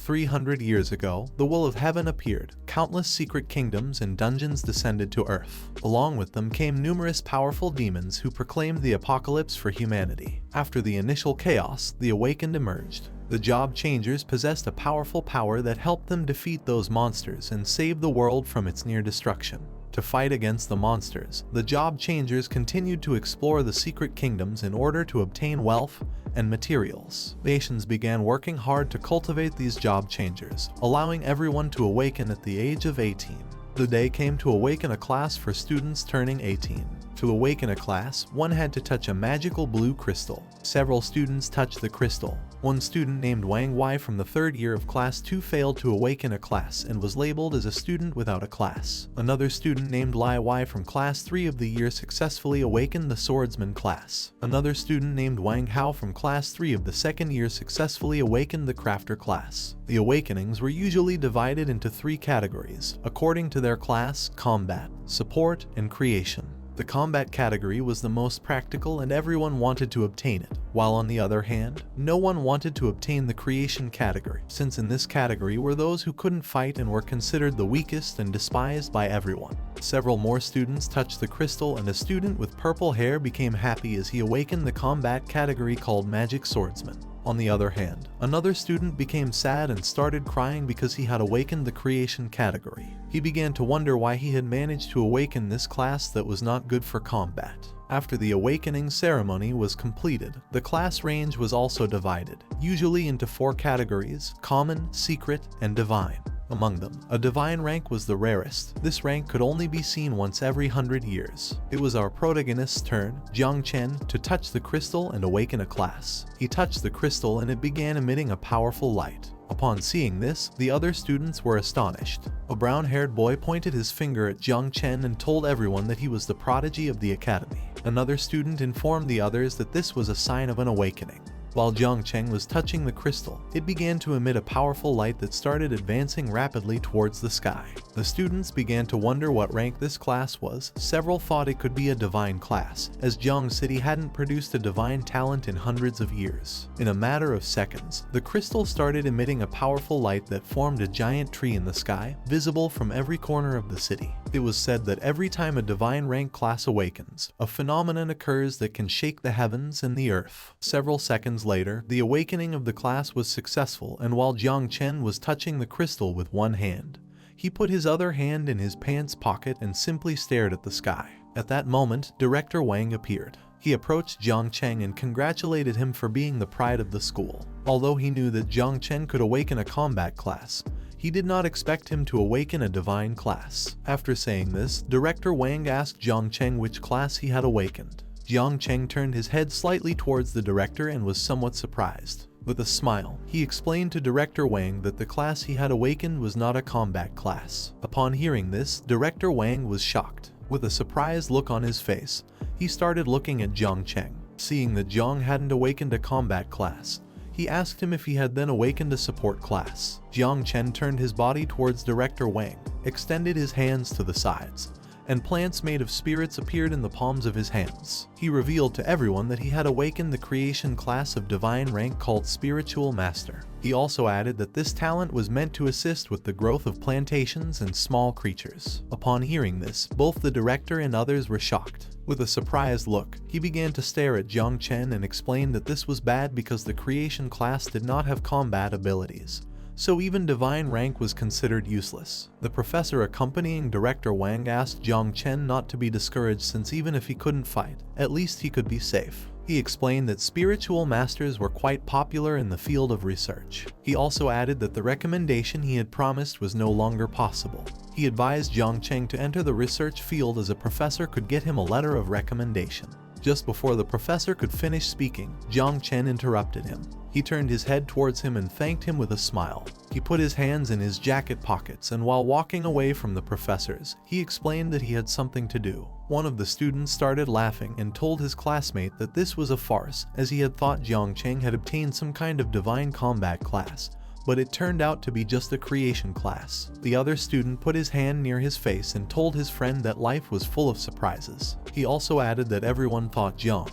300 years ago, the will of heaven appeared. Countless secret kingdoms and dungeons descended to Earth. Along with them came numerous powerful demons who proclaimed the apocalypse for humanity. After the initial chaos, the awakened emerged. The Job Changers possessed a powerful power that helped them defeat those monsters and save the world from its near destruction. To fight against the monsters, the Job Changers continued to explore the secret kingdoms in order to obtain wealth and materials. Nations began working hard to cultivate these Job Changers, allowing everyone to awaken at the age of 18. The day came to awaken a class for students turning 18. To awaken a class, one had to touch a magical blue crystal. Several students touched the crystal. One student named Wang Wei from the 3rd year of Class 2 failed to awaken a class and was labeled as a student without a class. Another student named Lai Wei from Class 3 of the year successfully awakened the swordsman class. Another student named Wang Hao from Class 3 of the 2nd year successfully awakened the crafter class. The awakenings were usually divided into 3 categories, according to their class: combat, support, and creation. The combat category was the most practical and everyone wanted to obtain it, while on the other hand, no one wanted to obtain the creation category, since in this category were those who couldn't fight and were considered the weakest and despised by everyone. Several more students touched the crystal and a student with purple hair became happy as he awakened the combat category called Magic Swordsman. On the other hand, another student became sad and started crying because he had awakened the creation category. He began to wonder why he had managed to awaken this class that was not good for combat. After the awakening ceremony was completed, the class range was also divided, usually into 4 categories: common, secret, and divine. Among them, a divine rank was the rarest. This rank could only be seen once every 100 years. It was our protagonist's turn, Jiang Chen, to touch the crystal and awaken a class. He touched the crystal and it began emitting a powerful light. Upon seeing this, the other students were astonished. A brown-haired boy pointed his finger at Jiang Chen and told everyone that he was the prodigy of the academy. Another student informed the others that this was a sign of an awakening. While Jiang Chen was touching the crystal, it began to emit a powerful light that started advancing rapidly towards the sky. The students began to wonder what rank this class was. Several thought it could be a divine class, as Jiang City hadn't produced a divine talent in hundreds of years. In a matter of seconds, the crystal started emitting a powerful light that formed a giant tree in the sky, visible from every corner of the city. It was said that every time a divine rank class awakens, a phenomenon occurs that can shake the heavens and the earth. Several seconds later, the awakening of the class was successful, and while Jiang Chen was touching the crystal with one hand, he put his other hand in his pants pocket and simply stared at the sky. At that moment, Director Wang appeared. He approached Jiang Chen and congratulated him for being the pride of the school. Although he knew that Jiang Chen could awaken a combat class, he did not expect him to awaken a divine class. After saying this, Director Wang asked Jiang Chen which class he had awakened. Jiang Chen turned his head slightly towards the director and was somewhat surprised. With a smile, he explained to Director Wang that the class he had awakened was not a combat class. Upon hearing this, Director Wang was shocked. With a surprised look on his face, he started looking at Jiang Chen. Seeing that Jiang hadn't awakened a combat class, he asked him if he had then awakened a support class. Jiang Chen turned his body towards Director Wang, extended his hands to the sides, and plants made of spirits appeared in the palms of his hands. He revealed to everyone that he had awakened the creation class of divine rank called Spiritual Master. He also added that this talent was meant to assist with the growth of plantations and small creatures. Upon hearing this, both the director and others were shocked. With a surprised look, he began to stare at Jiang Chen and explained that this was bad because the creation class did not have combat abilities, so even divine rank was considered useless. The professor accompanying Director Wang asked Jiang Chen not to be discouraged since even if he couldn't fight, at least he could be safe. He explained that spiritual masters were quite popular in the field of research. He also added that the recommendation he had promised was no longer possible. He advised Jiang Chen to enter the research field as a professor could get him a letter of recommendation. Just before the professor could finish speaking, Jiang Chen interrupted him. He turned his head towards him and thanked him with a smile. He put his hands in his jacket pockets and while walking away from the professors, he explained that he had something to do. One of the students started laughing and told his classmate that this was a farce, as he had thought Jiang Chen had obtained some kind of divine combat class, but it turned out to be just a creation class. The other student put his hand near his face and told his friend that life was full of surprises. He also added that everyone thought Jiang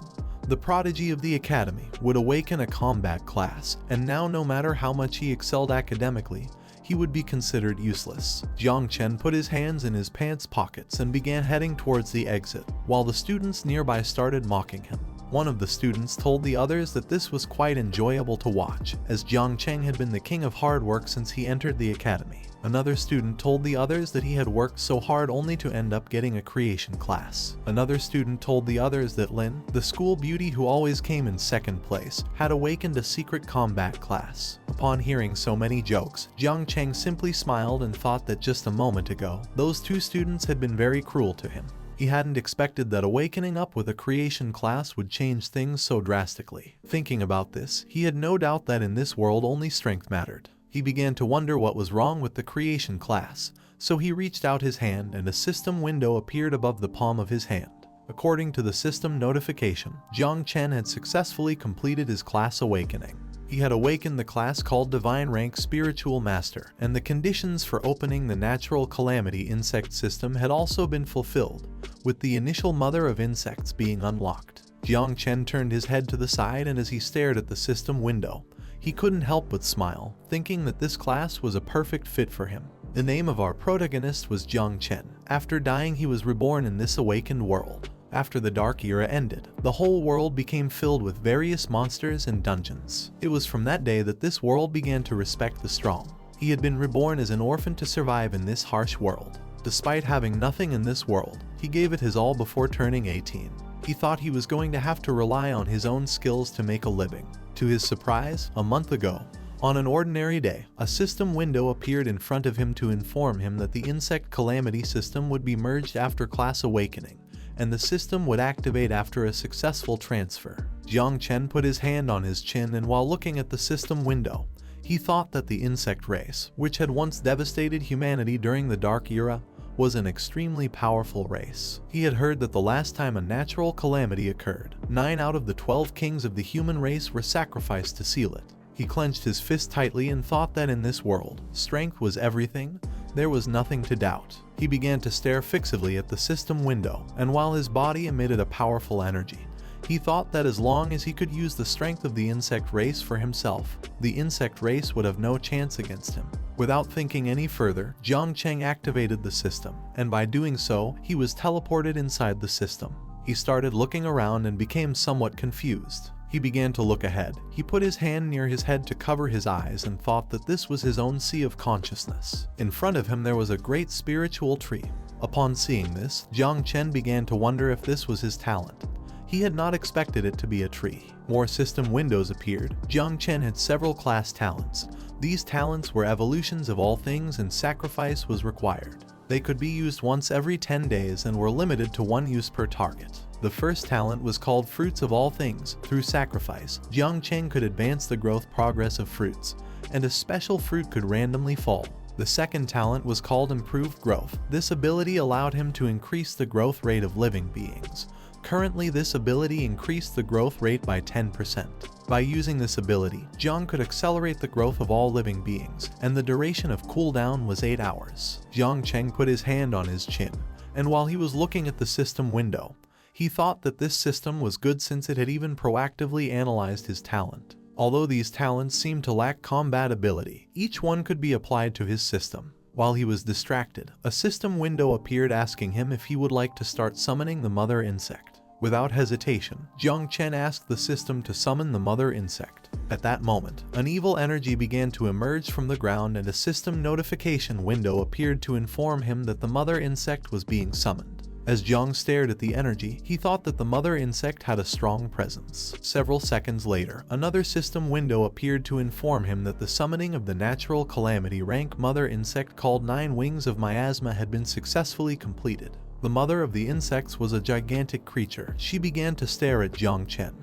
the prodigy of the academy, would awaken a combat class, and now no matter how much he excelled academically, he would be considered useless. Jiang Chen put his hands in his pants pockets and began heading towards the exit, while the students nearby started mocking him. One of the students told the others that this was quite enjoyable to watch, as Jiang Chen had been the king of hard work since he entered the academy. Another student told the others that he had worked so hard only to end up getting a creation class. Another student told the others that Lin, the school beauty who always came in second place, had awakened a secret combat class. Upon hearing so many jokes, Jiang Chen simply smiled and thought that just a moment ago, those two students had been very cruel to him. He hadn't expected that awakening up with a creation class would change things so drastically. Thinking about this, he had no doubt that in this world only strength mattered. He began to wonder what was wrong with the creation class, so he reached out his hand and a system window appeared above the palm of his hand. According to the system notification, Jiang Chen had successfully completed his class awakening. He had awakened the class called Divine Rank Spiritual Master, and the conditions for opening the Natural Calamity Insect System had also been fulfilled, with the initial Mother of Insects being unlocked. Jiang Chen turned his head to the side, and as he stared at the system window, he couldn't help but smile, thinking that this class was a perfect fit for him. The name of our protagonist was Jiang Chen. After dying, he was reborn in this awakened world. After the Dark Era ended, the whole world became filled with various monsters and dungeons. It was from that day that this world began to respect the strong. He had been reborn as an orphan to survive in this harsh world. Despite having nothing in this world, he gave it his all before turning 18. He thought he was going to have to rely on his own skills to make a living. To his surprise, a month ago, on an ordinary day, a system window appeared in front of him to inform him that the Insect Calamity system would be merged after class awakening, and the system would activate after a successful transfer. Jiang Chen put his hand on his chin, and while looking at the system window, he thought that the insect race, which had once devastated humanity during the Dark Era, was an extremely powerful race. He had heard that the last time a natural calamity occurred, 9 out of the 12 kings of the human race were sacrificed to seal it. He clenched his fist tightly and thought that in this world, strength was everything. There was nothing to doubt. He began to stare fixedly at the system window, and while his body emitted a powerful energy, he thought that as long as he could use the strength of the insect race for himself, the insect race would have no chance against him. Without thinking any further, Jiang Chen activated the system, and by doing so, he was teleported inside the system. He started looking around and became somewhat confused. He began to look ahead. He put his hand near his head to cover his eyes and thought that this was his own sea of consciousness. In front of him there was a great spiritual tree. Upon seeing this, Jiang Chen began to wonder if this was his talent. He had not expected it to be a tree. More system windows appeared. Jiang Chen had several class talents. These talents were evolutions of all things, and sacrifice was required. They could be used once every 10 days and were limited to 1 use per target. The first talent was called Fruits of All Things. Through sacrifice, Jiang Chen could advance the growth progress of fruits, and a special fruit could randomly fall. The second talent was called Improved Growth. This ability allowed him to increase the growth rate of living beings. Currently, this ability increased the growth rate by 10%. By using this ability, Jiang could accelerate the growth of all living beings, and the duration of cooldown was 8 hours. Jiang Chen put his hand on his chin, and while he was looking at the system window, he thought that this system was good since it had even proactively analyzed his talent. Although these talents seemed to lack combat ability, each one could be applied to his system. While he was distracted, a system window appeared asking him if he would like to start summoning the mother insect. Without hesitation, Jiang Chen asked the system to summon the mother insect. At that moment, an evil energy began to emerge from the ground, and a system notification window appeared to inform him that the mother insect was being summoned. As Jiang stared at the energy, he thought that the mother insect had a strong presence. Several seconds later, another system window appeared to inform him that the summoning of the natural calamity rank mother insect called 9 Wings of Miasma had been successfully completed. The mother of the insects was a gigantic creature. She began to stare at Jiang Chen,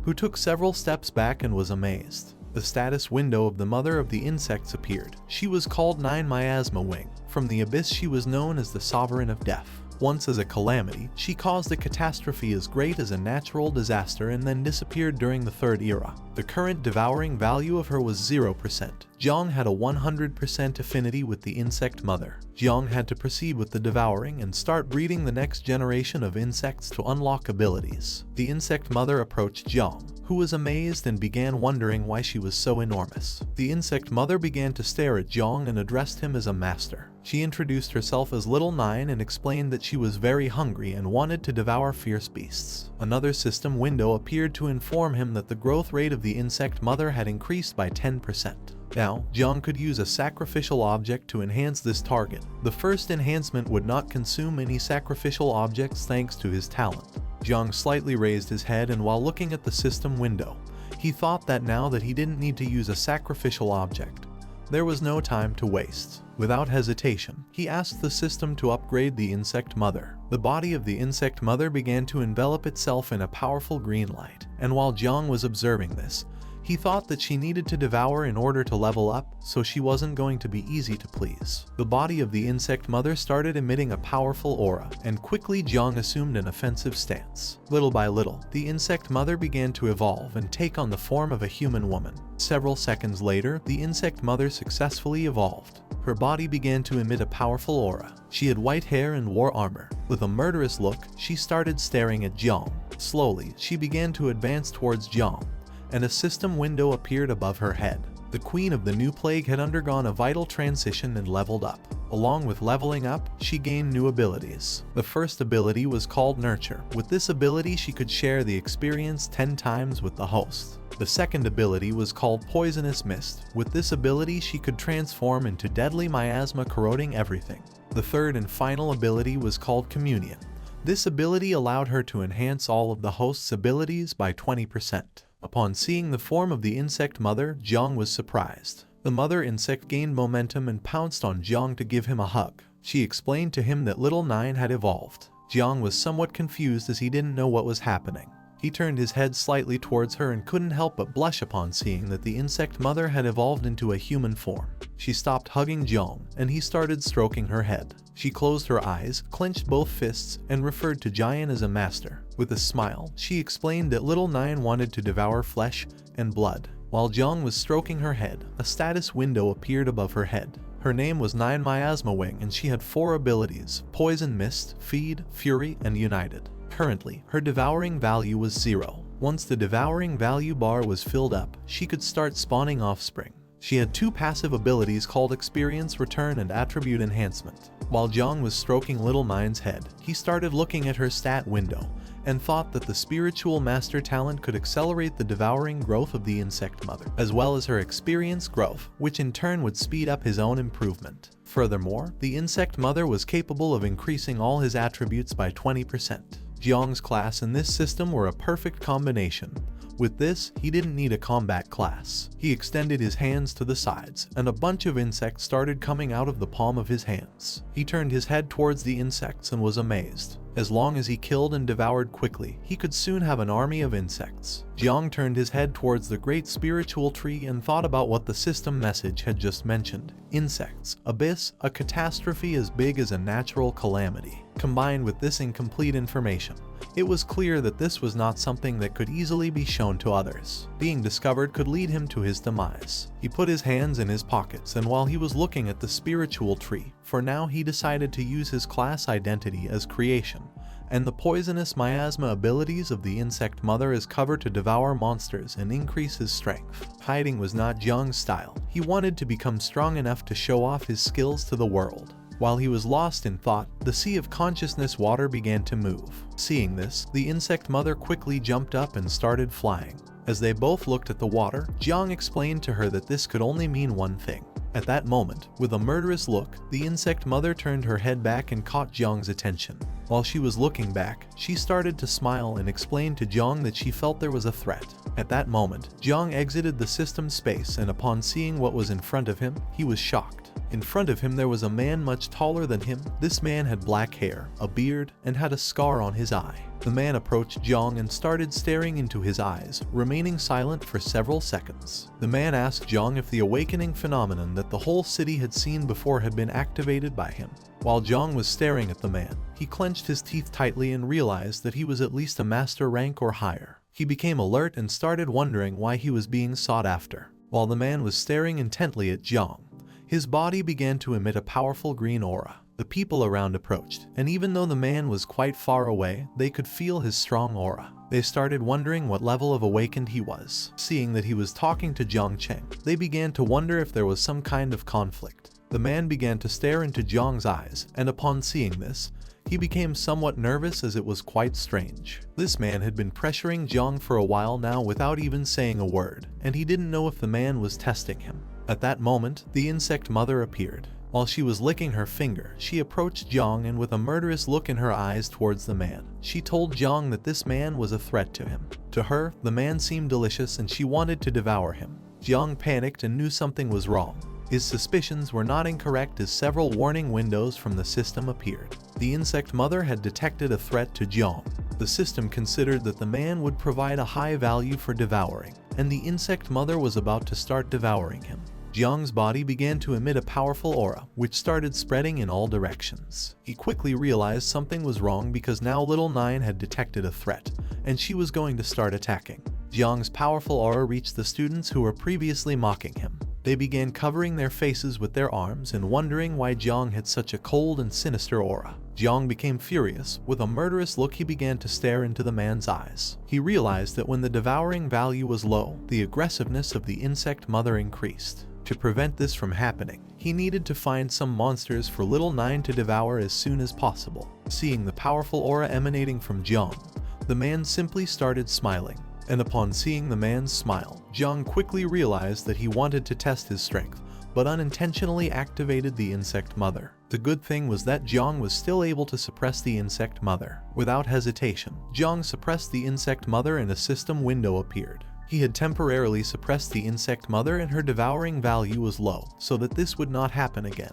who took several steps back and was amazed. The status window of the mother of the insects appeared. She was called 9 Miasma Wing. From the abyss she was known as the Sovereign of Death. Once as a calamity, she caused a catastrophe as great as a natural disaster and then disappeared during the Third Era. The current devouring value of her was 0%. Jiang had a 100% affinity with the insect mother. Jiang had to proceed with the devouring and start breeding the next generation of insects to unlock abilities. The insect mother approached Jiang, who was amazed and began wondering why she was so enormous. The insect mother began to stare at Jiang and addressed him as a master. She introduced herself as Little Nine and explained that she was very hungry and wanted to devour fierce beasts. Another system window appeared to inform him that the growth rate of the insect mother had increased by 10%. Now, Jiang could use a sacrificial object to enhance this target. The first enhancement would not consume any sacrificial objects thanks to his talent. Jiang slightly raised his head, and while looking at the system window, he thought that now that he didn't need to use a sacrificial object, there was no time to waste. Without hesitation, he asked the system to upgrade the insect mother. The body of the insect mother began to envelop itself in a powerful green light, and while Jiang was observing this, he thought that she needed to devour in order to level up, so she wasn't going to be easy to please. The body of the insect mother started emitting a powerful aura, and quickly Jiang assumed an offensive stance. Little by little, the insect mother began to evolve and take on the form of a human woman. Several seconds later, the insect mother successfully evolved. Her body began to emit a powerful aura. She had white hair and wore armor. With a murderous look, she started staring at Jiang. Slowly, she began to advance towards Jiang, and a system window appeared above her head. The queen of the new plague had undergone a vital transition and leveled up. Along with leveling up, she gained new abilities. The first ability was called Nurture. With this ability, she could share the experience 10 times with the host. The second ability was called Poisonous Mist. With this ability, she could transform into deadly miasma, corroding everything. The third and final ability was called Communion. This ability allowed her to enhance all of the host's abilities by 20%. Upon seeing the form of the insect mother, Jiang was surprised. The mother insect gained momentum and pounced on Jiang to give him a hug. She explained to him that Little Nine had evolved. Jiang was somewhat confused as he didn't know what was happening. He turned his head slightly towards her and couldn't help but blush upon seeing that the insect mother had evolved into a human form. She stopped hugging Jiang, and he started stroking her head. She closed her eyes, clenched both fists, and referred to Jiang as a master. With a smile, she explained that Little Nine wanted to devour flesh and blood. While Jiang was stroking her head, a status window appeared above her head. Her name was Nine Miasma Wing, and she had 4 abilities: Poison Mist, Feed, Fury, and United. Currently, her devouring value was 0. Once the devouring value bar was filled up, she could start spawning offspring. She had 2 passive abilities called Experience Return and Attribute Enhancement. While Jiang was stroking Little Nine's head, he started looking at her stat window and thought that the spiritual master talent could accelerate the devouring growth of the insect mother, as well as her experience growth, which in turn would speed up his own improvement. Furthermore, the insect mother was capable of increasing all his attributes by 20%. Jiang's class and this system were a perfect combination. With this, he didn't need a combat class. He extended his hands to the sides, and a bunch of insects started coming out of the palm of his hands. He turned his head towards the insects and was amazed. As long as he killed and devoured quickly, he could soon have an army of insects. Jiang turned his head towards the great spiritual tree and thought about what the system message had just mentioned. Insects, abyss, a catastrophe as big as a natural calamity. Combined with this incomplete information, it was clear that this was not something that could easily be shown to others. Being discovered could lead him to his demise. He put his hands in his pockets, and while he was looking at the spiritual tree, for now he decided to use his class identity as creation, and the poisonous miasma abilities of the insect mother as cover to devour monsters and increase his strength. Hiding was not Jiang's style. He wanted to become strong enough to show off his skills to the world. While he was lost in thought, the sea of consciousness water began to move. Seeing this, the insect mother quickly jumped up and started flying. As they both looked at the water, Jiang explained to her that this could only mean one thing. At that moment, with a murderous look, the insect mother turned her head back and caught Jiang's attention. While she was looking back, she started to smile and explained to Jiang that she felt there was a threat. At that moment, Jiang exited the system space, and upon seeing what was in front of him, he was shocked. In front of him there was a man much taller than him. This man had black hair, a beard, and had a scar on his eye. The man approached Jiang and started staring into his eyes, remaining silent for several seconds. The man asked Jiang if the awakening phenomenon that the whole city had seen before had been activated by him. While Jiang was staring at the man, he clenched his teeth tightly and realized that he was at least a master rank or higher. He became alert and started wondering why he was being sought after. While the man was staring intently at Jiang, his body began to emit a powerful green aura. The people around approached, and even though the man was quite far away, they could feel his strong aura. They started wondering what level of awakened he was. Seeing that he was talking to Jiang Chen, they began to wonder if there was some kind of conflict. The man began to stare into Jiang's eyes, and upon seeing this, he became somewhat nervous as it was quite strange. This man had been pressuring Jiang for a while now without even saying a word, and he didn't know if the man was testing him. At that moment, the insect mother appeared. While she was licking her finger, she approached Jiang and with a murderous look in her eyes towards the man, she told Jiang that this man was a threat to him. To her, the man seemed delicious and she wanted to devour him. Jiang panicked and knew something was wrong. His suspicions were not incorrect as several warning windows from the system appeared. The insect mother had detected a threat to Jiang. The system considered that the man would provide a high value for devouring, and the insect mother was about to start devouring him. Jiang's body began to emit a powerful aura, which started spreading in all directions. He quickly realized something was wrong because now Little Nine had detected a threat, and she was going to start attacking. Jiang's powerful aura reached the students who were previously mocking him. They began covering their faces with their arms and wondering why Jiang had such a cold and sinister aura. Jiang became furious. With a murderous look, he began to stare into the man's eyes. He realized that when the devouring value was low, the aggressiveness of the insect mother increased. To prevent this from happening, he needed to find some monsters for Little Nine to devour as soon as possible. Seeing the powerful aura emanating from Jiang, the man simply started smiling. And upon seeing the man's smile, Jiang quickly realized that he wanted to test his strength, but unintentionally activated the insect mother. The good thing was that Jiang was still able to suppress the insect mother. Without hesitation, Jiang suppressed the insect mother and a system window appeared. He had temporarily suppressed the insect mother and her devouring value was low, so that this would not happen again.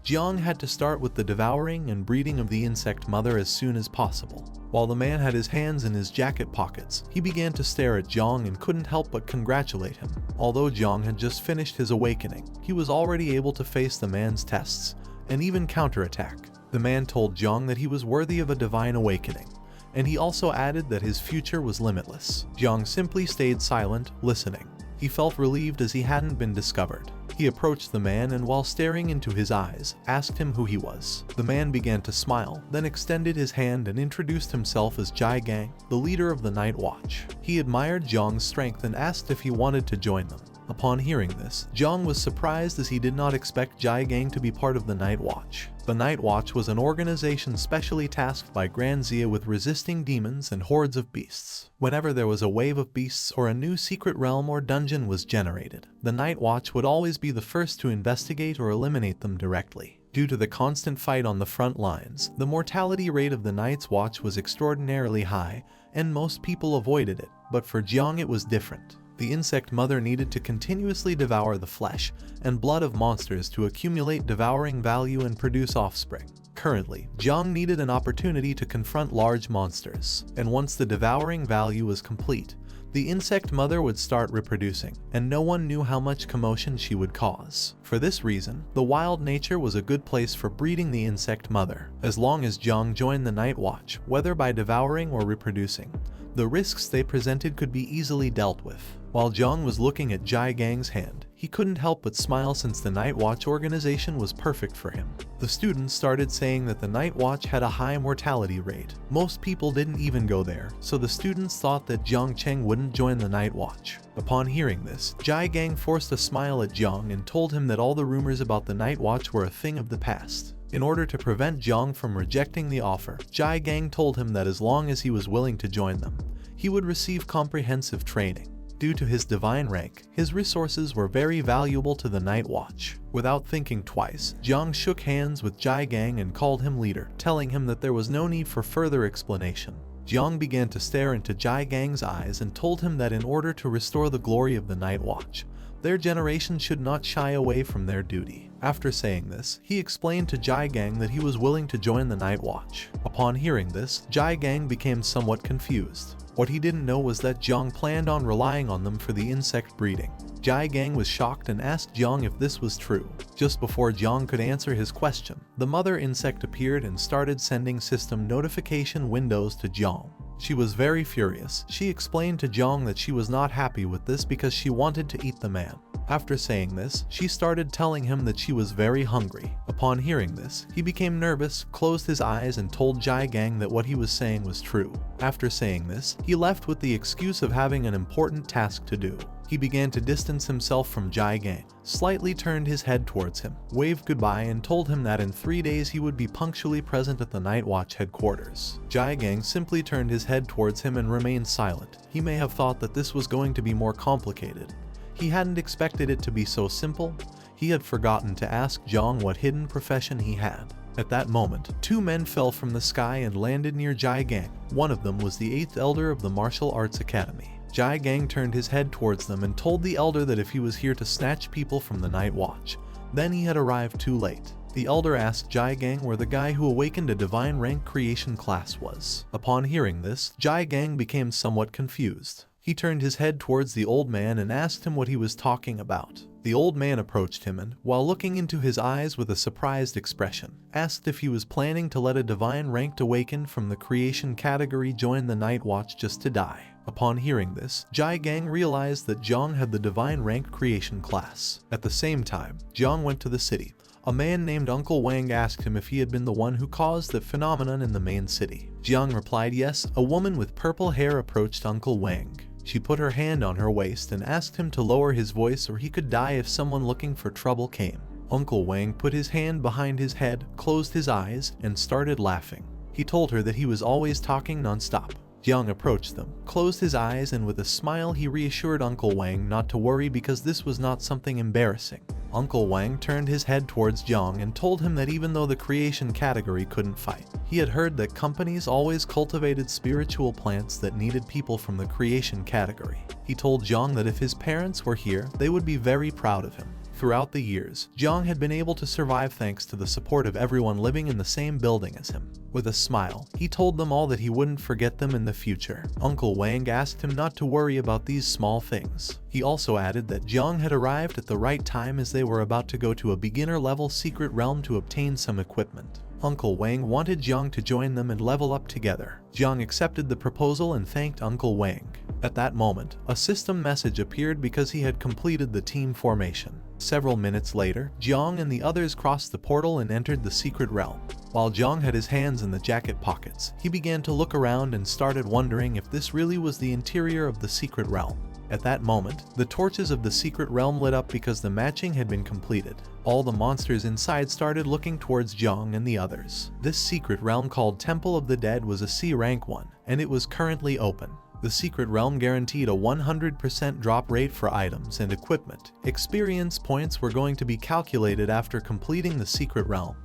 Jiang had to start with the devouring and breeding of the insect mother as soon as possible. While the man had his hands in his jacket pockets, he began to stare at Jiang and couldn't help but congratulate him. Although Jiang had just finished his awakening, he was already able to face the man's tests and even counterattack. The man told Jiang that he was worthy of a divine awakening, and he also added that his future was limitless. Jiang simply stayed silent, listening. He felt relieved as he hadn't been discovered. He approached the man and while staring into his eyes, asked him who he was. The man began to smile, then extended his hand and introduced himself as Jai Gang, the leader of the Night Watch. He admired Jiang's strength and asked if he wanted to join them. Upon hearing this, Jiang was surprised as he did not expect Jai Gang to be part of the Night Watch. The Night Watch was an organization specially tasked by Grand Zia with resisting demons and hordes of beasts. Whenever there was a wave of beasts or a new secret realm or dungeon was generated, the Night Watch would always be the first to investigate or eliminate them directly. Due to the constant fight on the front lines, the mortality rate of the Night's Watch was extraordinarily high, and most people avoided it, but for Jiang it was different. The insect mother needed to continuously devour the flesh and blood of monsters to accumulate devouring value and produce offspring. Currently, Jiang needed an opportunity to confront large monsters, and once the devouring value was complete, the insect mother would start reproducing, and no one knew how much commotion she would cause. For this reason, the wild nature was a good place for breeding the insect mother. As long as Jiang joined the Night Watch, whether by devouring or reproducing, the risks they presented could be easily dealt with. While Jiang was looking at Jai Gang's hand, he couldn't help but smile since the Night Watch organization was perfect for him. The students started saying that the Night Watch had a high mortality rate. Most people didn't even go there, so the students thought that Jiang Chen wouldn't join the Night Watch. Upon hearing this, Jai Gang forced a smile at Jiang and told him that all the rumors about the Night Watch were a thing of the past. In order to prevent Jiang from rejecting the offer, Jai Gang told him that as long as he was willing to join them, he would receive comprehensive training. Due to his divine rank, his resources were very valuable to the Night Watch. Without thinking twice, Jiang shook hands with Jai Gang and called him leader, telling him that there was no need for further explanation. Jiang began to stare into Jai Gang's eyes and told him that in order to restore the glory of the Night Watch, Their generation should not shy away from their duty. After saying this, he explained to Jiang that he was willing to join the Night Watch. Upon hearing this, Jiang became somewhat confused. What he didn't know was that Jiang planned on relying on them for the insect breeding. Jiang was shocked and asked Jiang if this was true. Just before Jiang could answer his question, the mother insect appeared and started sending system notification windows to Jiang. She was very furious. She explained to Jiang that she was not happy with this because she wanted to eat the man. After saying this, she started telling him that she was very hungry. Upon hearing this, he became nervous, closed his eyes and told Jiang that what he was saying was true. After saying this, he left with the excuse of having an important task to do. He began to distance himself from Jiang, slightly turned his head towards him, waved goodbye and told him that in 3 days he would be punctually present at the Night Watch headquarters. Jiang simply turned his head towards him and remained silent. He may have thought that this was going to be more complicated. He hadn't expected it to be so simple. He had forgotten to ask Jiang what hidden profession he had. At that moment, 2 men fell from the sky and landed near Jiang. One of them was the 8th elder of the Martial Arts Academy. Jiang turned his head towards them and told the elder that if he was here to snatch people from the Night Watch, then he had arrived too late. The elder asked Jiang where the guy who awakened a divine rank creation class was. Upon hearing this, Jiang became somewhat confused. He turned his head towards the old man and asked him what he was talking about. The old man approached him and, while looking into his eyes with a surprised expression, asked if he was planning to let a divine ranked awakened from the creation category join the Night Watch just to die. Upon hearing this, Jiang realized that Jiang had the divine rank creation class. At the same time, Jiang went to the city. A man named Uncle Wang asked him if he had been the one who caused the phenomenon in the main city. Jiang replied yes. A woman with purple hair approached Uncle Wang. She put her hand on her waist and asked him to lower his voice or he could die if someone looking for trouble came. Uncle Wang put his hand behind his head, closed his eyes, and started laughing. He told her that he was always talking non-stop. Jiang approached them, closed his eyes, and with a smile he reassured Uncle Wang not to worry because this was not something embarrassing. Uncle Wang turned his head towards Jiang and told him that even though the creation category couldn't fight, he had heard that companies always cultivated spiritual plants that needed people from the creation category. He told Jiang that if his parents were here, they would be very proud of him. Throughout the years, Jiang had been able to survive thanks to the support of everyone living in the same building as him. With a smile, he told them all that he wouldn't forget them in the future. Uncle Wang asked him not to worry about these small things. He also added that Jiang had arrived at the right time as they were about to go to a beginner-level secret realm to obtain some equipment. Uncle Wang wanted Jiang to join them and level up together. Jiang accepted the proposal and thanked Uncle Wang. At that moment, a system message appeared because he had completed the team formation. Several minutes later, Jiang and the others crossed the portal and entered the secret realm. While Jiang had his hands in the jacket pockets, he began to look around and started wondering if this really was the interior of the secret realm. At that moment, the torches of the secret realm lit up because the matching had been completed. All the monsters inside started looking towards Jiang and the others. This secret realm called Temple of the Dead was a C rank one, and it was currently open. The secret realm guaranteed a 100% drop rate for items and equipment. Experience points were going to be calculated after completing the secret realm.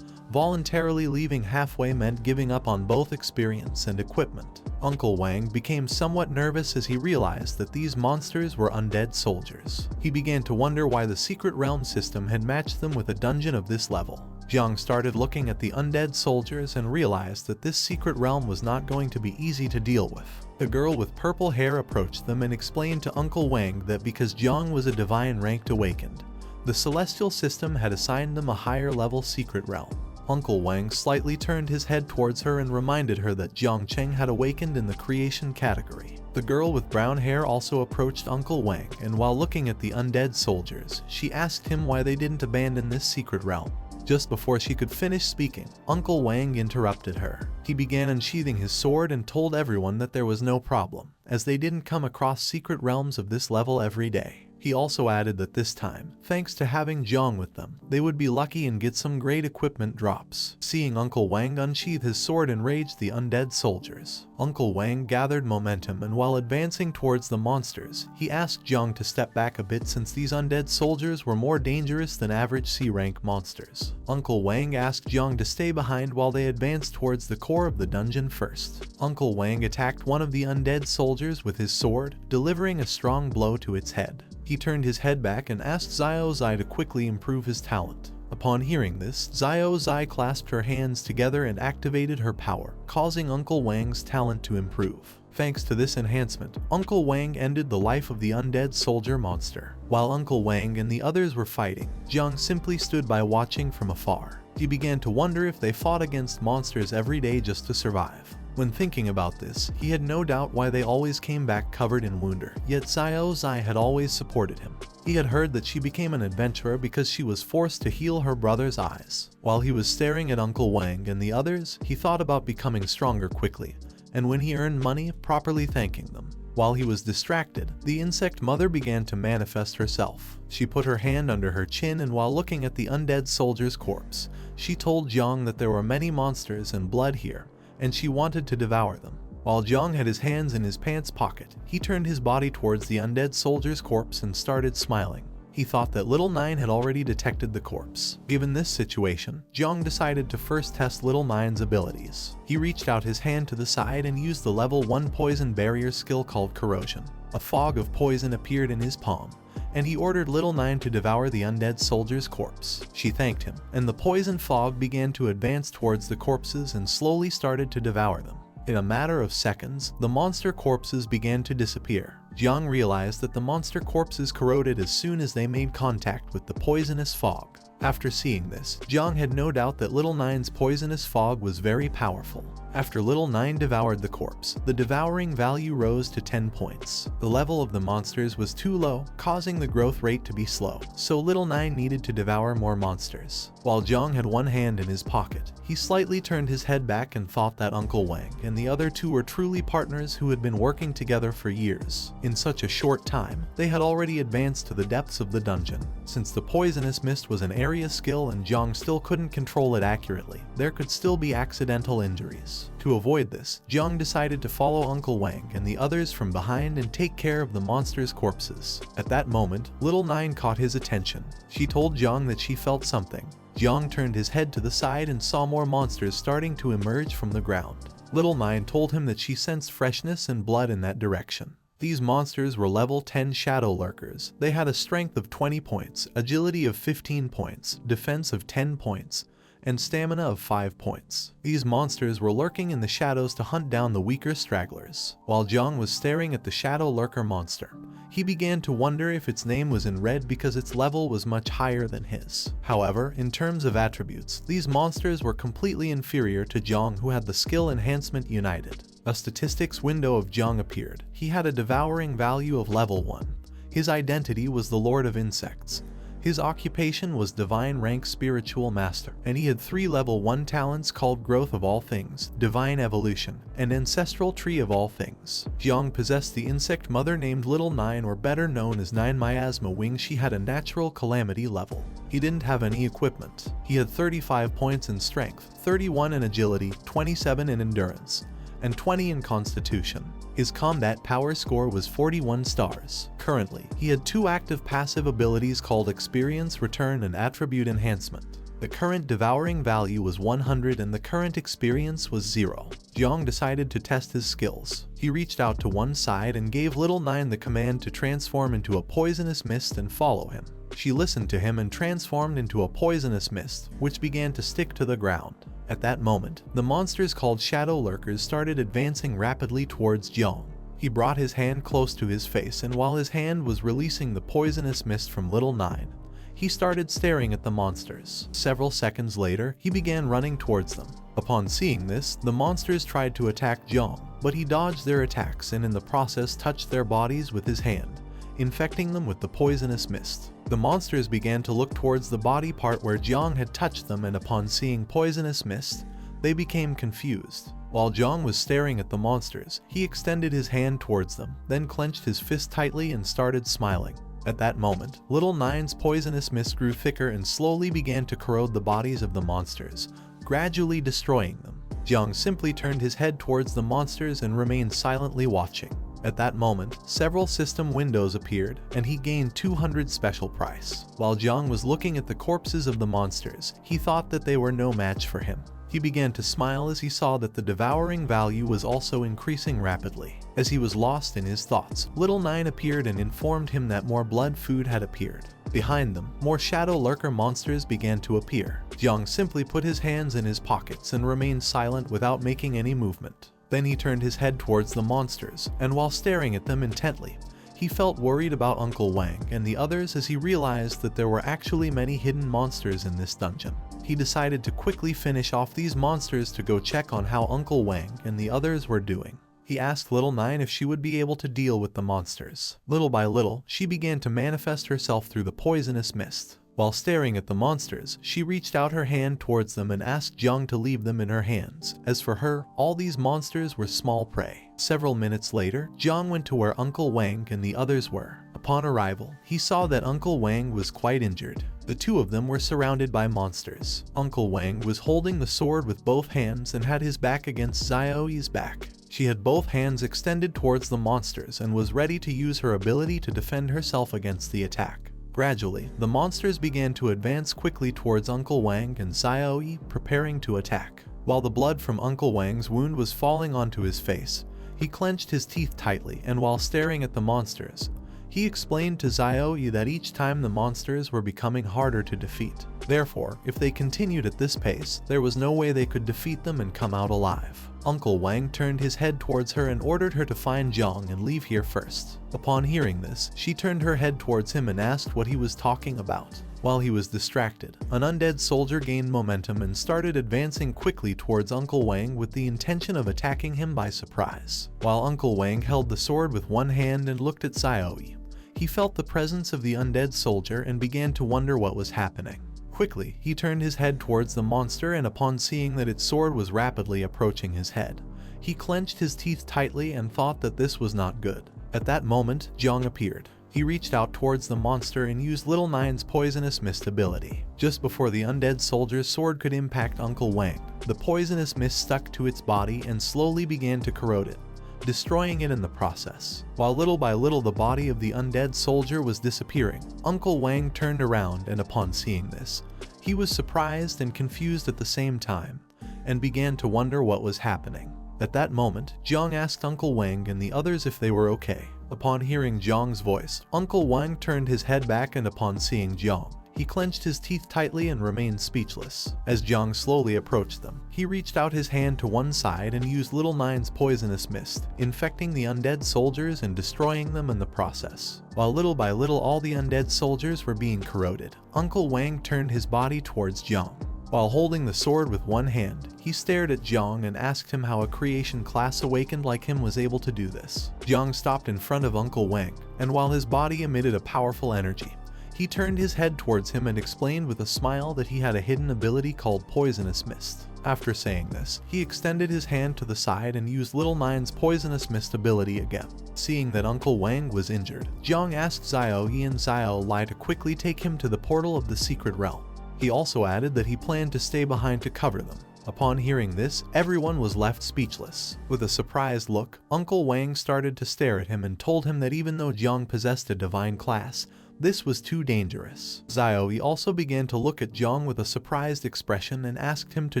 Voluntarily leaving halfway meant giving up on both experience and equipment. Uncle Wang became somewhat nervous as he realized that these monsters were undead soldiers. He began to wonder why the secret realm system had matched them with a dungeon of this level. Jiang started looking at the undead soldiers and realized that this secret realm was not going to be easy to deal with. The girl with purple hair approached them and explained to Uncle Wang that because Jiang was a divine ranked awakened, the celestial system had assigned them a higher level secret realm. Uncle Wang slightly turned his head towards her and reminded her that Jiang Chen had awakened in the creation category. The girl with brown hair also approached Uncle Wang, and while looking at the undead soldiers, she asked him why they didn't abandon this secret realm. Just before she could finish speaking, Uncle Wang interrupted her. He began unsheathing his sword and told everyone that there was no problem, as they didn't come across secret realms of this level every day. He also added that this time, thanks to having Jiang with them, they would be lucky and get some great equipment drops. Seeing Uncle Wang unsheath his sword enraged the undead soldiers. Uncle Wang gathered momentum and while advancing towards the monsters, he asked Jiang to step back a bit since these undead soldiers were more dangerous than average C-rank monsters. Uncle Wang asked Jiang to stay behind while they advanced towards the core of the dungeon first. Uncle Wang attacked one of the undead soldiers with his sword, delivering a strong blow to its head. He He turned his head back and asked Zio Zai to quickly improve his talent. Upon hearing this, Zio Zai clasped her hands together and activated her power, causing Uncle Wang's talent to improve. Thanks to this enhancement, Uncle Wang ended the life of the undead soldier monster. While Uncle Wang and the others were fighting, Jiang simply stood by watching from afar. He began to wonder if they fought against monsters every day just to survive. When thinking about this, he had no doubt why they always came back covered in wounder, yet Zio Zai had always supported him. He had heard that she became an adventurer because she was forced to heal her brother's eyes. While he was staring at Uncle Wang and the others, he thought about becoming stronger quickly, and when he earned money, properly thanking them. While he was distracted, the insect mother began to manifest herself. She put her hand under her chin, and while looking at the undead soldier's corpse, she told Jiang that there were many monsters and blood here, and she wanted to devour them. While Jiang had his hands in his pants pocket, he turned his body towards the undead soldier's corpse and started smiling. He thought that Little Nine had already detected the corpse. Given this situation, Jiang decided to first test Little Nine's abilities. He reached out his hand to the side and used the level 1 poison barrier skill called Corrosion. A fog of poison appeared in his palm, and he ordered Little Nine to devour the undead soldier's corpse. She thanked him, and the poison fog began to advance towards the corpses and slowly started to devour them. In a matter of seconds, the monster corpses began to disappear. Jiang realized that the monster corpses corroded as soon as they made contact with the poisonous fog. After seeing this, Jiang had no doubt that Little Nine's poisonous fog was very powerful. After Little Nine devoured the corpse, the devouring value rose to 10 points. The level of the monsters was too low, causing the growth rate to be slow, so Little Nine needed to devour more monsters. While Jiang had one hand in his pocket, he slightly turned his head back and thought that Uncle Wang and the other two were truly partners who had been working together for years. In such a short time, they had already advanced to the depths of the dungeon. Since the poisonous mist was an area skill and Jiang still couldn't control it accurately, there could still be accidental injuries. To avoid this, Jiang decided to follow Uncle Wang and the others from behind and take care of the monsters' corpses. At that moment, Little Nine caught his attention. She told Jiang that she felt something. Jiang turned his head to the side and saw more monsters starting to emerge from the ground. Little Nine told him that she sensed freshness and blood in that direction. These monsters were level 10 shadow lurkers. They had a strength of 20 points, agility of 15 points, defense of 10 points, and stamina of 5 points. These monsters were lurking in the shadows to hunt down the weaker stragglers. While Jiang was staring at the shadow lurker monster, he began to wonder if its name was in red because its level was much higher than his. However, in terms of attributes, these monsters were completely inferior to Jiang, who had the skill enhancement united. A statistics window of Jiang appeared. He had a devouring value of level 1. His identity was the Lord of Insects. His occupation was Divine Rank Spiritual Master, and he had 3 level 1 talents called Growth of All Things, Divine Evolution, and Ancestral Tree of All Things. Jiang possessed the insect mother named Little Nine, or better known as Nine Miasma Wing. She had a natural calamity level. He didn't have any equipment. He had 35 points in strength, 31 in agility, 27 in endurance, and 20 in constitution. His combat power score was 41 stars. Currently, he had 2 active passive abilities called Experience Return and Attribute Enhancement. The current devouring value was 100 and the current experience was 0. Jiang decided to test his skills. He reached out to one side and gave Little Nine the command to transform into a poisonous mist and follow him. She listened to him and transformed into a poisonous mist, which began to stick to the ground. At that moment, the monsters called shadow lurkers started advancing rapidly towards Jiang. He brought his hand close to his face, and while his hand was releasing the poisonous mist from Little Nine, he started staring at the monsters. Several seconds later, he began running towards them. Upon seeing this, the monsters tried to attack Jiang, but he dodged their attacks and in the process touched their bodies with his hand, infecting them with the poisonous mist. The monsters began to look towards the body part where Jiang had touched them, and upon seeing poisonous mist, they became confused. While Jiang was staring at the monsters, he extended his hand towards them, then clenched his fist tightly and started smiling. At that moment, Little Nine's poisonous mist grew thicker and slowly began to corrode the bodies of the monsters, gradually destroying them. Jiang simply turned his head towards the monsters and remained silently watching. At that moment, several system windows appeared, and he gained 200 special price. While Jiang was looking at the corpses of the monsters, he thought that they were no match for him. He began to smile as he saw that the devouring value was also increasing rapidly. As he was lost in his thoughts, Little Nine appeared and informed him that more blood food had appeared. Behind them, more shadow lurker monsters began to appear. Jiang simply put his hands in his pockets and remained silent without making any movement. Then he turned his head towards the monsters, and while staring at them intently, he felt worried about Uncle Wang and the others as he realized that there were actually many hidden monsters in this dungeon. He decided to quickly finish off these monsters to go check on how Uncle Wang and the others were doing. He asked Little Nine if she would be able to deal with the monsters. Little by little, she began to manifest herself through the poisonous mist. While staring at the monsters, she reached out her hand towards them and asked Jiang to leave them in her hands. As for her, all these monsters were small prey. Several minutes later, Jiang went to where Uncle Wang and the others were. Upon arrival, he saw that Uncle Wang was quite injured. The two of them were surrounded by monsters. Uncle Wang was holding the sword with both hands and had his back against Zio Yuanwu's back. She had both hands extended towards the monsters and was ready to use her ability to defend herself against the attack. Gradually, the monsters began to advance quickly towards Uncle Wang and Zio Yuanwu, preparing to attack. While the blood from Uncle Wang's wound was falling onto his face, he clenched his teeth tightly, and while staring at the monsters, he explained to Zio Yuanwu that each time the monsters were becoming harder to defeat. Therefore, if they continued at this pace, there was no way they could defeat them and come out alive. Uncle Wang turned his head towards her and ordered her to find Jiang and leave here first. Upon hearing this, she turned her head towards him and asked what he was talking about. While he was distracted, an undead soldier gained momentum and started advancing quickly towards Uncle Wang with the intention of attacking him by surprise. While Uncle Wang held the sword with one hand and looked at Zio Yuanwu, he felt the presence of the undead soldier and began to wonder what was happening. Quickly, he turned his head towards the monster, and upon seeing that its sword was rapidly approaching his head, he clenched his teeth tightly and thought that this was not good. At that moment, Jiang appeared. He reached out towards the monster and used Little Nine's poisonous mist ability. Just before the undead soldier's sword could impact Uncle Wang, the poisonous mist stuck to its body and slowly began to corrode it, destroying it in the process. While little by little the body of the undead soldier was disappearing, Uncle Wang turned around, and upon seeing this, he was surprised and confused at the same time, and began to wonder what was happening. At that moment, Jiang asked Uncle Wang and the others if they were okay. Upon hearing Jiang's voice, Uncle Wang turned his head back, and upon seeing Jiang, he clenched his teeth tightly and remained speechless. As Jiang slowly approached them, he reached out his hand to one side and used Little Nine's poisonous mist, infecting the undead soldiers and destroying them in the process. While little by little all the undead soldiers were being corroded, Uncle Wang turned his body towards Jiang. While holding the sword with one hand, he stared at Jiang and asked him how a creation class awakened like him was able to do this. Jiang stopped in front of Uncle Wang, and while his body emitted a powerful energy, he turned his head towards him and explained with a smile that he had a hidden ability called Poisonous Mist. After saying this, he extended his hand to the side and used Little Nine's Poisonous Mist ability again. Seeing that Uncle Wang was injured, Jiang asked Zio Yuanwu and Zio Yuanwu to quickly take him to the portal of the secret realm. He also added that he planned to stay behind to cover them. Upon hearing this, everyone was left speechless. With a surprised look, Uncle Wang started to stare at him and told him that even though Jiang possessed a divine class, this was too dangerous. Zio Yuanwu also began to look at Jiang with a surprised expression and asked him to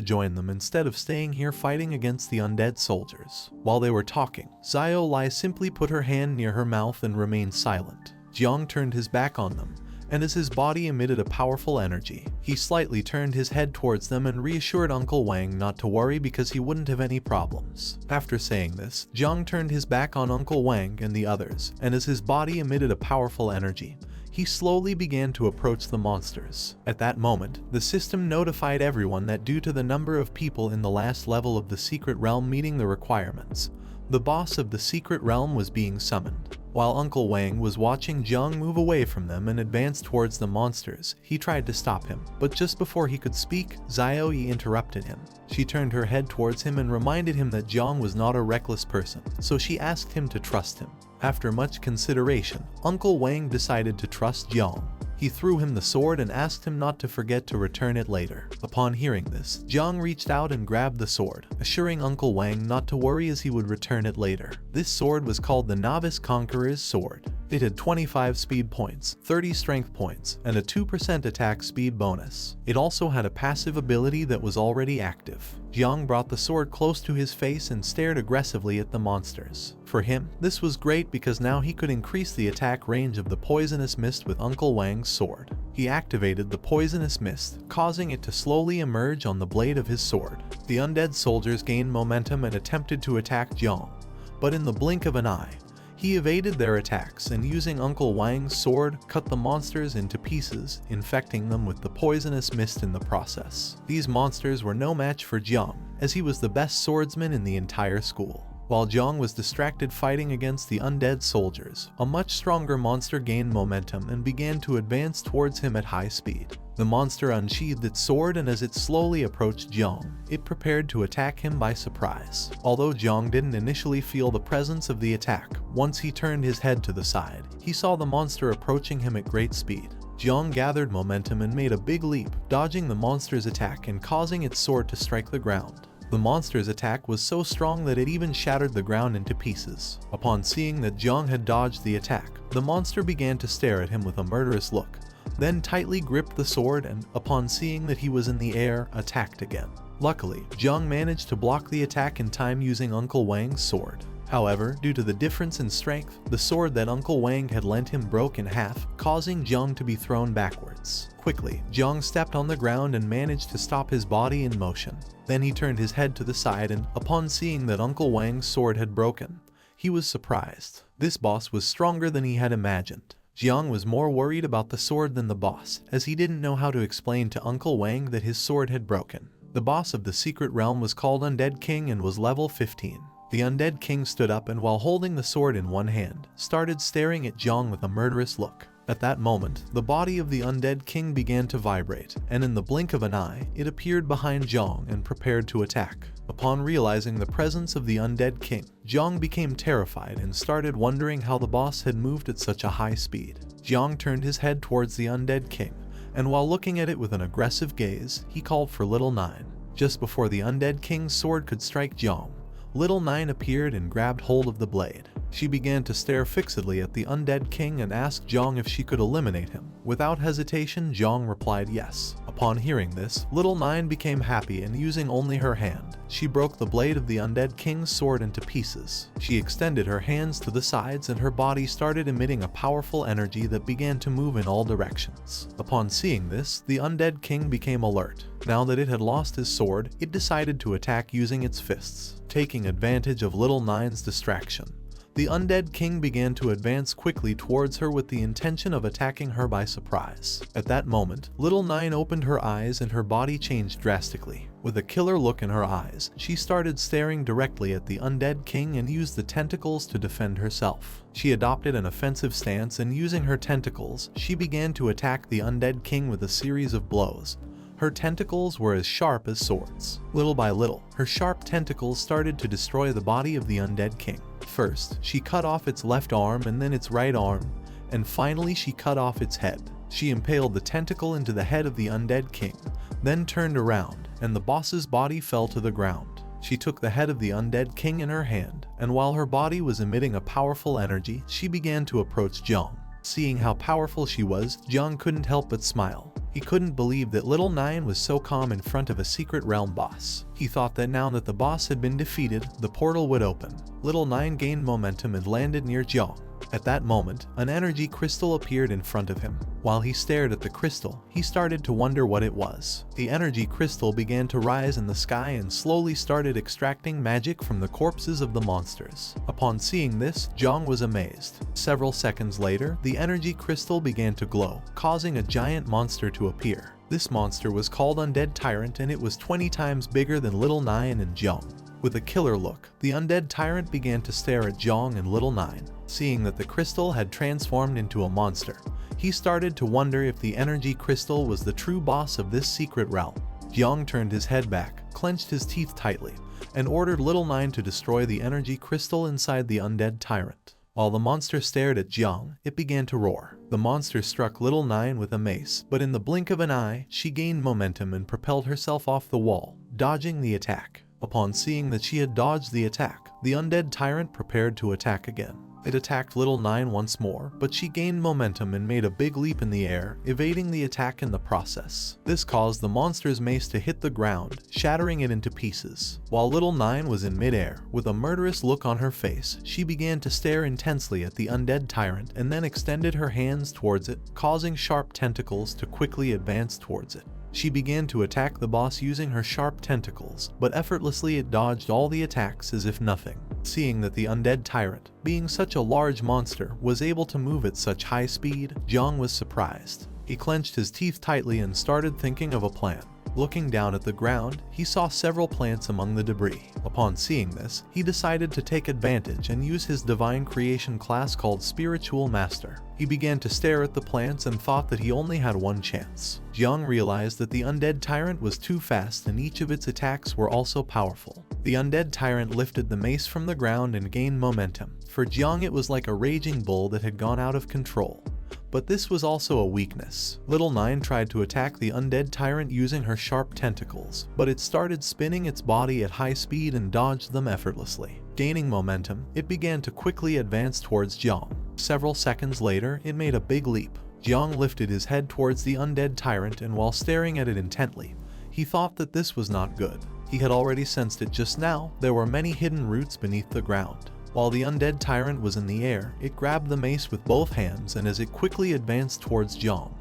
join them instead of staying here fighting against the undead soldiers. While they were talking, Zio Yuanwu simply put her hand near her mouth and remained silent. Jiang turned his back on them, and as his body emitted a powerful energy, he slightly turned his head towards them and reassured Uncle Wang not to worry because he wouldn't have any problems. After saying this, Jiang turned his back on Uncle Wang and the others, and as his body emitted a powerful energy, he slowly began to approach the monsters. At that moment, the system notified everyone that due to the number of people in the last level of the secret realm meeting the requirements, the boss of the secret realm was being summoned. While Uncle Wang was watching Jiang move away from them and advance towards the monsters, he tried to stop him, but just before he could speak, Zio Yuanwu interrupted him. She turned her head towards him and reminded him that Jiang was not a reckless person, so she asked him to trust him. After much consideration, Uncle Wang decided to trust Jiang. He threw him the sword and asked him not to forget to return it later. Upon hearing this, Jiang reached out and grabbed the sword, assuring Uncle Wang not to worry as he would return it later. This sword was called the Novice Conqueror's Sword. It had 25 speed points, 30 strength points, and a 2% attack speed bonus. It also had a passive ability that was already active. Jiang brought the sword close to his face and stared aggressively at the monsters. For him, this was great because now he could increase the attack range of the poisonous mist with Uncle Wang's sword. He activated the poisonous mist, causing it to slowly emerge on the blade of his sword. The undead soldiers gained momentum and attempted to attack Jiang, but in the blink of an eye, he evaded their attacks and using Uncle Wang's sword, cut the monsters into pieces, infecting them with the poisonous mist in the process. These monsters were no match for Jiang, as he was the best swordsman in the entire school. While Jiang was distracted fighting against the undead soldiers, a much stronger monster gained momentum and began to advance towards him at high speed. The monster unsheathed its sword, and as it slowly approached Jiang, it prepared to attack him by surprise. Although Jiang didn't initially feel the presence of the attack, once he turned his head to the side, he saw the monster approaching him at great speed. Jiang gathered momentum and made a big leap, dodging the monster's attack and causing its sword to strike the ground. The monster's attack was so strong that it even shattered the ground into pieces. Upon seeing that Jiang had dodged the attack, the monster began to stare at him with a murderous look, then tightly gripped the sword and, upon seeing that he was in the air, attacked again. Luckily, Jiang managed to block the attack in time using Uncle Wang's sword. However, due to the difference in strength, the sword that Uncle Wang had lent him broke in half, causing Jiang to be thrown backwards. Quickly, Jiang stepped on the ground and managed to stop his body in motion. Then he turned his head to the side and, upon seeing that Uncle Wang's sword had broken, he was surprised. This boss was stronger than he had imagined. Jiang was more worried about the sword than the boss, as he didn't know how to explain to Uncle Wang that his sword had broken. The boss of the secret realm was called Undead King and was level 15. The Undead King stood up and, while holding the sword in one hand, started staring at Jiang with a murderous look. At that moment, the body of the Undead King began to vibrate, and in the blink of an eye, it appeared behind Jiang and prepared to attack. Upon realizing the presence of the Undead King, Jiang became terrified and started wondering how the boss had moved at such a high speed. Jiang turned his head towards the Undead King, and while looking at it with an aggressive gaze, he called for Little Nine. Just before the Undead King's sword could strike Jiang, Little Nine appeared and grabbed hold of the blade. She began to stare fixedly at the Undead King and asked Jiang if she could eliminate him. Without hesitation, Jiang replied yes. Upon hearing this, Little Nine became happy and, using only her hand, she broke the blade of the Undead King's sword into pieces. She extended her hands to the sides and her body started emitting a powerful energy that began to move in all directions. Upon seeing this, the Undead King became alert. Now that it had lost his sword, it decided to attack using its fists. Taking advantage of Little Nine's distraction, the Undead King began to advance quickly towards her with the intention of attacking her by surprise. At that moment, Little Nine opened her eyes and her body changed drastically. With a killer look in her eyes, she started staring directly at the Undead King and used the tentacles to defend herself. She adopted an offensive stance and, using her tentacles, she began to attack the Undead King with a series of blows. Her tentacles were as sharp as swords. Little by little, her sharp tentacles started to destroy the body of the Undead King. First, she cut off its left arm and then its right arm, and finally she cut off its head. She impaled the tentacle into the head of the Undead King, then turned around, and the boss's body fell to the ground. She took the head of the Undead King in her hand, and while her body was emitting a powerful energy, she began to approach Jiang. Seeing how powerful she was, Jiang couldn't help but smile. He couldn't believe that Little Nine was so calm in front of a secret realm boss. He thought that now that the boss had been defeated, the portal would open. Little Nine gained momentum and landed near Jiang. At that moment, an energy crystal appeared in front of him. While he stared at the crystal, he started to wonder what it was. The energy crystal began to rise in the sky and slowly started extracting magic from the corpses of the monsters. Upon seeing this, Jiang was amazed. Several seconds later, the energy crystal began to glow, causing a giant monster to appear. This monster was called Undead Tyrant, and it was 20 times bigger than Little Nine and Jiang. With a killer look, the Undead Tyrant began to stare at Jiang and Little Nine. Seeing that the crystal had transformed into a monster, he started to wonder if the energy crystal was the true boss of this secret realm. Jiang turned his head back, clenched his teeth tightly, and ordered Little Nine to destroy the energy crystal inside the Undead Tyrant. While the monster stared at Jiang, it began to roar. The monster struck Little Nine with a mace, but in the blink of an eye, she gained momentum and propelled herself off the wall, dodging the attack. Upon seeing that she had dodged the attack, the Undead Tyrant prepared to attack again. It attacked Little Nine once more, but she gained momentum and made a big leap in the air, evading the attack in the process. This caused the monster's mace to hit the ground, shattering it into pieces. While Little Nine was in midair, with a murderous look on her face, she began to stare intensely at the undead tyrant and then extended her hands towards it, causing sharp tentacles to quickly advance towards it. She began to attack the boss using her sharp tentacles, but effortlessly it dodged all the attacks as if nothing. Seeing that the undead tyrant, being such a large monster, was able to move at such high speed, Jiang was surprised. He clenched his teeth tightly and started thinking of a plan. Looking down at the ground, he saw several plants among the debris. Upon seeing this, he decided to take advantage and use his divine creation class called Spiritual Master. He began to stare at the plants and thought that he only had one chance. Jiang realized that the undead tyrant was too fast and each of its attacks were also powerful. The undead tyrant lifted the mace from the ground and gained momentum. For Jiang it was like a raging bull that had gone out of control. But this was also a weakness. Little Nine tried to attack the undead tyrant using her sharp tentacles, but it started spinning its body at high speed and dodged them effortlessly. Gaining momentum, it began to quickly advance towards Jiang. Several seconds later, it made a big leap. Jiang lifted his head towards the undead tyrant, and while staring at it intently, he thought that this was not good. He had already sensed it just now. There were many hidden roots beneath the ground. While the undead tyrant was in the air, it grabbed the mace with both hands, and as it quickly advanced towards Jiang,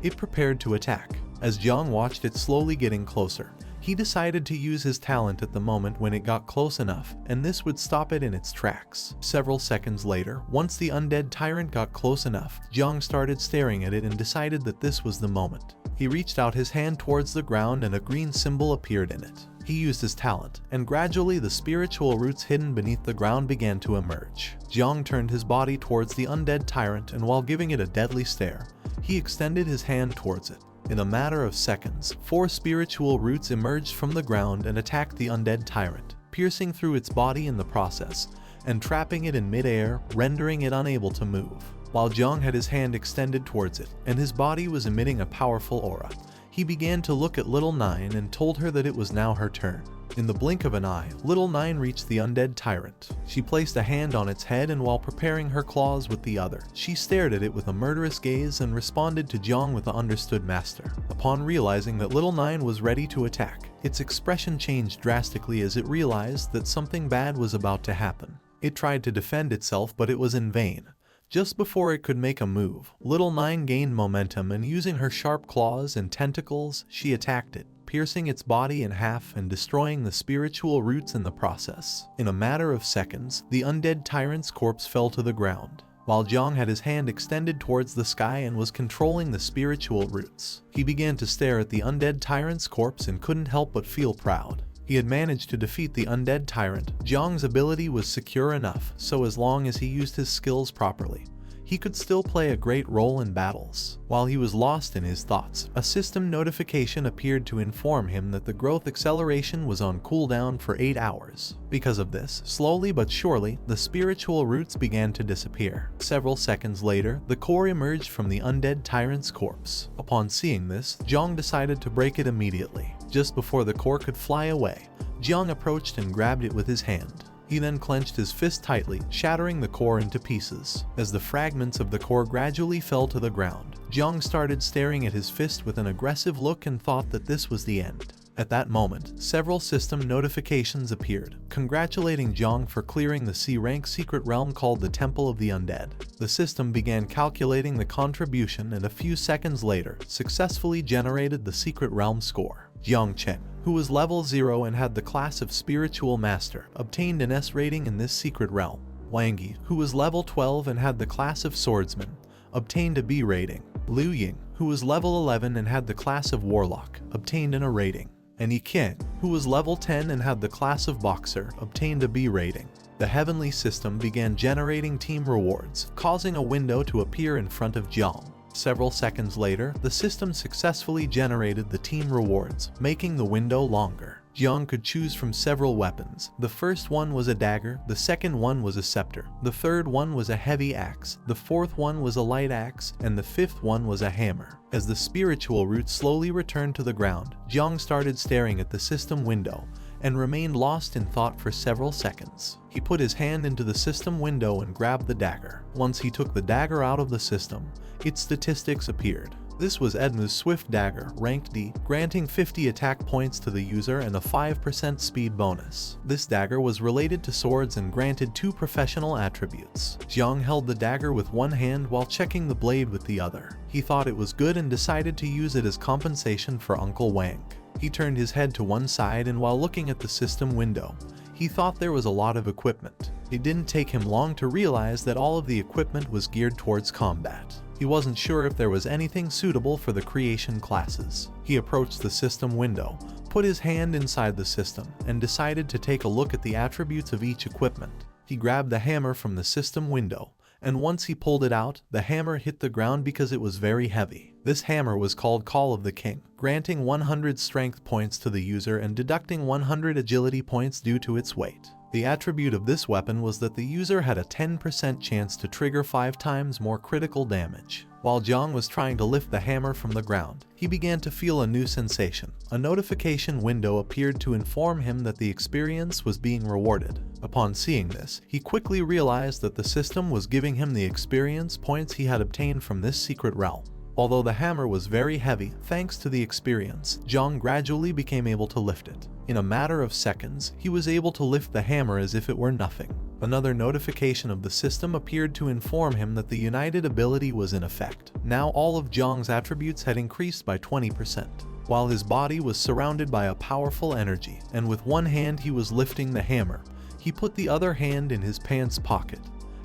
it prepared to attack. As Jiang watched it slowly getting closer, he decided to use his talent at the moment when it got close enough, and this would stop it in its tracks. Several seconds later, once the undead tyrant got close enough, Jiang started staring at it and decided that this was the moment. He reached out his hand towards the ground and a green symbol appeared in it. He used his talent, and gradually the spiritual roots hidden beneath the ground began to emerge. Jiang turned his body towards the undead tyrant, and while giving it a deadly stare, he extended his hand towards it. In a matter of seconds, 4 spiritual roots emerged from the ground and attacked the undead tyrant, piercing through its body in the process, and trapping it in midair, rendering it unable to move. While Jiang had his hand extended towards it, and his body was emitting a powerful aura, he began to look at Little Nine and told her that it was now her turn. In the blink of an eye, Little Nine reached the undead tyrant. She placed a hand on its head, and while preparing her claws with the other, she stared at it with a murderous gaze and responded to Jiang with the understood master. Upon realizing that Little Nine was ready to attack, its expression changed drastically as it realized that something bad was about to happen. It tried to defend itself, but it was in vain. Just before it could make a move, Little Nine gained momentum, and using her sharp claws and tentacles, she attacked it, piercing its body in half and destroying the spiritual roots in the process. In a matter of seconds, the undead tyrant's corpse fell to the ground, while Jiang had his hand extended towards the sky and was controlling the spiritual roots. He began to stare at the undead tyrant's corpse and couldn't help but feel proud. He had managed to defeat the undead tyrant. Jiang's ability was secure enough, so as long as he used his skills properly, he could still play a great role in battles. While he was lost in his thoughts, a system notification appeared to inform him that the growth acceleration was on cooldown for 8 hours. Because of this, slowly but surely, the spiritual roots began to disappear. Several seconds later, the core emerged from the undead tyrant's corpse. Upon seeing this, Jiang decided to break it immediately. Just before the core could fly away, Jiang approached and grabbed it with his hand. He then clenched his fist tightly, shattering the core into pieces. As the fragments of the core gradually fell to the ground, Jiang started staring at his fist with an aggressive look and thought that this was the end. At that moment, several system notifications appeared, congratulating Jiang for clearing the C-rank secret realm called the Temple of the Undead. The system began calculating the contribution and a few seconds later, successfully generated the secret realm score. Jiang Chen, who was level 0 and had the class of Spiritual Master, obtained an S rating in this secret realm. Wang Yi, who was level 12 and had the class of Swordsman, obtained a B rating. Liu Ying, who was level 11 and had the class of Warlock, obtained an A rating. And Yi Qian, who was level 10 and had the class of Boxer, obtained a B rating. The heavenly system began generating team rewards, causing a window to appear in front of Jiang. Several seconds later, the system successfully generated the team rewards, making the window longer. Jiang could choose from several weapons. The first one was a dagger, the second one was a scepter, the third one was a heavy axe, the fourth one was a light axe, and the fifth one was a hammer. As the spiritual roots slowly returned to the ground, Jiang started staring at the system window and remained lost in thought for several seconds. He put his hand into the system window and grabbed the dagger. Once he took the dagger out of the system, its statistics appeared. This was Edmu's Swift Dagger, ranked D, granting 50 attack points to the user and a 5% speed bonus. This dagger was related to swords and granted 2 professional attributes. Jiang held the dagger with one hand while checking the blade with the other. He thought it was good and decided to use it as compensation for Uncle Wang. He turned his head to one side and while looking at the system window, he thought there was a lot of equipment. It didn't take him long to realize that all of the equipment was geared towards combat. He wasn't sure if there was anything suitable for the creation classes. He approached the system window, put his hand inside the system, and decided to take a look at the attributes of each equipment. He grabbed the hammer from the system window, and once he pulled it out, the hammer hit the ground because it was very heavy. This hammer was called Call of the King, granting 100 strength points to the user and deducting 100 agility points due to its weight. The attribute of this weapon was that the user had a 10% chance to trigger 5 times more critical damage. While Jiang was trying to lift the hammer from the ground, he began to feel a new sensation. A notification window appeared to inform him that the experience was being rewarded. Upon seeing this, he quickly realized that the system was giving him the experience points he had obtained from this secret realm. Although the hammer was very heavy, thanks to the experience, Jiang gradually became able to lift it. In a matter of seconds, he was able to lift the hammer as if it were nothing. Another notification of the system appeared to inform him that the United ability was in effect. Now all of Jiang's attributes had increased by 20%. While his body was surrounded by a powerful energy, and with one hand he was lifting the hammer, he put the other hand in his pants pocket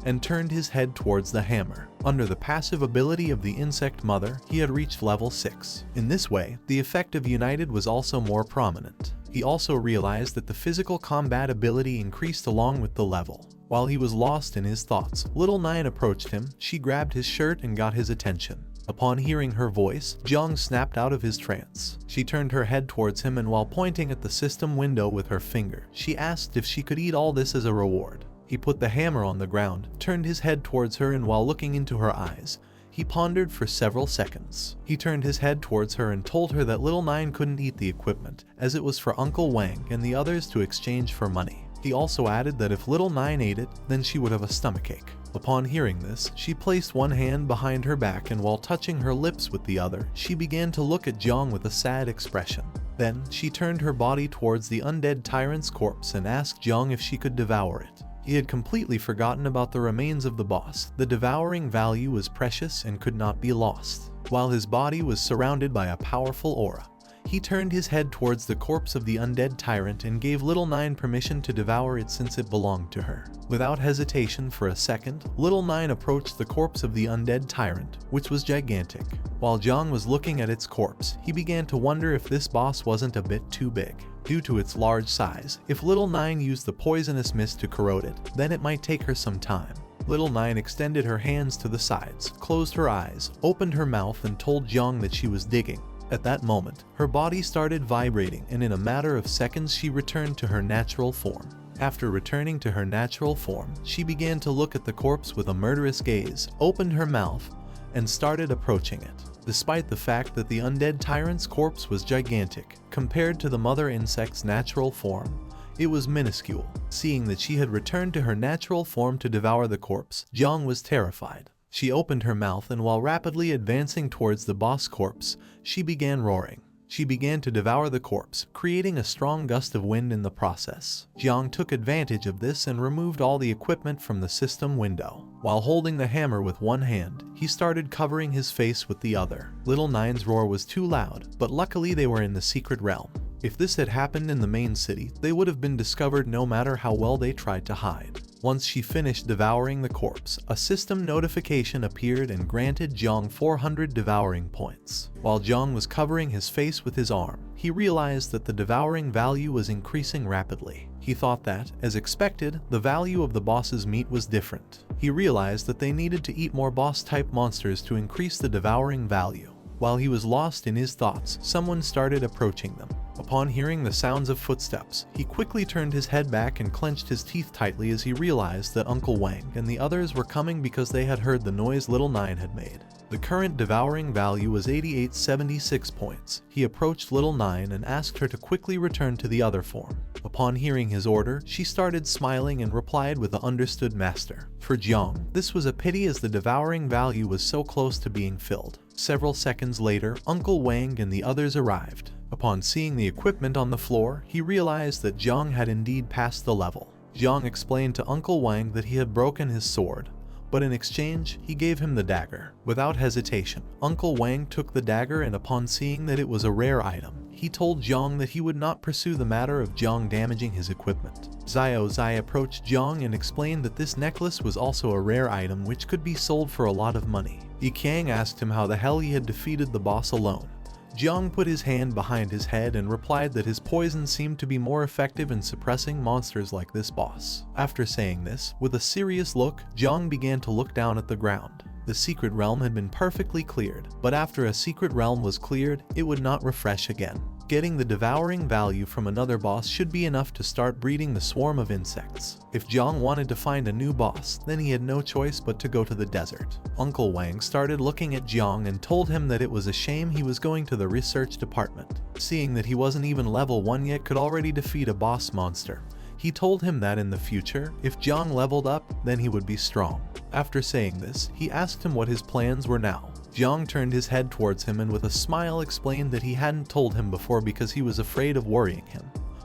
and turned his head towards the hammer. Under the passive ability of the Insect Mother, he had reached level 6. In this way, the effect of United was also more prominent. He also realized that the physical combat ability increased along with the level. While he was lost in his thoughts, Little Nine approached him. She grabbed his shirt and got his attention. Upon hearing her voice, Jiang snapped out of his trance. She turned her head towards him and while pointing at the system window with her finger, she asked if she could eat all this as a reward. He put the hammer on the ground, turned his head towards her and while looking into her eyes, he pondered for several seconds. He turned his head towards her and told her that Little Nine couldn't eat the equipment, as it was for Uncle Wang and the others to exchange for money. He also added that if Little Nine ate it, then she would have a stomachache. Upon hearing this, she placed one hand behind her back and while touching her lips with the other, she began to look at Jiang with a sad expression. Then, she turned her body towards the undead tyrant's corpse and asked Jiang if she could devour it. He had completely forgotten about the remains of the boss. The devouring value was precious and could not be lost. While his body was surrounded by a powerful aura, he turned his head towards the corpse of the undead tyrant and gave Little Nine permission to devour it since it belonged to her. Without hesitation for a second, Little Nine approached the corpse of the undead tyrant, which was gigantic. While Jiang was looking at its corpse, he began to wonder if this boss wasn't a bit too big. Due to its large size, if Little Nine used the poisonous mist to corrode it, then it might take her some time. Little Nine extended her hands to the sides, closed her eyes, opened her mouth and told Jiang that she was digging. At that moment, her body started vibrating and in a matter of seconds she returned to her natural form. After returning to her natural form, she began to look at the corpse with a murderous gaze, opened her mouth, and started approaching it. Despite the fact that the undead tyrant's corpse was gigantic, compared to the mother insect's natural form, it was minuscule. Seeing that she had returned to her natural form to devour the corpse, Jiang was terrified. She opened her mouth and while rapidly advancing towards the boss corpse, she began roaring. She began to devour the corpse, creating a strong gust of wind in the process. Jiang took advantage of this and removed all the equipment from the system window. While holding the hammer with one hand, he started covering his face with the other. Little Nine's roar was too loud, but luckily they were in the secret realm. If this had happened in the main city, they would have been discovered no matter how well they tried to hide. Once she finished devouring the corpse, a system notification appeared and granted Jiang 400 devouring points. While Jiang was covering his face with his arm, he realized that the devouring value was increasing rapidly. He thought that, as expected, the value of the boss's meat was different. He realized that they needed to eat more boss-type monsters to increase the devouring value. While he was lost in his thoughts, someone started approaching them. Upon hearing the sounds of footsteps, he quickly turned his head back and clenched his teeth tightly as he realized that Uncle Wang and the others were coming because they had heard the noise Little Nine had made. The current devouring value was 8876 points. He approached Little Nine and asked her to quickly return to the other form. Upon hearing his order, she started smiling and replied with a understood master. For Jiang, this was a pity as the devouring value was so close to being filled. Several seconds later, Uncle Wang and the others arrived. Upon seeing the equipment on the floor, he realized that Jiang had indeed passed the level. Jiang explained to Uncle Wang that he had broken his sword, but in exchange, he gave him the dagger. Without hesitation, Uncle Wang took the dagger, and upon seeing that it was a rare item, he told Jiang that he would not pursue the matter of Jiang damaging his equipment. Zio approached Jiang and explained that this necklace was also a rare item which could be sold for a lot of money. Yiqiang asked him how the hell he had defeated the boss alone. Jiang put his hand behind his head and replied that his poison seemed to be more effective in suppressing monsters like this boss. After saying this, with a serious look, Jiang began to look down at the ground. The secret realm had been perfectly cleared, but after a secret realm was cleared, it would not refresh again. Getting the devouring value from another boss should be enough to start breeding the swarm of insects. If Jiang wanted to find a new boss, then he had no choice but to go to the desert. Uncle Wang started looking at Jiang and told him that it was a shame he was going to the research department, seeing that he wasn't even level 1 yet could already defeat a boss monster. He told him that in the future, if Jiang leveled up, then he would be strong. After saying this, he asked him what his plans were now. Jiang turned his head towards him and with a smile explained that he hadn't told him before because he was afraid of worrying him.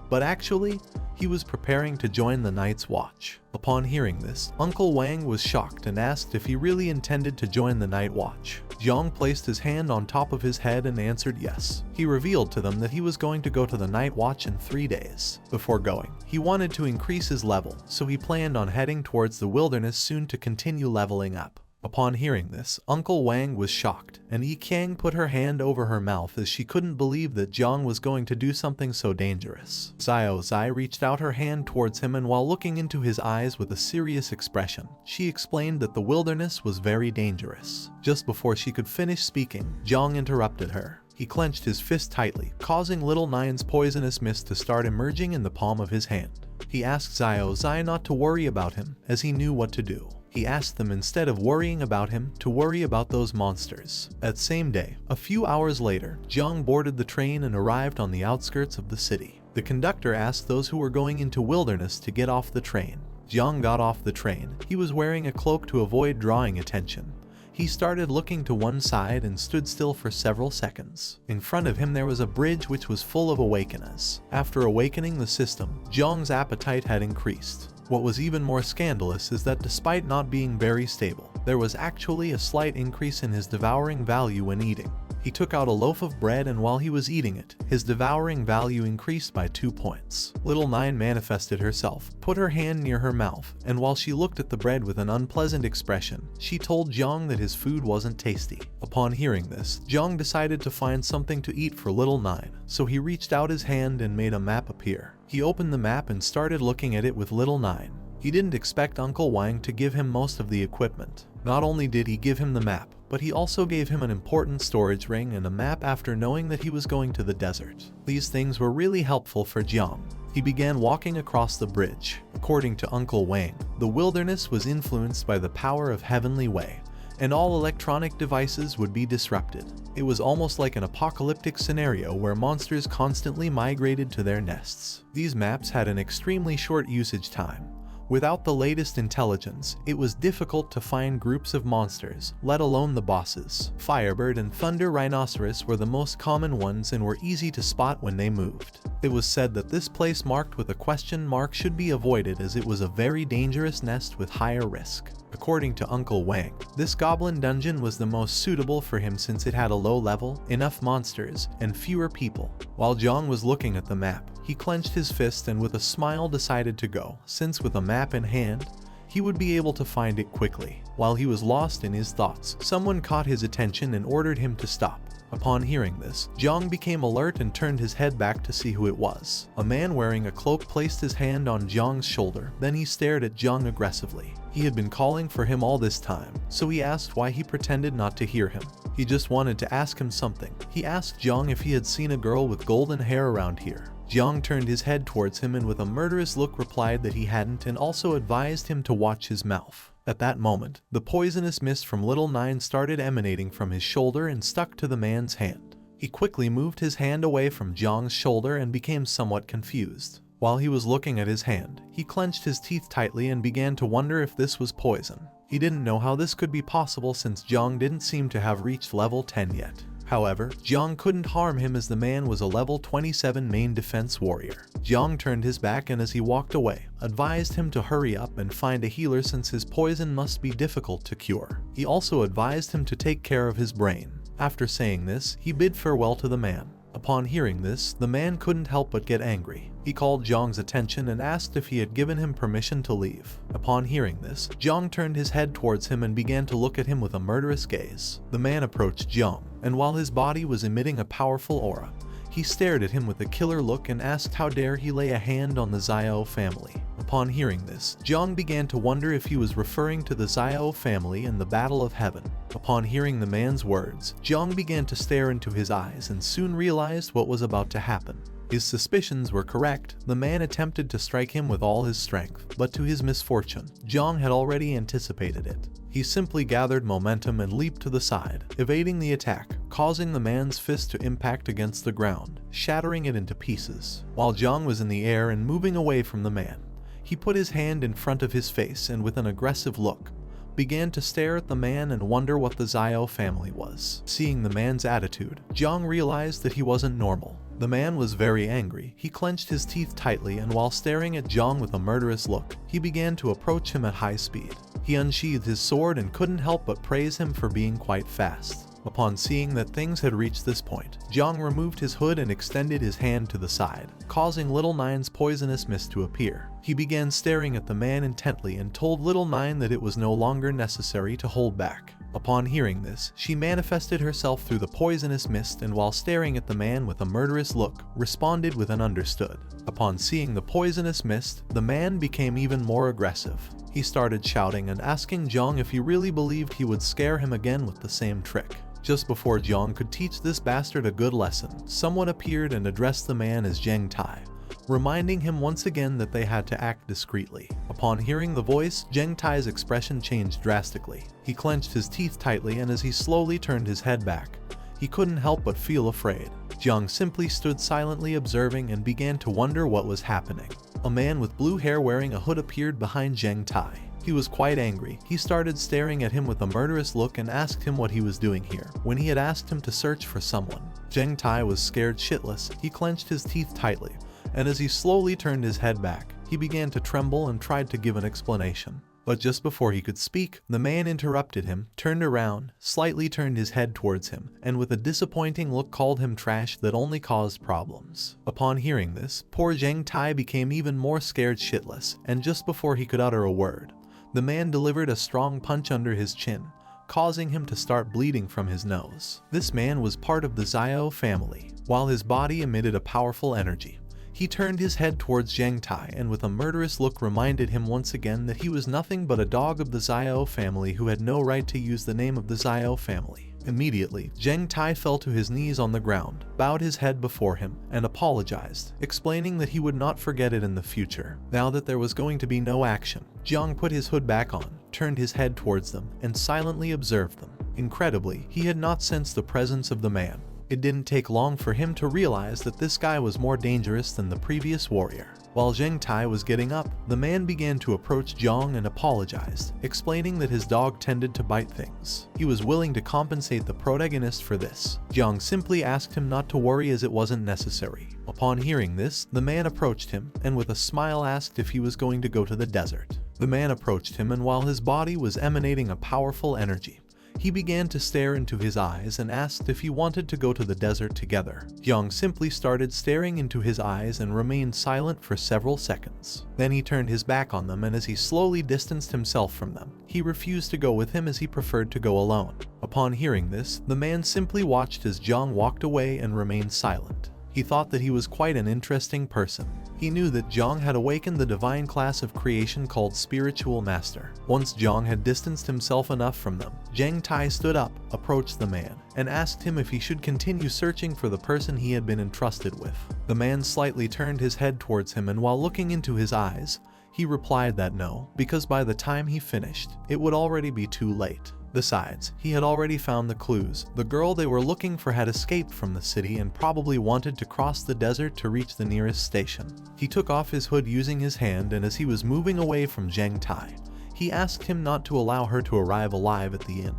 But actually, he was preparing to join the Night's Watch. Upon hearing this, Uncle Wang was shocked and asked if he really intended to join the Night Watch. Jiang placed his hand on top of his head and answered yes. He revealed to them that he was going to go to the Night Watch in 3 days. Before going, he wanted to increase his level, so he planned on heading towards the wilderness soon to continue leveling up. Upon hearing this, Uncle Wang was shocked, and Yiqiang put her hand over her mouth as she couldn't believe that Jiang was going to do something so dangerous. Zio reached out her hand towards him, and while looking into his eyes with a serious expression, she explained that the wilderness was very dangerous. Just before she could finish speaking, Jiang interrupted her. He clenched his fist tightly, causing Little Nine's poisonous mist to start emerging in the palm of his hand. He asked Zio not to worry about him, as he knew what to do. He asked them instead of worrying about him, to worry about those monsters. That same day, a few hours later, Jiang boarded the train and arrived on the outskirts of the city. The conductor asked those who were going into wilderness to get off the train. Jiang got off the train. He was wearing a cloak to avoid drawing attention. He started looking to one side and stood still for several seconds. In front of him there was a bridge which was full of awakeners. After awakening the system, Jiang's appetite had increased. What was even more scandalous is that despite not being very stable, there was actually a slight increase in his devouring value when eating. He took out a loaf of bread, and while he was eating it, his devouring value increased by 2 points. Little Nine manifested herself, put her hand near her mouth, and while she looked at the bread with an unpleasant expression, she told Jiang that his food wasn't tasty. Upon hearing this, Jiang decided to find something to eat for Little Nine, so he reached out his hand and made a map appear. He opened the map and started looking at it with Little Nine. He didn't expect Uncle Wang to give him most of the equipment. Not only did he give him the map, but he also gave him an important storage ring and a map after knowing that he was going to the desert. These things were really helpful for Jiang. He began walking across the bridge. According to Uncle Wang, the wilderness was influenced by the power of Heavenly Way, and all electronic devices would be disrupted. It was almost like an apocalyptic scenario where monsters constantly migrated to their nests. These maps had an extremely short usage time. Without the latest intelligence, it was difficult to find groups of monsters, let alone the bosses. Firebird and Thunder Rhinoceros were the most common ones and were easy to spot when they moved. It was said that this place marked with a question mark should be avoided as it was a very dangerous nest with higher risk. According to Uncle Wang, this goblin dungeon was the most suitable for him since it had a low level, enough monsters, and fewer people. While Jiang was looking at the map, he clenched his fist and with a smile decided to go, since with a map in hand, he would be able to find it quickly. While he was lost in his thoughts, someone caught his attention and ordered him to stop. Upon hearing this, Jiang became alert and turned his head back to see who it was. A man wearing a cloak placed his hand on Jiang's shoulder, then he stared at Jiang aggressively. He had been calling for him all this time, so he asked why he pretended not to hear him. He just wanted to ask him something. He asked Jiang if he had seen a girl with golden hair around here. Jiang turned his head towards him and with a murderous look replied that he hadn't and also advised him to watch his mouth. At that moment, the poisonous mist from Little Nine started emanating from his shoulder and stuck to the man's hand. He quickly moved his hand away from Jiang's shoulder and became somewhat confused. While he was looking at his hand, he clenched his teeth tightly and began to wonder if this was poison. He didn't know how this could be possible since Jiang didn't seem to have reached level 10 yet. However, Jiang couldn't harm him as the man was a level 27 main defense warrior. Jiang turned his back and as he walked away, advised him to hurry up and find a healer since his poison must be difficult to cure. He also advised him to take care of his brain. After saying this, he bid farewell to the man. Upon hearing this, the man couldn't help but get angry. He called Jiang's attention and asked if he had given him permission to leave. Upon hearing this, Jiang turned his head towards him and began to look at him with a murderous gaze. The man approached Jiang, and while his body was emitting a powerful aura, he stared at him with a killer look and asked how dare he lay a hand on the Zio family. Upon hearing this, Jiang began to wonder if he was referring to the Zio family and the Battle of Heaven. Upon hearing the man's words, Jiang began to stare into his eyes and soon realized what was about to happen. His suspicions were correct. The man attempted to strike him with all his strength, but to his misfortune, Jiang had already anticipated it. He simply gathered momentum and leaped to the side, evading the attack, causing the man's fist to impact against the ground, shattering it into pieces. While Jiang was in the air and moving away from the man, he put his hand in front of his face and with an aggressive look, began to stare at the man and wonder what the Zio family was. Seeing the man's attitude, Jiang realized that he wasn't normal. The man was very angry. He clenched his teeth tightly and while staring at Jiang with a murderous look, he began to approach him at high speed. He unsheathed his sword and couldn't help but praise him for being quite fast. Upon seeing that things had reached this point, Jiang removed his hood and extended his hand to the side, causing Little Nine's poisonous mist to appear. He began staring at the man intently and told Little Nine that it was no longer necessary to hold back. Upon hearing this, she manifested herself through the poisonous mist and while staring at the man with a murderous look, responded with an understood. Upon seeing the poisonous mist, the man became even more aggressive. He started shouting and asking Jiang if he really believed he would scare him again with the same trick. Just before Jiang could teach this bastard a good lesson, someone appeared and addressed the man as Zheng Tai, reminding him once again that they had to act discreetly. Upon hearing the voice, Zheng Tai's expression changed drastically. He clenched his teeth tightly and as he slowly turned his head back, he couldn't help but feel afraid. Jiang simply stood silently observing and began to wonder what was happening. A man with blue hair wearing a hood appeared behind Zheng Tai. He was quite angry. He started staring at him with a murderous look and asked him what he was doing here. When he had asked him to search for someone, Zheng Tai was scared shitless. He clenched his teeth tightly, and as he slowly turned his head back, he began to tremble and tried to give an explanation. But just before he could speak, the man interrupted him, turned around, slightly turned his head towards him, and with a disappointing look called him trash that only caused problems. Upon hearing this, poor Zheng Tai became even more scared shitless, and just before he could utter a word, the man delivered a strong punch under his chin, causing him to start bleeding from his nose. This man was part of the Zio family. While his body emitted a powerful energy, he turned his head towards Zheng Tai and with a murderous look reminded him once again that he was nothing but a dog of the Zio family who had no right to use the name of the Zio family. Immediately, Zheng Tai fell to his knees on the ground, bowed his head before him, and apologized, explaining that he would not forget it in the future. Now that there was going to be no action, Jiang put his hood back on, turned his head towards them, and silently observed them. Incredibly, he had not sensed the presence of the man. It didn't take long for him to realize that this guy was more dangerous than the previous warrior. While Zheng Tai was getting up, the man began to approach Jiang and apologized, explaining that his dog tended to bite things. He was willing to compensate the protagonist for this. Jiang simply asked him not to worry as it wasn't necessary. Upon hearing this, the man approached him and with a smile asked if he was going to go to the desert. The man approached him and while his body was emanating a powerful energy, he began to stare into his eyes and asked if he wanted to go to the desert together. Jiang simply started staring into his eyes and remained silent for several seconds. Then he turned his back on them and as he slowly distanced himself from them, he refused to go with him as he preferred to go alone. Upon hearing this, the man simply watched as Jiang walked away and remained silent. He thought that he was quite an interesting person. He knew that Jiang had awakened the divine class of creation called Spiritual Master. Once Jiang had distanced himself enough from them, Zhang Tai stood up, approached the man, and asked him if he should continue searching for the person he had been entrusted with. The man slightly turned his head towards him, and while looking into his eyes, he replied that no, because by the time he finished, it would already be too late. Besides, he had already found the clues. The girl they were looking for had escaped from the city and probably wanted to cross the desert to reach the nearest station. He took off his hood using his hand, and as he was moving away from Zhang Tai, he asked him not to allow her to arrive alive at the inn,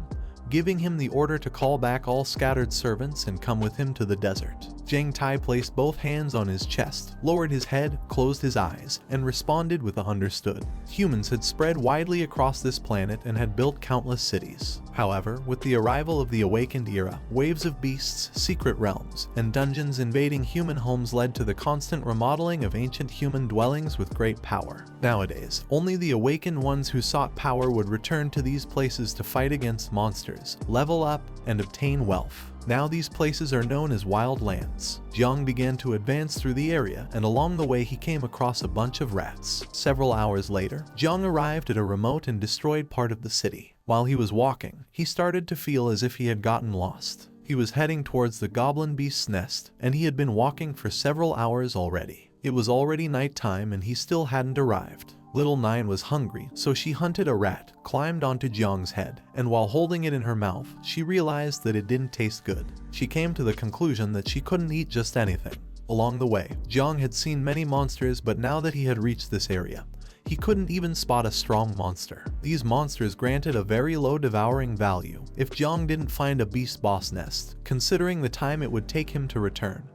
giving him the order to call back all scattered servants and come with him to the desert. Zhang Tai placed both hands on his chest, lowered his head, closed his eyes, and responded with a understood. Humans had spread widely across this planet and had built countless cities. However, with the arrival of the awakened era, waves of beasts, secret realms, and dungeons invading human homes led to the constant remodeling of ancient human dwellings with great power. Nowadays, only the awakened ones who sought power would return to these places to fight against monsters, level up, and obtain wealth. Now these places are known as wild lands. Jiang began to advance through the area, and along the way he came across a bunch of rats. Several hours later, Jiang arrived at a remote and destroyed part of the city. While he was walking, he started to feel as if he had gotten lost. He was heading towards the goblin beast's nest, and he had been walking for several hours already. It was already nighttime and he still hadn't arrived. Little Nine was hungry, so she hunted a rat, climbed onto Jiang's head, and while holding it in her mouth, she realized that it didn't taste good. She came to the conclusion that she couldn't eat just anything. Along the way, Jiang had seen many monsters, but now that he had reached this area, he couldn't even spot a strong monster. These monsters granted a very low devouring value if Jiang didn't find a beast boss nest, considering the time it would take him to return.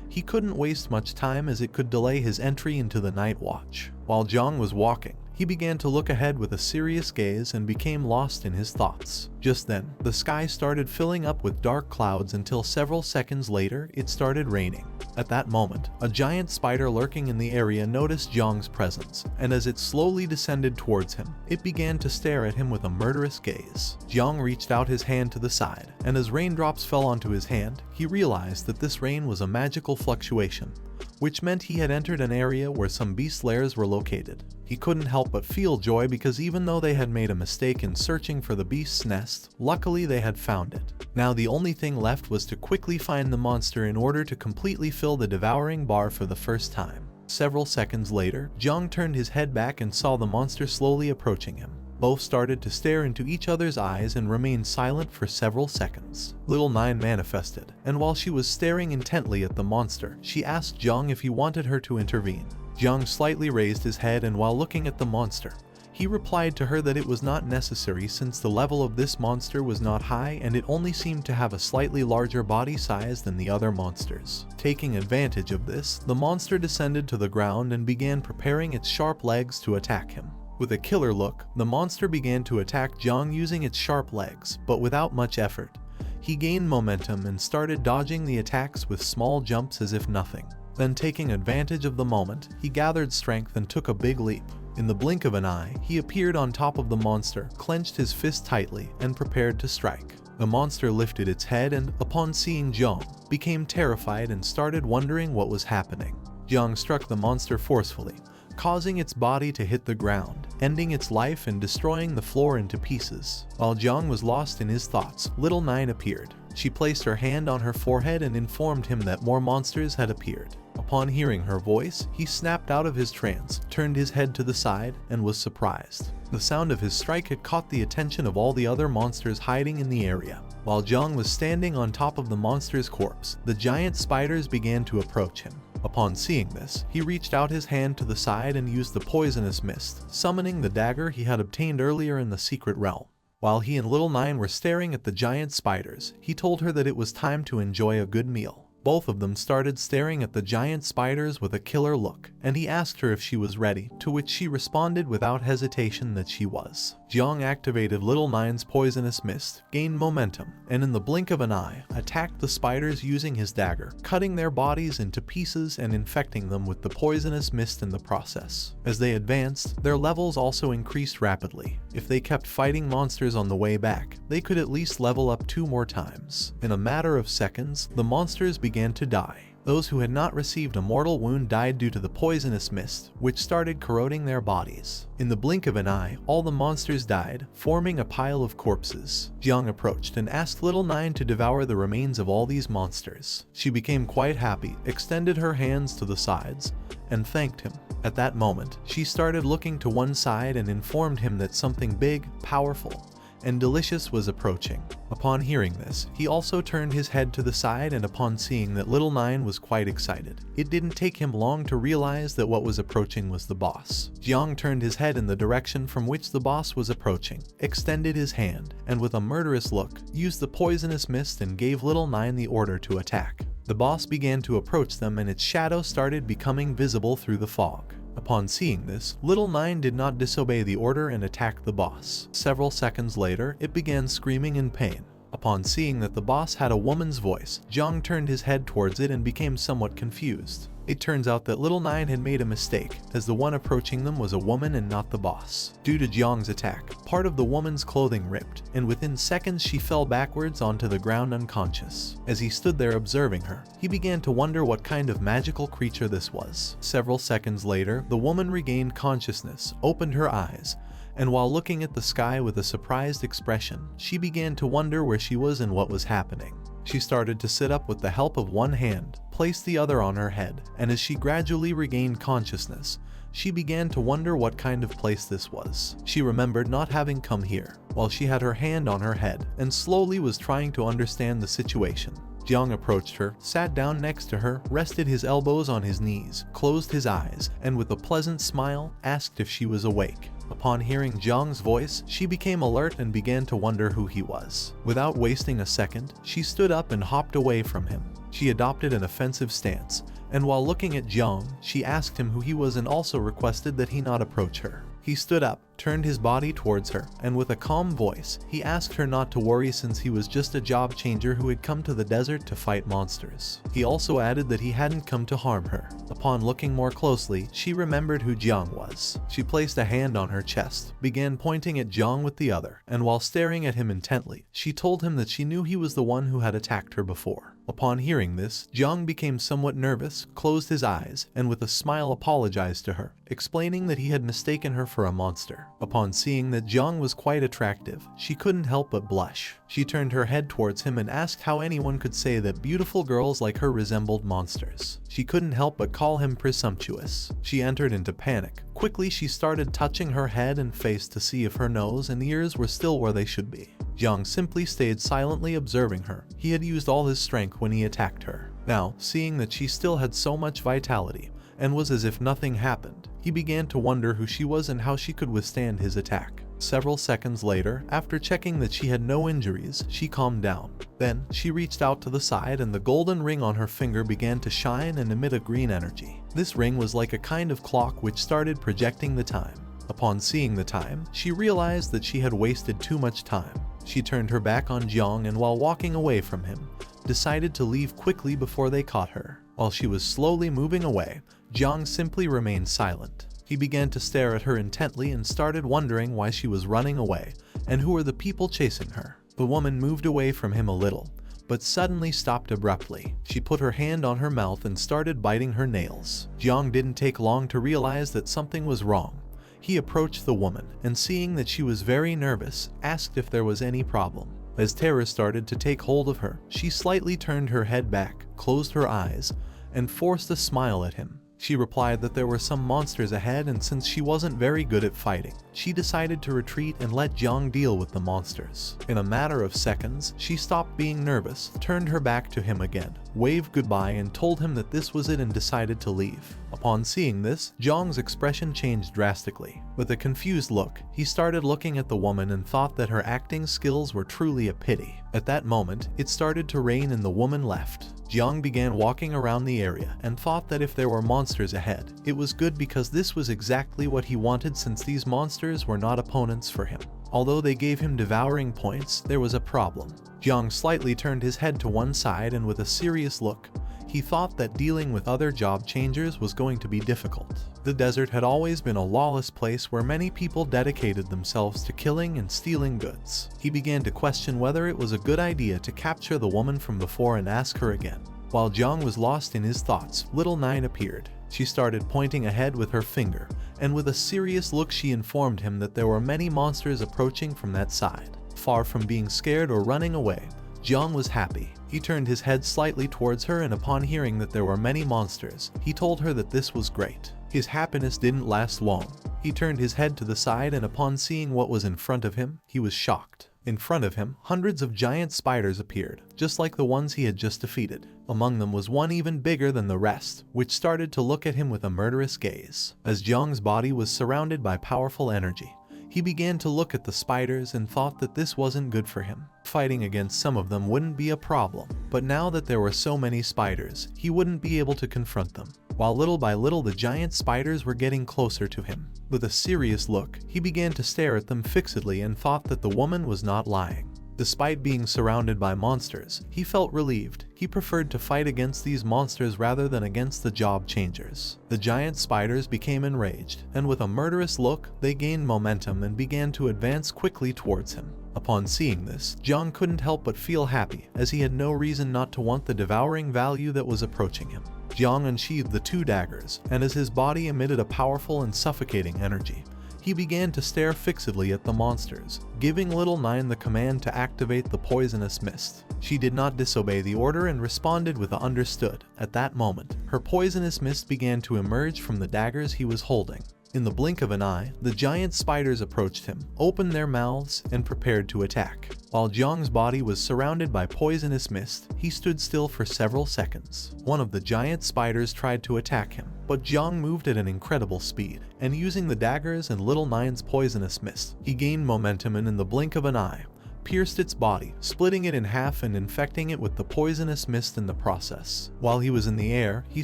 He couldn't waste much time as it could delay his entry into the night watch. While Jiang was walking, he began to look ahead with a serious gaze and became lost in his thoughts. Just then, the sky started filling up with dark clouds until several seconds later, it started raining. At that moment, a giant spider lurking in the area noticed Jiang's presence, and as it slowly descended towards him, it began to stare at him with a murderous gaze. Jiang reached out his hand to the side, and as raindrops fell onto his hand, he realized that this rain was a magical fluctuation, which meant he had entered an area where some beast lairs were located. He couldn't help but feel joy because even though they had made a mistake in searching for the beast's nest, luckily they had found it. Now the only thing left was to quickly find the monster in order to completely fill the devouring bar for the first time. Several seconds later, Jiang turned his head back and saw the monster slowly approaching him. Both started to stare into each other's eyes and remained silent for several seconds. Little Nine manifested, and while she was staring intently at the monster, she asked Jiang if he wanted her to intervene. Jiang slightly raised his head, and while looking at the monster, he replied to her that it was not necessary since the level of this monster was not high and it only seemed to have a slightly larger body size than the other monsters. Taking advantage of this, the monster descended to the ground and began preparing its sharp legs to attack him. With a killer look, the monster began to attack Jiang using its sharp legs, but without much effort. He gained momentum and started dodging the attacks with small jumps as if nothing. Then, taking advantage of the moment, he gathered strength and took a big leap. In the blink of an eye, he appeared on top of the monster, clenched his fist tightly, and prepared to strike. The monster lifted its head and, upon seeing Jiang, became terrified and started wondering what was happening. Jiang struck the monster forcefully, causing its body to hit the ground, ending its life and destroying the floor into pieces. While Jiang was lost in his thoughts, Little Nine appeared. She placed her hand on her forehead and informed him that more monsters had appeared. Upon hearing her voice, he snapped out of his trance, turned his head to the side, and was surprised. The sound of his strike had caught the attention of all the other monsters hiding in the area. While Jiang was standing on top of the monster's corpse, the giant spiders began to approach him. Upon seeing this, he reached out his hand to the side and used the poisonous mist, summoning the dagger he had obtained earlier in the secret realm. While he and Little Nine were staring at the giant spiders, he told her that it was time to enjoy a good meal. Both of them started staring at the giant spiders with a killer look, and he asked her if she was ready, to which she responded without hesitation that she was. Jiang activated Little Nine's poisonous mist, gained momentum, and in the blink of an eye, attacked the spiders using his dagger, cutting their bodies into pieces and infecting them with the poisonous mist in the process. As they advanced, their levels also increased rapidly. If they kept fighting monsters on the way back, they could at least level up 2 more times. In a matter of seconds, the monsters began to die. Those who had not received a mortal wound died due to the poisonous mist, which started corroding their bodies. In the blink of an eye, all the monsters died, forming a pile of corpses. Jiang approached and asked Little Nine to devour the remains of all these monsters. She became quite happy, extended her hands to the sides, and thanked him. At that moment, she started looking to one side and informed him that something big, powerful, and delicious was approaching. Upon hearing this, he also turned his head to the side, and upon seeing that Little Nine was quite excited, it didn't take him long to realize that what was approaching was the boss. Jiang turned his head in the direction from which the boss was approaching, extended his hand, and with a murderous look, used the poisonous mist and gave Little Nine the order to attack. The boss began to approach them, and its shadow started becoming visible through the fog. Upon seeing this, Little Nine did not disobey the order and attacked the boss. Several seconds later, it began screaming in pain. Upon seeing that the boss had a woman's voice, Jiang turned his head towards it and became somewhat confused. It turns out that Little Nine had made a mistake, as the one approaching them was a woman and not the boss. Due to Jiang's attack, part of the woman's clothing ripped, and within seconds she fell backwards onto the ground unconscious. As he stood there observing her, he began to wonder what kind of magical creature this was. Several seconds later, the woman regained consciousness, opened her eyes, and while looking at the sky with a surprised expression, she began to wonder where she was and what was happening. She started to sit up with the help of one hand, placed the other on her head, and as she gradually regained consciousness, she began to wonder what kind of place this was. She remembered not having come here, while she had her hand on her head, and slowly was trying to understand the situation. Jiang approached her, sat down next to her, rested his elbows on his knees, closed his eyes, and with a pleasant smile, asked if she was awake. Upon hearing Jiang's voice, she became alert and began to wonder who he was. Without wasting a second, she stood up and hopped away from him. She adopted an offensive stance, and while looking at Jiang, she asked him who he was and also requested that he not approach her. He stood up, turned his body towards her, and with a calm voice, he asked her not to worry since he was just a job changer who had come to the desert to fight monsters. He also added that he hadn't come to harm her. Upon looking more closely, she remembered who Jiang was. She placed a hand on her chest, began pointing at Jiang with the other, and while staring at him intently, she told him that she knew he was the one who had attacked her before. Upon hearing this, Jiang became somewhat nervous, closed his eyes, and with a smile apologized to her, explaining that he had mistaken her for a monster. Upon seeing that Jiang was quite attractive, she couldn't help but blush. She turned her head towards him and asked how anyone could say that beautiful girls like her resembled monsters. She couldn't help but call him presumptuous. She entered into panic. Quickly she started touching her head and face to see if her nose and ears were still where they should be. Jiang simply stayed silently observing her. He had used all his strength when he attacked her. Now, seeing that she still had so much vitality, and was as if nothing happened, he began to wonder who she was and how she could withstand his attack. Several seconds later, after checking that she had no injuries, she calmed down. Then, she reached out to the side and the golden ring on her finger began to shine and emit a green energy. This ring was like a kind of clock which started projecting the time. Upon seeing the time, she realized that she had wasted too much time. She turned her back on Jiang and while walking away from him, decided to leave quickly before they caught her. While she was slowly moving away, Jiang simply remained silent. He began to stare at her intently and started wondering why she was running away and who were the people chasing her. The woman moved away from him a little, but suddenly stopped abruptly. She put her hand on her mouth and started biting her nails. Jiang didn't take long to realize that something was wrong. He approached the woman and seeing that she was very nervous, asked if there was any problem. As terror started to take hold of her, she slightly turned her head back, closed her eyes, and forced a smile at him. She replied that there were some monsters ahead and since she wasn't very good at fighting, she decided to retreat and let Jiang deal with the monsters. In a matter of seconds, she stopped being nervous, turned her back to him again, waved goodbye and told him that this was it and decided to leave. Upon seeing this, Jiang's expression changed drastically. With a confused look, he started looking at the woman and thought that her acting skills were truly a pity. At that moment, it started to rain and the woman left. Jiang began walking around the area and thought that if there were monsters ahead, it was good because this was exactly what he wanted since these monsters were not opponents for him. Although they gave him devouring points, there was a problem. Jiang slightly turned his head to one side and with a serious look, he thought that dealing with other job changers was going to be difficult. The desert had always been a lawless place where many people dedicated themselves to killing and stealing goods. He began to question whether it was a good idea to capture the woman from before and ask her again. While Jiang was lost in his thoughts, little Nine appeared. She started pointing ahead with her finger, and with a serious look she informed him that there were many monsters approaching from that side. Far from being scared or running away, Jiang was happy. He turned his head slightly towards her, and upon hearing that there were many monsters, he told her that this was great. His happiness didn't last long. He turned his head to the side, and upon seeing what was in front of him, he was shocked. In front of him, hundreds of giant spiders appeared, just like the ones he had just defeated. Among them was one even bigger than the rest, which started to look at him with a murderous gaze. As Jiang's body was surrounded by powerful energy, he began to look at the spiders and thought that this wasn't good for him. Fighting against some of them wouldn't be a problem, but now that there were so many spiders, he wouldn't be able to confront them. While little by little the giant spiders were getting closer to him. With a serious look, he began to stare at them fixedly and thought that the woman was not lying. Despite being surrounded by monsters, he felt relieved. He preferred to fight against these monsters rather than against the job changers. The giant spiders became enraged, and with a murderous look, they gained momentum and began to advance quickly towards him. Upon seeing this, Jiang couldn't help but feel happy, as he had no reason not to want the devouring value that was approaching him. Jiang unsheathed the two daggers, and as his body emitted a powerful and suffocating energy, he began to stare fixedly at the monsters, giving little Nine the command to activate the poisonous mist. She did not disobey the order and responded with a understood. At that moment, her poisonous mist began to emerge from the daggers he was holding. In the blink of an eye, the giant spiders approached him, opened their mouths, and prepared to attack. While Jiang's body was surrounded by poisonous mist, he stood still for several seconds. One of the giant spiders tried to attack him, but Jiang moved at an incredible speed, and using the daggers and little Nine's poisonous mist, he gained momentum and in the blink of an eye, pierced its body, splitting it in half and infecting it with the poisonous mist in the process. While he was in the air, he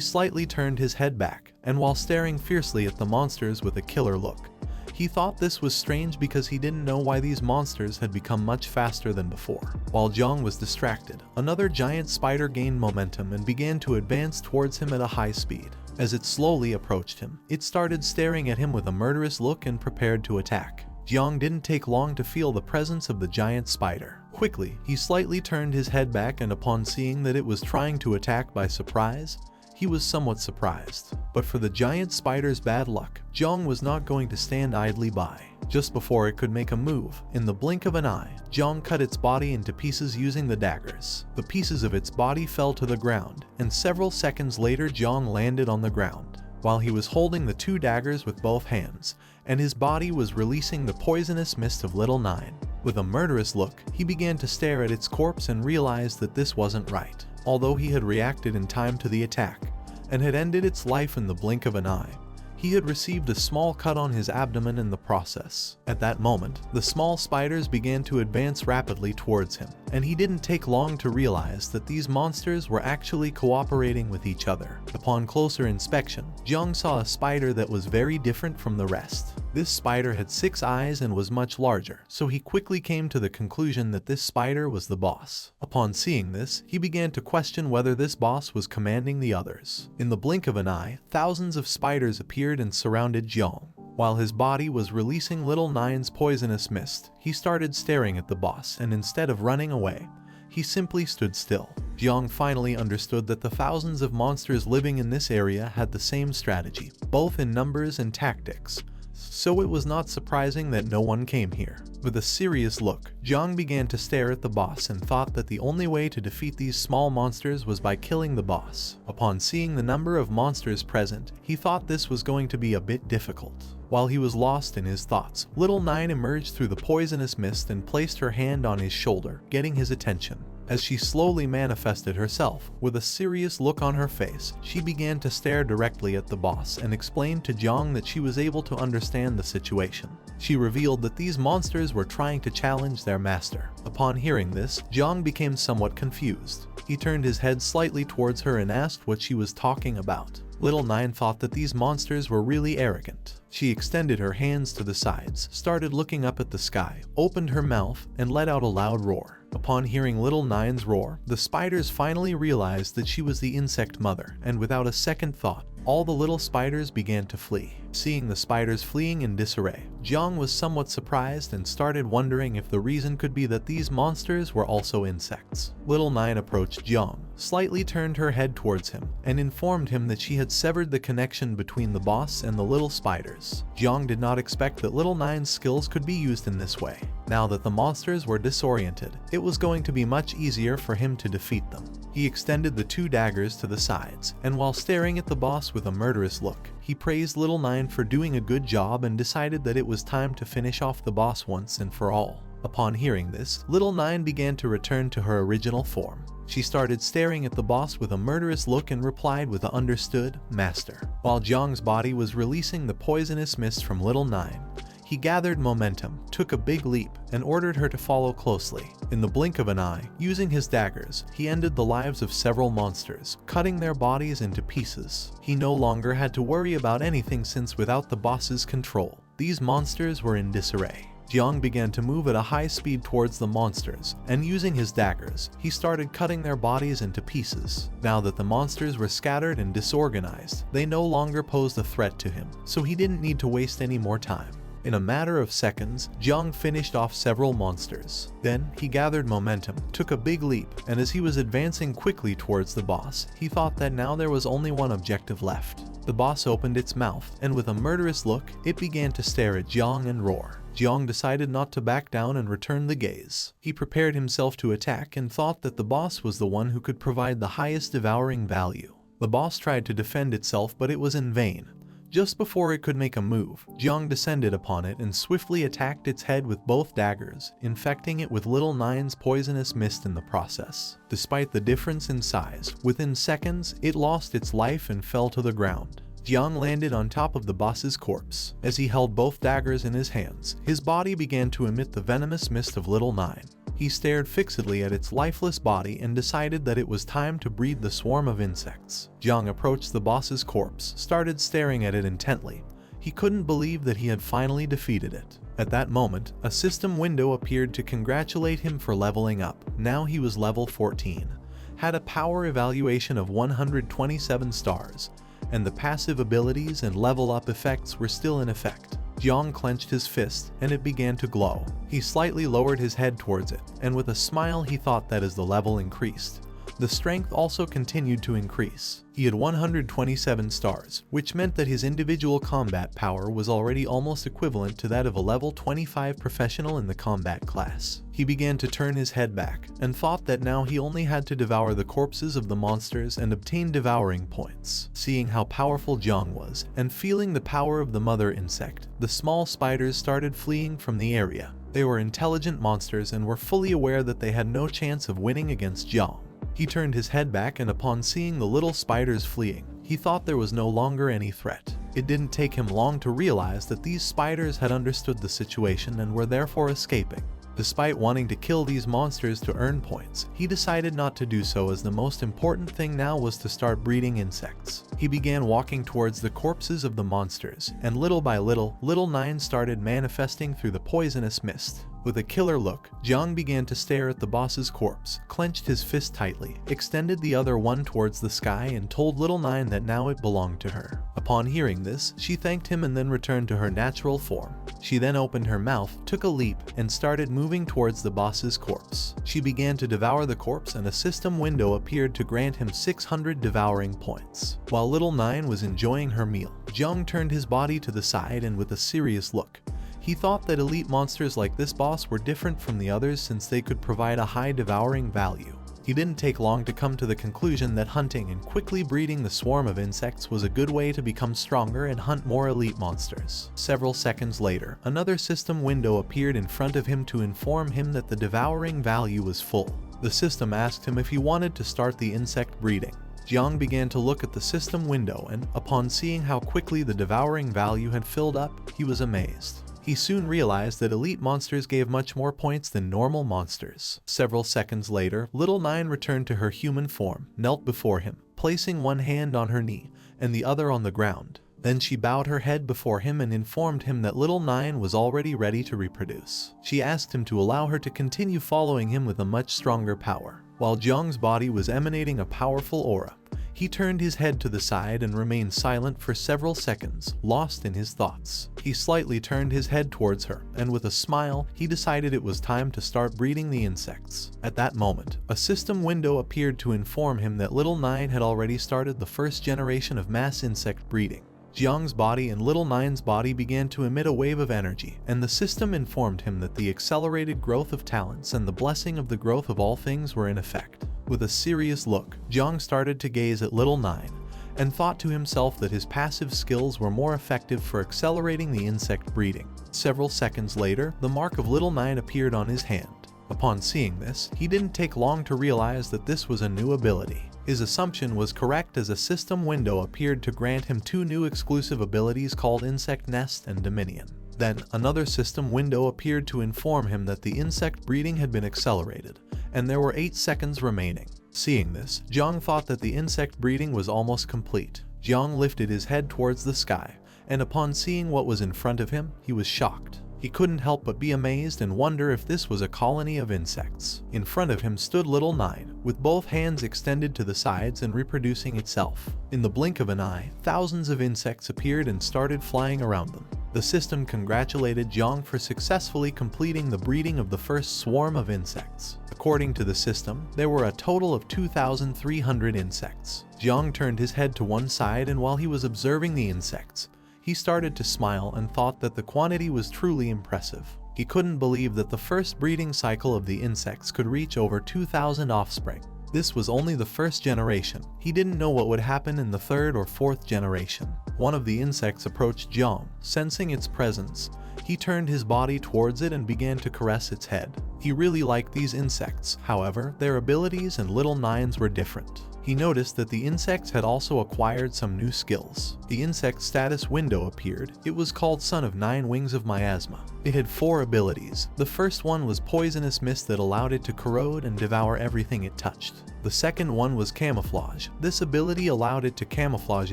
slightly turned his head back, and while staring fiercely at the monsters with a killer look, he thought this was strange because he didn't know why these monsters had become much faster than before. While Jiang was distracted, another giant spider gained momentum and began to advance towards him at a high speed. As it slowly approached him, it started staring at him with a murderous look and prepared to attack. Jiang didn't take long to feel the presence of the giant spider. Quickly, he slightly turned his head back, and upon seeing that it was trying to attack by surprise, he was somewhat surprised. But for the giant spider's bad luck, Jiang was not going to stand idly by. Just before it could make a move, in the blink of an eye, Jiang cut its body into pieces using the daggers. The pieces of its body fell to the ground, and several seconds later Jiang landed on the ground. While he was holding the two daggers with both hands, and his body was releasing the poisonous mist of little Nine. With a murderous look, he began to stare at its corpse and realized that this wasn't right. Although he had reacted in time to the attack, and had ended its life in the blink of an eye, he had received a small cut on his abdomen in the process. At that moment, the small spiders began to advance rapidly towards him, and he didn't take long to realize that these monsters were actually cooperating with each other. Upon closer inspection, Jiang saw a spider that was very different from the rest. This spider had 6 eyes and was much larger, so he quickly came to the conclusion that this spider was the boss. Upon seeing this, he began to question whether this boss was commanding the others. In the blink of an eye, thousands of spiders appeared and surrounded Jiang. While his body was releasing little Nine's poisonous mist, he started staring at the boss, and instead of running away, he simply stood still. Jiang finally understood that the thousands of monsters living in this area had the same strategy, both in numbers and tactics, so it was not surprising that no one came here. With a serious look, Jiang began to stare at the boss and thought that the only way to defeat these small monsters was by killing the boss. Upon seeing the number of monsters present, he thought this was going to be a bit difficult. While he was lost in his thoughts, little Nine emerged through the poisonous mist and placed her hand on his shoulder, getting his attention. As she slowly manifested herself, with a serious look on her face, she began to stare directly at the boss and explained to Jiang that she was able to understand the situation. She revealed that these monsters were trying to challenge their master. Upon hearing this, Jiang became somewhat confused. He turned his head slightly towards her and asked what she was talking about. Little Nine thought that these monsters were really arrogant. She extended her hands to the sides, started looking up at the sky, opened her mouth, and let out a loud roar. Upon hearing little Nine's roar, the spiders finally realized that she was the insect mother, and without a second thought, all the little spiders began to flee. Seeing the spiders fleeing in disarray, Jiang was somewhat surprised and started wondering if the reason could be that these monsters were also insects. Little Nine approached Jiang, slightly turned her head towards him, and informed him that she had severed the connection between the boss and the little spiders. Jiang did not expect that Little Nine's skills could be used in this way. Now that the monsters were disoriented, it was going to be much easier for him to defeat them. He extended the two daggers to the sides, and while staring at the boss with a murderous look, he praised Little Nine for doing a good job and decided that it was time to finish off the boss once and for all. Upon hearing this, Little Nine began to return to her original form. She started staring at the boss with a murderous look and replied with a "Understood, Master." While Jiang's body was releasing the poisonous mist from Little Nine, he gathered momentum, took a big leap, and ordered her to follow closely. In the blink of an eye, using his daggers, he ended the lives of several monsters, cutting their bodies into pieces. He no longer had to worry about anything since without the boss's control, these monsters were in disarray. Jiang began to move at a high speed towards the monsters, and using his daggers, he started cutting their bodies into pieces. Now that the monsters were scattered and disorganized, they no longer posed a threat to him, so he didn't need to waste any more time. In a matter of seconds, Jiang finished off several monsters. Then, he gathered momentum, took a big leap, and as he was advancing quickly towards the boss, he thought that now there was only one objective left. The boss opened its mouth, and with a murderous look, it began to stare at Jiang and roar. Jiang decided not to back down and return the gaze. He prepared himself to attack and thought that the boss was the one who could provide the highest devouring value. The boss tried to defend itself, but it was in vain. Just before it could make a move, Jiang descended upon it and swiftly attacked its head with both daggers, infecting it with Little Nine's poisonous mist in the process. Despite the difference in size, within seconds, it lost its life and fell to the ground. Jiang landed on top of the boss's corpse. As he held both daggers in his hands, his body began to emit the venomous mist of Little Nine. He stared fixedly at its lifeless body and decided that it was time to breed the swarm of insects. Jiang approached the boss's corpse, started staring at it intently. He couldn't believe that he had finally defeated it. At that moment, a system window appeared to congratulate him for leveling up. Now he was level 14, had a power evaluation of 127 stars, and the passive abilities and level up effects were still in effect. Jiang clenched his fist, and it began to glow. He slightly lowered his head towards it, and with a smile he thought that as the level increased, the strength also continued to increase. He had 127 stars, which meant that his individual combat power was already almost equivalent to that of a level 25 professional in the combat class. He began to turn his head back, and thought that now he only had to devour the corpses of the monsters and obtain devouring points. Seeing how powerful Jiang was, and feeling the power of the mother insect, the small spiders started fleeing from the area. They were intelligent monsters and were fully aware that they had no chance of winning against Jiang. He turned his head back, and upon seeing the little spiders fleeing, he thought there was no longer any threat. It didn't take him long to realize that these spiders had understood the situation and were therefore escaping. Despite wanting to kill these monsters to earn points, he decided not to do so, as the most important thing now was to start breeding insects. He began walking towards the corpses of the monsters, and little by little, Little Nine started manifesting through the poisonous mist. With a killer look, Jiang began to stare at the boss's corpse, clenched his fist tightly, extended the other one towards the sky, and told Little Nine that now it belonged to her. Upon hearing this, she thanked him and then returned to her natural form. She then opened her mouth, took a leap, and started moving towards the boss's corpse. She began to devour the corpse, and a system window appeared to grant him 600 devouring points. While Little Nine was enjoying her meal, Jiang turned his body to the side, and with a serious look, he thought that elite monsters like this boss were different from the others since they could provide a high devouring value. He didn't take long to come to the conclusion that hunting and quickly breeding the swarm of insects was a good way to become stronger and hunt more elite monsters. Several seconds later, another system window appeared in front of him to inform him that the devouring value was full. The system asked him if he wanted to start the insect breeding. Jiang began to look at the system window, and upon seeing how quickly the devouring value had filled up, he was amazed. He soon realized that elite monsters gave much more points than normal monsters. Several seconds later, Little Nine returned to her human form, knelt before him, placing one hand on her knee and the other on the ground. Then she bowed her head before him and informed him that Little Nine was already ready to reproduce. She asked him to allow her to continue following him with a much stronger power. While Jiang's body was emanating a powerful aura, He turned his head to the side and remained silent for several seconds, lost in his thoughts. He slightly turned his head towards her, and with a smile, he decided it was time to start breeding the insects. At that moment, a system window appeared to inform him that Little Nine had already started the first generation of mass insect breeding. Jiang's body and Little Nine's body began to emit a wave of energy, and the system informed him that the accelerated growth of talents and the blessing of the growth of all things were in effect. With a serious look, Jiang started to gaze at Little Nine, and thought to himself that his passive skills were more effective for accelerating the insect breeding. Several seconds later, the mark of Little Nine appeared on his hand. Upon seeing this, he didn't take long to realize that this was a new ability. His assumption was correct as a system window appeared to grant him 2 new exclusive abilities called Insect Nest and Dominion. Then, another system window appeared to inform him that the insect breeding had been accelerated, and there were 8 seconds remaining. Seeing this, Jiang thought that the insect breeding was almost complete. Jiang lifted his head towards the sky, and upon seeing what was in front of him, he was shocked. He couldn't help but be amazed and wonder if this was a colony of insects. In front of him stood Little Nine, with both hands extended to the sides and reproducing itself. In the blink of an eye, thousands of insects appeared and started flying around them. The system congratulated Jiang for successfully completing the breeding of the first swarm of insects. According to the system, there were a total of 2,300 insects. Jiang turned his head to one side, and while he was observing the insects, he started to smile and thought that the quantity was truly impressive. He couldn't believe that the first breeding cycle of the insects could reach over 2,000 offspring. This was only the first generation. He didn't know what would happen in the 3rd or 4th generation. One of the insects approached Jiang. Sensing its presence, he turned his body towards it and began to caress its head. He really liked these insects, however, their abilities and Little Nine's were different. He noticed that the insects had also acquired some new skills. The insect status window appeared. It was called Son of 9 Wings of Miasma. It had 4 abilities. The first one was Poisonous Mist that allowed it to corrode and devour everything it touched. The second one was Camouflage. This ability allowed it to camouflage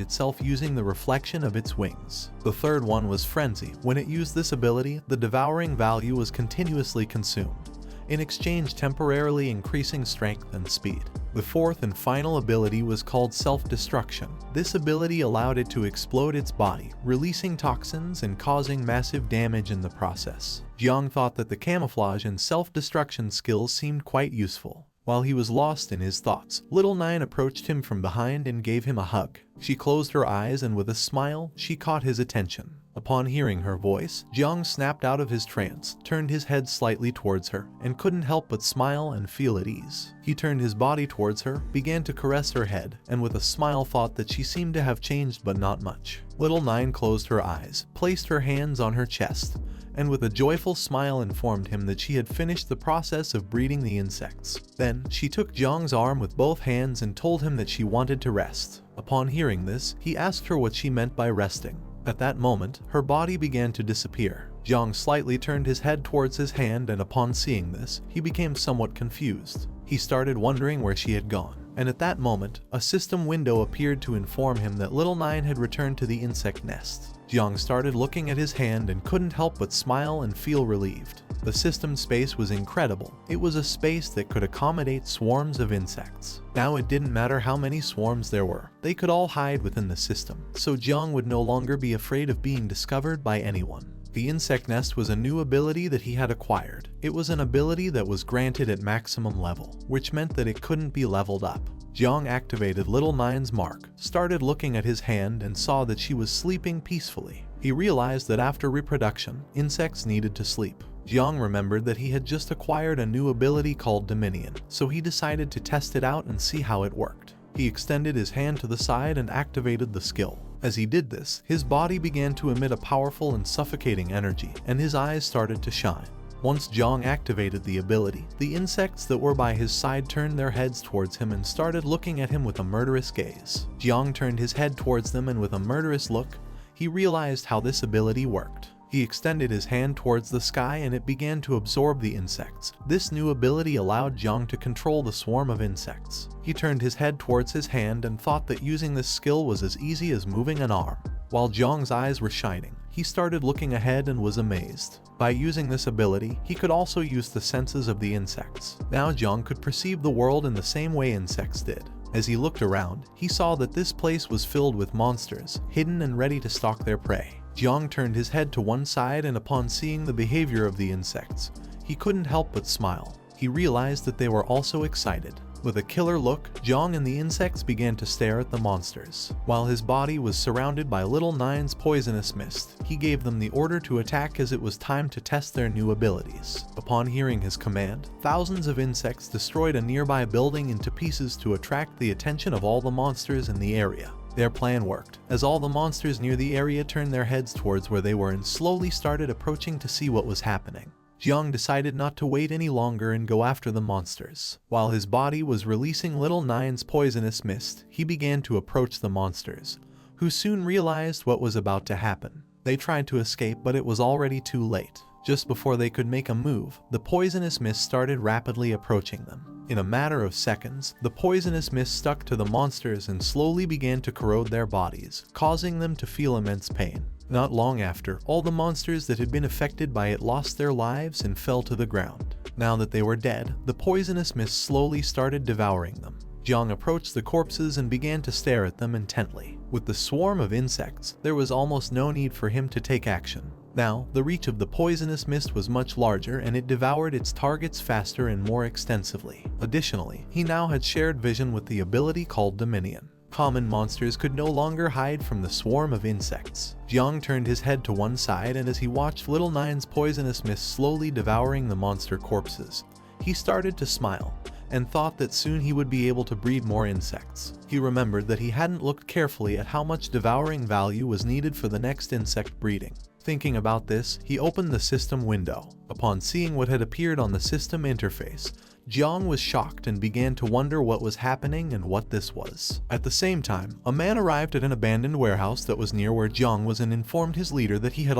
itself using the reflection of its wings. The third one was Frenzy. When it used this ability, the devouring value was continuously consumed, in exchange temporarily increasing strength and speed. The fourth and final ability was called Self-Destruction. This ability allowed it to explode its body, releasing toxins and causing massive damage in the process. Jiang thought that the camouflage and self-destruction skills seemed quite useful. While he was lost in his thoughts, Little Nine approached him from behind and gave him a hug. She closed her eyes and with a smile, she caught his attention. Upon hearing her voice, Jiang snapped out of his trance, turned his head slightly towards her, and couldn't help but smile and feel at ease. He turned his body towards her, began to caress her head, and with a smile thought that she seemed to have changed but not much. Little Nine closed her eyes, placed her hands on her chest, and with a joyful smile informed him that she had finished the process of breeding the insects. Then, she took Jiang's arm with both hands and told him that she wanted to rest. Upon hearing this, he asked her what she meant by resting. At that moment, her body began to disappear. Jiang slightly turned his head towards his hand, and upon seeing this, he became somewhat confused. He started wondering where she had gone. And at that moment, a system window appeared to inform him that Little Nine had returned to the insect nest. Jiang started looking at his hand and couldn't help but smile and feel relieved. The system space was incredible. It was a space that could accommodate swarms of insects. Now it didn't matter how many swarms there were. They could all hide within the system, so Jiang would no longer be afraid of being discovered by anyone. The insect nest was a new ability that he had acquired. It was an ability that was granted at maximum level, which meant that it couldn't be leveled up. Jiang activated Little Nine's mark, started looking at his hand and saw that she was sleeping peacefully. He realized that after reproduction, insects needed to sleep. Jiang remembered that he had just acquired a new ability called Dominion, so he decided to test it out and see how it worked. He extended his hand to the side and activated the skill. As he did this, his body began to emit a powerful and suffocating energy, and his eyes started to shine. Once Jiang activated the ability, the insects that were by his side turned their heads towards him and started looking at him with a murderous gaze. Jiang turned his head towards them, and with a murderous look, he realized how this ability worked. He extended his hand towards the sky and it began to absorb the insects. This new ability allowed Jiang to control the swarm of insects. He turned his head towards his hand and thought that using this skill was as easy as moving an arm. While Jiang's eyes were shining, he started looking ahead and was amazed. By using this ability, he could also use the senses of the insects. Now Jiang could perceive the world in the same way insects did. As he looked around, he saw that this place was filled with monsters, hidden and ready to stalk their prey. Jiang turned his head to one side, and upon seeing the behavior of the insects, he couldn't help but smile. He realized that they were also excited. With a killer look, Jiang and the insects began to stare at the monsters. While his body was surrounded by Little Nine's poisonous mist, he gave them the order to attack as it was time to test their new abilities. Upon hearing his command, thousands of insects destroyed a nearby building into pieces to attract the attention of all the monsters in the area. Their plan worked, as all the monsters near the area turned their heads towards where they were and slowly started approaching to see what was happening. Jiang decided not to wait any longer and go after the monsters. While his body was releasing Little Nine's poisonous mist, he began to approach the monsters, who soon realized what was about to happen. They tried to escape, but it was already too late. Just before they could make a move, the poisonous mist started rapidly approaching them. In a matter of seconds, the poisonous mist stuck to the monsters and slowly began to corrode their bodies, causing them to feel immense pain. Not long after, all the monsters that had been affected by it lost their lives and fell to the ground. Now that they were dead, the poisonous mist slowly started devouring them. Jiang approached the corpses and began to stare at them intently. With the swarm of insects, there was almost no need for him to take action. Now, the reach of the poisonous mist was much larger and it devoured its targets faster and more extensively. Additionally, he now had shared vision with the ability called Dominion. Common monsters could no longer hide from the swarm of insects. Jiang turned his head to one side, and as he watched Little Nine's poisonous mist slowly devouring the monster corpses, he started to smile and thought that soon he would be able to breed more insects. He remembered that he hadn't looked carefully at how much devouring value was needed for the next insect breeding. Thinking about this, he opened the system window. Upon seeing what had appeared on the system interface, Jiang was shocked and began to wonder what was happening and what this was. At the same time, a man arrived at an abandoned warehouse that was near where Jiang was and informed his leader that he had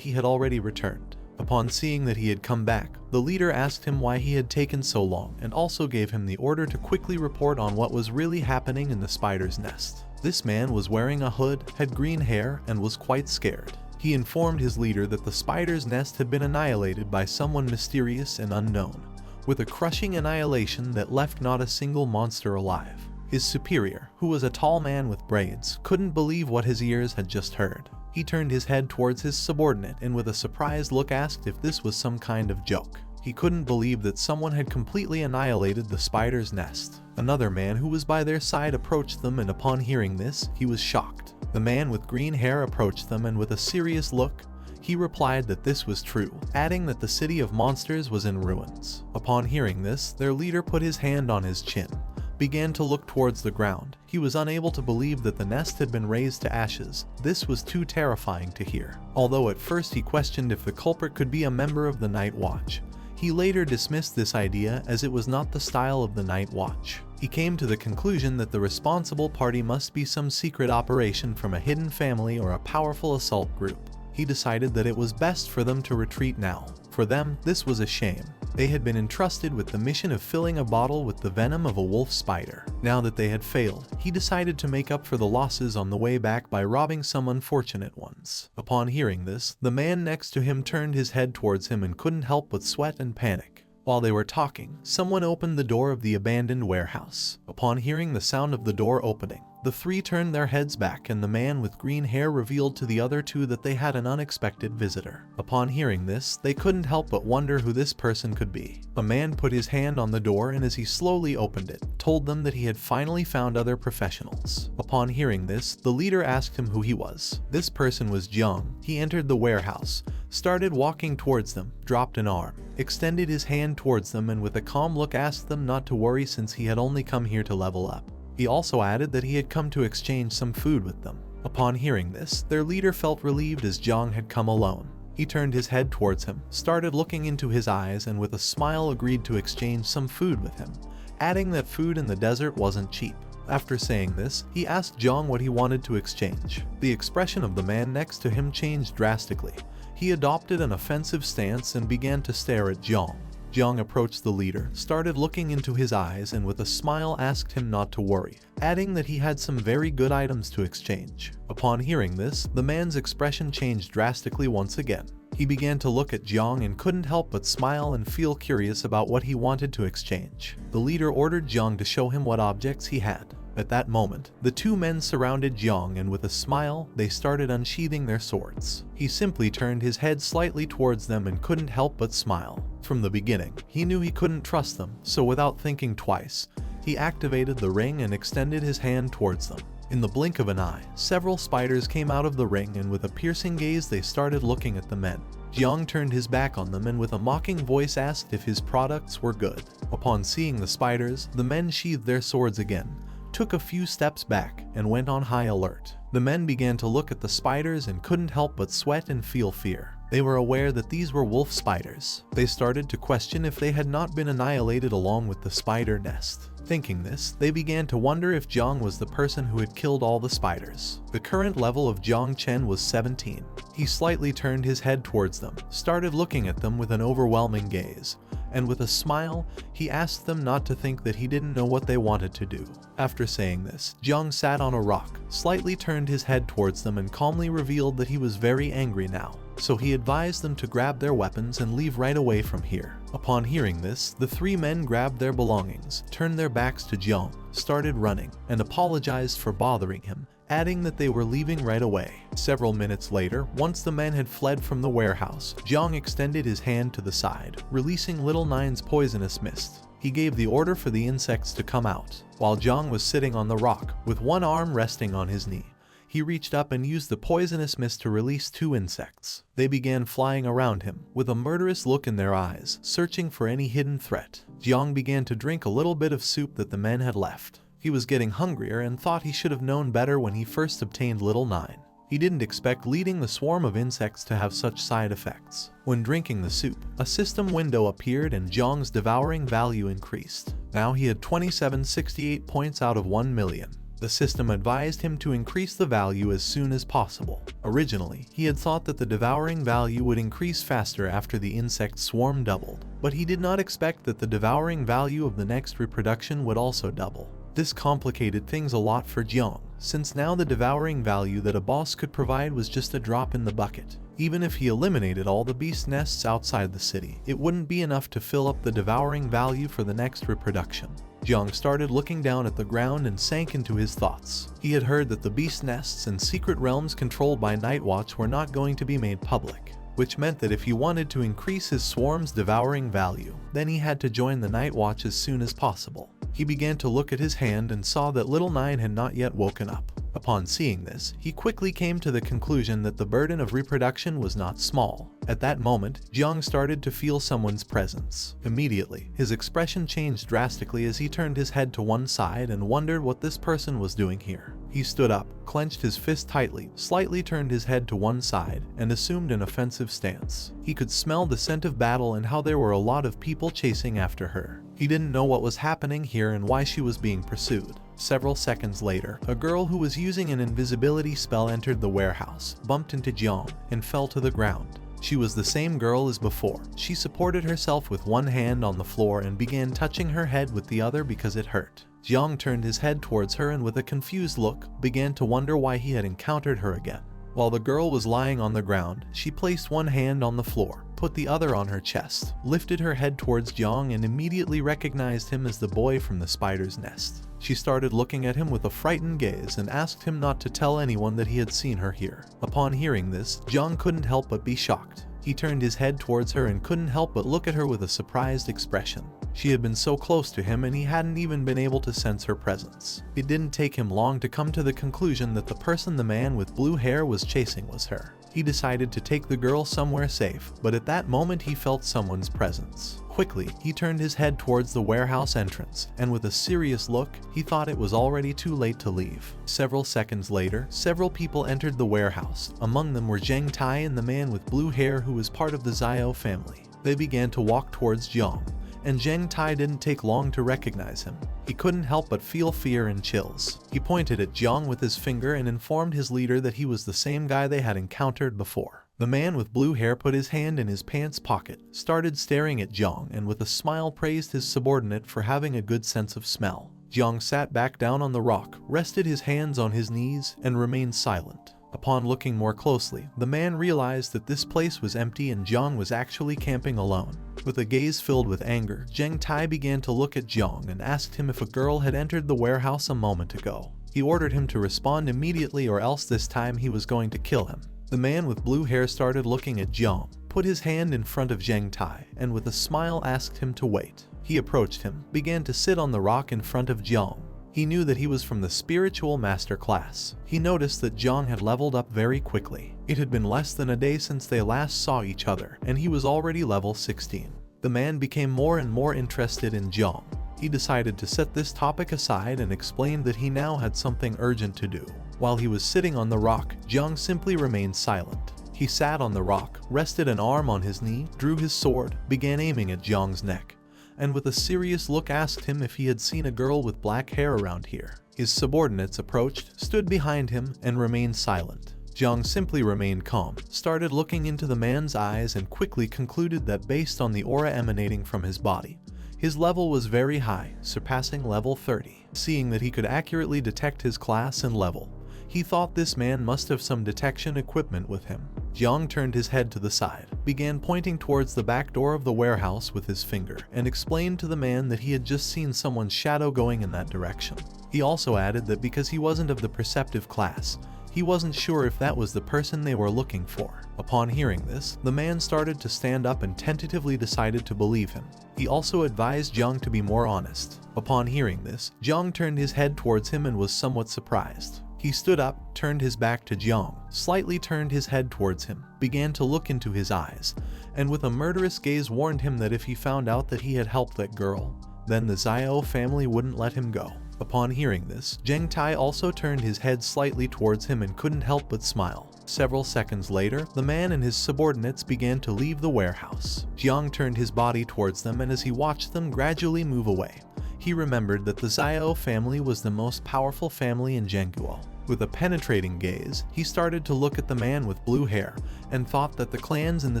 already returned. Upon seeing that he had come back, the leader asked him why he had taken so long and also gave him the order to quickly report on what was really happening in the spider's nest. This man was wearing a hood, had green hair, and was quite scared. He informed his leader that the spider's nest had been annihilated by someone mysterious and unknown, with a crushing annihilation that left not a single monster alive. His superior, who was a tall man with braids, couldn't believe what his ears had just heard. He turned his head towards his subordinate and with a surprised look asked if this was some kind of joke. He couldn't believe that someone had completely annihilated the spider's nest. Another man who was by their side approached them, and upon hearing this, he was shocked. The man with green hair approached them and with a serious look, he replied that this was true, adding that the city of monsters was in ruins. Upon hearing this, their leader put his hand on his chin, began to look towards the ground. He was unable to believe that the nest had been razed to ashes. This was too terrifying to hear. Although at first he questioned if the culprit could be a member of the Night Watch, he later dismissed this idea as it was not the style of the Night Watch. He came to the conclusion that the responsible party must be some secret operation from a hidden family or a powerful assault group. He decided that it was best for them to retreat now. For them, this was a shame. They had been entrusted with the mission of filling a bottle with the venom of a wolf spider. Now that they had failed, he decided to make up for the losses on the way back by robbing some unfortunate ones. Upon hearing this, the man next to him turned his head towards him and couldn't help but sweat and panic. While they were talking, someone opened the door of the abandoned warehouse. Upon hearing the sound of the door opening, the three turned their heads back and the man with green hair revealed to the other two that they had an unexpected visitor. Upon hearing this, they couldn't help but wonder who this person could be. A man put his hand on the door and as he slowly opened it, told them that he had finally found other professionals. Upon hearing this, the leader asked him who he was. This person was Jiang. He entered the warehouse, started walking towards them, dropped an arm, extended his hand towards them and with a calm look asked them not to worry since he had only come here to level up. He also added that he had come to exchange some food with them. Upon hearing this, their leader felt relieved as Jiang had come alone. He turned his head towards him, started looking into his eyes and with a smile agreed to exchange some food with him, adding that food in the desert wasn't cheap. After saying this, he asked Jiang what he wanted to exchange. The expression of the man next to him changed drastically. He adopted an offensive stance and began to stare at Jiang. Jiang approached the leader, started looking into his eyes and with a smile asked him not to worry, adding that he had some very good items to exchange. Upon hearing this, the man's expression changed drastically once again. He began to look at Jiang and couldn't help but smile and feel curious about what he wanted to exchange. The leader ordered Jiang to show him what objects he had. At that moment, the two men surrounded Jiang and with a smile, they started unsheathing their swords. He simply turned his head slightly towards them and couldn't help but smile. From the beginning, he knew he couldn't trust them, so without thinking twice, he activated the ring and extended his hand towards them. In the blink of an eye, several spiders came out of the ring and with a piercing gaze they started looking at the men. Jiang turned his back on them and with a mocking voice asked if his products were good. Upon seeing the spiders, the men sheathed their swords again, took a few steps back, and went on high alert. The men began to look at the spiders and couldn't help but sweat and feel fear. They were aware that these were wolf spiders. They started to question if they had not been annihilated along with the spider nest. Thinking this, they began to wonder if Jiang was the person who had killed all the spiders. The current level of Jiang Chen was 17. He slightly turned his head towards them, started looking at them with an overwhelming gaze, and with a smile, he asked them not to think that he didn't know what they wanted to do. After saying this, Jiang sat on a rock, slightly turned his head towards them and calmly revealed that he was very angry now. So he advised them to grab their weapons and leave right away from here. Upon hearing this, the three men grabbed their belongings, turned their backs to Jiang, started running, and apologized for bothering him, adding that they were leaving right away. Several minutes later, once the men had fled from the warehouse, Jiang extended his hand to the side, releasing Little Nine's poisonous mist. He gave the order for the insects to come out. While Jiang was sitting on the rock, with one arm resting on his knee, he reached up and used the poisonous mist to release two insects. They began flying around him, with a murderous look in their eyes, searching for any hidden threat. Jiang began to drink a little bit of soup that the men had left. He was getting hungrier and thought he should have known better when he first obtained Little Nine. He didn't expect leading the swarm of insects to have such side effects. When drinking the soup, a system window appeared and Jiang's devouring value increased. Now he had 2768 points out of 1 million. The system advised him to increase the value as soon as possible. Originally, he had thought that the devouring value would increase faster after the insect swarm doubled, but he did not expect that the devouring value of the next reproduction would also double. This complicated things a lot for Jiang, since now the devouring value that a boss could provide was just a drop in the bucket. Even if he eliminated all the beast nests outside the city, it wouldn't be enough to fill up the devouring value for the next reproduction. Jiang started looking down at the ground and sank into his thoughts. He had heard that the beast nests and secret realms controlled by Nightwatch were not going to be made public, which meant that if he wanted to increase his swarm's devouring value, then he had to join the Nightwatch as soon as possible. He began to look at his hand and saw that Little Nine had not yet woken up. Upon seeing this, he quickly came to the conclusion that the burden of reproduction was not small. At that moment, Jiang started to feel someone's presence. Immediately, his expression changed drastically as he turned his head to one side and wondered what this person was doing here. He stood up, clenched his fist tightly, slightly turned his head to one side, and assumed an offensive stance. He could smell the scent of battle and how there were a lot of people chasing after her. He didn't know what was happening here and why she was being pursued. Several seconds later, a girl who was using an invisibility spell entered the warehouse, bumped into Jiang, and fell to the ground. She was the same girl as before. She supported herself with one hand on the floor and began touching her head with the other because it hurt. Jiang turned his head towards her and with a confused look, began to wonder why he had encountered her again. While the girl was lying on the ground, she placed one hand on the floor, put the other on her chest, lifted her head towards Jiang and immediately recognized him as the boy from the spider's nest. She started looking at him with a frightened gaze and asked him not to tell anyone that he had seen her here. Upon hearing this, Jiang couldn't help but be shocked. He turned his head towards her and couldn't help but look at her with a surprised expression. She had been so close to him and he hadn't even been able to sense her presence. It didn't take him long to come to the conclusion that the person the man with blue hair was chasing was her. He decided to take the girl somewhere safe, but at that moment he felt someone's presence. Quickly, he turned his head towards the warehouse entrance, and with a serious look, he thought it was already too late to leave. Several seconds later, several people entered the warehouse. Among them were Zheng Tai and the man with blue hair who was part of the Zio family. They began to walk towards Jiang, and Zheng Tai didn't take long to recognize him. He couldn't help but feel fear and chills. He pointed at Jiang with his finger and informed his leader that he was the same guy they had encountered before. The man with blue hair put his hand in his pants pocket, started staring at Jiang, and with a smile praised his subordinate for having a good sense of smell. Jiang sat back down on the rock, rested his hands on his knees, and remained silent. Upon looking more closely, the man realized that this place was empty and Jiang was actually camping alone. With a gaze filled with anger, Zheng Tai began to look at Jiang and asked him if a girl had entered the warehouse a moment ago. He ordered him to respond immediately or else this time he was going to kill him. The man with blue hair started looking at Jiang, put his hand in front of Zheng Tai, and with a smile asked him to wait. He approached him, began to sit on the rock in front of Jiang. He knew that he was from the spiritual master class. He noticed that Jiang had leveled up very quickly. It had been less than a day since they last saw each other, and he was already level 16. The man became more and more interested in Jiang. He decided to set this topic aside and explained that he now had something urgent to do. While he was sitting on the rock, Jiang simply remained silent. He sat on the rock, rested an arm on his knee, drew his sword, began aiming at Jiang's neck, and with a serious look asked him if he had seen a girl with black hair around here. His subordinates approached, stood behind him, and remained silent. Jiang simply remained calm, started looking into the man's eyes and quickly concluded that based on the aura emanating from his body, his level was very high, surpassing level 30. Seeing that he could accurately detect his class and level, he thought this man must have some detection equipment with him. Jiang turned his head to the side, began pointing towards the back door of the warehouse with his finger, and explained to the man that he had just seen someone's shadow going in that direction. He also added that because he wasn't of the perceptive class, he wasn't sure if that was the person they were looking for. Upon hearing this, the man started to stand up and tentatively decided to believe him. He also advised Jiang to be more honest. Upon hearing this, Jiang turned his head towards him and was somewhat surprised. He stood up, turned his back to Jiang, slightly turned his head towards him, began to look into his eyes, and with a murderous gaze warned him that if he found out that he had helped that girl, then the Zio family wouldn't let him go. Upon hearing this, Zheng Tai also turned his head slightly towards him and couldn't help but smile. Several seconds later, the man and his subordinates began to leave the warehouse. Jiang turned his body towards them, and as he watched them gradually move away, he remembered that the Zio family was the most powerful family in Zhenguo. With a penetrating gaze, he started to look at the man with blue hair and thought that the clans in the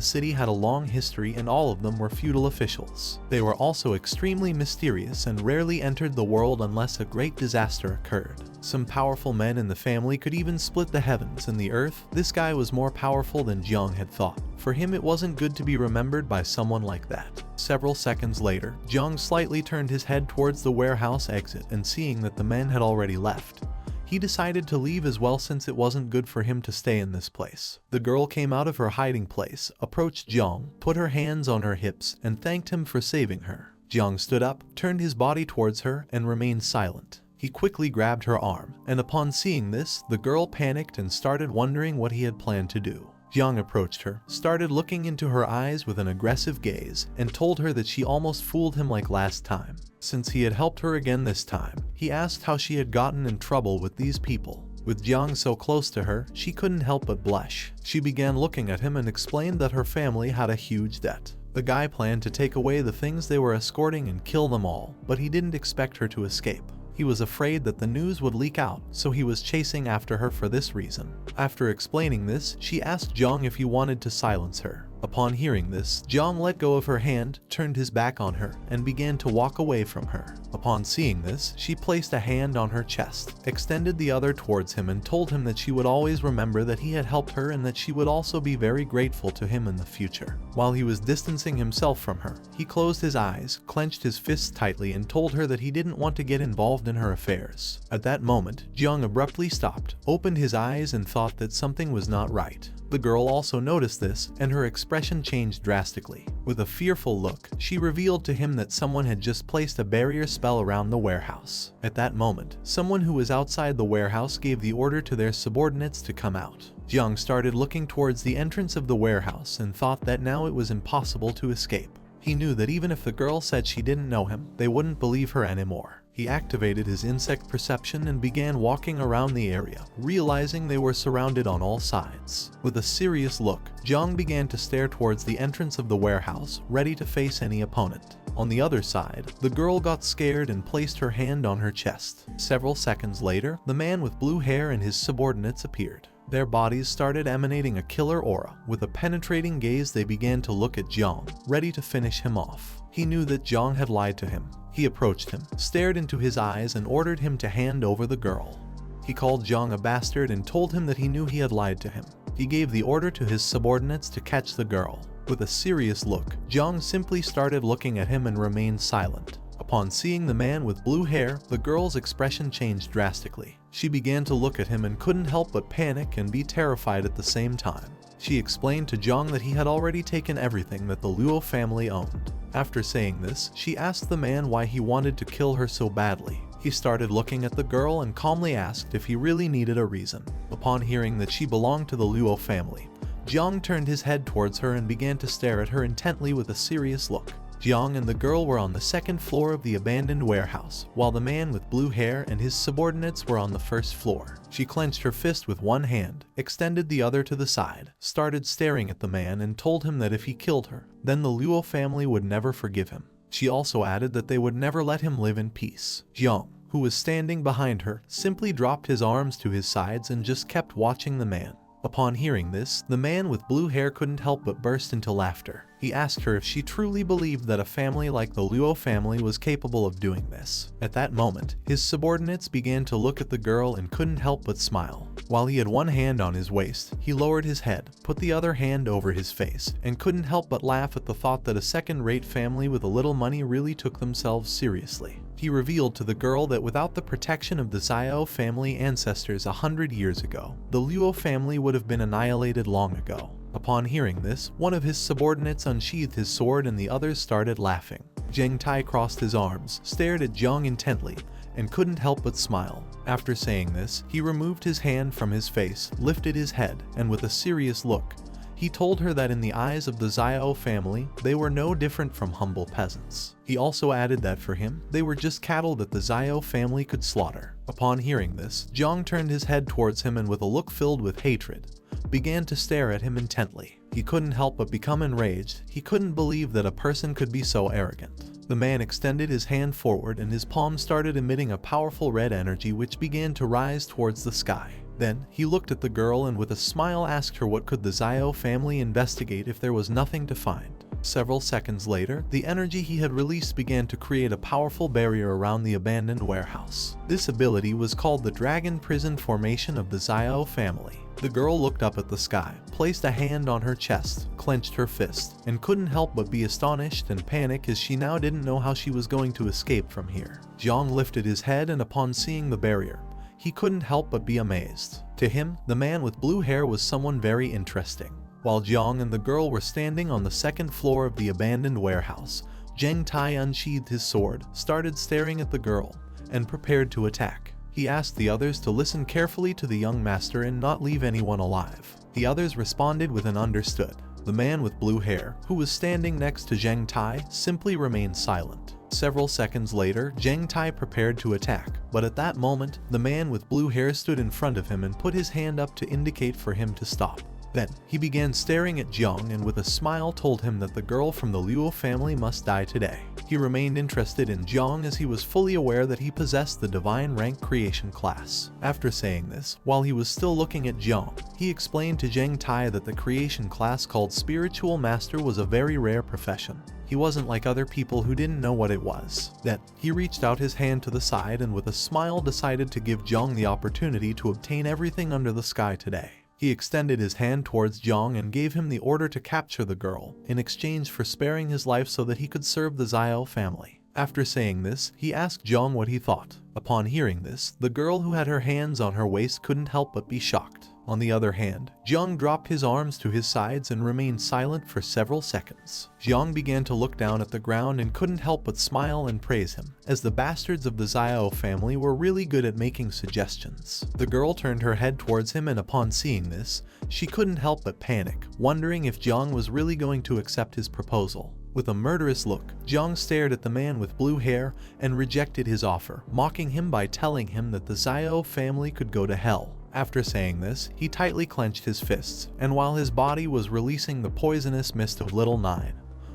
city had a long history and all of them were feudal officials. They were also extremely mysterious and rarely entered the world unless a great disaster occurred. Some powerful men in the family could even split the heavens and the earth. This guy was more powerful than Jiang had thought. For him, it wasn't good to be remembered by someone like that. Several seconds later, Jiang slightly turned his head towards the warehouse exit, and seeing that the men had already left, he decided to leave as well since it wasn't good for him to stay in this place. The girl came out of her hiding place, approached Jiang, put her hands on her hips, and thanked him for saving her. Jiang stood up, turned his body towards her, and remained silent. He quickly grabbed her arm, and upon seeing this, the girl panicked and started wondering what he had planned to do. Jiang approached her, started looking into her eyes with an aggressive gaze, and told her that she almost fooled him like last time. Since he had helped her again this time, he asked how she had gotten in trouble with these people. With Jiang so close to her, she couldn't help but blush. She began looking at him and explained that her family had a huge debt. The guy planned to take away the things they were escorting and kill them all, but he didn't expect her to escape. He was afraid that the news would leak out, so he was chasing after her for this reason. After explaining this, she asked Jiang if he wanted to silence her. Upon hearing this, Jiang let go of her hand, turned his back on her, and began to walk away from her. Upon seeing this, she placed a hand on her chest, extended the other towards him, and told him that she would always remember that he had helped her and that she would also be very grateful to him in the future. While he was distancing himself from her, he closed his eyes, clenched his fists tightly, and told her that he didn't want to get involved in her affairs. At that moment, Jiang abruptly stopped, opened his eyes, and thought that something was not right. The girl also noticed this, and her expression changed drastically. With a fearful look, she revealed to him that someone had just placed a barrier spell around the warehouse. At that moment, someone who was outside the warehouse gave the order to their subordinates to come out. Jiang started looking towards the entrance of the warehouse and thought that now it was impossible to escape. He knew that even if the girl said she didn't know him, they wouldn't believe her anymore. He activated his insect perception and began walking around the area, realizing they were surrounded on all sides. With a serious look, Jiang began to stare towards the entrance of the warehouse, ready to face any opponent. On the other side, the girl got scared and placed her hand on her chest. Several seconds later, the man with blue hair and his subordinates appeared. Their bodies started emanating a killer aura. With a penetrating gaze, they began to look at Jiang, ready to finish him off. He knew that Jiang had lied to him. He approached him, stared into his eyes, and ordered him to hand over the girl. He called Jiang a bastard and told him that he knew he had lied to him. He gave the order to his subordinates to catch the girl. With a serious look, Jiang simply started looking at him and remained silent. Upon seeing the man with blue hair, the girl's expression changed drastically. She began to look at him and couldn't help but panic and be terrified at the same time. She explained to Jiang that he had already taken everything that the Luo family owned. After saying this, she asked the man why he wanted to kill her so badly. He started looking at the girl and calmly asked if he really needed a reason. Upon hearing that she belonged to the Luo family, Jiang turned his head towards her and began to stare at her intently with a serious look. Jiang and the girl were on the second floor of the abandoned warehouse, while the man with blue hair and his subordinates were on the first floor. She clenched her fist with one hand, extended the other to the side, started staring at the man and told him that if he killed her, then the Luo family would never forgive him. She also added that they would never let him live in peace. Jiang, who was standing behind her, simply dropped his arms to his sides and just kept watching the man. Upon hearing this, the man with blue hair couldn't help but burst into laughter. He asked her if she truly believed that a family like the Luo family was capable of doing this. At that moment, his subordinates began to look at the girl and couldn't help but smile. While he had one hand on his waist, he lowered his head, put the other hand over his face, and couldn't help but laugh at the thought that a second-rate family with a little money really took themselves seriously. He revealed to the girl that without the protection of the Zio family ancestors 100 years ago, the Luo family would have been annihilated long ago. Upon hearing this, one of his subordinates unsheathed his sword and the others started laughing. Jiang Chen crossed his arms, stared at Jiang intently, and couldn't help but smile. After saying this, he removed his hand from his face, lifted his head, and with a serious look, he told her that in the eyes of the Zio family, they were no different from humble peasants. He also added that for him, they were just cattle that the Zio family could slaughter. Upon hearing this, Jiang turned his head towards him and with a look filled with hatred, began to stare at him intently. He couldn't help but become enraged. He couldn't believe that a person could be so arrogant. The man extended his hand forward and his palm started emitting a powerful red energy which began to rise towards the sky. Then, he looked at the girl and with a smile asked her what could the Zio family investigate if there was nothing to find. Several seconds later, the energy he had released began to create a powerful barrier around the abandoned warehouse. This ability was called the Dragon Prison Formation of the Zio family. The girl looked up at the sky, placed a hand on her chest, clenched her fist, and couldn't help but be astonished and panic as she now didn't know how she was going to escape from here. Jiang lifted his head and upon seeing the barrier, he couldn't help but be amazed. To him, the man with blue hair was someone very interesting. While Jiang and the girl were standing on the second floor of the abandoned warehouse, Jiang Chen unsheathed his sword, started staring at the girl, and prepared to attack. He asked the others to listen carefully to the young master and not leave anyone alive. The others responded with an understood. The man with blue hair, who was standing next to Jiang Chen, simply remained silent. Several seconds later, Jiang Chen prepared to attack, but at that moment, the man with blue hair stood in front of him and put his hand up to indicate for him to stop. Then, he began staring at Jiang and with a smile told him that the girl from the Luo family must die today. He remained interested in Jiang as he was fully aware that he possessed the divine rank creation class. After saying this, while he was still looking at Jiang, he explained to Jiang Chen that the creation class called Spiritual Master was a very rare profession. He wasn't like other people who didn't know what it was. Then, he reached out his hand to the side and with a smile decided to give Jiang the opportunity to obtain everything under the sky today. He extended his hand towards Jiang and gave him the order to capture the girl, in exchange for sparing his life so that he could serve the Zio family. After saying this, he asked Jiang what he thought. Upon hearing this, the girl who had her hands on her waist couldn't help but be shocked. On the other hand, Jiang dropped his arms to his sides and remained silent for several seconds. Jiang began to look down at the ground and couldn't help but smile and praise him, as the bastards of the Zio family were really good at making suggestions. The girl turned her head towards him and upon seeing this, she couldn't help but panic, wondering if Jiang was really going to accept his proposal. With a murderous look, Jiang stared at the man with blue hair and rejected his offer, mocking him by telling him that the Zio family could go to hell. After saying this, he tightly clenched his fists, and while his body was releasing the poisonous mist of Little Nine,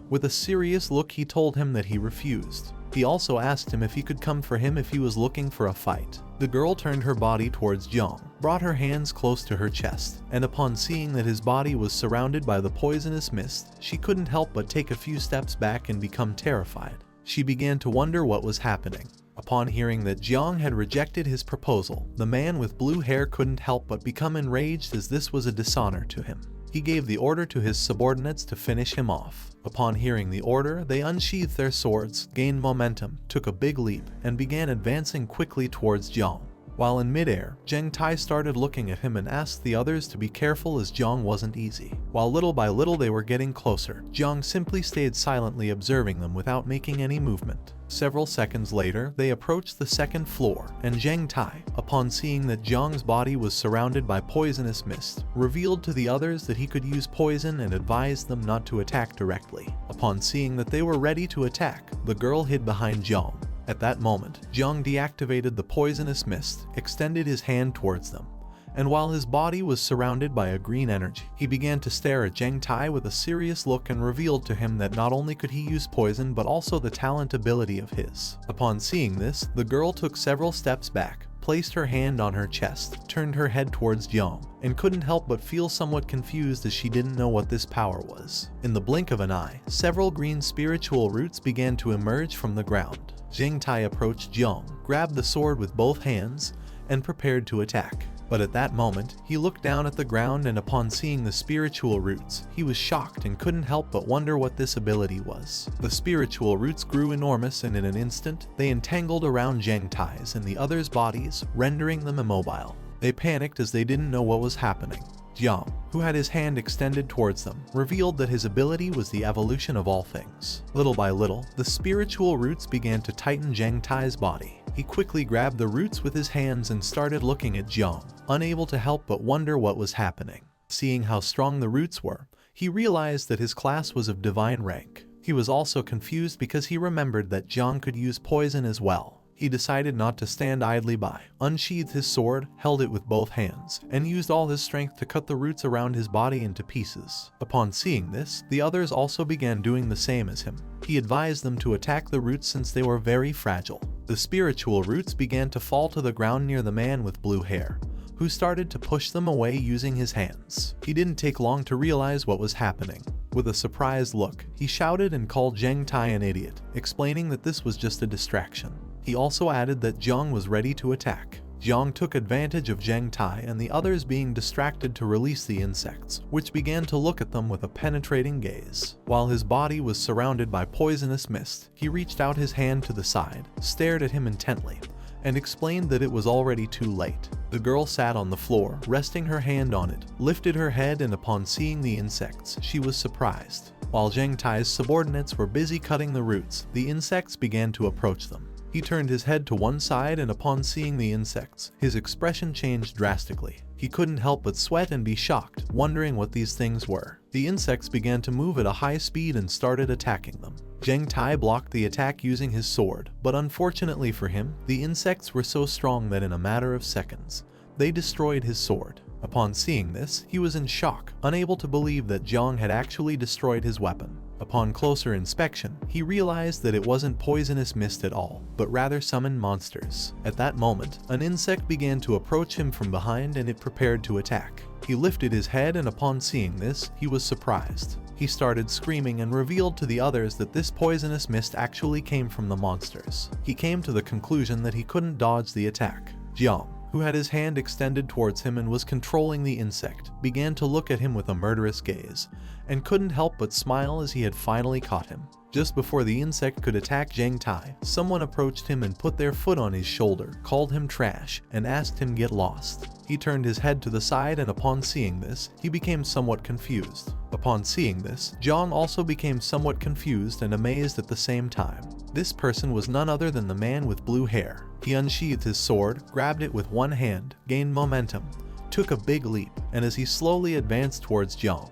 with a serious look he told him that he refused. He also asked him if he could come for him if he was looking for a fight. The girl turned her body towards Jiang, brought her hands close to her chest, and upon seeing that his body was surrounded by the poisonous mist, she couldn't help but take a few steps back and become terrified. She began to wonder what was happening. Upon hearing that Jiang had rejected his proposal, the man with blue hair couldn't help but become enraged, as this was a dishonor to him. He gave the order to his subordinates to finish him off. Upon hearing the order, they unsheathed their swords, gained momentum, took a big leap, and began advancing quickly towards Jiang. While in midair, Zheng Tai started looking at him and asked the others to be careful, as Jiang wasn't easy. While little by little they were getting closer, Jiang simply stayed silently observing them without making any movement. Several seconds later, they approached the second floor, and Zheng Tai, upon seeing that Jiang's body was surrounded by poisonous mist, revealed to the others that he could use poison and advised them not to attack directly. Upon seeing that they were ready to attack, the girl hid behind Jiang. At that moment, Jiang deactivated the poisonous mist, extended his hand towards them, and while his body was surrounded by a green energy, he began to stare at Zheng Tai with a serious look and revealed to him that not only could he use poison but also the talent ability of his. Upon seeing this, the girl took several steps back, placed her hand on her chest, turned her head towards Jiang, and couldn't help but feel somewhat confused, as she didn't know what this power was. In the blink of an eye, several green spiritual roots began to emerge from the ground. Zheng Tai approached Jiang, grabbed the sword with both hands, and prepared to attack. But at that moment, he looked down at the ground, and upon seeing the spiritual roots, he was shocked and couldn't help but wonder what this ability was. The spiritual roots grew enormous, and in an instant, they entangled around Zheng Tai's and the others' bodies, rendering them immobile. They panicked as they didn't know what was happening. Jiang, who had his hand extended towards them, revealed that his ability was the evolution of all things. Little by little, the spiritual roots began to tighten Zheng Tai's body. He quickly grabbed the roots with his hands and started looking at Jiang, unable to help but wonder what was happening. Seeing how strong the roots were, he realized that his class was of divine rank. He was also confused because he remembered that Jiang could use poison as well. He decided not to stand idly by, unsheathed his sword, held it with both hands, and used all his strength to cut the roots around his body into pieces. Upon seeing this, the others also began doing the same as him. He advised them to attack the roots since they were very fragile. The spiritual roots began to fall to the ground near the man with blue hair, who started to push them away using his hands. He didn't take long to realize what was happening. With a surprised look, he shouted and called Zheng Tai an idiot, explaining that this was just a distraction. He also added that Jiang was ready to attack. Jiang took advantage of Zheng Tai and the others being distracted to release the insects, which began to look at them with a penetrating gaze. While his body was surrounded by poisonous mist, he reached out his hand to the side, stared at him intently, and explained that it was already too late. The girl sat on the floor, resting her hand on it, lifted her head, and upon seeing the insects, she was surprised. While Zheng Tai's subordinates were busy cutting the roots, the insects began to approach them. He turned his head to one side, and upon seeing the insects, his expression changed drastically. He couldn't help but sweat and be shocked, wondering what these things were. The insects began to move at a high speed and started attacking them. Zheng Tai blocked the attack using his sword, but unfortunately for him, the insects were so strong that in a matter of seconds, they destroyed his sword. Upon seeing this, he was in shock, unable to believe that Jiang had actually destroyed his weapon. Upon closer inspection, he realized that it wasn't poisonous mist at all, but rather summoned monsters. At that moment, an insect began to approach him from behind and it prepared to attack. He lifted his head, and upon seeing this, he was surprised. He started screaming and revealed to the others that this poisonous mist actually came from the monsters. He came to the conclusion that he couldn't dodge the attack. Jiang, who had his hand extended towards him and was controlling the insect, began to look at him with a murderous gaze, and couldn't help but smile as he had finally caught him. Just before the insect could attack Zheng Tai, someone approached him and put their foot on his shoulder, called him trash, and asked him get lost. He turned his head to the side, and upon seeing this, he became somewhat confused. Upon seeing this, Jiang also became somewhat confused and amazed at the same time. This person was none other than the man with blue hair. He unsheathed his sword, grabbed it with one hand, gained momentum, took a big leap, and as he slowly advanced towards Jiang,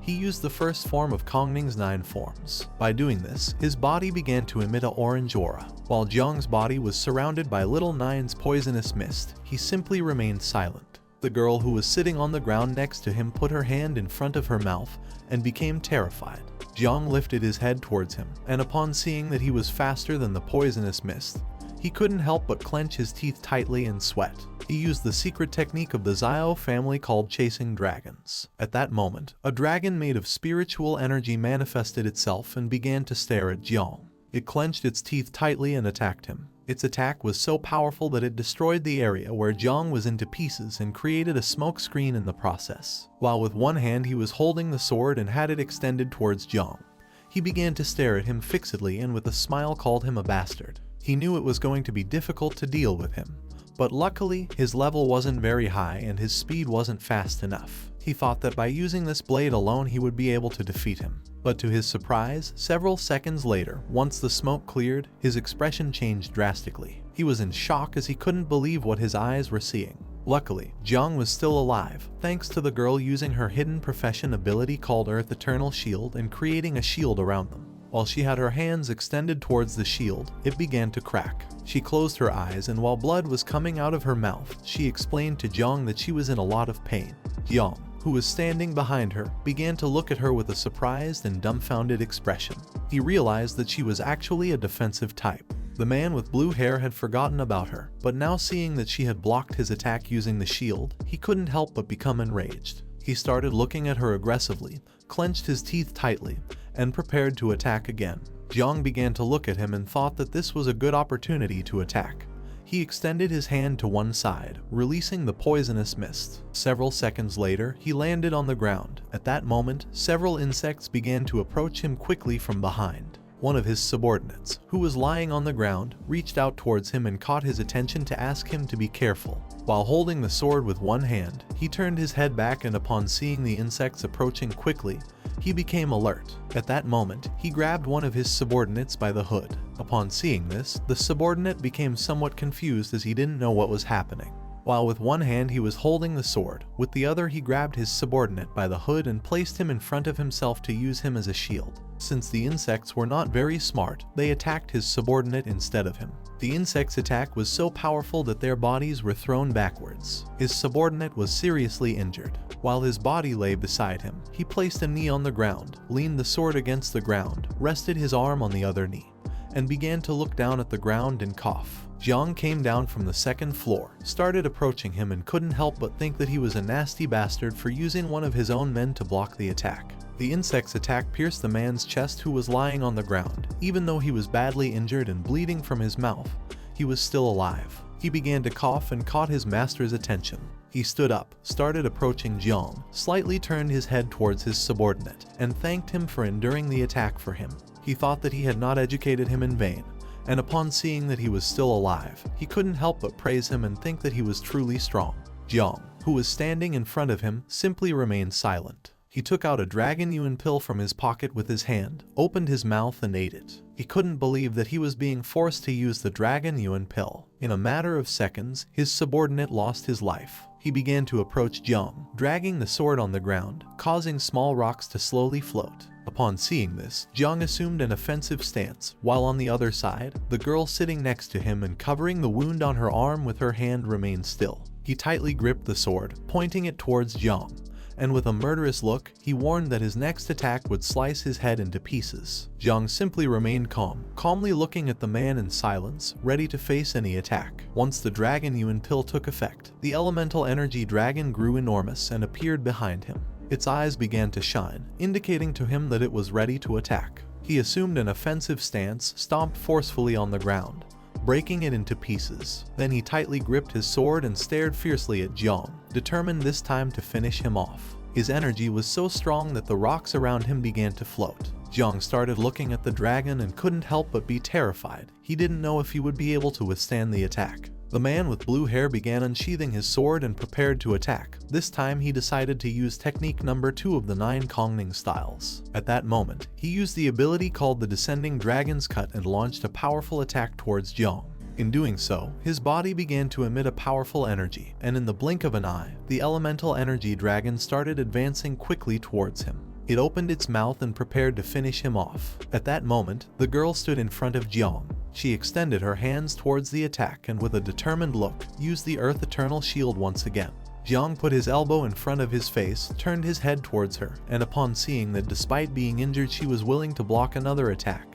he used the first form of Kongning's 9 forms. By doing this, his body began to emit an orange aura. While Jiang's body was surrounded by Little Nine's poisonous mist, he simply remained silent. The girl who was sitting on the ground next to him put her hand in front of her mouth and became terrified. Jiang lifted his head towards him, and upon seeing that he was faster than the poisonous mist, he couldn't help but clench his teeth tightly and sweat. He used the secret technique of the Zio family called chasing dragons. At that moment, a dragon made of spiritual energy manifested itself and began to stare at Jiang. It clenched its teeth tightly and attacked him. Its attack was so powerful that it destroyed the area where Jiang was into pieces and created a smoke screen in the process. While with one hand he was holding the sword and had it extended towards Jiang, he began to stare at him fixedly and with a smile called him a bastard. He knew it was going to be difficult to deal with him, but luckily his level wasn't very high and his speed wasn't fast enough. He thought that by using this blade alone he would be able to defeat him. But to his surprise, several seconds later, once the smoke cleared, his expression changed drastically. He was in shock as he couldn't believe what his eyes were seeing. Luckily, Jiang was still alive, thanks to the girl using her hidden profession ability called Earth Eternal Shield and creating a shield around them. While she had her hands extended towards the shield, it began to crack. She closed her eyes and while blood was coming out of her mouth, she explained to Jiang that she was in a lot of pain. Jiang, who was standing behind her, began to look at her with a surprised and dumbfounded expression. He realized that she was actually a defensive type. The man with blue hair had forgotten about her, but now seeing that she had blocked his attack using the shield, he couldn't help but become enraged. He started looking at her aggressively, clenched his teeth tightly, and prepared to attack again. Jiang began to look at him and thought that this was a good opportunity to attack. He extended his hand to one side, releasing the poisonous mist. Several seconds later, he landed on the ground. At that moment, several insects began to approach him quickly from behind. One of his subordinates, who was lying on the ground, reached out towards him and caught his attention to ask him to be careful. While holding the sword with one hand, he turned his head back and upon seeing the insects approaching quickly, he became alert. At that moment, he grabbed one of his subordinates by the hood. Upon seeing this, the subordinate became somewhat confused as he didn't know what was happening. While with one hand he was holding the sword, with the other he grabbed his subordinate by the hood and placed him in front of himself to use him as a shield. Since the insects were not very smart, they attacked his subordinate instead of him. The insect's attack was so powerful that their bodies were thrown backwards. His subordinate was seriously injured. While his body lay beside him, he placed a knee on the ground, leaned the sword against the ground, rested his arm on the other knee, and began to look down at the ground and cough. Jiang came down from the second floor, started approaching him and couldn't help but think that he was a nasty bastard for using one of his own men to block the attack. The insect's attack pierced the man's chest who was lying on the ground. Even though he was badly injured and bleeding from his mouth, he was still alive. He began to cough and caught his master's attention. He stood up, started approaching Jiang, slightly turned his head towards his subordinate, and thanked him for enduring the attack for him. He thought that he had not educated him in vain, and upon seeing that he was still alive, he couldn't help but praise him and think that he was truly strong. Jiang, who was standing in front of him, simply remained silent. He took out a dragon yuan pill from his pocket with his hand, opened his mouth and ate it. He couldn't believe that he was being forced to use the dragon yuan pill. In a matter of seconds, his subordinate lost his life. He began to approach Jiang, dragging the sword on the ground, causing small rocks to slowly float. Upon seeing this, Jiang assumed an offensive stance, while on the other side, the girl sitting next to him and covering the wound on her arm with her hand remained still. He tightly gripped the sword, pointing it towards Jiang, and with a murderous look, he warned that his next attack would slice his head into pieces. Jiang simply remained calm, calmly looking at the man in silence, ready to face any attack. Once the dragon yuan pill took effect, the elemental energy dragon grew enormous and appeared behind him. Its eyes began to shine, indicating to him that it was ready to attack. He assumed an offensive stance, stomped forcefully on the ground, breaking it into pieces. Then he tightly gripped his sword and stared fiercely at Jiang, determined this time to finish him off. His energy was so strong that the rocks around him began to float. Jiang started looking at the dragon and couldn't help but be terrified. He didn't know if he would be able to withstand the attack. The man with blue hair began unsheathing his sword and prepared to attack. This time he decided to use technique number 2 of the 9 Kongning styles. At that moment, he used the ability called the Descending Dragon's Cut and launched a powerful attack towards Jiang. In doing so, his body began to emit a powerful energy, and in the blink of an eye, the elemental energy dragon started advancing quickly towards him. It opened its mouth and prepared to finish him off. At that moment, the girl stood in front of Jiang. She extended her hands towards the attack and with a determined look, used the Earth Eternal Shield once again. Jiang put his elbow in front of his face, turned his head towards her, and upon seeing that despite being injured she was willing to block another attack,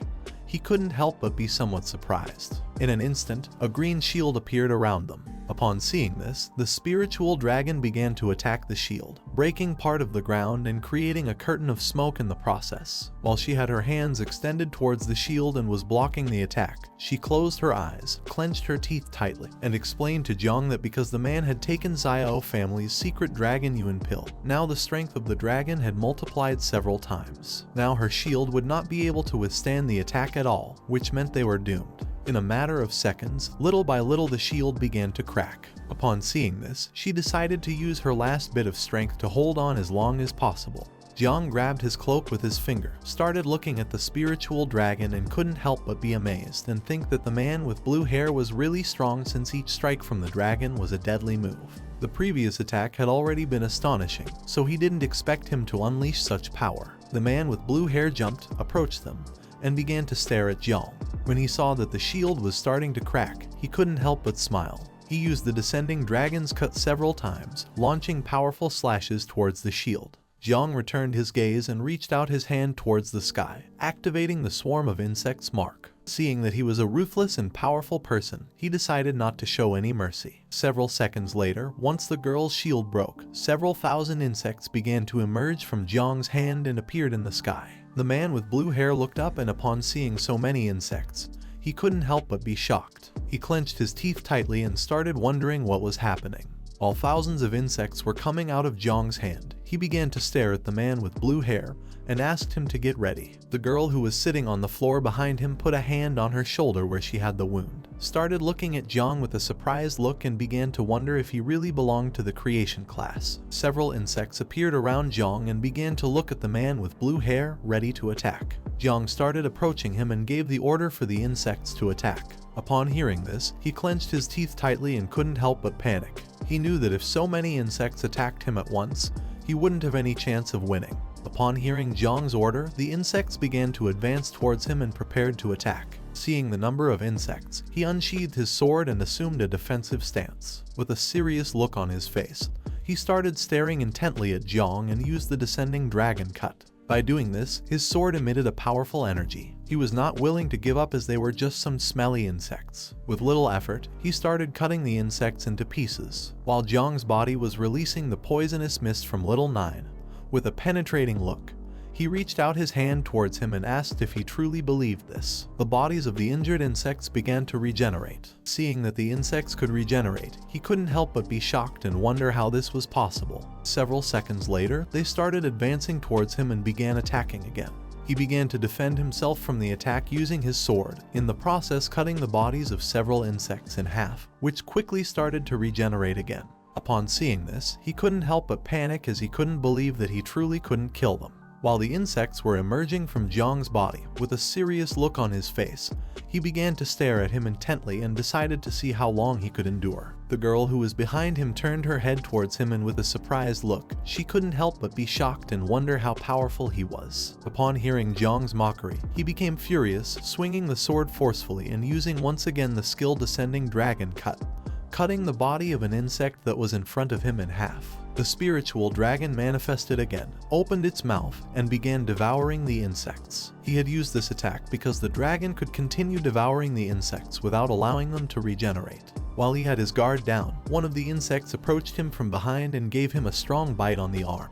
he couldn't help but be somewhat surprised. In an instant, a green shield appeared around them. Upon seeing this, the spiritual dragon began to attack the shield, breaking part of the ground and creating a curtain of smoke in the process. While she had her hands extended towards the shield and was blocking the attack, she closed her eyes, clenched her teeth tightly, and explained to Jiang that because the man had taken Zio family's secret dragon Yuan pill, now the strength of the dragon had multiplied several times. Now her shield would not be able to withstand the attack at all, which meant they were doomed. In a matter of seconds, little by little the shield began to crack. Upon seeing this, she decided to use her last bit of strength to hold on as long as possible. Jiang grabbed his cloak with his finger, started looking at the spiritual dragon and couldn't help but be amazed and think that the man with blue hair was really strong since each strike from the dragon was a deadly move. The previous attack had already been astonishing, so he didn't expect him to unleash such power. The man with blue hair jumped, approached them, and began to stare at Jiang. When he saw that the shield was starting to crack, he couldn't help but smile. He used the descending dragon's cut several times, launching powerful slashes towards the shield. Jiang returned his gaze and reached out his hand towards the sky, activating the swarm of insects mark. Seeing that he was a ruthless and powerful person, he decided not to show any mercy. Several seconds later, once the girl's shield broke, several thousand insects began to emerge from Jiang's hand and appeared in the sky. The man with blue hair looked up and upon seeing so many insects, he couldn't help but be shocked. He clenched his teeth tightly and started wondering what was happening. While thousands of insects were coming out of Jiang's hand, he began to stare at the man with blue hair and asked him to get ready. The girl who was sitting on the floor behind him put a hand on her shoulder where she had the wound, started looking at Jiang with a surprised look and began to wonder if he really belonged to the creation class. Several insects appeared around Jiang and began to look at the man with blue hair, ready to attack. Jiang started approaching him and gave the order for the insects to attack. Upon hearing this, he clenched his teeth tightly and couldn't help but panic. He knew that if so many insects attacked him at once, he wouldn't have any chance of winning. Upon hearing Jiang's order, the insects began to advance towards him and prepared to attack. Seeing the number of insects, he unsheathed his sword and assumed a defensive stance. With a serious look on his face, he started staring intently at Jiang and used the descending dragon cut. By doing this, his sword emitted a powerful energy. He was not willing to give up as they were just some smelly insects. With little effort, he started cutting the insects into pieces, while Jiang's body was releasing the poisonous mist from Little Nine. With a penetrating look, he reached out his hand towards him and asked if he truly believed this. The bodies of the injured insects began to regenerate. Seeing that the insects could regenerate, he couldn't help but be shocked and wonder how this was possible. Several seconds later, they started advancing towards him and began attacking again. He began to defend himself from the attack using his sword, in the process cutting the bodies of several insects in half, which quickly started to regenerate again. Upon seeing this, he couldn't help but panic as he couldn't believe that he truly couldn't kill them. While the insects were emerging from Jiang's body, with a serious look on his face, he began to stare at him intently and decided to see how long he could endure. The girl who was behind him turned her head towards him and with a surprised look, she couldn't help but be shocked and wonder how powerful he was. Upon hearing Jiang's mockery, he became furious, swinging the sword forcefully and using once again the skill descending dragon cut, cutting the body of an insect that was in front of him in half. The spiritual dragon manifested again, opened its mouth, and began devouring the insects. He had used this attack because the dragon could continue devouring the insects without allowing them to regenerate. While he had his guard down, one of the insects approached him from behind and gave him a strong bite on the arm,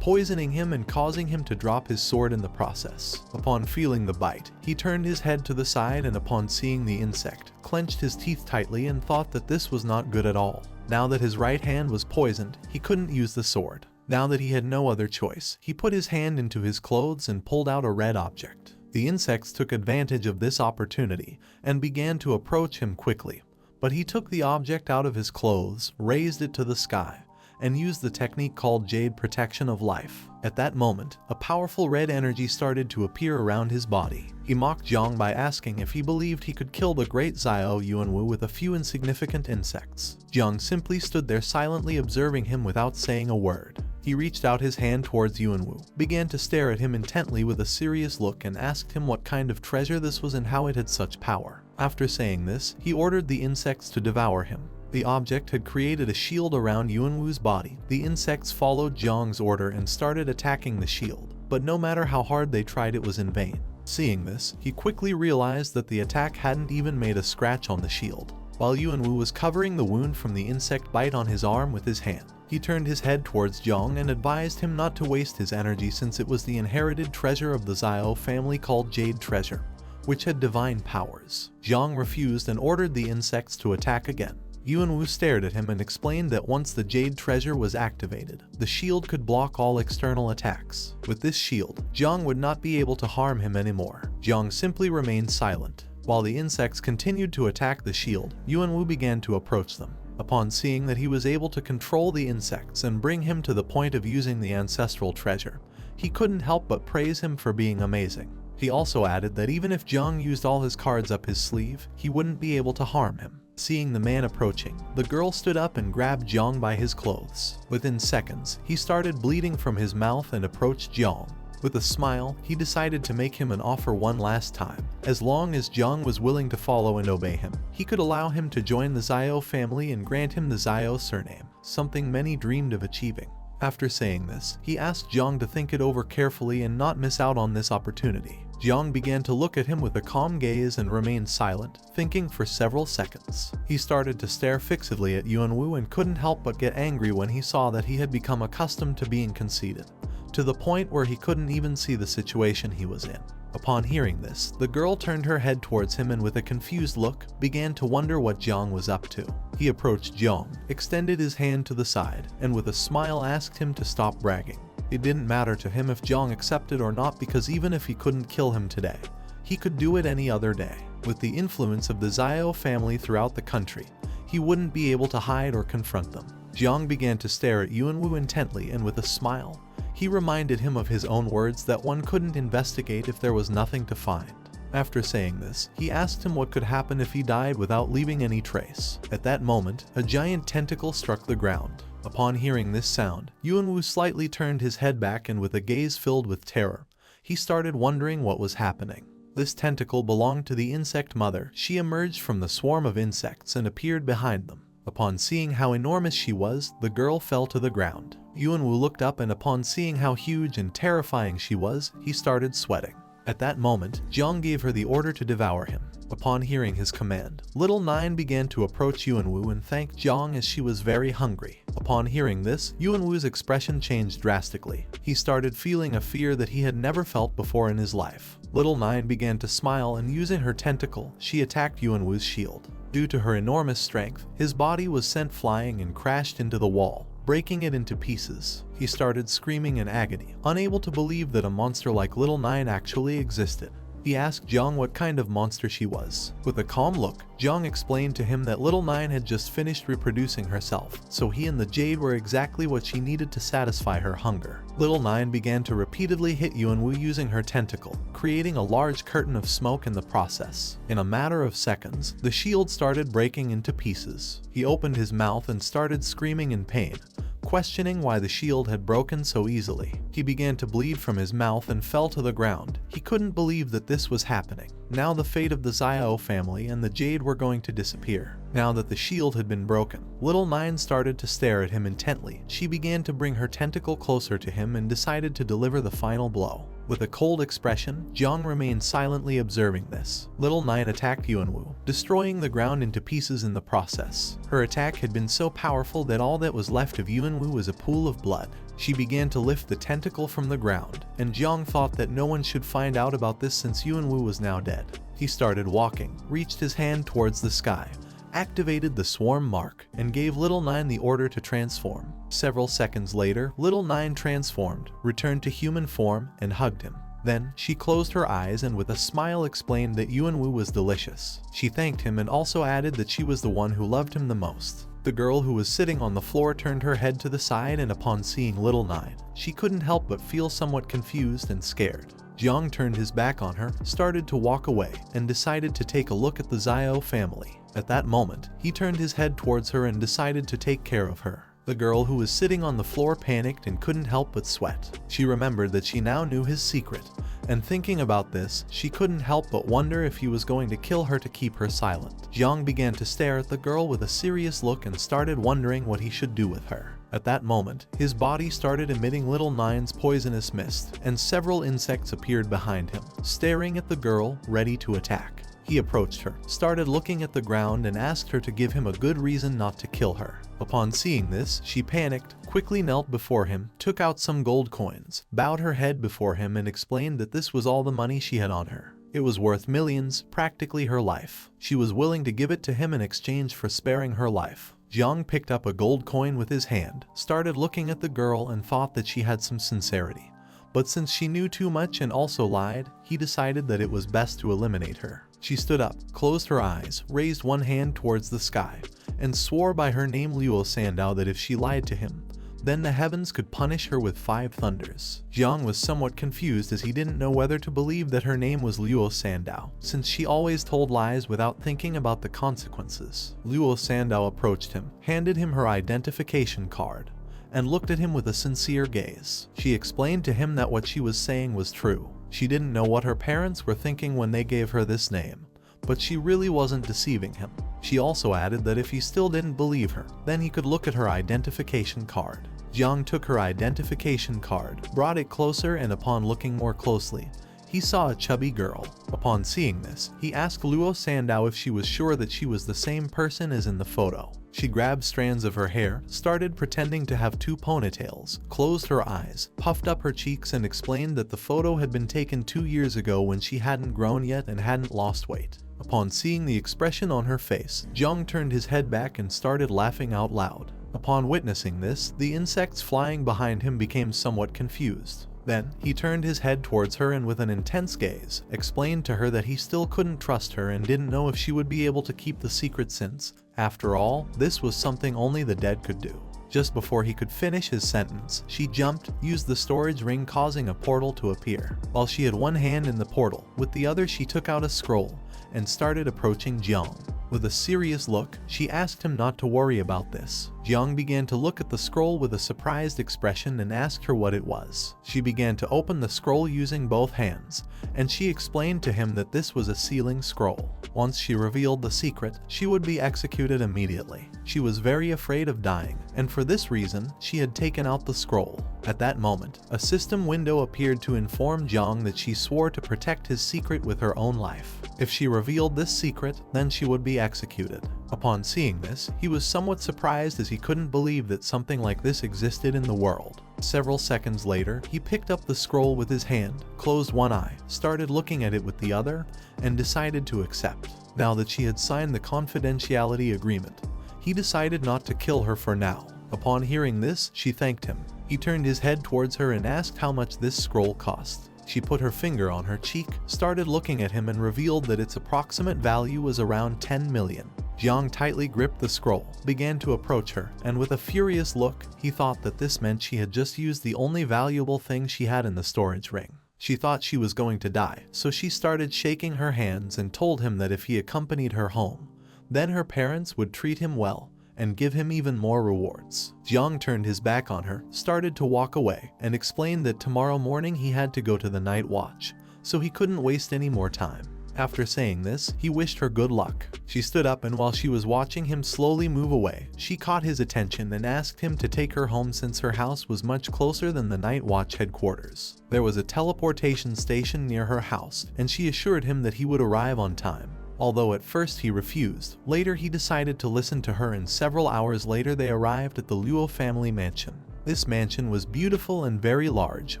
poisoning him and causing him to drop his sword in the process. Upon feeling the bite, he turned his head to the side and upon seeing the insect, clenched his teeth tightly and thought that this was not good at all. Now that his right hand was poisoned, he couldn't use the sword. Now that he had no other choice, he put his hand into his clothes and pulled out a red object. The insects took advantage of this opportunity and began to approach him quickly, but he took the object out of his clothes, raised it to the sky, and used the technique called Jade Protection of Life. At that moment, a powerful red energy started to appear around his body. He mocked Jiang by asking if he believed he could kill the great Zio Yuanwu with a few insignificant insects. Jiang simply stood there silently observing him without saying a word. He reached out his hand towards Yuanwu, began to stare at him intently with a serious look and asked him what kind of treasure this was and how it had such power. After saying this, he ordered the insects to devour him. The object had created a shield around Yuanwu's body. The insects followed Jiang's order and started attacking the shield, but no matter how hard they tried, it was in vain. Seeing this, he quickly realized that the attack hadn't even made a scratch on the shield. While Yuanwu was covering the wound from the insect bite on his arm with his hand, he turned his head towards Jiang and advised him not to waste his energy since it was the inherited treasure of the Zio family called Jade Treasure, which had divine powers. Jiang refused and ordered the insects to attack again. Yuanwu stared at him and explained that once the Jade Treasure was activated, the shield could block all external attacks. With this shield, Jiang would not be able to harm him anymore. Jiang simply remained silent. While the insects continued to attack the shield, Yuanwu began to approach them. Upon seeing that he was able to control the insects and bring him to the point of using the ancestral treasure, he couldn't help but praise him for being amazing. He also added that even if Jiang used all his cards up his sleeve, he wouldn't be able to harm him. Seeing the man approaching, the girl stood up and grabbed Jiang by his clothes. Within seconds, he started bleeding from his mouth and approached Jiang. With a smile, he decided to make him an offer one last time. As long as Jiang was willing to follow and obey him, he could allow him to join the Zio family and grant him the Zio surname, something many dreamed of achieving. After saying this, he asked Jiang to think it over carefully and not miss out on this opportunity. Jiang began to look at him with a calm gaze and remained silent, thinking for several seconds. He started to stare fixedly at Yuanwu and couldn't help but get angry when he saw that he had become accustomed to being conceited, to the point where he couldn't even see the situation he was in. Upon hearing this, the girl turned her head towards him and with a confused look, began to wonder what Jiang was up to. He approached Jiang, extended his hand to the side, and with a smile asked him to stop bragging. It didn't matter to him if Jiang accepted or not because even if he couldn't kill him today, he could do it any other day. With the influence of the Zio family throughout the country, he wouldn't be able to hide or confront them. Jiang began to stare at Yuanwu intently and with a smile, he reminded him of his own words that one couldn't investigate if there was nothing to find. After saying this, he asked him what could happen if he died without leaving any trace. At that moment, a giant tentacle struck the ground. Upon hearing this sound, Yuanwu slightly turned his head back and with a gaze filled with terror, he started wondering what was happening. This tentacle belonged to the insect mother. She emerged from the swarm of insects and appeared behind them. Upon seeing how enormous she was, the girl fell to the ground. Yuanwu looked up and upon seeing how huge and terrifying she was, he started sweating. At that moment, Jiang gave her the order to devour him. Upon hearing his command, Little Nine began to approach Yuanwu and thanked Jiang as she was very hungry. Upon hearing this, Yuanwu's expression changed drastically. He started feeling a fear that he had never felt before in his life. Little Nine began to smile and using her tentacle, she attacked Yuanwu's shield. Due to her enormous strength, his body was sent flying and crashed into the wall, breaking it into pieces. He started screaming in agony, unable to believe that a monster like Little Nine actually existed. He asked Jiang what kind of monster she was. With a calm look, Jiang explained to him that Little Nine had just finished reproducing herself, so he and the jade were exactly what she needed to satisfy her hunger. Little Nine began to repeatedly hit Yuanwu using her tentacle, creating a large curtain of smoke in the process. In a matter of seconds, the shield started breaking into pieces. He opened his mouth and started screaming in pain, questioning why the shield had broken so easily. He began to bleed from his mouth and fell to the ground. He couldn't believe that this was happening. Now the fate of the Zio family and the jade were going to disappear. Now that the shield had been broken, Little Nine started to stare at him intently. She began to bring her tentacle closer to him and decided to deliver the final blow. With a cold expression, Jiang remained silently observing this. Little Nine attacked Yuanwu, destroying the ground into pieces in the process. Her attack had been so powerful that all that was left of Yuanwu was a pool of blood. She began to lift the tentacle from the ground, and Jiang thought that no one should find out about this since Yuanwu was now dead. He started walking, reached his hand towards the sky, activated the swarm mark, and gave Little Nine the order to transform. Several seconds later, Little Nine transformed, returned to human form, and hugged him. Then, she closed her eyes and with a smile explained that Yuanwu was delicious. She thanked him and also added that she was the one who loved him the most. The girl who was sitting on the floor turned her head to the side and upon seeing Little Nine, she couldn't help but feel somewhat confused and scared. Jiang turned his back on her, started to walk away, and decided to take a look at the Zio family. At that moment, he turned his head towards her and decided to take care of her. The girl who was sitting on the floor panicked and couldn't help but sweat. She remembered that she now knew his secret, and thinking about this, she couldn't help but wonder if he was going to kill her to keep her silent. Jiang began to stare at the girl with a serious look and started wondering what he should do with her. At that moment, his body started emitting Little Nine's poisonous mist, and several insects appeared behind him, staring at the girl, ready to attack. He approached her, started looking at the ground and asked her to give him a good reason not to kill her. Upon seeing this, she panicked, quickly knelt before him, took out some gold coins, bowed her head before him and explained that this was all the money she had on her. It was worth millions, practically her life. She was willing to give it to him in exchange for sparing her life. Jiang picked up a gold coin with his hand, started looking at the girl and thought that she had some sincerity. But since she knew too much and also lied, he decided that it was best to eliminate her. She stood up, closed her eyes, raised one hand towards the sky, and swore by her name Luo Sandow that if she lied to him, then the heavens could punish her with 5 thunders. Jiang was somewhat confused as he didn't know whether to believe that her name was Luo Sandow, since she always told lies without thinking about the consequences. Luo Sandow approached him, handed him her identification card, and looked at him with a sincere gaze. She explained to him that what she was saying was true. She didn't know what her parents were thinking when they gave her this name, but she really wasn't deceiving him. She also added that if he still didn't believe her, then he could look at her identification card. Jiang took her identification card, brought it closer, and upon looking more closely, he saw a chubby girl. Upon seeing this, he asked Luo Sandow if she was sure that she was the same person as in the photo. She grabbed strands of her hair, started pretending to have 2 ponytails, closed her eyes, puffed up her cheeks and explained that the photo had been taken 2 years ago when she hadn't grown yet and hadn't lost weight. Upon seeing the expression on her face, Jiang turned his head back and started laughing out loud. Upon witnessing this, the insects flying behind him became somewhat confused. Then, he turned his head towards her and with an intense gaze, explained to her that he still couldn't trust her and didn't know if she would be able to keep the secret since, after all, this was something only the dead could do. Just before he could finish his sentence, she jumped, used the storage ring causing a portal to appear. While she had one hand in the portal, with the other she took out a scroll, and started approaching Jiang. With a serious look, she asked him not to worry about this. Jiang began to look at the scroll with a surprised expression and asked her what it was. She began to open the scroll using both hands, and she explained to him that this was a sealing scroll. Once she revealed the secret, she would be executed immediately. She was very afraid of dying, and for this reason, she had taken out the scroll. At that moment, a system window appeared to inform Jiang that she swore to protect his secret with her own life. If she revealed this secret, then she would be executed. Upon seeing this, he was somewhat surprised as he couldn't believe that something like this existed in the world. Several seconds later, he picked up the scroll with his hand, closed one eye, started looking at it with the other, and decided to accept. Now that she had signed the confidentiality agreement, he decided not to kill her for now. Upon hearing this, she thanked him. He turned his head towards her and asked how much this scroll cost. She put her finger on her cheek, started looking at him and revealed that its approximate value was around 10 million. Jiang tightly gripped the scroll, began to approach her, and with a furious look, he thought that this meant she had just used the only valuable thing she had in the storage ring. She thought she was going to die, so she started shaking her hands and told him that if he accompanied her home, then her parents would treat him well and give him even more rewards. Jiang turned his back on her, started to walk away, and explained that tomorrow morning he had to go to the night watch, so he couldn't waste any more time. After saying this, he wished her good luck. She stood up and while she was watching him slowly move away, she caught his attention and asked him to take her home since her house was much closer than the night watch headquarters. There was a teleportation station near her house, and she assured him that he would arrive on time. Although at first he refused, later he decided to listen to her and several hours later they arrived at the Luo family mansion. This mansion was beautiful and very large,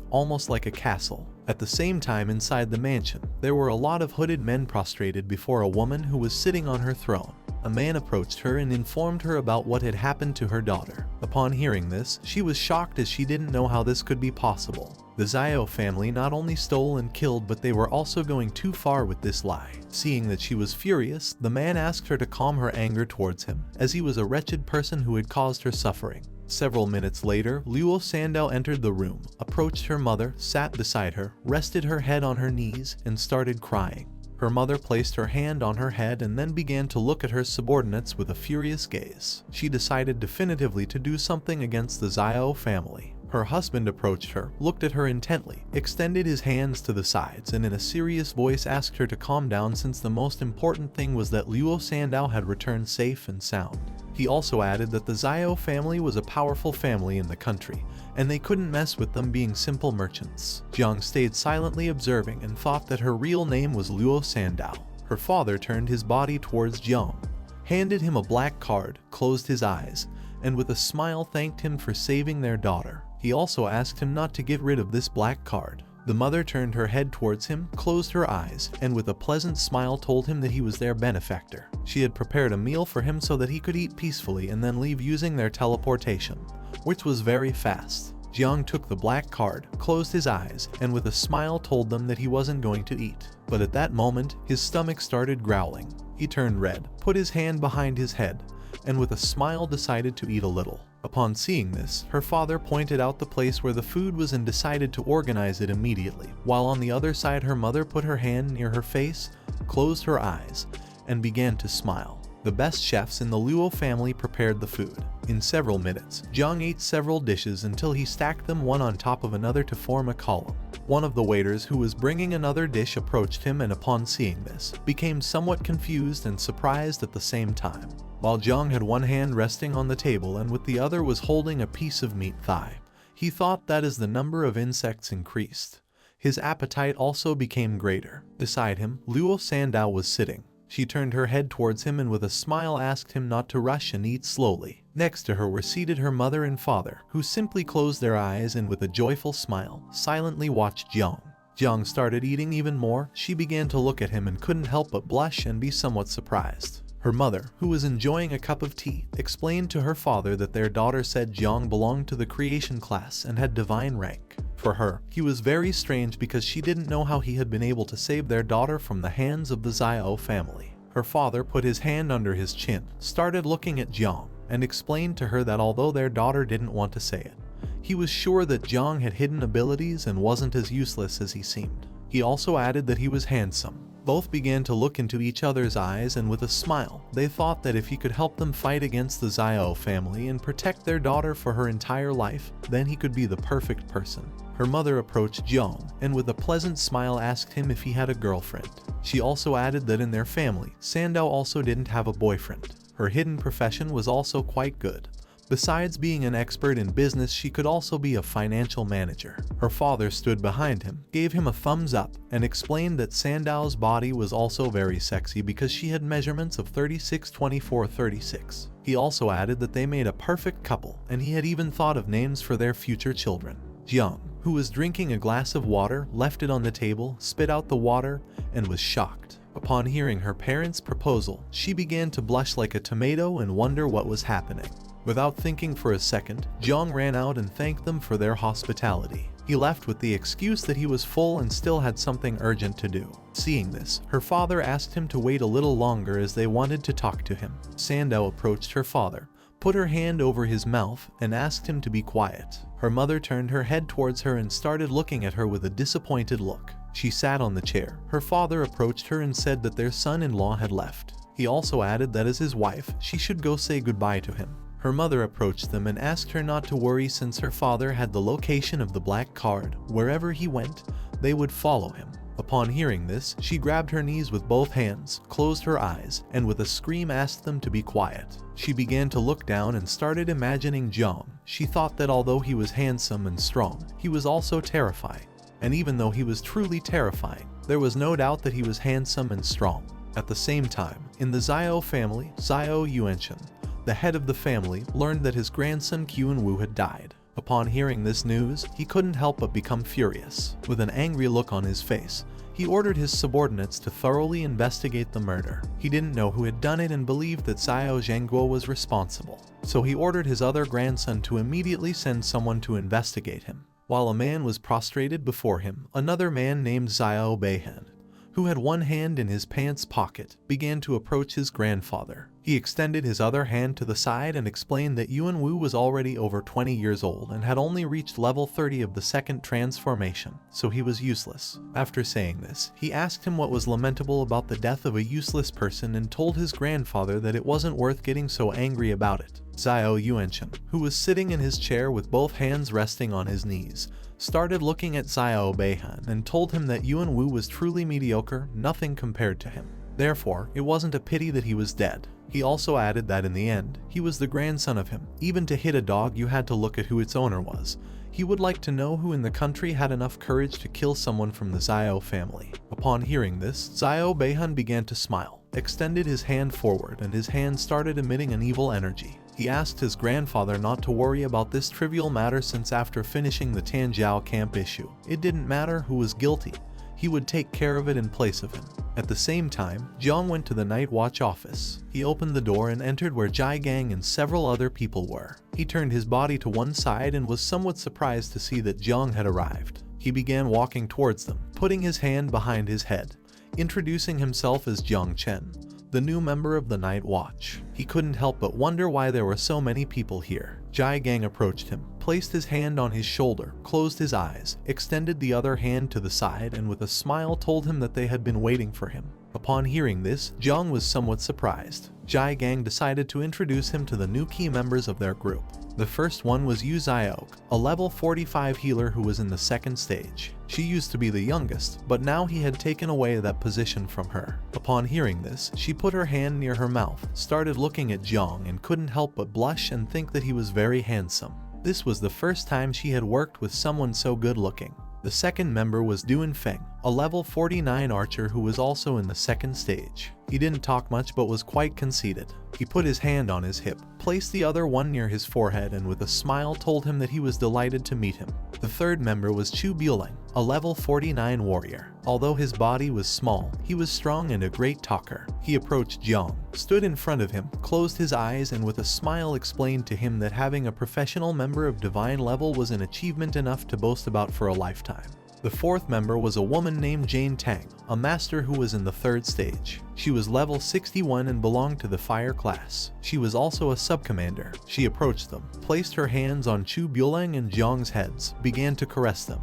almost like a castle. At the same time inside the mansion, there were a lot of hooded men prostrated before a woman who was sitting on her throne. A man approached her and informed her about what had happened to her daughter. Upon hearing this, she was shocked as she didn't know how this could be possible. The Zio family not only stole and killed, but they were also going too far with this lie. Seeing that she was furious, the man asked her to calm her anger towards him, as he was a wretched person who had caused her suffering. Several minutes later, Luo Sandow entered the room, approached her mother, sat beside her, rested her head on her knees, and started crying. Her mother placed her hand on her head and then began to look at her subordinates with a furious gaze. She decided definitively to do something against the Zio family. Her husband approached her, looked at her intently, extended his hands to the sides, and in a serious voice asked her to calm down since the most important thing was that Luo Sandow had returned safe and sound. He also added that the Zio family was a powerful family in the country, and they couldn't mess with them being simple merchants. Jiang stayed silently observing and thought that her real name was Luo Sandow. her father turned his body towards Jiang, handed him a black card, closed his eyes, and with a smile thanked him for saving their daughter. He also asked him not to get rid of this black card. The mother turned her head towards him, closed her eyes, and with a pleasant smile told him that he was their benefactor. She had prepared a meal for him so that he could eat peacefully and then leave using their teleportation, which was very fast. Jiang took the black card, closed his eyes, and with a smile told them that he wasn't going to eat. But at that moment, his stomach started growling. He turned red, put his hand behind his head, and with a smile decided to eat a little. Upon seeing this, her father pointed out the place where the food was and decided to organize it immediately, while on the other side her mother put her hand near her face, closed her eyes, and began to smile. The best chefs in the Luo family prepared the food. In several minutes, Jiang ate several dishes until he stacked them one on top of another to form a column. One of the waiters who was bringing another dish approached him and upon seeing this, became somewhat confused and surprised at the same time. While Jiang had one hand resting on the table and with the other was holding a piece of meat thigh, he thought that as the number of insects increased, his appetite also became greater. Beside him, Luo Sandao was sitting. She turned her head towards him and with a smile asked him not to rush and eat slowly. Next to her were seated her mother and father, who simply closed their eyes and with a joyful smile, silently watched Jiang. Jiang started eating even more. She began to look at him and couldn't help but blush and be somewhat surprised. Her mother, who was enjoying a cup of tea, explained to her father that their daughter said Jiang belonged to the creation class and had divine rank. For her, he was very strange because she didn't know how he had been able to save their daughter from the hands of the Zio family. Her father put his hand under his chin, started looking at Jiang, and explained to her that although their daughter didn't want to say it, he was sure that Jiang had hidden abilities and wasn't as useless as he seemed. He also added that he was handsome. Both began to look into each other's eyes and with a smile, they thought that if he could help them fight against the Zio family and protect their daughter for her entire life, then he could be the perfect person. Her mother approached Jiang and with a pleasant smile asked him if he had a girlfriend. She also added that in their family, Sandao also didn't have a boyfriend. Her hidden profession was also quite good. Besides being an expert in business, she could also be a financial manager. Her father stood behind him, gave him a thumbs up, and explained that Sandao's body was also very sexy because she had measurements of 36, 24, 36. He also added that they made a perfect couple, and he had even thought of names for their future children. Jiang, who was drinking a glass of water, left it on the table, spit out the water, and was shocked. Upon hearing her parents' proposal, she began to blush like a tomato and wonder what was happening. Without thinking for a second, Jiang ran out and thanked them for their hospitality. He left with the excuse that he was full and still had something urgent to do. Seeing this, her father asked him to wait a little longer as they wanted to talk to him. Sandao approached her father, put her hand over his mouth, and asked him to be quiet. Her mother turned her head towards her and started looking at her with a disappointed look. She sat on the chair. Her father approached her and said that their son-in-law had left. He also added that as his wife, she should go say goodbye to him. Her mother approached them and asked her not to worry since her father had the location of the black card. Wherever he went, they would follow him. Upon hearing this, she grabbed her knees with both hands, closed her eyes, and with a scream asked them to be quiet. She began to look down and started imagining Jiang. She thought that although he was handsome and strong, he was also terrifying. And even though he was truly terrifying, there was no doubt that he was handsome and strong. At the same time, in the Zio family, Zio Yuanwu, the head of the family, learned that his grandson Yuanwu had died. Upon hearing this news, he couldn't help but become furious. With an angry look on his face, he ordered his subordinates to thoroughly investigate the murder. He didn't know who had done it and believed that Zio Yuanwu was responsible. So he ordered his other grandson to immediately send someone to investigate him. While a man was prostrated before him, another man named Zio Beihan, who had one hand in his pants pocket, began to approach his grandfather. He extended his other hand to the side and explained that Yuanwu was already over 20 years old and had only reached level 30 of the second transformation, so he was useless. After saying this, he asked him what was lamentable about the death of a useless person and told his grandfather that it wasn't worth getting so angry about it. Zio Yuanwu, who was sitting in his chair with both hands resting on his knees, started looking at Zio Beihan and told him that Yuanwu was truly mediocre, nothing compared to him. Therefore, it wasn't a pity that he was dead. He also added that in the end, he was the grandson of him. Even to hit a dog, you had to look at who its owner was. He would like to know who in the country had enough courage to kill someone from the Zio family. Upon hearing this, Zio Beihun began to smile, extended his hand forward, and his hand started emitting an evil energy. He asked his grandfather not to worry about this trivial matter since after finishing the Tianjiao camp issue, it didn't matter who was guilty. He would take care of it in place of him. At the same time, Jiang went to the night watch office. He opened the door and entered where Jai Gang and several other people were. He turned his body to one side and was somewhat surprised to see that Jiang had arrived. He began walking towards them, putting his hand behind his head, introducing himself as Jiang Chen, the new member of the night watch. He couldn't help but wonder why there were so many people here. Jai Gang approached him, placed his hand on his shoulder, closed his eyes, extended the other hand to the side, and with a smile told him that they had been waiting for him. Upon hearing this, Jiang was somewhat surprised. Jai Gang decided to introduce him to the new key members of their group. The first one was Yu Zio, a level 45 healer who was in the second stage. She used to be the youngest, but now he had taken away that position from her. Upon hearing this, she put her hand near her mouth, started looking at Jiang, and couldn't help but blush and think that he was very handsome. This was the first time she had worked with someone so good looking. The second member was Duan Feng, a level 49 archer who was also in the second stage. He didn't talk much but was quite conceited. He put his hand on his hip, placed the other one near his forehead, and with a smile told him that he was delighted to meet him. The third member was Chu Bueling, a level 49 warrior. Although his body was small, he was strong and a great talker. He approached Jiang, stood in front of him, closed his eyes, and with a smile explained to him that having a professional member of divine level was an achievement enough to boast about for a lifetime. The fourth member was a woman named Jane Tang, a master who was in the third stage. She was level 61 and belonged to the fire class. She was also a sub-commander. She approached them, placed her hands on Chu Bueling and Jiang's heads, began to caress them,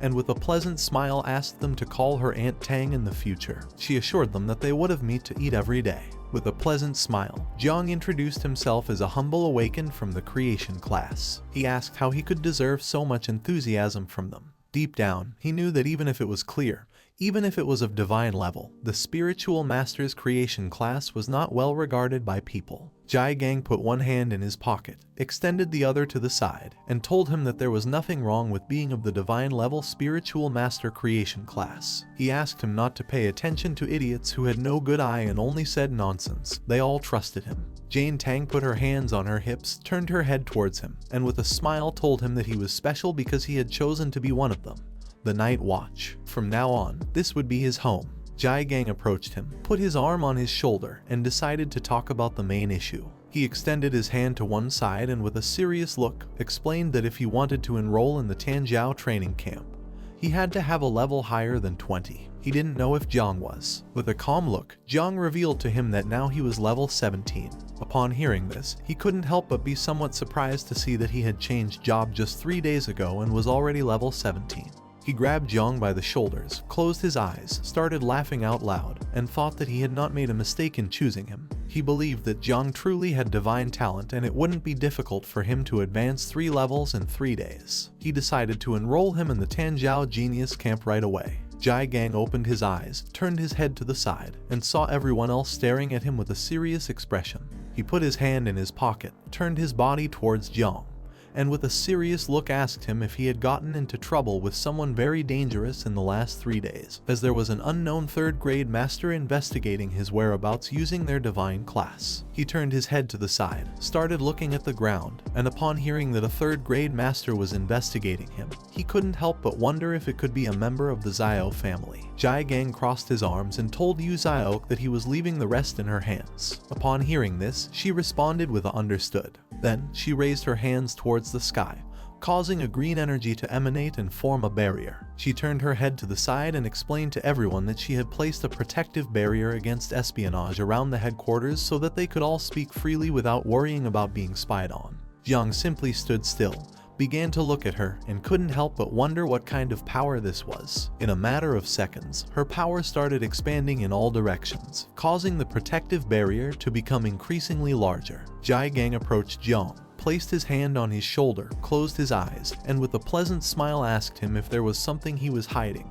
and with a pleasant smile asked them to call her Aunt Tang in the future. She assured them that they would have meat to eat every day. With a pleasant smile, Jiang introduced himself as a humble awakened from the creation class. He asked how he could deserve so much enthusiasm from them. Deep down, he knew that even if it was clear, even if it was of divine level, the spiritual master's creation class was not well regarded by people. Jai Gang put one hand in his pocket, extended the other to the side, and told him that there was nothing wrong with being of the divine level spiritual master creation class. He asked him not to pay attention to idiots who had no good eye and only said nonsense. They all trusted him. Jane Tang put her hands on her hips, turned her head towards him, and with a smile told him that he was special because he had chosen to be one of them. The Night Watch. From now on, this would be his home. Jai Gang approached him, put his arm on his shoulder, and decided to talk about the main issue. He extended his hand to one side and with a serious look, explained that if he wanted to enroll in the Tianjiao training camp, he had to have a level higher than 20. He didn't know if Jiang was. With a calm look, Jiang revealed to him that now he was level 17. Upon hearing this, he couldn't help but be somewhat surprised to see that he had changed job just 3 days ago and was already level 17. He grabbed Jiang by the shoulders, closed his eyes, started laughing out loud, and thought that he had not made a mistake in choosing him. He believed that Jiang truly had divine talent and it wouldn't be difficult for him to advance 3 levels in 3 days. He decided to enroll him in the Tianjiao Genius Camp right away. Jai Gang opened his eyes, turned his head to the side, and saw everyone else staring at him with a serious expression. He put his hand in his pocket, turned his body towards Jiang, and with a serious look asked him if he had gotten into trouble with someone very dangerous in the last 3 days, as there was an unknown 3rd grade master investigating his whereabouts using their divine class. He turned his head to the side, started looking at the ground, and upon hearing that a 3rd grade master was investigating him, he couldn't help but wonder if it could be a member of the Zio family. Jai Gang crossed his arms and told Yu Zio that he was leaving the rest in her hands. Upon hearing this, she responded with a understood. Then, she raised her hands towards the sky, causing a green energy to emanate and form a barrier. She turned her head to the side and explained to everyone that she had placed a protective barrier against espionage around the headquarters so that they could all speak freely without worrying about being spied on. Jiang simply stood still, began to look at her, and couldn't help but wonder what kind of power this was. In a matter of seconds, her power started expanding in all directions, causing the protective barrier to become increasingly larger. Jai Gang approached Jiang, placed his hand on his shoulder, closed his eyes, and with a pleasant smile asked him if there was something he was hiding,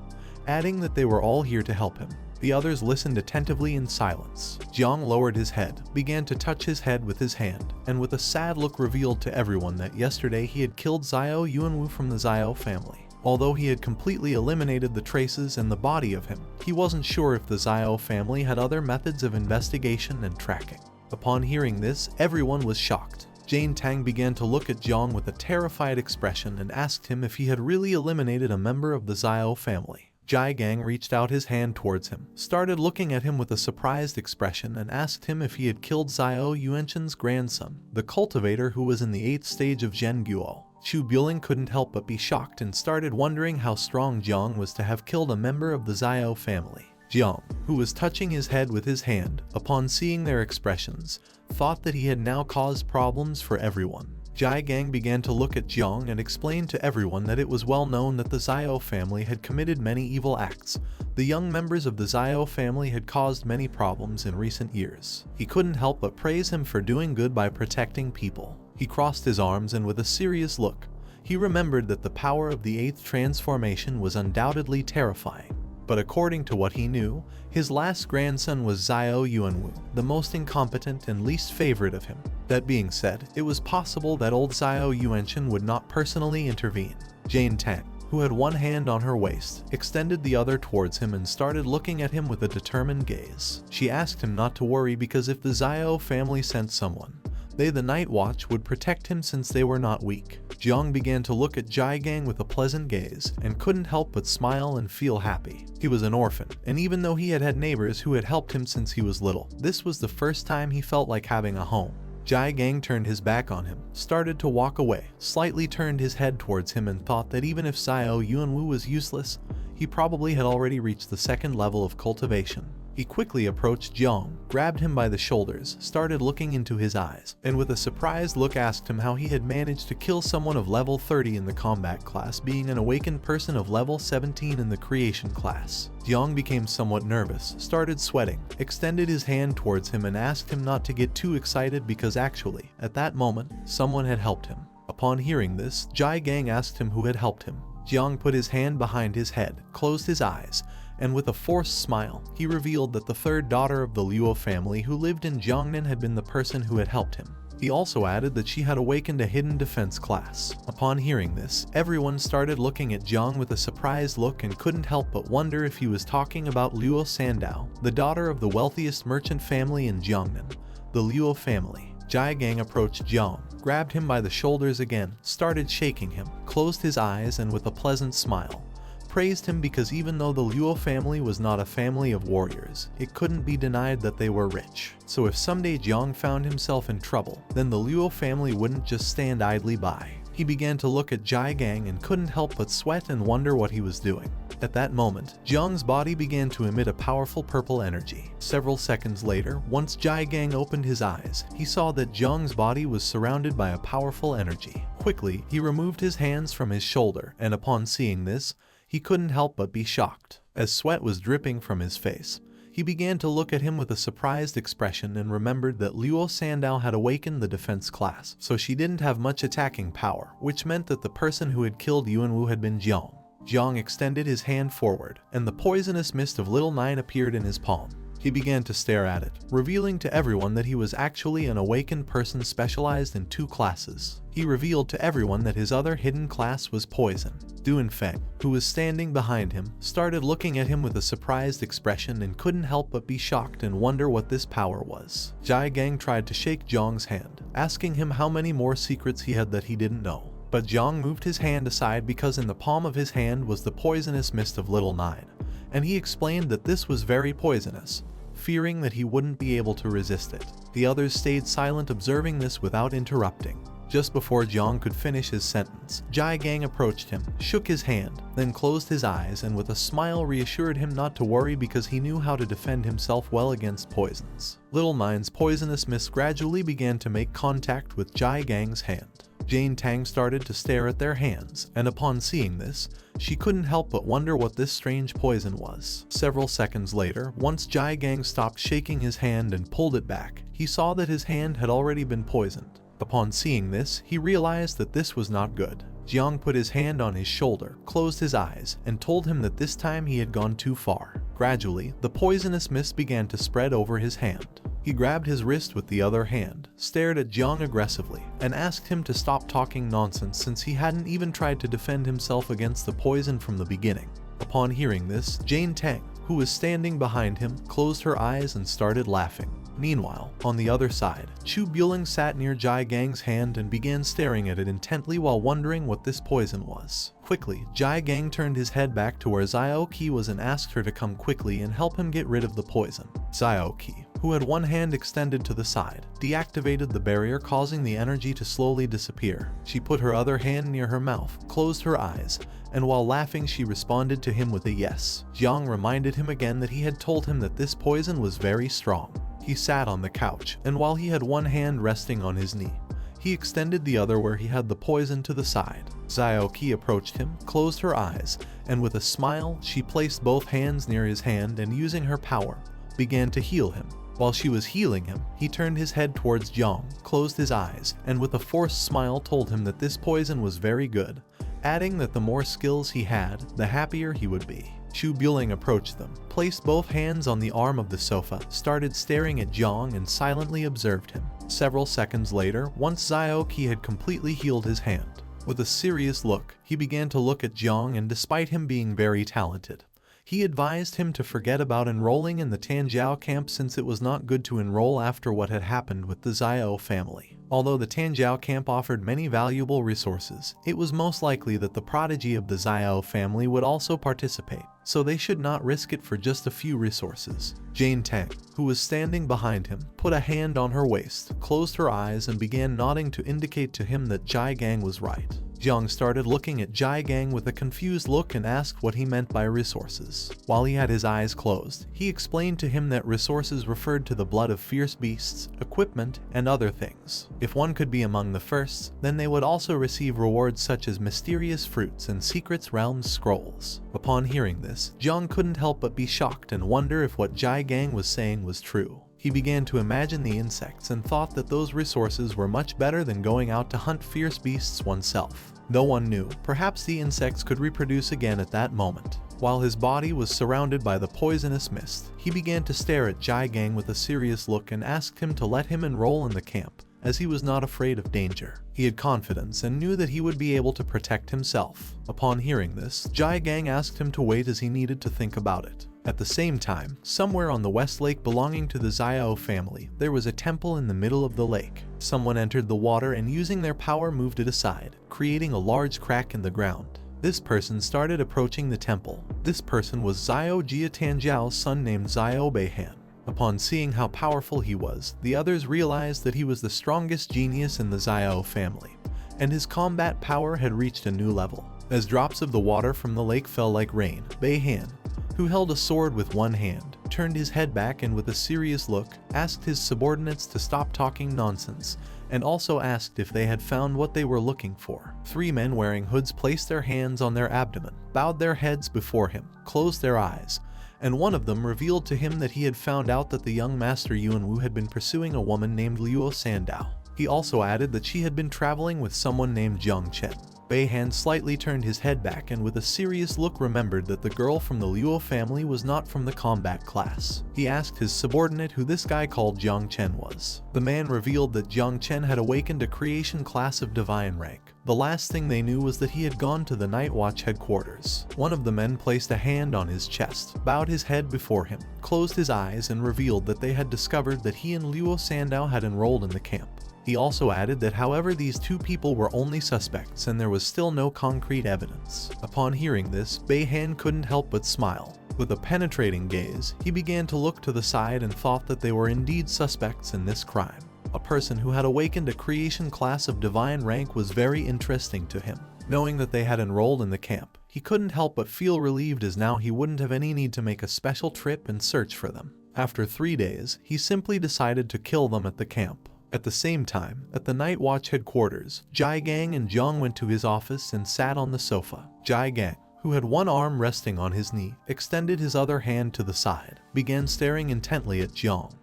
adding that they were all here to help him. The others listened attentively in silence. Jiang lowered his head, began to touch his head with his hand, and with a sad look revealed to everyone that yesterday he had killed Zio Yuanwu from the Zio family. Although he had completely eliminated the traces and the body of him, he wasn't sure if the Zio family had other methods of investigation and tracking. Upon hearing this, everyone was shocked. Jane Tang began to look at Jiang with a terrified expression and asked him if he had really eliminated a member of the Zio family. Jai Gang reached out his hand towards him, started looking at him with a surprised expression and asked him if he had killed Zio Yuanchen's grandson, the cultivator who was in the 8th stage of Zhenguo. Chu Buling couldn't help but be shocked and started wondering how strong Jiang was to have killed a member of the Zio family. Jiang, who was touching his head with his hand, upon seeing their expressions, thought that he had now caused problems for everyone. Jai Gang began to look at Jiang and explain to everyone that it was well known that the Zio family had committed many evil acts. The young members of the Zio family had caused many problems in recent years. He couldn't help but praise him for doing good by protecting people. He crossed his arms and with a serious look, he remembered that the power of the 8th transformation was undoubtedly terrifying. But according to what he knew, his last grandson was Zio Yuanwu, the most incompetent and least favorite of him. That being said, it was possible that old Zio Yuanchen would not personally intervene. Jane Tang, who had one hand on her waist, extended the other towards him and started looking at him with a determined gaze. She asked him not to worry because if the Zio family sent someone, they, the Night Watch, would protect him since they were not weak. Jiang began to look at Jai Gang with a pleasant gaze and couldn't help but smile and feel happy. He was an orphan, and even though he had had neighbors who had helped him since he was little, this was the first time he felt like having a home. Jai Gang turned his back on him, started to walk away, slightly turned his head towards him and thought that even if Zio Yuanwu was useless, he probably had already reached the 2nd level of cultivation. He quickly approached Jiang, grabbed him by the shoulders, started looking into his eyes, and with a surprised look asked him how he had managed to kill someone of level 30 in the combat class, being an awakened person of level 17 in the creation class. Jiang became somewhat nervous, started sweating, extended his hand towards him and asked him not to get too excited because actually, at that moment, someone had helped him. Upon hearing this, Jai Gang asked him who had helped him. Jiang put his hand behind his head, closed his eyes, and with a forced smile, he revealed that the 3rd daughter of the Luo family who lived in Jiangnan had been the person who had helped him. He also added that she had awakened a hidden defense class. Upon hearing this, everyone started looking at Jiang with a surprised look and couldn't help but wonder if he was talking about Luo Sandao, the daughter of the wealthiest merchant family in Jiangnan, the Luo family. Jai Gang approached Jiang, grabbed him by the shoulders again, started shaking him, closed his eyes and with a pleasant smile, praised him because even though the Luo family was not a family of warriors, it couldn't be denied that they were rich. So if someday Jiang found himself in trouble, then the Luo family wouldn't just stand idly by. He began to look at Jai Gang and couldn't help but sweat and wonder what he was doing. At that moment, Jiang's body began to emit a powerful purple energy. Several seconds later, once Jai Gang opened his eyes, he saw that Jiang's body was surrounded by a powerful energy. Quickly, he removed his hands from his shoulder, and upon seeing this, he couldn't help but be shocked. As sweat was dripping from his face, he began to look at him with a surprised expression and remembered that Luo Sandao had awakened the defense class, so she didn't have much attacking power, which meant that the person who had killed Yuanwu had been Jiang. Jiang extended his hand forward, and the poisonous mist of Little Nine appeared in his palm. He began to stare at it, revealing to everyone that he was actually an awakened person specialized in 2 classes. He revealed to everyone that his other hidden class was poison. Duanfeng, who was standing behind him, started looking at him with a surprised expression and couldn't help but be shocked and wonder what this power was. Jai Gang tried to shake Jiang's hand, asking him how many more secrets he had that he didn't know. But Jiang moved his hand aside because in the palm of his hand was the poisonous mist of Little Nine, and he explained that this was very poisonous, fearing that he wouldn't be able to resist it. The others stayed silent, observing this without interrupting. Just before Jiang could finish his sentence, Jai Gang approached him, shook his hand, then closed his eyes and with a smile reassured him not to worry because he knew how to defend himself well against poisons. Little Nine's poisonous mist gradually began to make contact with Jai Gang's hand. Jane Tang started to stare at their hands, and upon seeing this, she couldn't help but wonder what this strange poison was. Several seconds later, once Jai Gang stopped shaking his hand and pulled it back, he saw that his hand had already been poisoned. Upon seeing this, he realized that this was not good. Jiang put his hand on his shoulder, closed his eyes, and told him that this time he had gone too far. Gradually, the poisonous mist began to spread over his hand. He grabbed his wrist with the other hand, stared at Jiang aggressively, and asked him to stop talking nonsense since he hadn't even tried to defend himself against the poison from the beginning. Upon hearing this, Jiang Chen, who was standing behind him, closed her eyes and started laughing. Meanwhile, on the other side, Chu Buling sat near Jai Gang's hand and began staring at it intently while wondering what this poison was. Quickly, Jai Gang turned his head back to where Zio Qi was and asked her to come quickly and help him get rid of the poison. Zio Qi, who had one hand extended to the side, deactivated the barrier, causing the energy to slowly disappear. She put her other hand near her mouth, closed her eyes, and while laughing she responded to him with a yes. Jiang reminded him again that he had told him that this poison was very strong. He sat on the couch, and while he had one hand resting on his knee, he extended the other where he had the poison to the side. Zio Qi approached him, closed her eyes, and with a smile, she placed both hands near his hand and using her power, began to heal him. While she was healing him, he turned his head towards Jiang, closed his eyes, and with a forced smile told him that this poison was very good, adding that the more skills he had, the happier he would be. Chu Buling approached them, placed both hands on the arm of the sofa, started staring at Jiang and silently observed him. Several seconds later, once Zio Qi had completely healed his hand, with a serious look, he began to look at Jiang, and despite him being very talented, he advised him to forget about enrolling in the Tanjiao camp since it was not good to enroll after what had happened with the Zio family. Although the Tanjiao camp offered many valuable resources, it was most likely that the prodigy of the Zio family would also participate, so they should not risk it for just a few resources. Jiang Chen, who was standing behind him, put a hand on her waist, closed her eyes and began nodding to indicate to him that Jai Gang was right. Jiang started looking at Jai Gang with a confused look and asked what he meant by resources. While he had his eyes closed, he explained to him that resources referred to the blood of fierce beasts, equipment, and other things. If one could be among the first, then they would also receive rewards such as mysterious fruits and secrets realms scrolls. Upon hearing this, Jiang couldn't help but be shocked and wonder if what Jai Gang was saying was true. He began to imagine the insects and thought that those resources were much better than going out to hunt fierce beasts oneself. No one knew, perhaps the insects could reproduce again at that moment. While his body was surrounded by the poisonous mist, he began to stare at Jai Gang with a serious look and asked him to let him enroll in the camp, as he was not afraid of danger. He had confidence and knew that he would be able to protect himself. Upon hearing this, Jai Gang asked him to wait as he needed to think about it. At the same time, somewhere on the west lake belonging to the Zio family, there was a temple in the middle of the lake. Someone entered the water and using their power moved it aside, creating a large crack in the ground. This person started approaching the temple. This person was Zio Jia Tanjiao's son named Zio Beihan. Upon seeing how powerful he was, the others realized that he was the strongest genius in the Zio family, and his combat power had reached a new level. As drops of the water from the lake fell like rain, Beihan, who held a sword with one hand, turned his head back and with a serious look, asked his subordinates to stop talking nonsense, and also asked if they had found what they were looking for. 3 men wearing hoods placed their hands on their abdomen, bowed their heads before him, closed their eyes, and one of them revealed to him that he had found out that the young master Yuanwu had been pursuing a woman named Luo Sandao. He also added that she had been traveling with someone named Jiang Chen. Beihan slightly turned his head back and with a serious look remembered that the girl from the Luo family was not from the combat class. He asked his subordinate who this guy called Jiang Chen was. The man revealed that Jiang Chen had awakened a creation class of divine rank. The last thing they knew was that he had gone to the Night Watch headquarters. One of the men placed a hand on his chest, bowed his head before him, closed his eyes and revealed that they had discovered that he and Luo Sandao had enrolled in the camp. He also added that however these 2 people were only suspects and there was still no concrete evidence. Upon hearing this, Beihan couldn't help but smile. With a penetrating gaze, he began to look to the side and thought that they were indeed suspects in this crime. A person who had awakened a creation class of divine rank was very interesting to him. Knowing that they had enrolled in the camp, he couldn't help but feel relieved as now he wouldn't have any need to make a special trip and search for them. After 3 days, he simply decided to kill them at the camp. At the same time, at the Night Watch headquarters, Jai Gang and Jiang went to his office and sat on the sofa. Jai Gang, who had one arm resting on his knee, extended his other hand to the side, began staring intently at Jiang,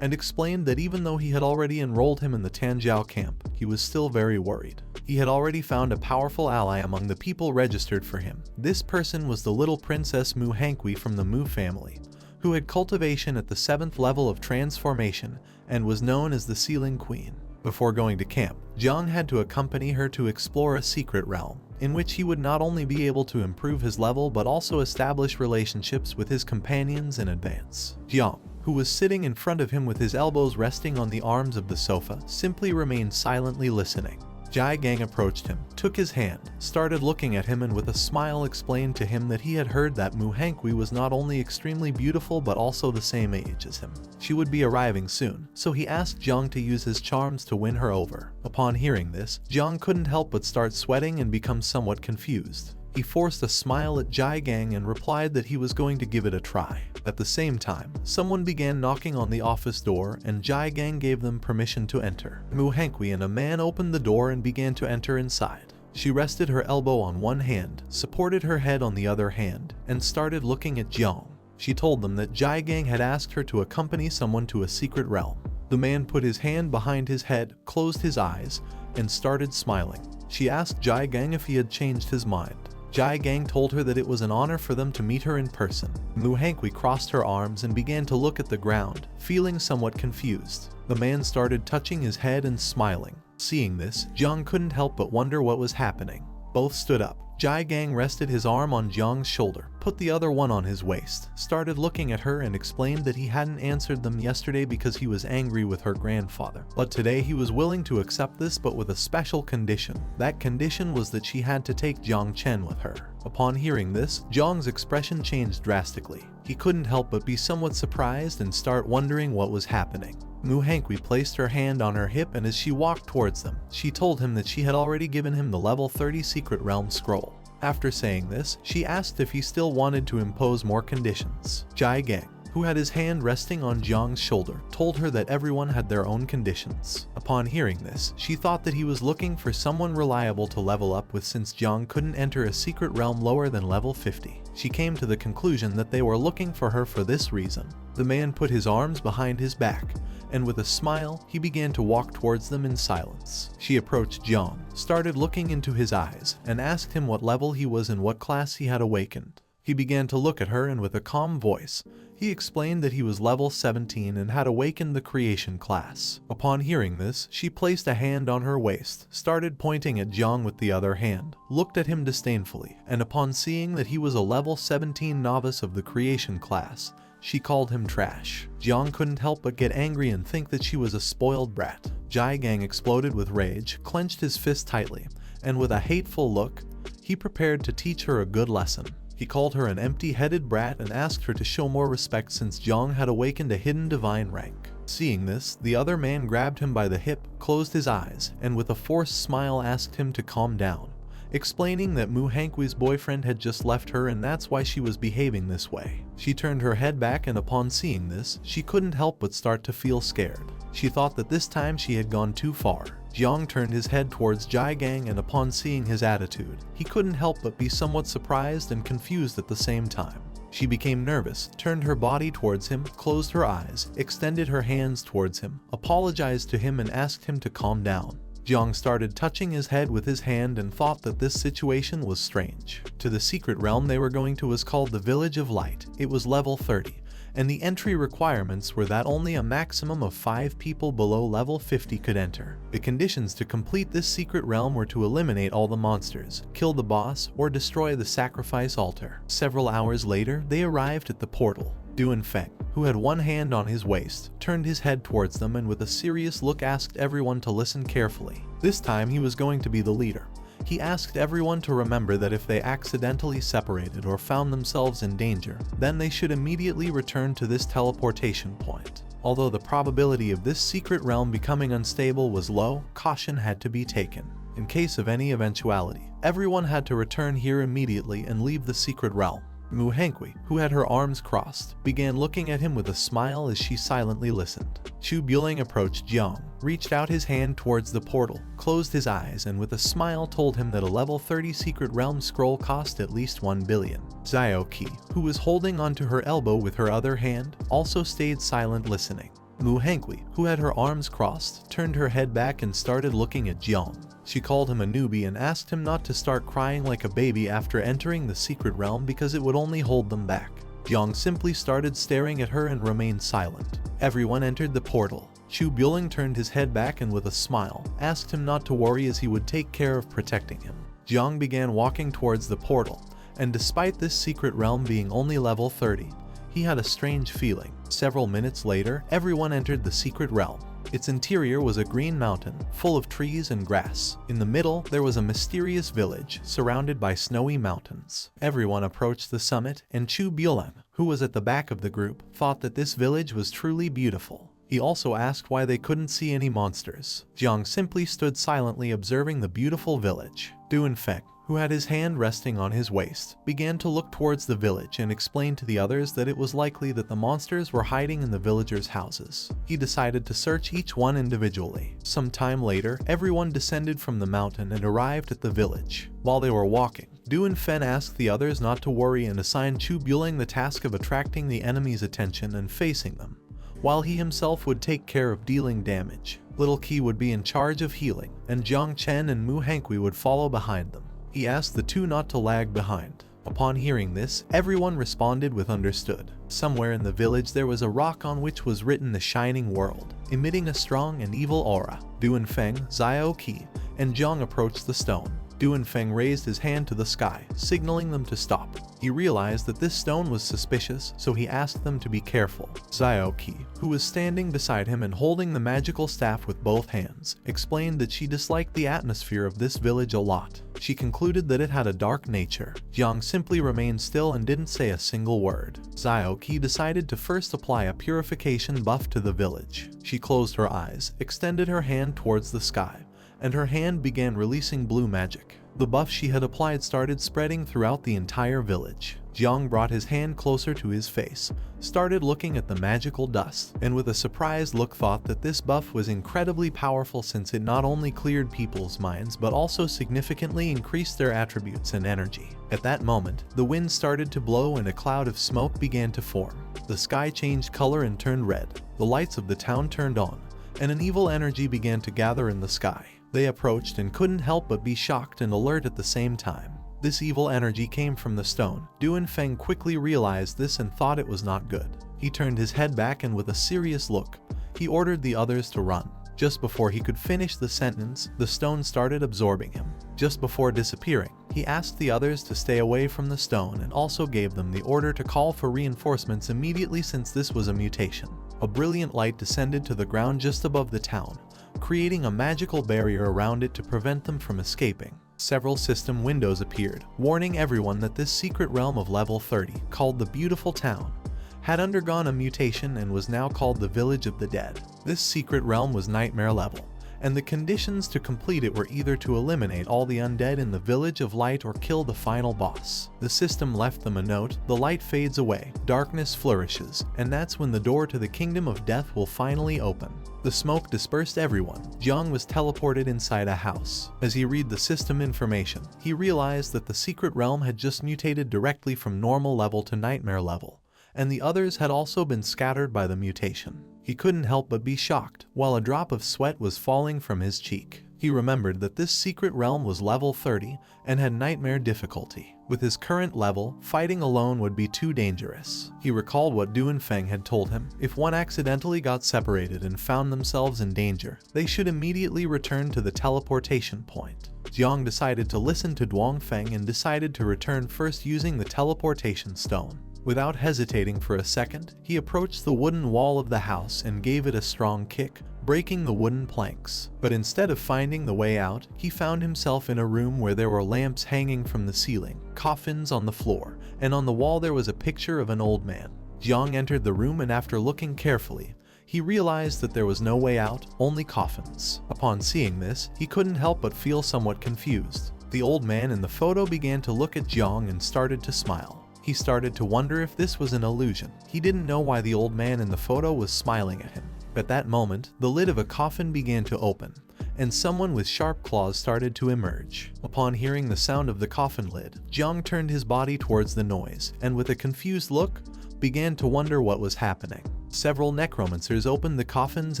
and explained that even though he had already enrolled him in the Tanjiao camp, he was still very worried. He had already found a powerful ally among the people registered for him. This person was the little princess Mu Hankui from the Mu family, who had cultivation at the 7th level of transformation and was known as the Sealing Queen. Before going to camp, Jiang had to accompany her to explore a secret realm, in which he would not only be able to improve his level but also establish relationships with his companions in advance. Jiang, who was sitting in front of him with his elbows resting on the arms of the sofa, simply remained silently listening. Jai Gang approached him, took his hand, started looking at him, and with a smile explained to him that he had heard that Mu Hankui was not only extremely beautiful but also the same age as him. She would be arriving soon, so he asked Jiang to use his charms to win her over. Upon hearing this, Jiang couldn't help but start sweating and become somewhat confused. He forced a smile at Jai Gang and replied that he was going to give it a try. At the same time, someone began knocking on the office door and Jai Gang gave them permission to enter. Mu Hankui and a man opened the door and began to enter inside. She rested her elbow on one hand, supported her head on the other hand, and started looking at Jiang. She told them that Jai Gang had asked her to accompany someone to a secret realm. The man put his hand behind his head, closed his eyes, and started smiling. She asked Jai Gang if he had changed his mind. Jai Gang told her that it was an honor for them to meet her in person. Mu Hankui crossed her arms and began to look at the ground, feeling somewhat confused. The man started touching his head and smiling. Seeing this, Jiang couldn't help but wonder what was happening. Both stood up. Jai Gang rested his arm on Jiang's shoulder, put the other one on his waist, started looking at her and explained that he hadn't answered them yesterday because he was angry with her grandfather. But today he was willing to accept this, but with a special condition. That condition was that she had to take Jiang Chen with her. Upon hearing this, Jiang's expression changed drastically. He couldn't help but be somewhat surprised and start wondering what was happening. Mu Hankui placed her hand on her hip, and as she walked towards them, she told him that she had already given him the level 30 secret realm scroll. After saying this, she asked if he still wanted to impose more conditions. Jai Gang, who had his hand resting on Jiang's shoulder, told her that everyone had their own conditions. Upon hearing this, she thought that he was looking for someone reliable to level up with since Jiang couldn't enter a secret realm lower than level 50. She came to the conclusion that they were looking for her for this reason. The man put his arms behind his back, and with a smile, he began to walk towards them in silence. She approached Jiang, started looking into his eyes, and asked him what level he was and what class he had awakened. He began to look at her, and with a calm voice, he explained that he was level 17 and had awakened the creation class. Upon hearing this, she placed a hand on her waist, started pointing at Jiang with the other hand, looked at him disdainfully, and upon seeing that he was a level 17 novice of the creation class, she called him trash. Jiang couldn't help but get angry and think that she was a spoiled brat. Jai Gang exploded with rage, clenched his fist tightly, and with a hateful look, he prepared to teach her a good lesson. He called her an empty-headed brat and asked her to show more respect since Jiang had awakened a hidden divine rank. Seeing this, the other man grabbed him by the hip, closed his eyes, and with a forced smile asked him to calm down, explaining that Mu Hankui's boyfriend had just left her and that's why she was behaving this way. She turned her head back, and upon seeing this, she couldn't help but start to feel scared. She thought that this time she had gone too far. Jiang turned his head towards Jai Gang, and upon seeing his attitude, he couldn't help but be somewhat surprised and confused at the same time. She became nervous, turned her body towards him, closed her eyes, extended her hands towards him, apologized to him and asked him to calm down. Jiang started touching his head with his hand and thought that this situation was strange. To the secret realm they were going to was called the Village of Light. It was level 30, and the entry requirements were that only a maximum of 5 people below level 50 could enter. The conditions to complete this secret realm were to eliminate all the monsters, kill the boss, or destroy the sacrifice altar. Several hours later, they arrived at the portal. Duan Feng, who had one hand on his waist, turned his head towards them and with a serious look asked everyone to listen carefully. This time he was going to be the leader. He asked everyone to remember that if they accidentally separated or found themselves in danger, then they should immediately return to this teleportation point. Although the probability of this secret realm becoming unstable was low, caution had to be taken. In case of any eventuality, everyone had to return here immediately and leave the secret realm. Mu Hankui, who had her arms crossed, began looking at him with a smile as she silently listened. Chu Buling approached Jiang, reached out his hand towards the portal, closed his eyes, and with a smile told him that a level 30 secret realm scroll cost at least 1 billion. Zio Qi, who was holding onto her elbow with her other hand, also stayed silent listening. Mu Hengui, who had her arms crossed, turned her head back and started looking at Jiang. She called him a newbie and asked him not to start crying like a baby after entering the secret realm because it would only hold them back. Jiang simply started staring at her and remained silent. Everyone entered the portal. Chu Buling turned his head back and with a smile, asked him not to worry as he would take care of protecting him. Jiang began walking towards the portal, and despite this secret realm being only level 30, he had a strange feeling. Several minutes later, everyone entered the secret realm. Its interior was a green mountain, full of trees and grass. In the middle, there was a mysterious village, surrounded by snowy mountains. Everyone approached the summit, and Chu Buling, who was at the back of the group, thought that this village was truly beautiful. He also asked why they couldn't see any monsters. Jiang simply stood silently observing the beautiful village. Duanfeng, who had his hand resting on his waist, began to look towards the village and explained to the others that it was likely that the monsters were hiding in the villagers' houses. He decided to search each one individually. Some time later, everyone descended from the mountain and arrived at the village. While they were walking, Duanfeng asked the others not to worry and assigned Chu Buling the task of attracting the enemy's attention and facing them, while he himself would take care of dealing damage. Little Qi would be in charge of healing, and Jiang Chen and Mu Hengui would follow behind them. He asked the two not to lag behind. Upon hearing this, everyone responded with understood. Somewhere in the village there was a rock on which was written the Shining World, emitting a strong and evil aura. Duanfeng, Zio Qi, and Jiang approached the stone. Duanfeng raised his hand to the sky, signaling them to stop. He realized that this stone was suspicious, so he asked them to be careful. Zio Qi, who was standing beside him and holding the magical staff with both hands, explained that she disliked the atmosphere of this village a lot. She concluded that it had a dark nature. Jiang simply remained still and didn't say a single word. Zio Qi decided to first apply a purification buff to the village. She closed her eyes, extended her hand towards the sky, and her hand began releasing blue magic. The buff she had applied started spreading throughout the entire village. Jiang brought his hand closer to his face, started looking at the magical dust, and with a surprised look thought that this buff was incredibly powerful since it not only cleared people's minds but also significantly increased their attributes and energy. At that moment, the wind started to blow and a cloud of smoke began to form. The sky changed color and turned red. The lights of the town turned on, and an evil energy began to gather in the sky. They approached and couldn't help but be shocked and alert at the same time. This evil energy came from the stone. Duanfeng quickly realized this and thought it was not good. He turned his head back and with a serious look, he ordered the others to run. Just before he could finish the sentence, the stone started absorbing him. Just before disappearing, he asked the others to stay away from the stone and also gave them the order to call for reinforcements immediately since this was a mutation. A brilliant light descended to the ground just above the town, creating a magical barrier around it to prevent them from escaping. Several system windows appeared, warning everyone that this secret realm of level 30, called the Beautiful Town, had undergone a mutation and was now called the Village of the Dead. This secret realm was nightmare level, and the conditions to complete it were either to eliminate all the undead in the Village of Light or kill the final boss. The system left them a note: the light fades away, darkness flourishes, and that's when the door to the Kingdom of Death will finally open. The smoke dispersed everyone. Jiang was teleported inside a house. As he read the system information, he realized that the secret realm had just mutated directly from normal level to nightmare level, and the others had also been scattered by the mutation. He couldn't help but be shocked, while a drop of sweat was falling from his cheek. He remembered that this secret realm was level 30 and had nightmare difficulty. With his current level, fighting alone would be too dangerous. He recalled what Duanfeng had told him: if one accidentally got separated and found themselves in danger, they should immediately return to the teleportation point. Jiang decided to listen to Duanfeng and decided to return first using the teleportation stone. Without hesitating for a second, he approached the wooden wall of the house and gave it a strong kick, breaking the wooden planks. But instead of finding the way out, he found himself in a room where there were lamps hanging from the ceiling, coffins on the floor, and on the wall there was a picture of an old man. Jiang entered the room and after looking carefully, he realized that there was no way out, only coffins. Upon seeing this, he couldn't help but feel somewhat confused. The old man in the photo began to look at Jiang and started to smile. He started to wonder if this was an illusion. He didn't know why the old man in the photo was smiling at him. At that moment, the lid of a coffin began to open, and someone with sharp claws started to emerge. Upon hearing the sound of the coffin lid, Jiang turned his body towards the noise, and with a confused look, began to wonder what was happening. Several necromancers opened the coffins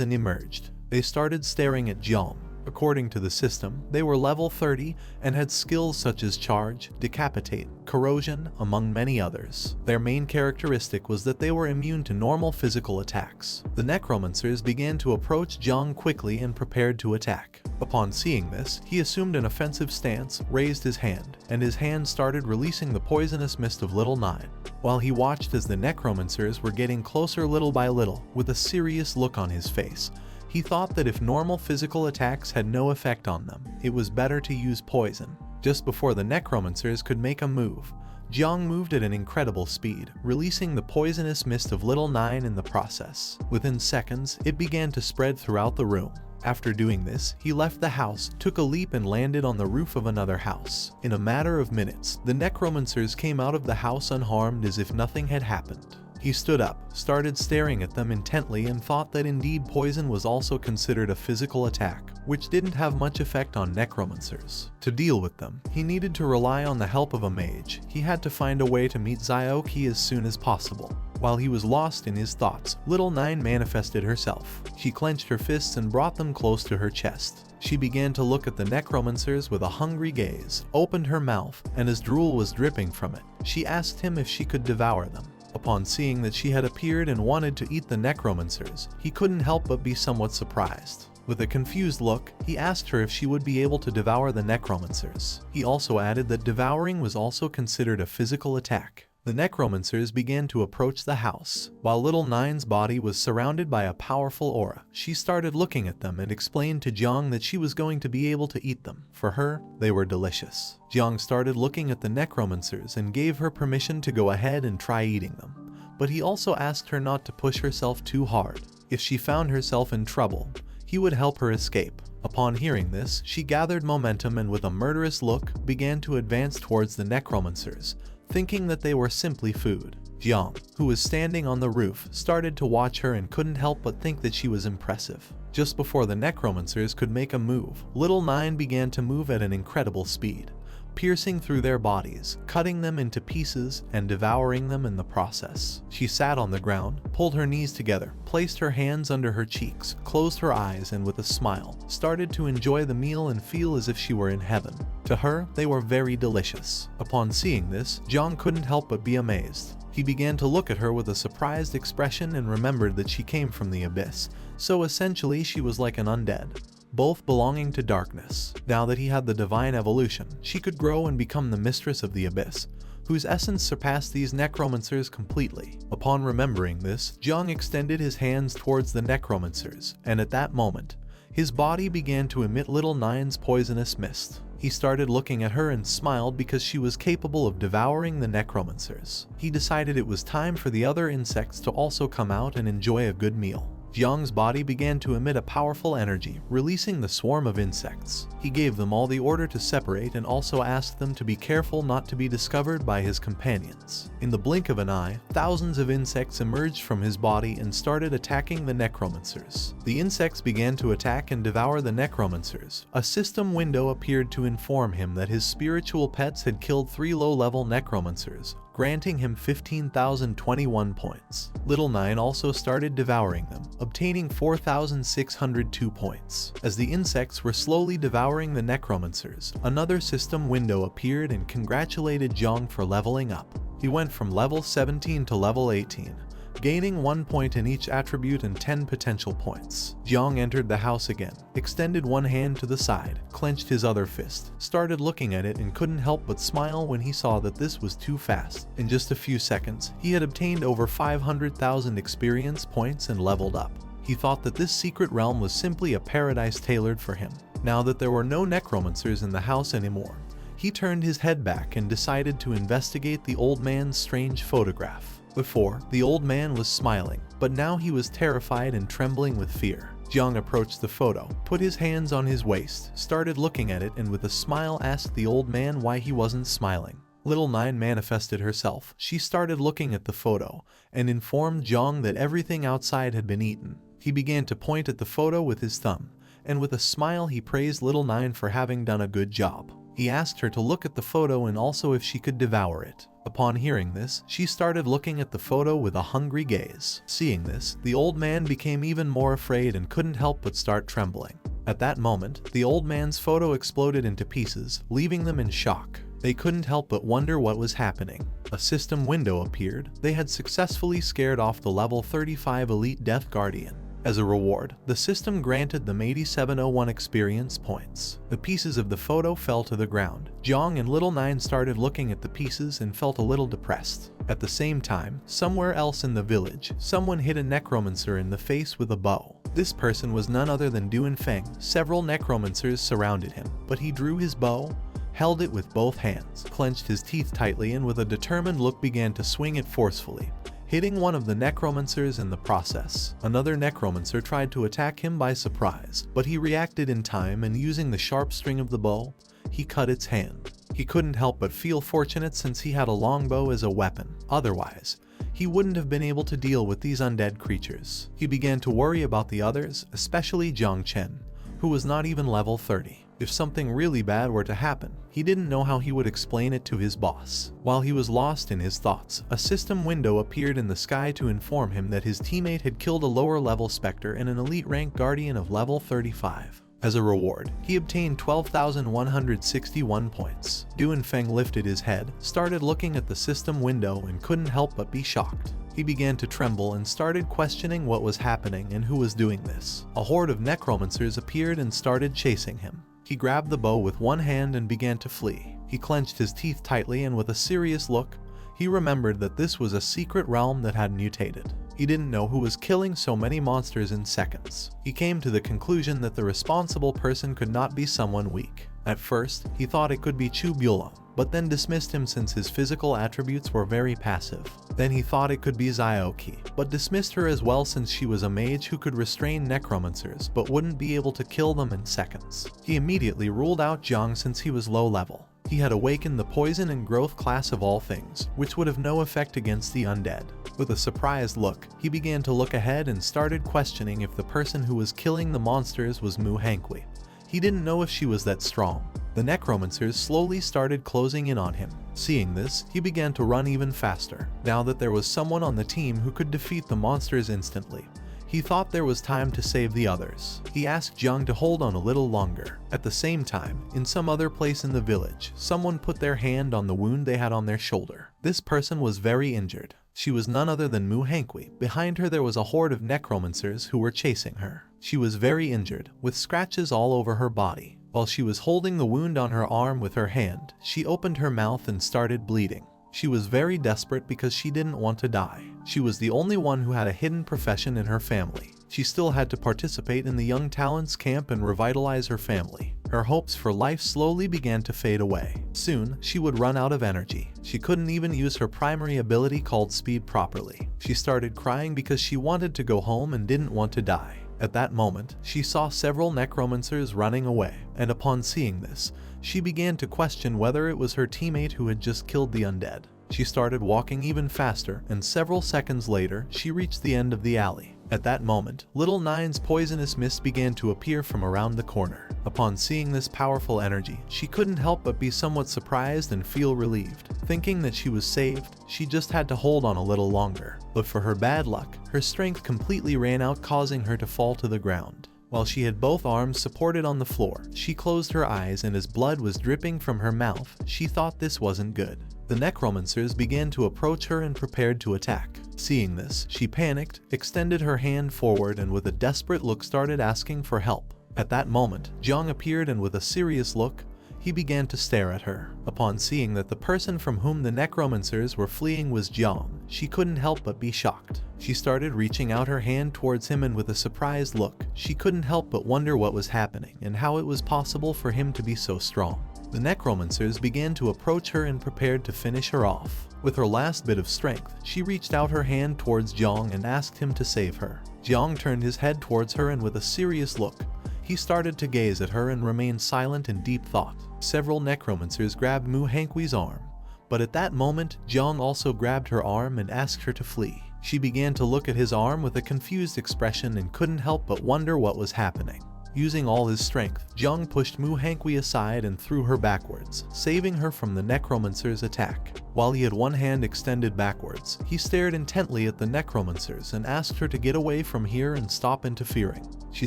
and emerged. They started staring at Jiang. According to the system, they were level 30 and had skills such as charge, decapitate, corrosion, among many others. Their main characteristic was that they were immune to normal physical attacks. The necromancers began to approach Jiang quickly and prepared to attack. Upon seeing this, he assumed an offensive stance, raised his hand, and his hand started releasing the poisonous mist of Little Nine. While he watched as the necromancers were getting closer little by little, with a serious look on his face, he thought that if normal physical attacks had no effect on them, it was better to use poison. Just before the necromancers could make a move, Jiang moved at an incredible speed, releasing the poisonous mist of Little Nine in the process. Within seconds, it began to spread throughout the room. After doing this, he left the house, took a leap and landed on the roof of another house. In a matter of minutes, the necromancers came out of the house unharmed as if nothing had happened. He stood up, started staring at them intently and thought that indeed poison was also considered a physical attack, which didn't have much effect on necromancers. To deal with them, he needed to rely on the help of a mage. He had to find a way to meet Zio Yuanwu as soon as possible. While he was lost in his thoughts, Little Nine manifested herself. She clenched her fists and brought them close to her chest. She began to look at the necromancers with a hungry gaze, opened her mouth, and as drool was dripping from it, she asked him if she could devour them. Upon seeing that she had appeared and wanted to eat the necromancers, he couldn't help but be somewhat surprised. With a confused look, he asked her if she would be able to devour the necromancers. He also added that devouring was also considered a physical attack. The necromancers began to approach the house. While Little Nine's body was surrounded by a powerful aura, she started looking at them and explained to Jiang that she was going to be able to eat them. For her, they were delicious. Jiang started looking at the necromancers and gave her permission to go ahead and try eating them. But he also asked her not to push herself too hard. If she found herself in trouble, he would help her escape. Upon hearing this, she gathered momentum and with a murderous look began to advance towards the necromancers, thinking that they were simply food. Jiang, who was standing on the roof, started to watch her and couldn't help but think that she was impressive. Just before the necromancers could make a move, Little Nine began to move at an incredible speed, piercing through their bodies, cutting them into pieces, and devouring them in the process. She sat on the ground, pulled her knees together, placed her hands under her cheeks, closed her eyes, and with a smile, started to enjoy the meal and feel as if she were in heaven. To her, they were very delicious. Upon seeing this, Jiang couldn't help but be amazed. He began to look at her with a surprised expression and remembered that she came from the abyss, so essentially she was like an undead, both belonging to darkness. Now that he had the divine evolution, she could grow and become the mistress of the abyss, whose essence surpassed these necromancers completely. Upon remembering this, Jiang extended his hands towards the necromancers, and at that moment, his body began to emit Little Nine's poisonous mist. He started looking at her and smiled because she was capable of devouring the necromancers. He decided it was time for the other insects to also come out and enjoy a good meal. Jiang's body began to emit a powerful energy, releasing the swarm of insects. He gave them all the order to separate and also asked them to be careful not to be discovered by his companions. In the blink of an eye, thousands of insects emerged from his body and started attacking the necromancers. The insects began to attack and devour the necromancers. A system window appeared to inform him that his spiritual pets had killed 3 low-level necromancers, granting him 15,021 points. Little Nine also started devouring them, obtaining 4,602 points. As the insects were slowly devouring the necromancers, another system window appeared and congratulated Jiang for leveling up. He went from level 17 to level 18, gaining 1 point in each attribute and 10 potential points. Jiang entered the house again, extended one hand to the side, clenched his other fist, started looking at it and couldn't help but smile when he saw that this was too fast. In just a few seconds, he had obtained over 500,000 experience points and leveled up. He thought that this secret realm was simply a paradise tailored for him. Now that there were no necromancers in the house anymore, he turned his head back and decided to investigate the old man's strange photograph. Before, the old man was smiling, but now he was terrified and trembling with fear. Jiang approached the photo, put his hands on his waist, started looking at it, and with a smile asked the old man why he wasn't smiling. Little Nine manifested herself. She started looking at the photo and informed Jiang that everything outside had been eaten. He began to point at the photo with his thumb, and with a smile he praised Little Nine for having done a good job. He asked her to look at the photo and also if she could devour it. Upon hearing this, she started looking at the photo with a hungry gaze. Seeing this, the old man became even more afraid and couldn't help but start trembling. At that moment, the old man's photo exploded into pieces, leaving them in shock. They couldn't help but wonder what was happening. A system window appeared. They had successfully scared off the level 35 elite Death Guardian. As a reward, the system granted them 8701 experience points. The pieces of the photo fell to the ground. Jiang and Little Nine started looking at the pieces and felt a little depressed. At the same time, somewhere else in the village, someone hit a necromancer in the face with a bow. This person was none other than Duanfeng. Several necromancers surrounded him, but he drew his bow, held it with both hands, clenched his teeth tightly, and with a determined look began to swing it forcefully, hitting one of the necromancers in the process. Another necromancer tried to attack him by surprise, but he reacted in time and using the sharp string of the bow, he cut its hand. He couldn't help but feel fortunate since he had a longbow as a weapon. Otherwise, he wouldn't have been able to deal with these undead creatures. He began to worry about the others, especially Jiang Chen, who was not even level 30. If something really bad were to happen, he didn't know how he would explain it to his boss. While he was lost in his thoughts, a system window appeared in the sky to inform him that his teammate had killed a lower level Spectre and an elite rank Guardian of level 35. As a reward, he obtained 12,161 points. Duanfeng lifted his head, started looking at the system window and couldn't help but be shocked. He began to tremble and started questioning what was happening and who was doing this. A horde of necromancers appeared and started chasing him. He grabbed the bow with one hand and began to flee. He clenched his teeth tightly and with a serious look, he remembered that this was a secret realm that had mutated. He didn't know who was killing so many monsters in seconds. He came to the conclusion that the responsible person could not be someone weak. At first, he thought it could be Chu Bulo, but then dismissed him since his physical attributes were very passive. Then he thought it could be Zio Yuanwu, but dismissed her as well since she was a mage who could restrain necromancers but wouldn't be able to kill them in seconds. He immediately ruled out Jiang since he was low level. He had awakened the poison and growth class of all things, which would have no effect against the undead. With a surprised look, he began to look ahead and started questioning if the person who was killing the monsters was Mu Hangui. He didn't know if she was that strong. The necromancers slowly started closing in on him. Seeing this, he began to run even faster. Now that there was someone on the team who could defeat the monsters instantly, he thought there was time to save the others. He asked Jiang to hold on a little longer. At the same time, in some other place in the village, someone put their hand on the wound they had on their shoulder. This person was very injured. She was none other than Mu Hangui. Behind her there was a horde of necromancers who were chasing her. She was very injured, with scratches all over her body. While she was holding the wound on her arm with her hand, she opened her mouth and started bleeding. She was very desperate because she didn't want to die. She was the only one who had a hidden profession in her family. She still had to participate in the Young Talents camp and revitalize her family. Her hopes for life slowly began to fade away. Soon, she would run out of energy. She couldn't even use her primary ability called speed properly. She started crying because she wanted to go home and didn't want to die. At that moment, she saw several necromancers running away, and upon seeing this, she began to question whether it was her teammate who had just killed the undead. She started walking even faster, and several seconds later, she reached the end of the alley. At that moment, Little Nine's poisonous mist began to appear from around the corner. Upon seeing this powerful energy, she couldn't help but be somewhat surprised and feel relieved. Thinking that she was saved, she just had to hold on a little longer. But for her bad luck, her strength completely ran out, causing her to fall to the ground. While she had both arms supported on the floor, she closed her eyes, and as blood was dripping from her mouth, she thought this wasn't good. The necromancers began to approach her and prepared to attack. Seeing this, she panicked, extended her hand forward, and with a desperate look started asking for help. At that moment, Jiang appeared, and with a serious look, he began to stare at her. Upon seeing that the person from whom the necromancers were fleeing was Jiang, she couldn't help but be shocked. She started reaching out her hand towards him, and with a surprised look, she couldn't help but wonder what was happening and how it was possible for him to be so strong. The necromancers began to approach her and prepared to finish her off. With her last bit of strength, she reached out her hand towards Jiang and asked him to save her. Jiang turned his head towards her, and with a serious look, he started to gaze at her and remained silent in deep thought. Several necromancers grabbed Mu Hangui's arm, but at that moment, Jiang also grabbed her arm and asked her to flee. She began to look at his arm with a confused expression and couldn't help but wonder what was happening. Using all his strength, Jiang pushed Mu Hangui aside and threw her backwards, saving her from the necromancer's attack. While he had one hand extended backwards, he stared intently at the necromancers and asked her to get away from here and stop interfering. She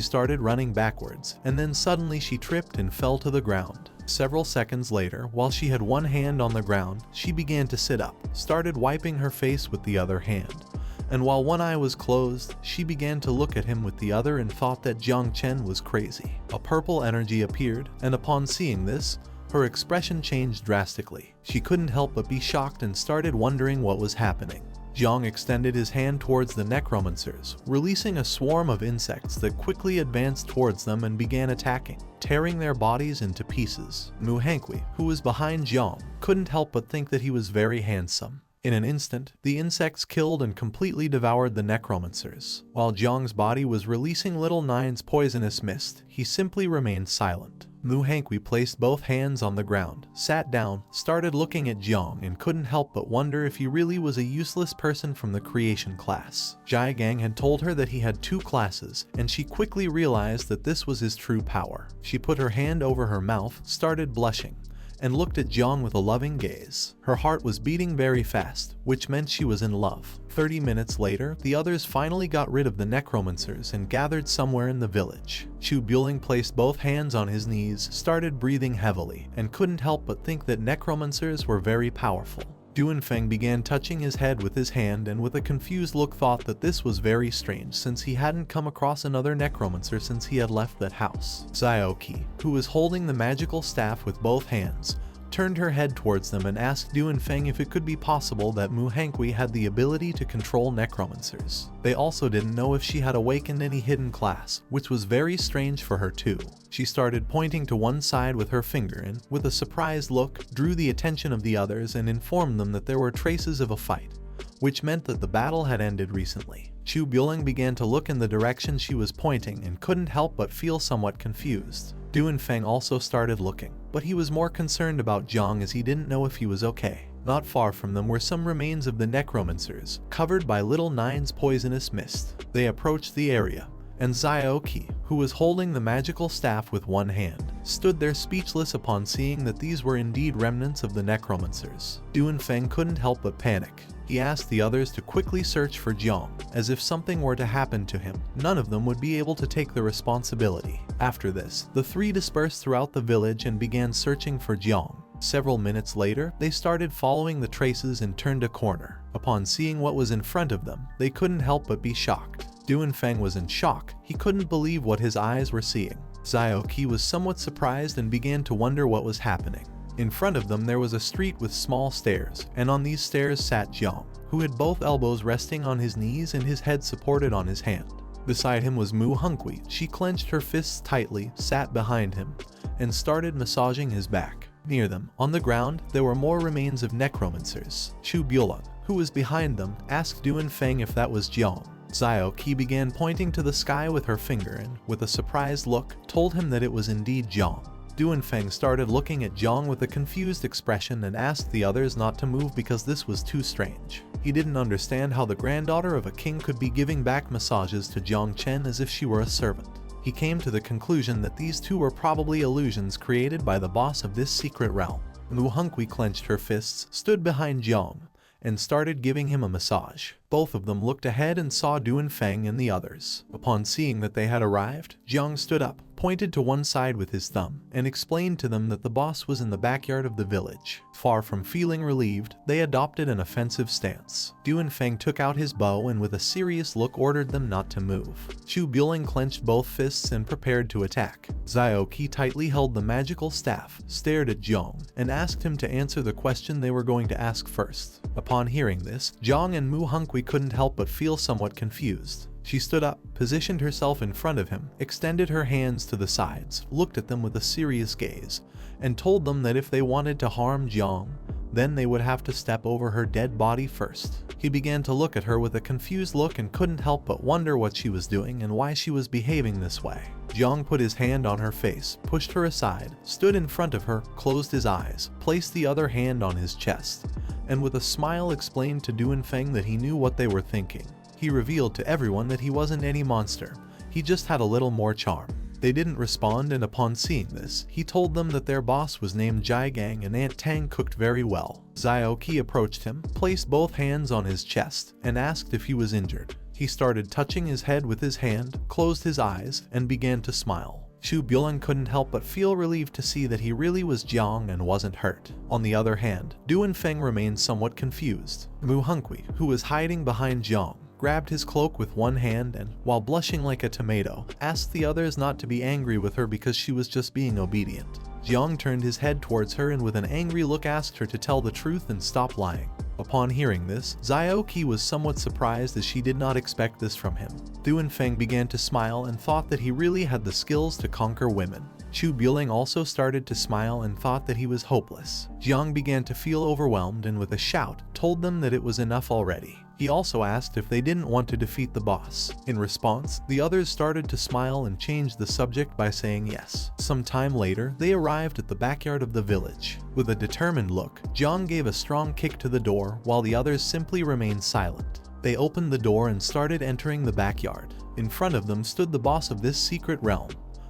started running backwards, and then suddenly she tripped and fell to the ground. Several seconds later, while she had one hand on the ground, she began to sit up, started wiping her face with the other hand. And while one eye was closed, she began to look at him with the other and thought that Jiang Chen was crazy. A purple energy appeared, and upon seeing this, her expression changed drastically. She couldn't help but be shocked and started wondering what was happening. Jiang extended his hand towards the necromancers, releasing a swarm of insects that quickly advanced towards them and began attacking, tearing their bodies into pieces. Mu Hangui, who was behind Jiang, couldn't help but think that he was very handsome. In an instant, the insects killed and completely devoured the necromancers. While Jiang's body was releasing little Nine's poisonous mist, he simply remained silent. Mu Hangui placed both hands on the ground, sat down, started looking at Jiang, and couldn't help but wonder if he really was a useless person from the creation class. Jai Gang had told her that he had 2 classes, and she quickly realized that this was his true power. She put her hand over her mouth, started blushing, and looked at Jiang with a loving gaze. Her heart was beating very fast, which meant she was in love. 30 minutes later, the others finally got rid of the necromancers and gathered somewhere in the village. Chu Buling placed both hands on his knees, started breathing heavily, and couldn't help but think that necromancers were very powerful. Duanfeng began touching his head with his hand and with a confused look thought that this was very strange since he hadn't come across another necromancer since he had left that house. Zio Yuanwu, who was holding the magical staff with both hands, turned her head towards them and asked Duanfeng if it could be possible that Mu Hangui had the ability to control necromancers. They also didn't know if she had awakened any hidden class, which was very strange for her too. She started pointing to one side with her finger and, with a surprised look, drew the attention of the others and informed them that there were traces of a fight, which meant that the battle had ended recently. Chu Buling began to look in the direction she was pointing and couldn't help but feel somewhat confused. Duanfeng also started looking, but he was more concerned about Jiang as he didn't know if he was okay. Not far from them were some remains of the necromancers, covered by little Nine's poisonous mist. They approached the area, and Zio Yuanwu, who was holding the magical staff with one hand, stood there speechless upon seeing that these were indeed remnants of the necromancers. Duanfeng couldn't help but panic. He asked the others to quickly search for Jiang, as if something were to happen to him, none of them would be able to take the responsibility. After this, the 3 dispersed throughout the village and began searching for Jiang. Several minutes later, they started following the traces and turned a corner. Upon seeing what was in front of them, they couldn't help but be shocked. Duanfeng was in shock. He couldn't believe what his eyes were seeing. Zio Yuanwu was somewhat surprised and began to wonder what was happening. In front of them there was a street with small stairs, and on these stairs sat Jiang, who had both elbows resting on his knees and his head supported on his hand. Beside him was Mu Hangui. She clenched her fists tightly, sat behind him, and started massaging his back. Near them, on the ground, there were more remains of necromancers. Chu Buling, who was behind them, asked Duanfeng if that was Jiang. Zio Yuanwu began pointing to the sky with her finger and, with a surprised look, told him that it was indeed Jiang. Duanfeng started looking at Jiang with a confused expression and asked the others not to move because this was too strange. He didn't understand how the granddaughter of a king could be giving back massages to Jiang Chen as if she were a servant. He came to the conclusion that these two were probably illusions created by the boss of this secret realm. Mu Hangui clenched her fists, stood behind Jiang, and started giving him a massage. Both of them looked ahead and saw Duanfeng and the others. Upon seeing that they had arrived, Jiang stood up, pointed to one side with his thumb, and explained to them that the boss was in the backyard of the village. Far from feeling relieved, they adopted an offensive stance. Duanfeng took out his bow and with a serious look ordered them not to move. Chu Buling clenched both fists and prepared to attack. Zio Yuanwu tightly held the magical staff, stared at Jiang, and asked him to answer the question they were going to ask first. Upon hearing this, Jiang and Mu Hangui couldn't help but feel somewhat confused. She stood up, positioned herself in front of him, extended her hands to the sides, looked at them with a serious gaze, and told them that if they wanted to harm Jiang, then they would have to step over her dead body first. He began to look at her with a confused look and couldn't help but wonder what she was doing and why she was behaving this way. Jiang put his hand on her face, pushed her aside, stood in front of her, closed his eyes, placed the other hand on his chest, and with a smile explained to Duanfeng that he knew what they were thinking. He revealed to everyone that he wasn't any monster, he just had a little more charm. They didn't respond, and upon seeing this, he told them that their boss was named Jiang and Aunt Tang cooked very well. Zio approached him, placed both hands on his chest, and asked if he was injured. He started touching his head with his hand, closed his eyes, and began to smile. Chu Bulan couldn't help but feel relieved to see that he really was Jiang and wasn't hurt. On the other hand, Du Feng remained somewhat confused. Mu Hongqi, who was hiding behind Jiang, grabbed his cloak with one hand and, while blushing like a tomato, asked the others not to be angry with her because she was just being obedient. Jiang turned his head towards her and with an angry look asked her to tell the truth and stop lying. Upon hearing this, Zio was somewhat surprised as she did not expect this from him. Du Feng began to smile and thought that he really had the skills to conquer women. Chu Bulan also started to smile and thought that he was hopeless. Jiang began to feel overwhelmed and with a shout, told them that it was enough already. He also asked if they didn't want to defeat the boss. In response, the others started to smile and changed the subject by saying yes. Some time later, they arrived at the backyard of the village. With a determined look, Jiang gave a strong kick to the door while the others simply remained silent. They opened the door and started entering the backyard. In front of them stood the boss of this secret realm,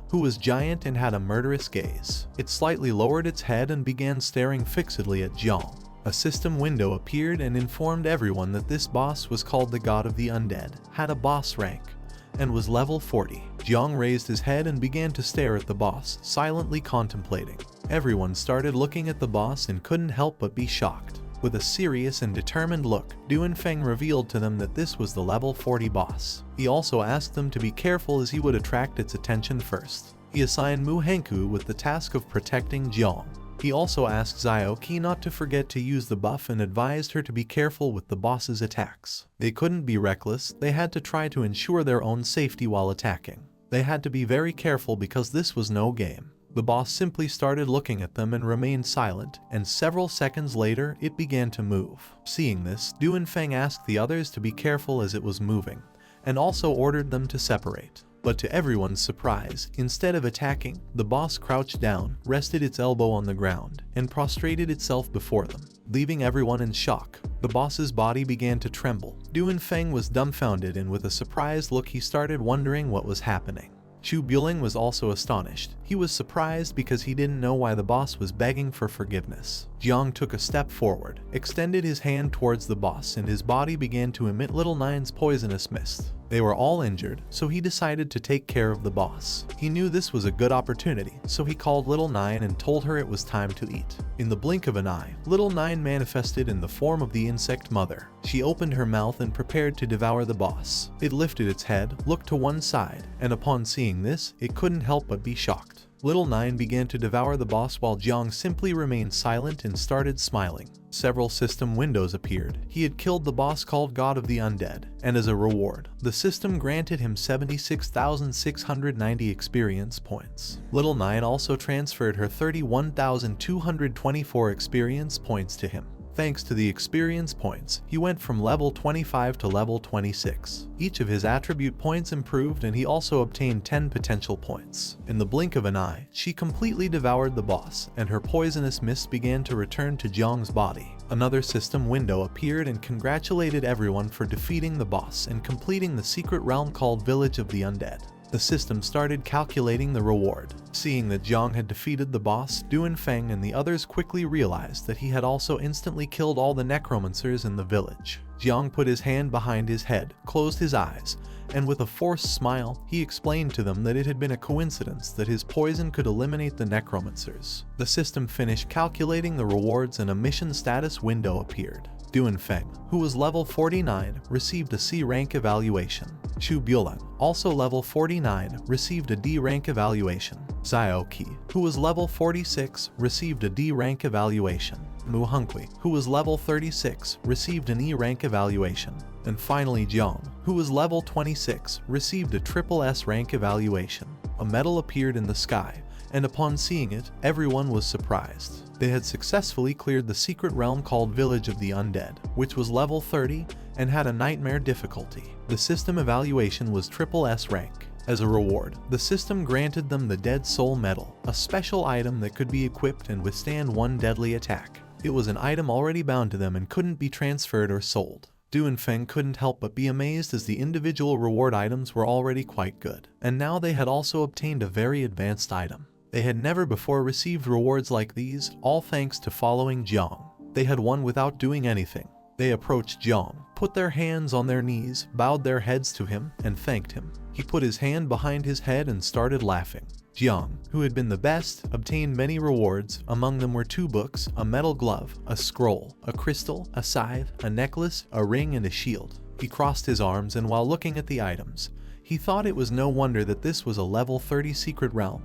who was giant and had a murderous gaze. It slightly lowered its head and began staring fixedly at Jiang. A system window appeared and informed everyone that this boss was called the God of the Undead, had a boss rank, and was level 40. Jiang raised his head and began to stare at the boss, silently contemplating. Everyone started looking at the boss and couldn't help but be shocked. With a serious and determined look, Du Feng revealed to them that this was the level 40 boss. He also asked them to be careful as he would attract its attention first. He assigned Mu Hongqi with the task of protecting Jiang. He also asked Zio not to forget to use the buff and advised her to be careful with the boss's attacks. They couldn't be reckless, they had to try to ensure their own safety while attacking. They had to be very careful because this was no game. The boss simply started looking at them and remained silent, and several seconds later, it began to move. Seeing this, Du Feng asked the others to be careful as it was moving, and also ordered them to separate. But to everyone's surprise, instead of attacking, the boss crouched down, rested its elbow on the ground, and prostrated itself before them, leaving everyone in shock. The boss's body began to tremble. Du Feng was dumbfounded and with a surprised look he started wondering what was happening. Chu Bulan was also astonished. He was surprised because he didn't know why the boss was begging for forgiveness. Jiang took a step forward, extended his hand towards the boss, and his body began to emit Little Nine's poisonous mist. They were all injured, so he decided to take care of the boss. He knew this was a good opportunity, so he called Little Nine and told her it was time to eat. In the blink of an eye, Little Nine manifested in the form of the insect mother. She opened her mouth and prepared to devour the boss. It lifted its head, looked to one side, and upon seeing this, it couldn't help but be shocked. Little Nine began to devour the boss while Jiang simply remained silent and started smiling. Several system windows appeared. He had killed the boss called God of the Undead, and as a reward, the system granted him 76,690 experience points. Little Nine also transferred her 31,224 experience points to him. Thanks to the experience points, he went from level 25 to level 26. Each of his attribute points improved and he also obtained 10 potential points. In the blink of an eye, she completely devoured the boss, and her poisonous mist began to return to Jiang's body. Another system window appeared and congratulated everyone for defeating the boss and completing the secret realm called Village of the Undead. The system started calculating the reward. Seeing that Jiang had defeated the boss, Du Feng and the others quickly realized that he had also instantly killed all the necromancers in the village. Jiang put his hand behind his head, closed his eyes, and with a forced smile, he explained to them that it had been a coincidence that his poison could eliminate the necromancers. The system finished calculating the rewards and a mission status window appeared. Du Feng, who was level 49, received a C rank evaluation. Chu Bulan, also level 49, received a D rank evaluation. Zio, who was level 46, received a D rank evaluation. Mu Hongqi, who was level 36, received an E rank evaluation. And finally Jiang, who was level 26, received a triple S rank evaluation. A medal appeared in the sky, and upon seeing it, everyone was surprised. They had successfully cleared the secret realm called Village of the Undead, which was level 30 and had a nightmare difficulty. The system evaluation was triple S rank. As a reward, the system granted them the Dead Soul Medal, a special item that could be equipped and withstand one deadly attack. It was an item already bound to them and couldn't be transferred or sold. Feng couldn't help but be amazed as the individual reward items were already quite good, and now they had also obtained a very advanced item. They had never before received rewards like these, all thanks to following Jiang. They had won without doing anything. They approached Jiang, put their hands on their knees, bowed their heads to him, and thanked him. He put his hand behind his head and started laughing. Jiang, who had been the best, obtained many rewards. Among them were 2 books, a metal glove, a scroll, a crystal, a scythe, a necklace, a ring, and a shield. He crossed his arms, and while looking at the items, he thought it was no wonder that this was a level 30 secret realm.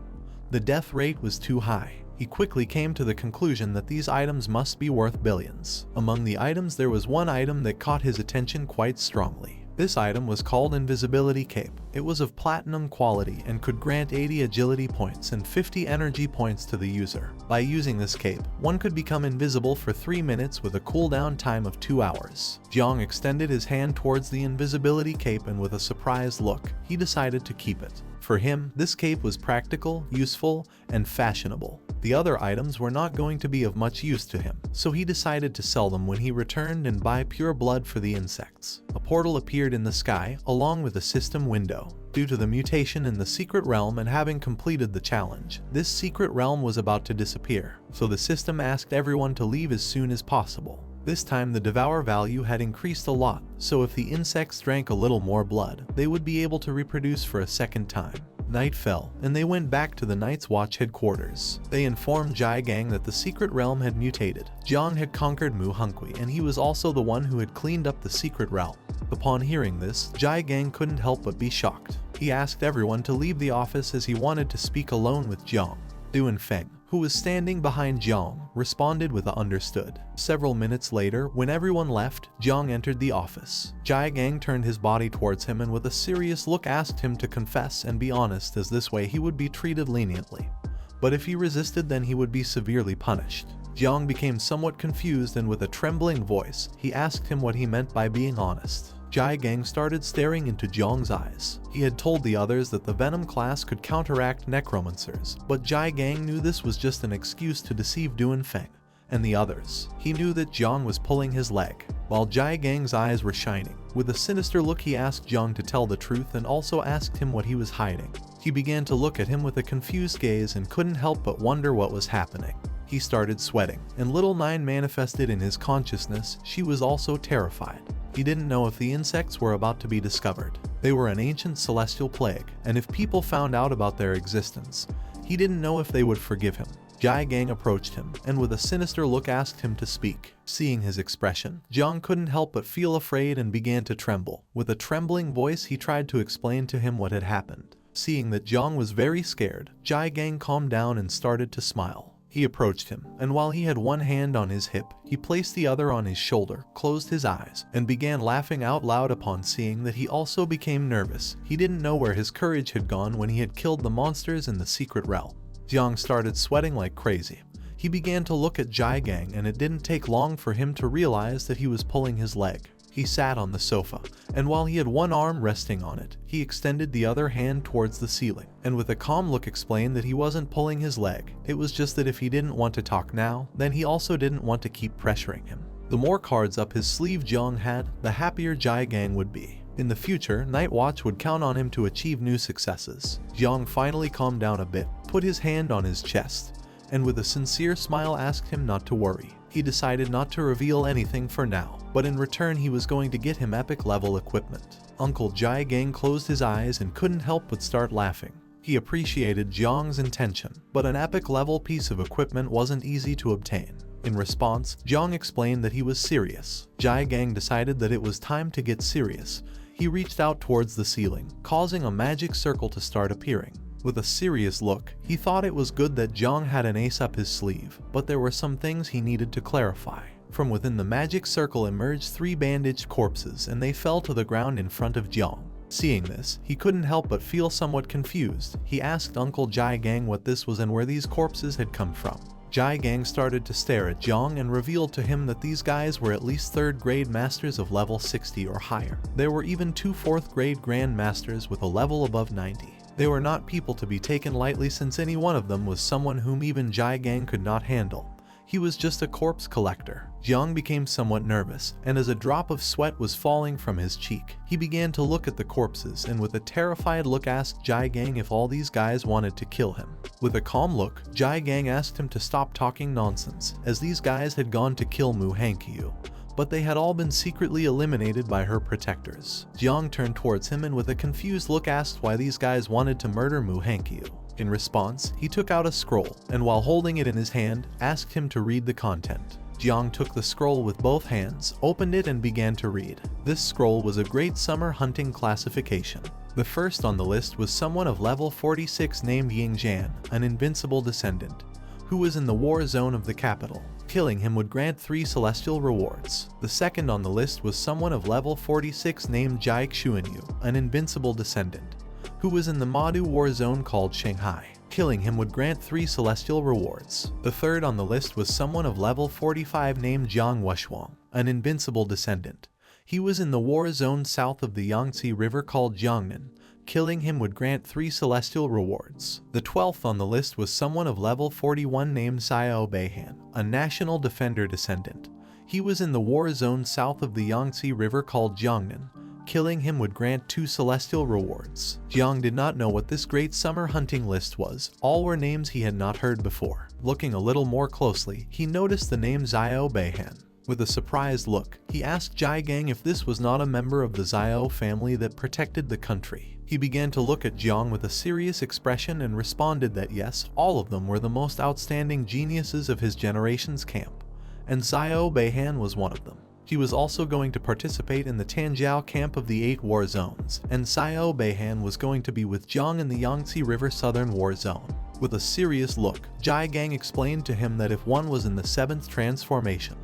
The death rate was too high. He quickly came to the conclusion that these items must be worth billions. Among the items, there was one item that caught his attention quite strongly. This item was called Invisibility Cape. It was of platinum quality and could grant 80 agility points and 50 energy points to the user. By using this cape, one could become invisible for 3 minutes with a cooldown time of 2 hours. Jiang extended his hand towards the invisibility cape, and with a surprised look, he decided to keep it. For him, this cape was practical, useful, and fashionable. The other items were not going to be of much use to him, so he decided to sell them when he returned and buy pure blood for the insects. A portal appeared in the sky, along with a system window. Due to the mutation in the secret realm and having completed the challenge, this secret realm was about to disappear, so the system asked everyone to leave as soon as possible. This time the devour value had increased a lot, so if the insects drank a little more blood, they would be able to reproduce for a second time. Night fell, and they went back to the Night's Watch headquarters. They informed Jiang that the secret realm had mutated. Jiang had conquered Mu Hunkui, and he was also the one who had cleaned up the secret realm. Upon hearing this, Jiang couldn't help but be shocked. He asked everyone to leave the office as he wanted to speak alone with Jiang. Feng, who was standing behind Jiang, responded with a understood. Several minutes later, when everyone left, Jiang entered the office. Jiang turned his body towards him and with a serious look asked him to confess and be honest, as this way he would be treated leniently. But if he resisted, then he would be severely punished. Jiang became somewhat confused, and with a trembling voice, he asked him what he meant by being honest. Jiang started staring into Jiang's eyes. He had told the others that the Venom class could counteract necromancers, but Jiang knew this was just an excuse to deceive Feng and the others. He knew that Jiang was pulling his leg. While Jiang's eyes were shining, with a sinister look he asked Jiang to tell the truth and also asked him what he was hiding. He began to look at him with a confused gaze and couldn't help but wonder what was happening. He started sweating, and Little Nine manifested in his consciousness. She was also terrified. He didn't know if the insects were about to be discovered. They were an ancient celestial plague, and if people found out about their existence, he didn't know if they would forgive him. Jiang approached him, and with a sinister look asked him to speak. Seeing his expression, Jiang couldn't help but feel afraid and began to tremble. With a trembling voice, he tried to explain to him what had happened. Seeing that Jiang was very scared, Jiang calmed down and started to smile. He approached him, and while he had one hand on his hip, he placed the other on his shoulder, closed his eyes, and began laughing out loud. Upon seeing that, he also became nervous. He didn't know where his courage had gone when he had killed the monsters in the secret realm. Jiang started sweating like crazy. He began to look at Jiang, and it didn't take long for him to realize that he was pulling his leg. He sat on the sofa, and while he had one arm resting on it, he extended the other hand towards the ceiling, and with a calm look explained that he wasn't pulling his leg. It was just that if he didn't want to talk now, then he also didn't want to keep pressuring him. The more cards up his sleeve Jiang had, the happier Jiang would be. In the future, Night Watch would count on him to achieve new successes. Jiang finally calmed down a bit, put his hand on his chest, and with a sincere smile asked him not to worry. He decided not to reveal anything for now, but in return he was going to get him epic level equipment. Uncle Jiang closed his eyes and couldn't help but start laughing. He appreciated Jiang's intention, but an epic level piece of equipment wasn't easy to obtain. In response, Jiang explained that he was serious. Jiang decided that it was time to get serious. He reached out towards the ceiling, causing a magic circle to start appearing. With a serious look, he thought it was good that Jiang had an ace up his sleeve, but there were some things he needed to clarify. From within the magic circle emerged 3 bandaged corpses, and they fell to the ground in front of Jiang. Seeing this, he couldn't help but feel somewhat confused. He asked Uncle Jiang what this was and where these corpses had come from. Jiang started to stare at Jiang and revealed to him that these guys were at least 3rd grade masters of level 60 or higher. There were even 2 4th grade grand masters with a level above 90. They were not people to be taken lightly, since any one of them was someone whom even Jiang could not handle. He was just a corpse collector. Jiang became somewhat nervous, and as a drop of sweat was falling from his cheek, he began to look at the corpses and with a terrified look asked Jai Gang if all these guys wanted to kill him. With a calm look, Jai Gang asked him to stop talking nonsense, as these guys had gone to kill Mu Hankyu, but they had all been secretly eliminated by her protectors. Jiang turned towards him and with a confused look asked why these guys wanted to murder Mu Hankyu. In response, he took out a scroll, and while holding it in his hand, asked him to read the content. Jiang took the scroll with both hands, opened it and began to read. This scroll was a great summer hunting classification. The first on the list was someone of level 46 named Ying Zhan, an invincible descendant, who was in the war zone of the capital. Killing him would grant 3 celestial rewards. The second on the list was someone of level 46 named Jiang Xuanwu, an invincible descendant, who was in the Madu war zone called Shanghai. Killing him would grant 3 celestial rewards. The third on the list was someone of level 45 named Jiang Wuxuang, an invincible descendant. He was in the war zone south of the Yangtze River called Jiangnan. Killing him would grant 3 celestial rewards. The 12th on the list was someone of level 41 named Zio Yuanwu, a national defender descendant. He was in the war zone south of the Yangtze River called Jiangnan. Killing him would grant 2 celestial rewards. Jiang did not know what this great summer hunting list was. All were names he had not heard before. Looking a little more closely, he noticed the name Zio Yuanwu. With a surprised look, he asked Jai Gang if this was not a member of the Zio family that protected the country. He began to look at Jiang with a serious expression and responded that yes, all of them were the most outstanding geniuses of his generation's camp, and Zio Yuanwu was one of them. He was also going to participate in the Tanjiao camp of the 8 war zones, and Zio Yuanwu was going to be with Jiang in the Yangtze River Southern War Zone. With a serious look, Jai Gang explained to him that if one was in the 7th transformation,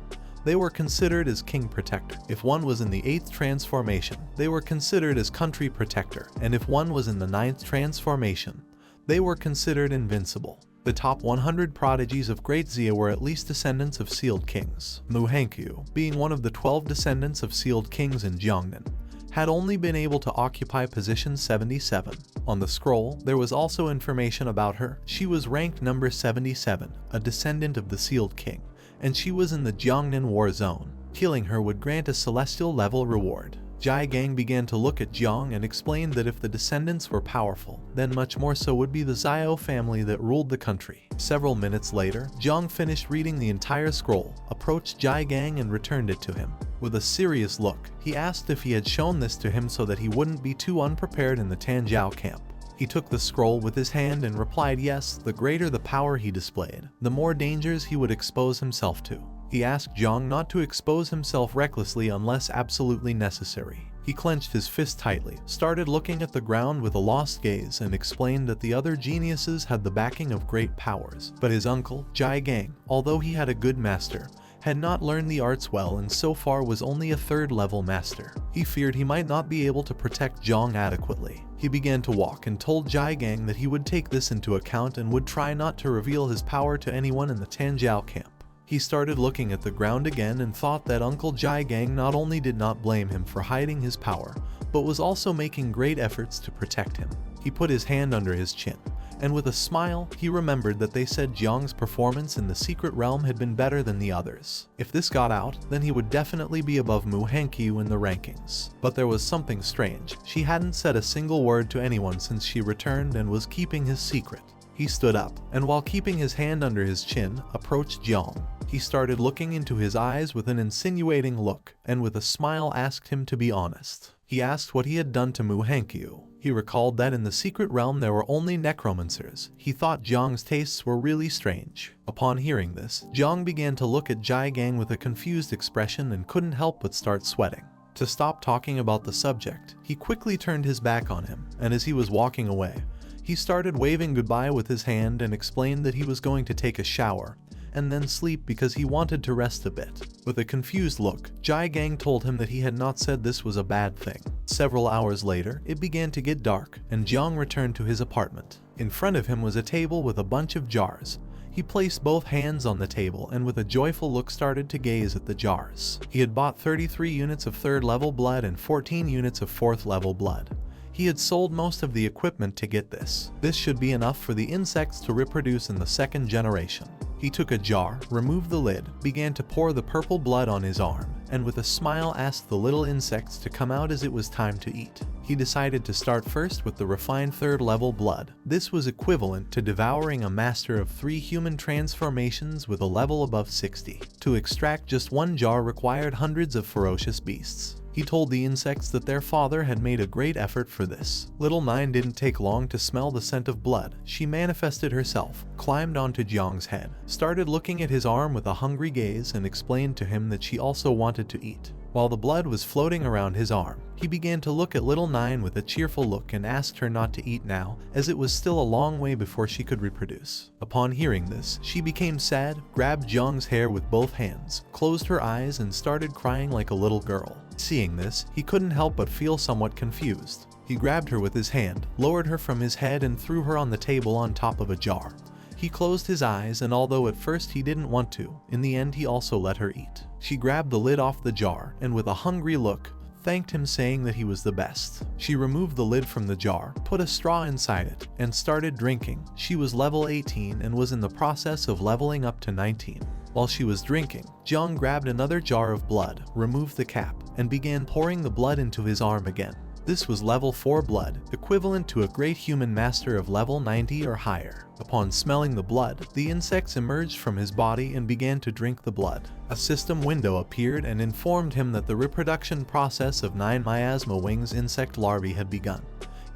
they were considered as king protector. If one was in the 8th transformation, they were considered as country protector, and if one was in the 9th transformation, they were considered invincible. The top 100 prodigies of Great Zia were at least descendants of sealed kings. Mu Hankyu, being one of the 12 descendants of sealed kings in Jiangnan, had only been able to occupy position 77. On the scroll, there was also information about her. She was ranked number 77, a descendant of the sealed king, and she was in the Jiangnan war zone. Killing her would grant a celestial level reward. Jai Gang began to look at Jiang and explained that if the descendants were powerful, then much more so would be the Zio family that ruled the country. Several minutes later, Jiang finished reading the entire scroll, approached Jai Gang and returned it to him. With a serious look, he asked if he had shown this to him so that he wouldn't be too unprepared in the Tanjiao camp. He took the scroll with his hand and replied yes, the greater the power he displayed, the more dangers he would expose himself to. He asked Jiang not to expose himself recklessly unless absolutely necessary. He clenched his fist tightly, started looking at the ground with a lost gaze, and explained that the other geniuses had the backing of great powers. But his uncle, Jai Gang, although he had a good master, had not learned the arts well and so far was only a 3rd level master. He feared he might not be able to protect Jiang adequately. He began to walk and told Jai Gang that he would take this into account and would try not to reveal his power to anyone in the Tanjiao camp. He started looking at the ground again and thought that Uncle Jai Gang not only did not blame him for hiding his power, but was also making great efforts to protect him. He put his hand under his chin, and with a smile, he remembered that they said Jiang's performance in the secret realm had been better than the others. If this got out, then he would definitely be above Mu Hankyu in the rankings. But there was something strange. She hadn't said a single word to anyone since she returned and was keeping his secret. He stood up, and while keeping his hand under his chin, approached Jiang. He started looking into his eyes with an insinuating look, and with a smile asked him to be honest. He asked what he had done to Mu Hankyu. He recalled that in the secret realm there were only necromancers. He thought Jiang's tastes were really strange. Upon hearing this, Jiang began to look at Jai Gang with a confused expression and couldn't help but start sweating. To stop talking about the subject, he quickly turned his back on him, and as he was walking away, he started waving goodbye with his hand and explained that he was going to take a shower and then sleep because he wanted to rest a bit. With a confused look, Jai Gang told him that he had not said this was a bad thing. Several hours later, it began to get dark, and Jiang returned to his apartment. In front of him was a table with a bunch of jars. He placed both hands on the table and with a joyful look started to gaze at the jars. He had bought 33 units of 3rd level blood and 14 units of 4th level blood. He had sold most of the equipment to get this. This should be enough for the insects to reproduce in the 2nd generation. He took a jar, removed the lid, began to pour the purple blood on his arm, and with a smile asked the little insects to come out as it was time to eat. He decided to start first with the refined 3rd level blood. This was equivalent to devouring a master of 3 human transformations with a level above 60. To extract just 1 jar required hundreds of ferocious beasts. He told the insects that their father had made a great effort for this. Little Nine didn't take long to smell the scent of blood. She manifested herself, climbed onto Jiang's head, started looking at his arm with a hungry gaze, and explained to him that she also wanted to eat. While the blood was floating around his arm, he began to look at Little Nine with a cheerful look and asked her not to eat now, as it was still a long way before she could reproduce. Upon hearing this, she became sad, grabbed Jiang's hair with both hands, closed her eyes, and started crying like a little girl. Seeing this, he couldn't help but feel somewhat confused. He grabbed her with his hand, lowered her from his head, and threw her on the table on top of a jar. He closed his eyes, and although at first he didn't want to, in the end he also let her eat. She grabbed the lid off the jar, and with a hungry look, thanked him, saying that he was the best. She removed the lid from the jar, put a straw inside it, and started drinking. She was level 18 and was in the process of leveling up to 19. While she was drinking, Jiang grabbed another jar of blood, removed the cap, and began pouring the blood into his arm again. This was level 4 blood, equivalent to a great human master of level 90 or higher. Upon smelling the blood, the insects emerged from his body and began to drink the blood. A system window appeared and informed him that the reproduction process of 9 miasma wings insect larvae had begun.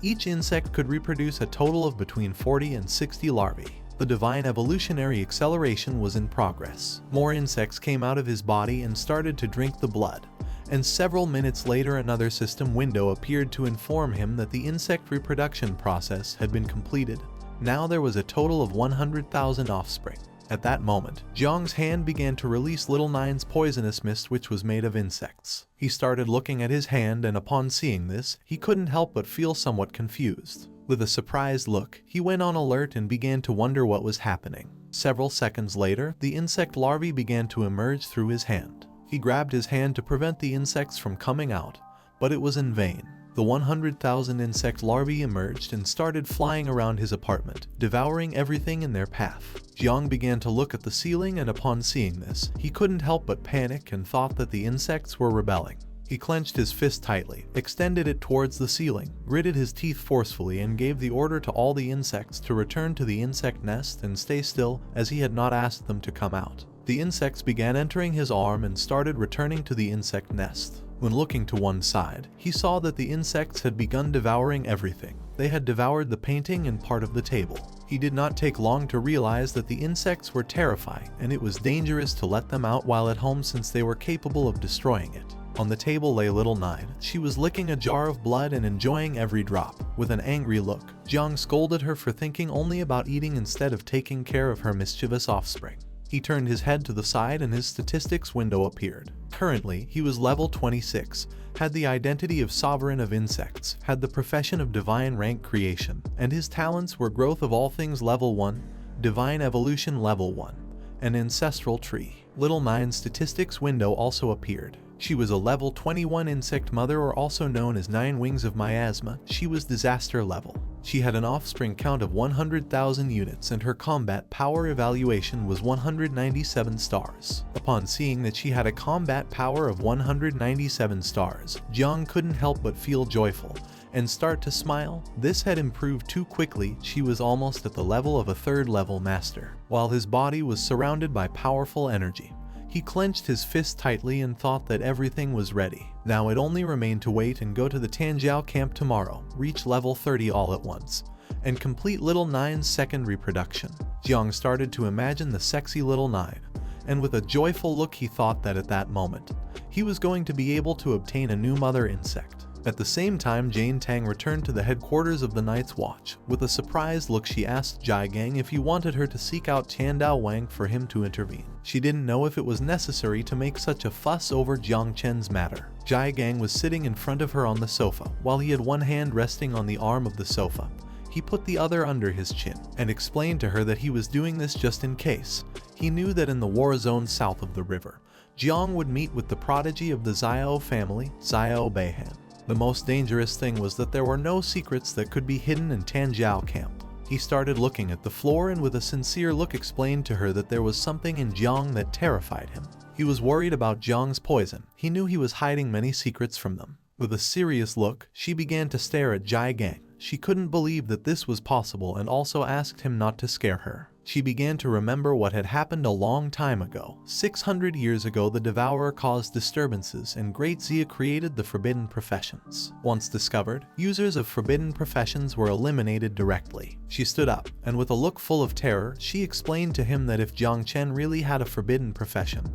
Each insect could reproduce a total of between 40 and 60 larvae. The divine evolutionary acceleration was in progress. More insects came out of his body and started to drink the blood. And several minutes later another system window appeared to inform him that the insect reproduction process had been completed. Now there was a total of 100,000 offspring. At that moment, Jiang's hand began to release Little Nine's poisonous mist, which was made of insects. He started looking at his hand, and upon seeing this, he couldn't help but feel somewhat confused. With a surprised look, he went on alert and began to wonder what was happening. Several seconds later, the insect larvae began to emerge through his hand. He grabbed his hand to prevent the insects from coming out, but it was in vain. The 100,000 insect larvae emerged and started flying around his apartment, devouring everything in their path. Jiang began to look at the ceiling, and upon seeing this, he couldn't help but panic and thought that the insects were rebelling. He clenched his fist tightly, extended it towards the ceiling, gritted his teeth forcefully, and gave the order to all the insects to return to the insect nest and stay still, as he had not asked them to come out. The insects began entering his arm and started returning to the insect nest. When looking to one side, he saw that the insects had begun devouring everything. They had devoured the painting and part of the table. He did not take long to realize that the insects were terrifying, and it was dangerous to let them out while at home since they were capable of destroying it. On the table lay Little Nine. She was licking a jar of blood and enjoying every drop. With an angry look, Jiang scolded her for thinking only about eating instead of taking care of her mischievous offspring. He turned his head to the side and his statistics window appeared. Currently, he was level 26, had the identity of Sovereign of Insects, had the profession of Divine Rank Creation, and his talents were Growth of All Things level 1, Divine Evolution level 1, and Ancestral Tree. Little Nine's statistics window also appeared. She was a level 21 insect mother, or also known as 9 wings of miasma. She was disaster level. She had an offspring count of 100,000 units and her combat power evaluation was 197 stars. Upon seeing that she had a combat power of 197 stars, Jiang couldn't help but feel joyful and start to smile. This had improved too quickly. She was almost at the level of a 3rd level master. While his body was surrounded by powerful energy, he clenched his fist tightly and thought that everything was ready. Now it only remained to wait and go to the Tanjiao camp tomorrow, reach level 30 all at once, and complete Little Nine's second reproduction. Jiang started to imagine the sexy Little Nine, and with a joyful look he thought that at that moment, he was going to be able to obtain a new mother insect. At the same time, Jane Tang returned to the headquarters of the Night's Watch. With a surprised look, she asked Jai Gang if he wanted her to seek out Tiandao Wang for him to intervene. She didn't know if it was necessary to make such a fuss over Jiang Chen's matter. Jai Gang was sitting in front of her on the sofa, while he had one hand resting on the arm of the sofa. He put the other under his chin, and explained to her that he was doing this just in case. He knew that in the war zone south of the river, Jiang would meet with the prodigy of the Zio family, Zio Beihan. The most dangerous thing was that there were no secrets that could be hidden in Tanjiao camp. He started looking at the floor and with a sincere look explained to her that there was something in Jiang that terrified him. He was worried about Jiang's poison. He knew he was hiding many secrets from them. With a serious look, she began to stare at Jiang. She couldn't believe that this was possible and also asked him not to scare her. She began to remember what had happened a long time ago. 600 years ago, the Devourer caused disturbances and Great Zia created the forbidden professions. Once discovered, users of forbidden professions were eliminated directly. She stood up, and with a look full of terror, she explained to him that if Jiang Chen really had a forbidden profession,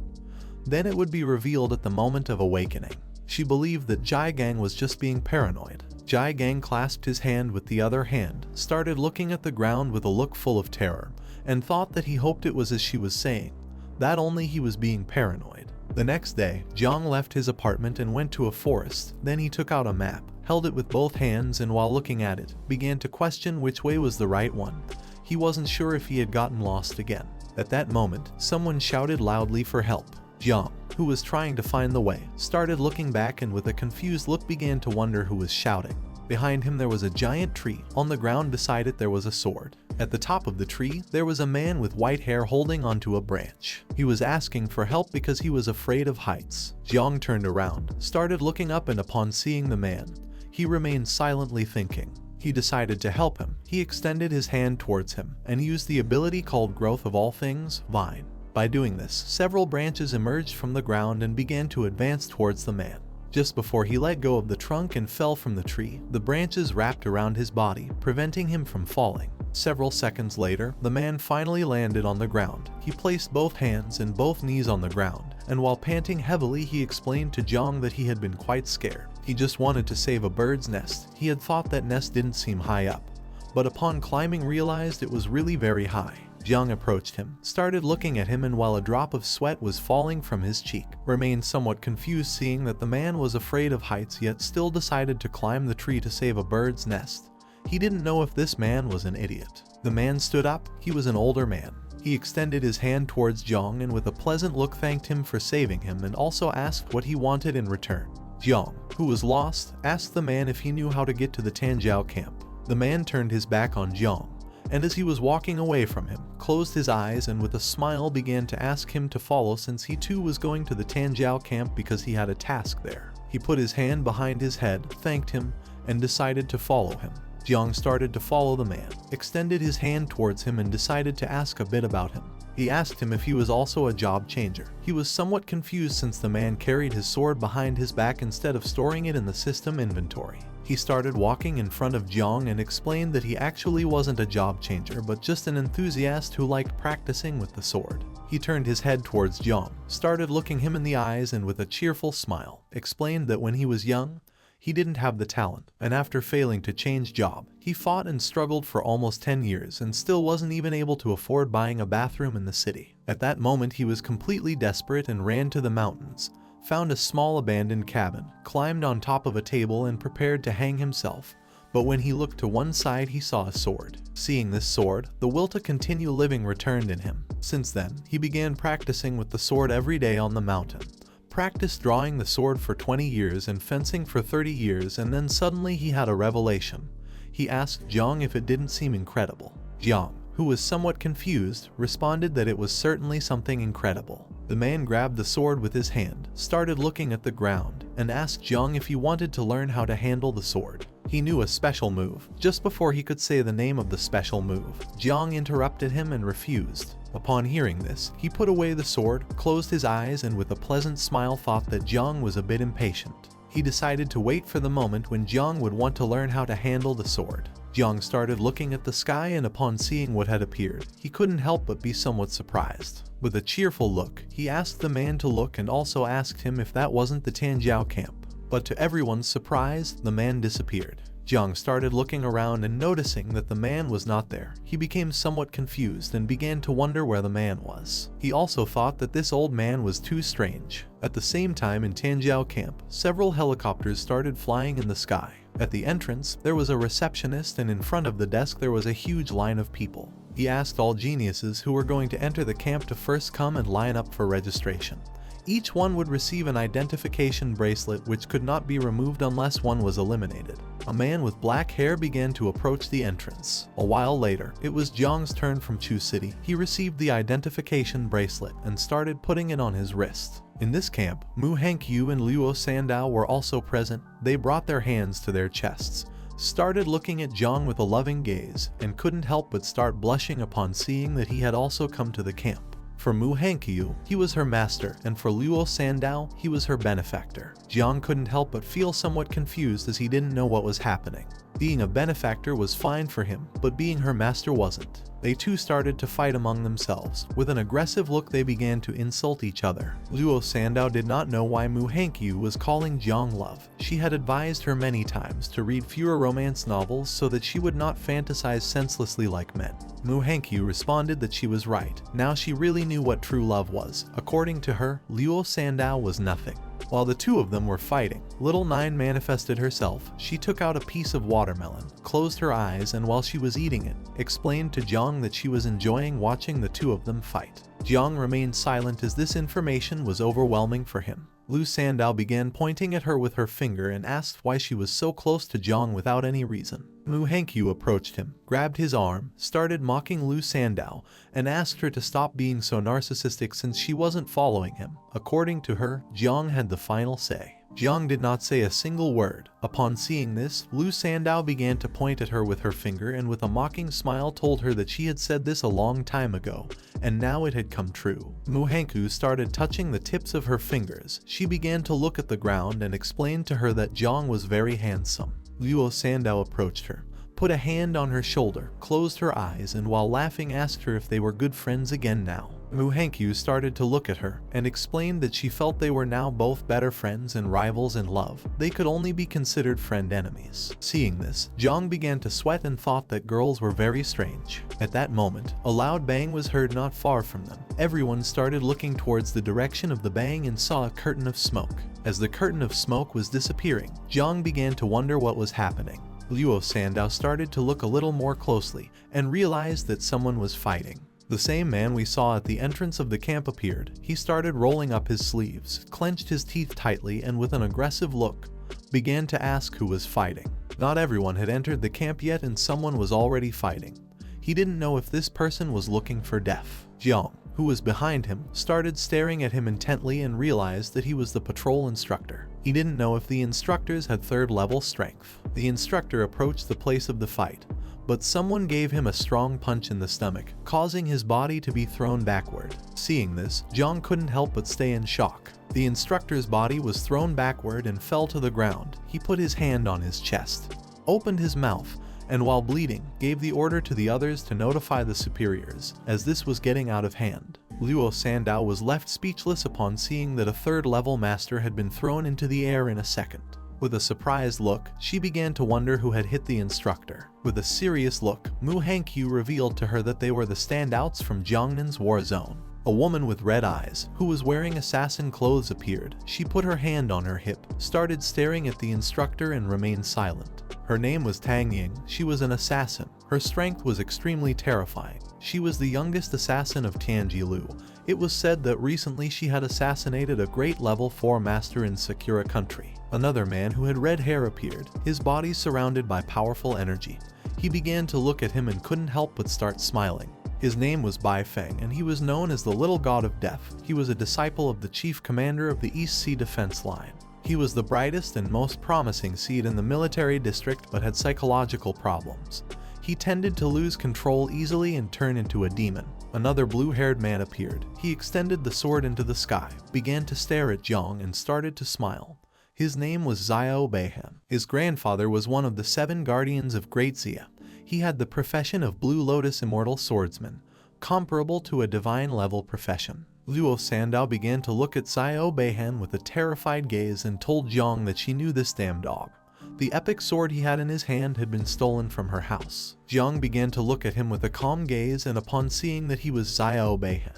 then it would be revealed at the moment of awakening. She believed that Jiang was just being paranoid. Jiang clasped his hand with the other hand, started looking at the ground with a look full of terror, and thought that he hoped it was as she was saying, that only he was being paranoid. The next day, Jiang left his apartment and went to a forest. Then he took out a map, held it with both hands, and while looking at it, began to question which way was the right one. He wasn't sure if he had gotten lost again. At that moment, someone shouted loudly for help. Jiang, who was trying to find the way, started looking back and with a confused look began to wonder who was shouting. Behind him there was a giant tree. On the ground beside it there was a sword. At the top of the tree, there was a man with white hair holding onto a branch. He was asking for help because he was afraid of heights. Jiang turned around, started looking up, and upon seeing the man, he remained silently thinking. He decided to help him. He extended his hand towards him and used the ability called Growth of All Things, Vine. By doing this, several branches emerged from the ground and began to advance towards the man. Just before he let go of the trunk and fell from the tree, the branches wrapped around his body, preventing him from falling. Several seconds later, the man finally landed on the ground. He placed both hands and both knees on the ground, and while panting heavily, he explained to Jiang that he had been quite scared. He just wanted to save a bird's nest. He had thought that nest didn't seem high up, but upon climbing realized it was really very high. Jiang approached him, started looking at him, and while a drop of sweat was falling from his cheek, remained somewhat confused seeing that the man was afraid of heights yet still decided to climb the tree to save a bird's nest. He didn't know if this man was an idiot. The man stood up. He was an older man. He extended his hand towards Jiang and with a pleasant look thanked him for saving him and also asked what he wanted in return. Jiang, who was lost, asked the man if he knew how to get to the Tanjiao camp. The man turned his back on Jiang, and as he was walking away from him, closed his eyes and with a smile began to ask him to follow since he too was going to the Tanjiao camp because he had a task there. He put his hand behind his head, thanked him, and decided to follow him. Jiang started to follow the man, extended his hand towards him and decided to ask a bit about him. He asked him if he was also a job changer. He was somewhat confused since the man carried his sword behind his back instead of storing it in the system inventory. He started walking in front of Jiang and explained that he actually wasn't a job changer but just an enthusiast who liked practicing with the sword. He turned his head towards Jiang, started looking him in the eyes and with a cheerful smile, explained that when he was young, he didn't have the talent, and after failing to change job, he fought and struggled for almost 10 years and still wasn't even able to afford buying a bathroom in the city. At that moment he was completely desperate and ran to the mountains, found a small abandoned cabin, climbed on top of a table and prepared to hang himself. But when he looked to one side he saw a sword. Seeing this sword, the will to continue living returned in him. Since then, he began practicing with the sword every day on the mountain. Practiced drawing the sword for 20 years and fencing for 30 years, and then suddenly he had a revelation. He asked Jiang if it didn't seem incredible. Jiang, who was somewhat confused, responded that it was certainly something incredible. The man grabbed the sword with his hand, started looking at the ground, and asked Jiang if he wanted to learn how to handle the sword. He knew a special move. Just before he could say the name of the special move, Jiang interrupted him and refused. Upon hearing this, he put away the sword, closed his eyes, and with a pleasant smile thought that Jiang was a bit impatient. He decided to wait for the moment when Jiang would want to learn how to handle the sword. Jiang started looking at the sky, and upon seeing what had appeared, he couldn't help but be somewhat surprised. With a cheerful look, he asked the man to look and also asked him if that wasn't the Tanjiao camp. But to everyone's surprise, the man disappeared. Jiang started looking around and noticing that the man was not there. He became somewhat confused and began to wonder where the man was. He also thought that this old man was too strange. At the same time in Tanjiao camp, several helicopters started flying in the sky. At the entrance, there was a receptionist, and in front of the desk there was a huge line of people. He asked all geniuses who were going to enter the camp to first come and line up for registration. Each one would receive an identification bracelet which could not be removed unless one was eliminated. A man with black hair began to approach the entrance. A while later, it was Jiang's turn from Chu City. He received the identification bracelet and started putting it on his wrist. In this camp, Mu Hankyu and Luo Sandao were also present. They brought their hands to their chests, started looking at Jiang with a loving gaze, and couldn't help but start blushing upon seeing that he had also come to the camp. For Mu Hankyu, he was her master, and for Luo Sandao, he was her benefactor. Jiang couldn't help but feel somewhat confused as he didn't know what was happening. Being a benefactor was fine for him, but being her master wasn't. They too started to fight among themselves. With an aggressive look, they began to insult each other. Luo Sandao did not know why Mu Hankyu was calling Jiang love. She had advised her many times to read fewer romance novels so that she would not fantasize senselessly like men. Mu Hankyu responded that she was right. Now she really knew what true love was. According to her, Luo Sandao was nothing. While the two of them were fighting, Little Nine manifested herself. She took out a piece of watermelon, closed her eyes, and while she was eating it, explained to Jiang that she was enjoying watching the two of them fight. Jiang remained silent as this information was overwhelming for him. Lu Sandao began pointing at her with her finger and asked why she was so close to Jiang without any reason. Mu Hankyu approached him, grabbed his arm, started mocking Lu Sandao, and asked her to stop being so narcissistic since she wasn't following him. According to her, Jiang had the final say. Jiang did not say a single word. Upon seeing this, Lu Sandao began to point at her with her finger and with a mocking smile told her that she had said this a long time ago, and now it had come true. Mu Hankyu started touching the tips of her fingers. She began to look at the ground and explained to her that Jiang was very handsome. Luo Sandao approached her, put a hand on her shoulder, closed her eyes, and while laughing asked her if they were good friends again now. Mu Hankyu started to look at her and explained that she felt they were now both better friends and rivals in love. They could only be considered friend-enemies. Seeing this, Jiang began to sweat and thought that girls were very strange. At that moment, a loud bang was heard not far from them. Everyone started looking towards the direction of the bang and saw a curtain of smoke. As the curtain of smoke was disappearing, Jiang began to wonder what was happening. Luo Sandao started to look a little more closely and realized that someone was fighting. The same man we saw at the entrance of the camp appeared. He started rolling up his sleeves, clenched his teeth tightly, and with an aggressive look, began to ask who was fighting. Not everyone had entered the camp yet and someone was already fighting. He didn't know if this person was looking for death. Jiang, who was behind him, started staring at him intently and realized that he was the patrol instructor. He didn't know if the instructors had third-level strength. The instructor approached the place of the fight, but someone gave him a strong punch in the stomach, causing his body to be thrown backward. Seeing this, Jiang couldn't help but stay in shock. The instructor's body was thrown backward and fell to the ground. He put his hand on his chest, opened his mouth, and while bleeding, gave the order to the others to notify the superiors, as this was getting out of hand. Luo Sandao was left speechless upon seeing that a third-level master had been thrown into the air in a second. With a surprised look, she began to wonder who had hit the instructor. With a serious look, Mu Hankyu revealed to her that they were the standouts from Jiangnan's war zone. A woman with red eyes, who was wearing assassin clothes, appeared. She put her hand on her hip, started staring at the instructor and remained silent. Her name was Tang Ying. She was an assassin. Her strength was extremely terrifying. She was the youngest assassin of Tianjilu. It was said that recently she had assassinated a great level 4 master in Sakura country. Another man who had red hair appeared, his body surrounded by powerful energy. He began to look at him and couldn't help but start smiling. His name was Bai Feng and he was known as the Little God of Death. He was a disciple of the chief commander of the East Sea Defense Line. He was the brightest and most promising seed in the military district but had psychological problems. He tended to lose control easily and turn into a demon. Another blue-haired man appeared. He extended the sword into the sky, began to stare at Jiang and started to smile. His name was Zio Yuanwu. His grandfather was one of the 7 guardians of Great Zia. He had the profession of Blue Lotus Immortal Swordsman, comparable to a divine-level profession. Luo Sandao began to look at Zio Yuanwu with a terrified gaze and told Jiang that she knew this damn dog. The epic sword he had in his hand had been stolen from her house. Jiang began to look at him with a calm gaze, and upon seeing that he was Zio Yuanwu,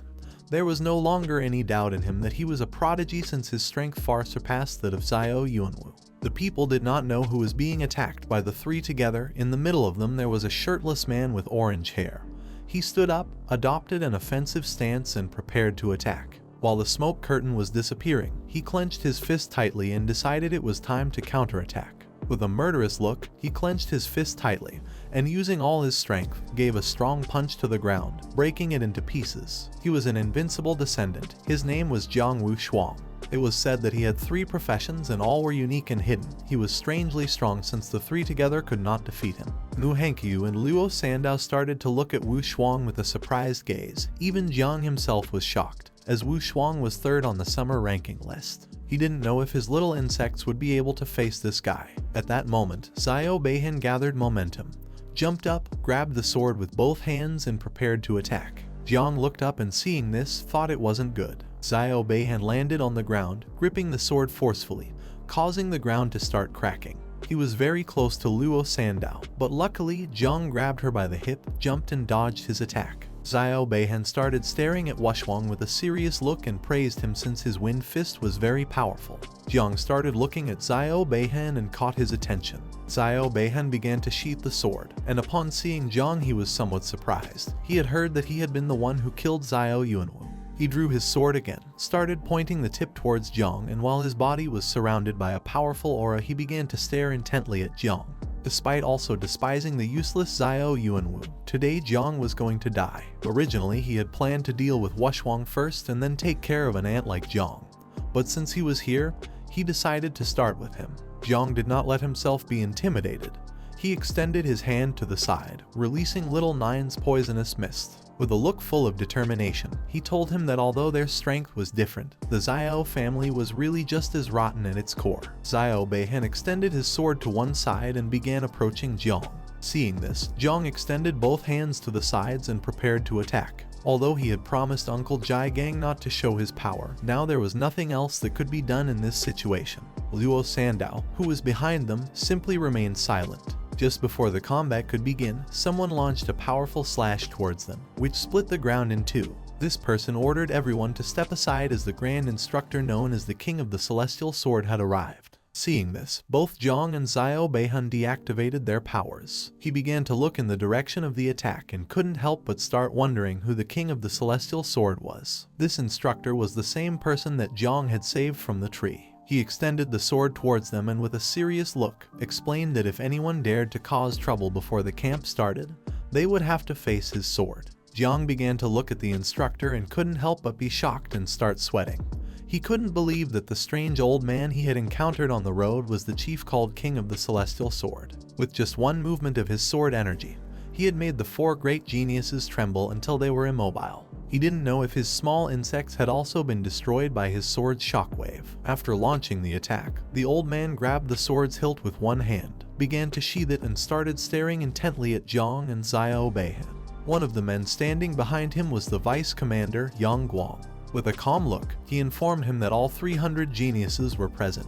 there was no longer any doubt in him that he was a prodigy since his strength far surpassed that of Zio Yuanwu. The people did not know who was being attacked by the 3 together. In the middle of them there was a shirtless man with orange hair. He stood up, adopted an offensive stance and prepared to attack. While the smoke curtain was disappearing, he clenched his fist tightly and decided it was time to counterattack. With a murderous look, he clenched his fist tightly, and using all his strength, gave a strong punch to the ground, breaking it into pieces. He was an invincible descendant. His name was Jiang Chen. It was said that he had 3 professions and all were unique and hidden. He was strangely strong since the 3 together could not defeat him. Mu Hankyu and Luo Sandao started to look at Wu Shuang with a surprised gaze. Even Jiang himself was shocked, as Wu Shuang was 3rd on the summer ranking list. He didn't know if his little insects would be able to face this guy. At that moment, Zio Beihan gathered momentum, jumped up, grabbed the sword with both hands and prepared to attack. Jiang looked up and seeing this, thought it wasn't good. Zio Beihan landed on the ground, gripping the sword forcefully, causing the ground to start cracking. He was very close to Luo Sandao, but luckily Jiang grabbed her by the hip, jumped and dodged his attack. Zio Beihan started staring at Wushwang with a serious look and praised him since his wind fist was very powerful. Jiang started looking at Zio Beihan and caught his attention. Zio Beihan began to sheath the sword, and upon seeing Jiang he was somewhat surprised. He had heard that he had been the one who killed Zio Yuanwu. He drew his sword again, started pointing the tip towards Jiang, and while his body was surrounded by a powerful aura he began to stare intently at Jiang. Despite also despising the useless Zio Yuanwu, today Jiang was going to die. Originally he had planned to deal with Wushwang first and then take care of an ant like Jiang. But since he was here, he decided to start with him. Jiang did not let himself be intimidated. He extended his hand to the side, releasing Little Nine's poisonous mist. With a look full of determination, he told him that although their strength was different, the Zio family was really just as rotten at its core. Zio Beihan extended his sword to one side and began approaching Jiang. Seeing this, Jiang extended both hands to the sides and prepared to attack. Although he had promised Uncle Jai Gang not to show his power, now there was nothing else that could be done in this situation. Luo Sandao, who was behind them, simply remained silent. Just before the combat could begin, someone launched a powerful slash towards them, which split the ground in 2. This person ordered everyone to step aside as the Grand Instructor known as the King of the Celestial Sword had arrived. Seeing this, both Jiang and Zio Beihan deactivated their powers. He began to look in the direction of the attack and couldn't help but start wondering who the King of the Celestial Sword was. This instructor was the same person that Jiang had saved from the tree. He extended the sword towards them and with a serious look, explained that if anyone dared to cause trouble before the camp started, they would have to face his sword. Jiang began to look at the instructor and couldn't help but be shocked and start sweating. He couldn't believe that the strange old man he had encountered on the road was the chief called King of the Celestial Sword. With just one movement of his sword energy, he had made the 4 great geniuses tremble until they were immobile. He didn't know if his small insects had also been destroyed by his sword's shockwave. After launching the attack, the old man grabbed the sword's hilt with one hand, began to sheath it and started staring intently at Jiang and Zio Beihan. One of the men standing behind him was the Vice Commander, Yang Guang. With a calm look, he informed him that all 300 geniuses were present.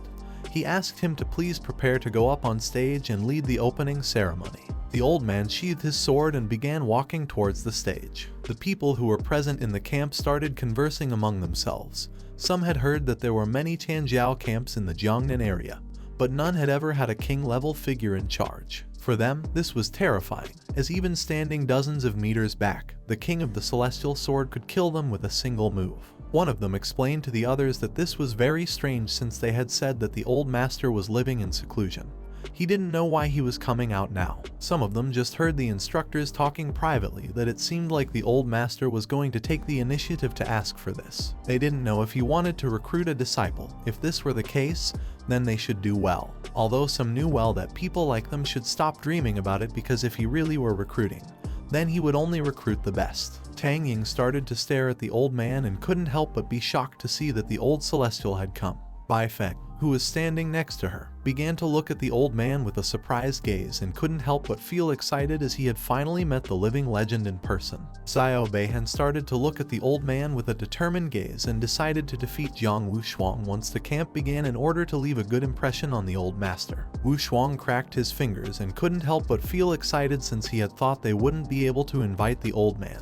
He asked him to please prepare to go up on stage and lead the opening ceremony. The old man sheathed his sword and began walking towards the stage. The people who were present in the camp started conversing among themselves. Some had heard that there were many Tianjiao camps in the Jiangnan area, but none had ever had a king-level figure in charge. For them, this was terrifying, as even standing dozens of meters back, the King of the Celestial Sword could kill them with a single move. One of them explained to the others that this was very strange since they had said that the old master was living in seclusion. He didn't know why he was coming out now. Some of them just heard the instructors talking privately that it seemed like the old master was going to take the initiative to ask for this. They didn't know if he wanted to recruit a disciple. If this were the case, then they should do well. Although some knew well that people like them should stop dreaming about it because if he really were recruiting, then he would only recruit the best. Tang Ying started to stare at the old man and couldn't help but be shocked to see that the old celestial had come. Bai Feng, who was standing next to her, began to look at the old man with a surprised gaze and couldn't help but feel excited as he had finally met the living legend in person. Zio Beihan started to look at the old man with a determined gaze and decided to defeat Jiang Wuxuang once the camp began in order to leave a good impression on the old master. Wuxuang cracked his fingers and couldn't help but feel excited since he had thought they wouldn't be able to invite the old man.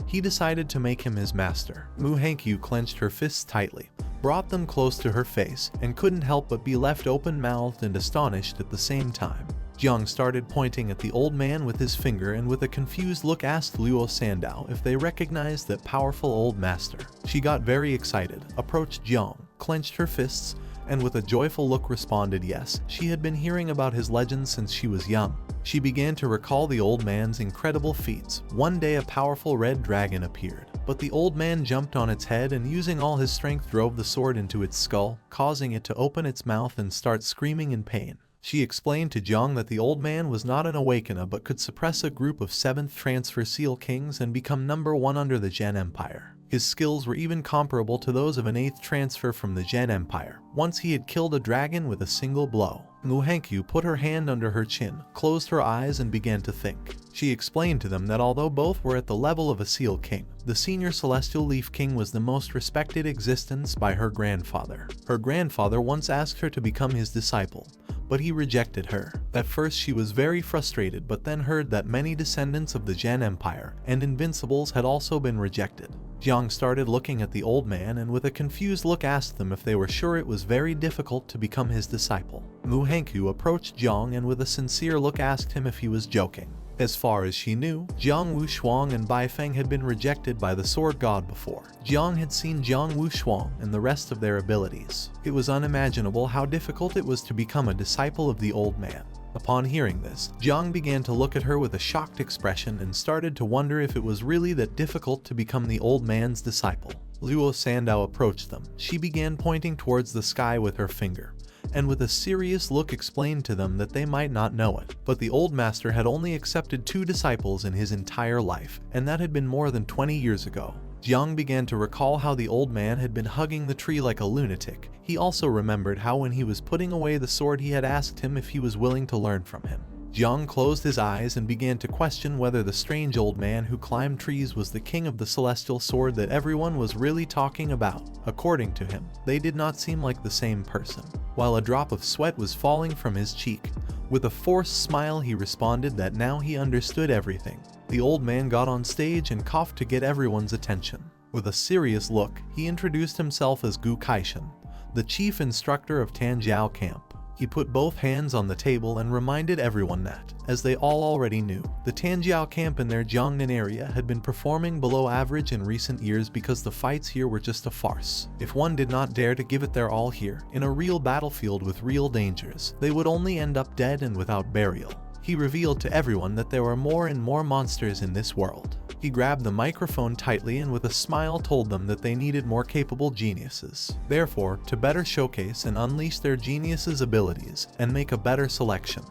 He decided to make him his master. Mu Hankyu clenched her fists tightly, brought them close to her face, and couldn't help but be left open-mouthed and astonished at the same time. Jiang started pointing at the old man with his finger and with a confused look asked Luo Sandao if they recognized that powerful old master. She got very excited, approached Jiang, clenched her fists, and with a joyful look responded yes, she had been hearing about his legends since she was young. She began to recall the old man's incredible feats. One day a powerful red dragon appeared, but the old man jumped on its head and using all his strength drove the sword into its skull, causing it to open its mouth and start screaming in pain. She explained to Jiang that the old man was not an awakener but could suppress a group of 7th transfer seal kings and become number 1 under the Zhen Empire. His skills were even comparable to those of an 8th transfer from the Zhen Empire. Once he had killed a dragon with a single blow. Mu Hankyu put her hand under her chin, closed her eyes and began to think. She explained to them that although both were at the level of a Seal King, the senior Celestial Leaf King was the most respected existence by her grandfather. Her grandfather once asked her to become his disciple, but he rejected her. At first she was very frustrated but then heard that many descendants of the Zhen Empire and Invincibles had also been rejected. Jiang started looking at the old man and with a confused look asked them if they were sure it was very difficult to become his disciple. Mu Hankyu approached Jiang and with a sincere look asked him if he was joking. As far as she knew, Jiang Wushuang and Bai Feng had been rejected by the Sword God before. Jiang had seen Jiang Wushuang and the rest of their abilities. It was unimaginable how difficult it was to become a disciple of the old man. Upon hearing this, Jiang began to look at her with a shocked expression and started to wonder if it was really that difficult to become the old man's disciple. Luo Sandao approached them. She began pointing towards the sky with her finger, and with a serious look explained to them that they might not know it, but the old master had only accepted 2 disciples in his entire life, and that had been more than 20 years ago. Jiang began to recall how the old man had been hugging the tree like a lunatic. He also remembered how when he was putting away the sword he had asked him if he was willing to learn from him. Jiang closed his eyes and began to question whether the strange old man who climbed trees was the king of the celestial sword that everyone was really talking about. According to him, they did not seem like the same person. While a drop of sweat was falling from his cheek, with a forced smile he responded that now he understood everything. The old man got on stage and coughed to get everyone's attention. With a serious look, he introduced himself as Gu Kaishan, the chief instructor of Tanjiao Camp. He put both hands on the table and reminded everyone that, as they all already knew, the Tanjiao camp in their Jiangnan area had been performing below average in recent years because the fights here were just a farce. If one did not dare to give it their all here, in a real battlefield with real dangers, they would only end up dead and without burial. He revealed to everyone that there were more and more monsters in this world. He grabbed the microphone tightly and with a smile told them that they needed more capable geniuses. Therefore, to better showcase and unleash their geniuses' abilities and make a better selection.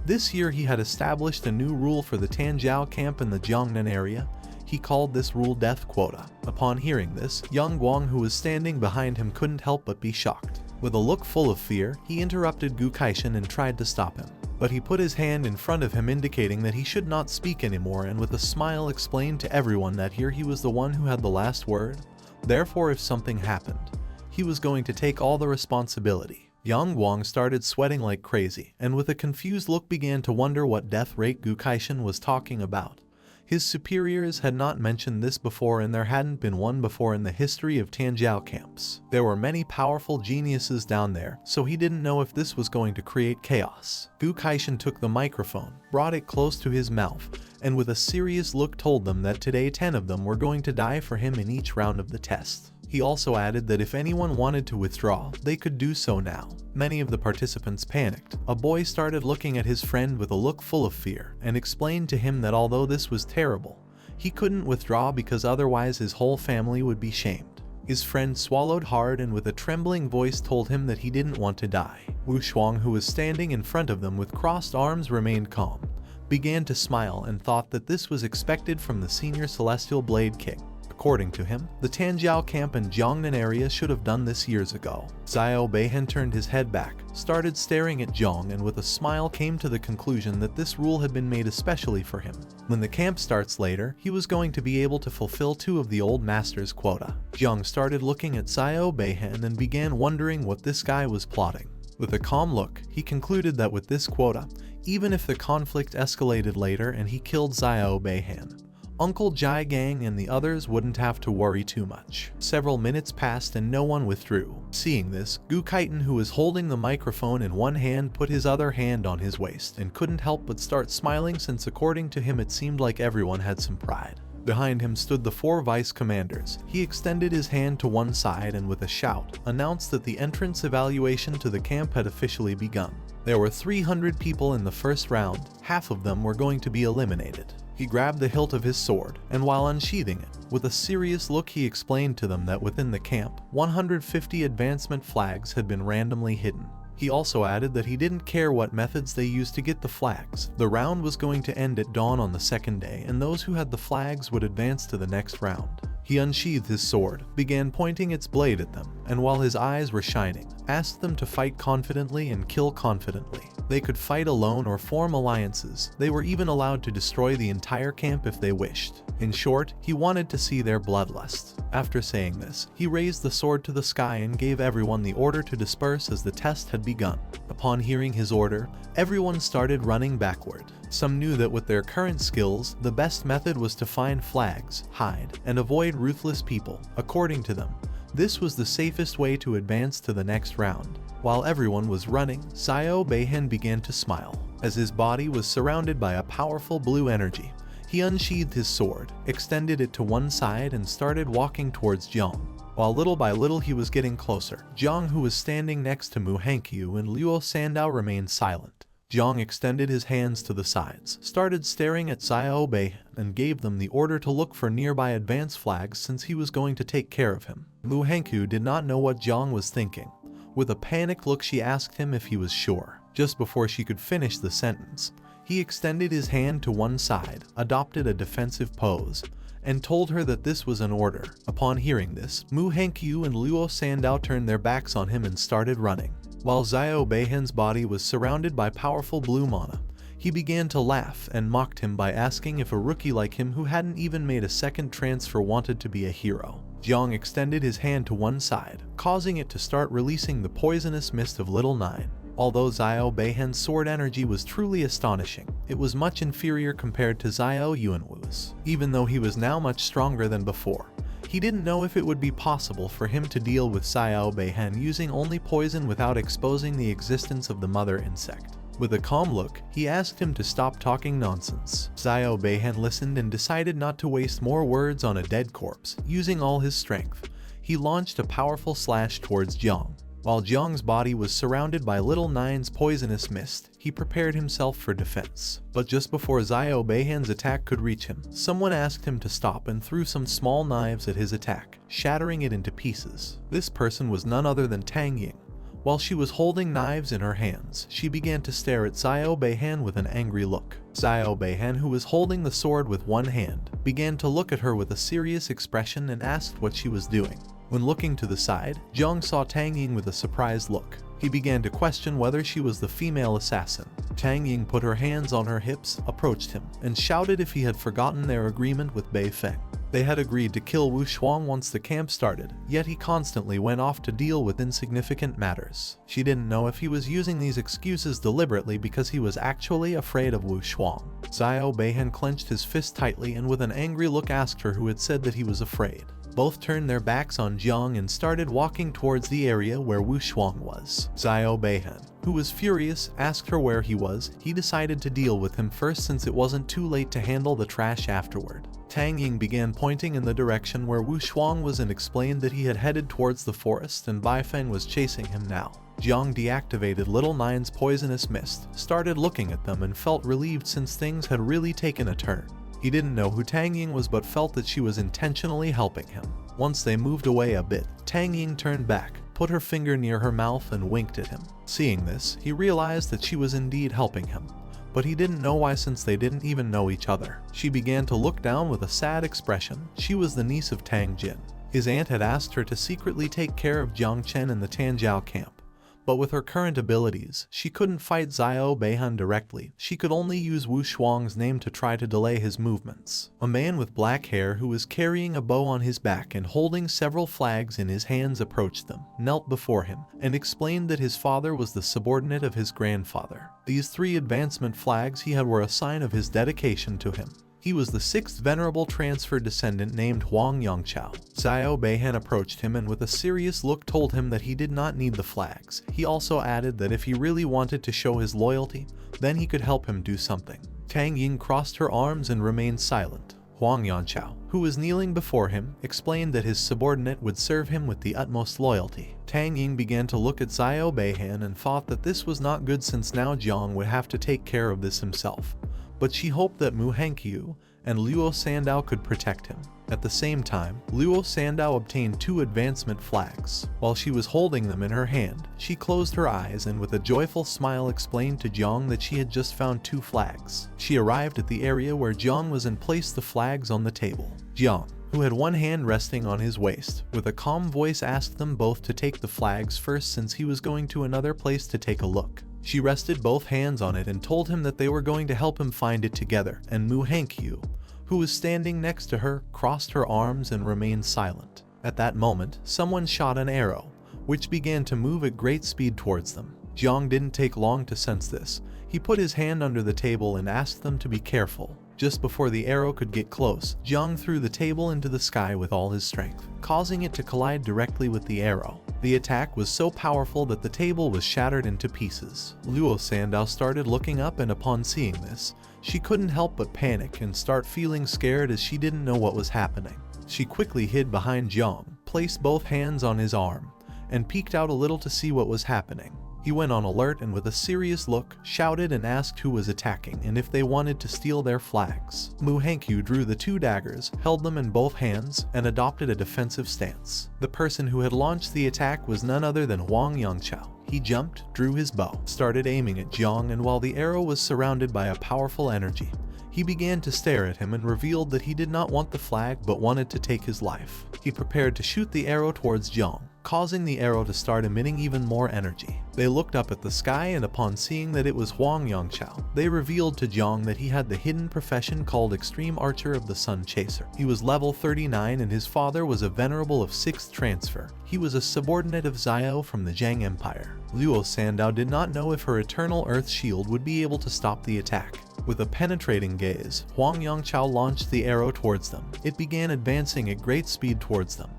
This year he had established a new rule for the Tanjiao camp in the Jiangnan area. He called this rule Death Quota. Upon hearing this, Yang Guang, who was standing behind him, couldn't help but be shocked. With a look full of fear, he interrupted Gu Kaishan and tried to stop him. But he put his hand in front of him indicating that he should not speak anymore and with a smile explained to everyone that here he was the one who had the last word. Therefore if something happened, he was going to take all the responsibility. Yang Guang started sweating like crazy and with a confused look began to wonder what death rate Gu Kaishan was talking about. His superiors had not mentioned this before and there hadn't been one before in the history of Tanjiao camps. There were many powerful geniuses down there, so he didn't know if this was going to create chaos. Gu Kaishan took the microphone, brought it close to his mouth, and with a serious look told them that today 10 of them were going to die for him in each round of the test. He also added that if anyone wanted to withdraw, they could do so now. Many of the participants panicked. A boy started looking at his friend with a look full of fear and explained to him that although this was terrible, he couldn't withdraw because otherwise his whole family would be shamed. His friend swallowed hard and with a trembling voice told him that he didn't want to die. Wu Shuang, who was standing in front of them with crossed arms, remained calm, began to smile and thought that this was expected from the senior Celestial Blade King. According to him, the Tanjiao camp and Jiangnan area should have done this years ago. Zio Beihan turned his head back, started staring at Jiang and with a smile came to the conclusion that this rule had been made especially for him. When the camp starts later, he was going to be able to fulfill 2 of the old master's quota. Jiang started looking at Zio Beihan and began wondering what this guy was plotting. With a calm look, he concluded that with this quota, even if the conflict escalated later and he killed Zio Beihan, Uncle Jai Gang and the others wouldn't have to worry too much. Several minutes passed and no one withdrew. Seeing this, Gu Kaishan, who was holding the microphone in one hand, put his other hand on his waist and couldn't help but start smiling since according to him it seemed like everyone had some pride. Behind him stood the 4 vice commanders. He extended his hand to one side and with a shout, announced that the entrance evaluation to the camp had officially begun. There were 300 people in the first round, half of them were going to be eliminated. He grabbed the hilt of his sword, and while unsheathing it, with a serious look he explained to them that within the camp, 150 advancement flags had been randomly hidden. He also added that he didn't care what methods they used to get the flags. The round was going to end at dawn on the second day, and those who had the flags would advance to the next round. He unsheathed his sword, began pointing its blade at them, and while his eyes were shining, asked them to fight confidently and kill confidently. They could fight alone or form alliances. They were even allowed to destroy the entire camp if they wished. In short, he wanted to see their bloodlust. After saying this, he raised the sword to the sky and gave everyone the order to disperse as the test had begun. Upon hearing his order, everyone started running backward. Some knew that with their current skills, the best method was to find flags, hide, and avoid ruthless people. According to them, this was the safest way to advance to the next round. While everyone was running, Zio Beihan began to smile. As his body was surrounded by a powerful blue energy, he unsheathed his sword, extended it to one side and started walking towards Jiang. While little by little he was getting closer, Jiang, who was standing next to Mu Hankyu and Luo Sandao, remained silent. Jiang extended his hands to the sides, started staring at Zio Beihan, and gave them the order to look for nearby advance flags since he was going to take care of him. Mu Hankyu did not know what Jiang was thinking. With a panicked look she asked him if he was sure. Just before she could finish the sentence, he extended his hand to one side, adopted a defensive pose, and told her that this was an order. Upon hearing this, Mu Hankyu and Luo Sandao turned their backs on him and started running. While Zio Beihan's body was surrounded by powerful blue mana, he began to laugh and mocked him by asking if a rookie like him who hadn't even made a second transfer wanted to be a hero. Jiang extended his hand to one side, causing it to start releasing the poisonous mist of Little Nine. Although Zio Beihan's sword energy was truly astonishing, it was much inferior compared to Zio Yuanwu's. Even though he was now much stronger than before, he didn't know if it would be possible for him to deal with Zio Beihan using only poison without exposing the existence of the mother insect. With a calm look, he asked him to stop talking nonsense. Zio Beihan listened and decided not to waste more words on a dead corpse. Using all his strength, he launched a powerful slash towards Jiang. While Jiang's body was surrounded by Little Nine's poisonous mist, he prepared himself for defense. But just before Zio Beihan's attack could reach him, someone asked him to stop and threw some small knives at his attack, shattering it into pieces. This person was none other than Tang Ying. While she was holding knives in her hands, she began to stare at Zio Beihan with an angry look. Zio Beihan, who was holding the sword with one hand, began to look at her with a serious expression and asked what she was doing. When looking to the side, Jiang saw Tang Ying with a surprised look. He began to question whether she was the female assassin. Tang Ying put her hands on her hips, approached him, and shouted if he had forgotten their agreement with Bei Feng. They had agreed to kill Wu Shuang once the camp started, yet he constantly went off to deal with insignificant matters. She didn't know if he was using these excuses deliberately because he was actually afraid of Wu Shuang. Zio Beihan clenched his fist tightly and with an angry look asked her who had said that he was afraid. Both turned their backs on Jiang and started walking towards the area where Wu Shuang was. Zio Beihan, who was furious, asked her where he was. He decided to deal with him first since it wasn't too late to handle the trash afterward. Tang Ying began pointing in the direction where Wu Shuang was and explained that he had headed towards the forest and Bai Feng was chasing him now. Jiang deactivated Little Nine's poisonous mist, started looking at them and felt relieved since things had really taken a turn. He didn't know who Tang Ying was but felt that she was intentionally helping him. Once they moved away a bit, Tang Ying turned back, put her finger near her mouth and winked at him. Seeing this, he realized that she was indeed helping him. But he didn't know why since they didn't even know each other. She began to look down with a sad expression. She was the niece of Tang Jin. His aunt had asked her to secretly take care of Jiang Chen in the Tanjiao camp. But with her current abilities, she couldn't fight Zio Beihan directly. She could only use Wu Shuang's name to try to delay his movements. A man with black hair who was carrying a bow on his back and holding several flags in his hands approached them, knelt before him, and explained that his father was the subordinate of his grandfather. These 3 advancement flags he had were a sign of his dedication to him. He was the 6th venerable transfer descendant named Huang Yongchao. Zio Beihan approached him and with a serious look told him that he did not need the flags. He also added that if he really wanted to show his loyalty, then he could help him do something. Tang Ying crossed her arms and remained silent. Huang Yangchao, who was kneeling before him, explained that his subordinate would serve him with the utmost loyalty. Tang Ying began to look at Zio Beihan and thought that this was not good since now Jiang would have to take care of this himself. But she hoped that Mu Hankyu and Luo Sandao could protect him. At the same time, Luo Sandao obtained 2 advancement flags. While she was holding them in her hand, she closed her eyes and with a joyful smile explained to Jiang that she had just found 2 flags. She arrived at the area where Jiang was and placed the flags on the table. Jiang, who had one hand resting on his waist, with a calm voice asked them both to take the flags first since he was going to another place to take a look. She rested both hands on it and told him that they were going to help him find it together, and Mu Hankyu, who was standing next to her, crossed her arms and remained silent. At that moment, someone shot an arrow, which began to move at great speed towards them. Jiang didn't take long to sense this. He put his hand under the table and asked them to be careful. Just before the arrow could get close, Jiang threw the table into the sky with all his strength, causing it to collide directly with the arrow. The attack was so powerful that the table was shattered into pieces. Luo Sandao started looking up, and upon seeing this, she couldn't help but panic and start feeling scared as she didn't know what was happening. She quickly hid behind Jiang, placed both hands on his arm, and peeked out a little to see what was happening. He went on alert and with a serious look, shouted and asked who was attacking and if they wanted to steal their flags. Mu Hankyu drew the 2 daggers, held them in both hands, and adopted a defensive stance. The person who had launched the attack was none other than Huang Yangchao. He jumped, drew his bow, started aiming at Jiang, and while the arrow was surrounded by a powerful energy, he began to stare at him and revealed that he did not want the flag but wanted to take his life. He prepared to shoot the arrow towards Jiang, causing the arrow to start emitting even more energy. They looked up at the sky, and upon seeing that it was Huang Yangchao, they revealed to Jiang that he had the hidden profession called Extreme Archer of the Sun Chaser. He was level 39 and his father was a venerable of 6th transfer. He was a subordinate of Zio from the Zhang Empire. Luo Sandao did not know if her Eternal Earth Shield would be able to stop the attack. With a penetrating gaze, Huang Yangchao launched the arrow towards them. It began advancing at great speed towards them.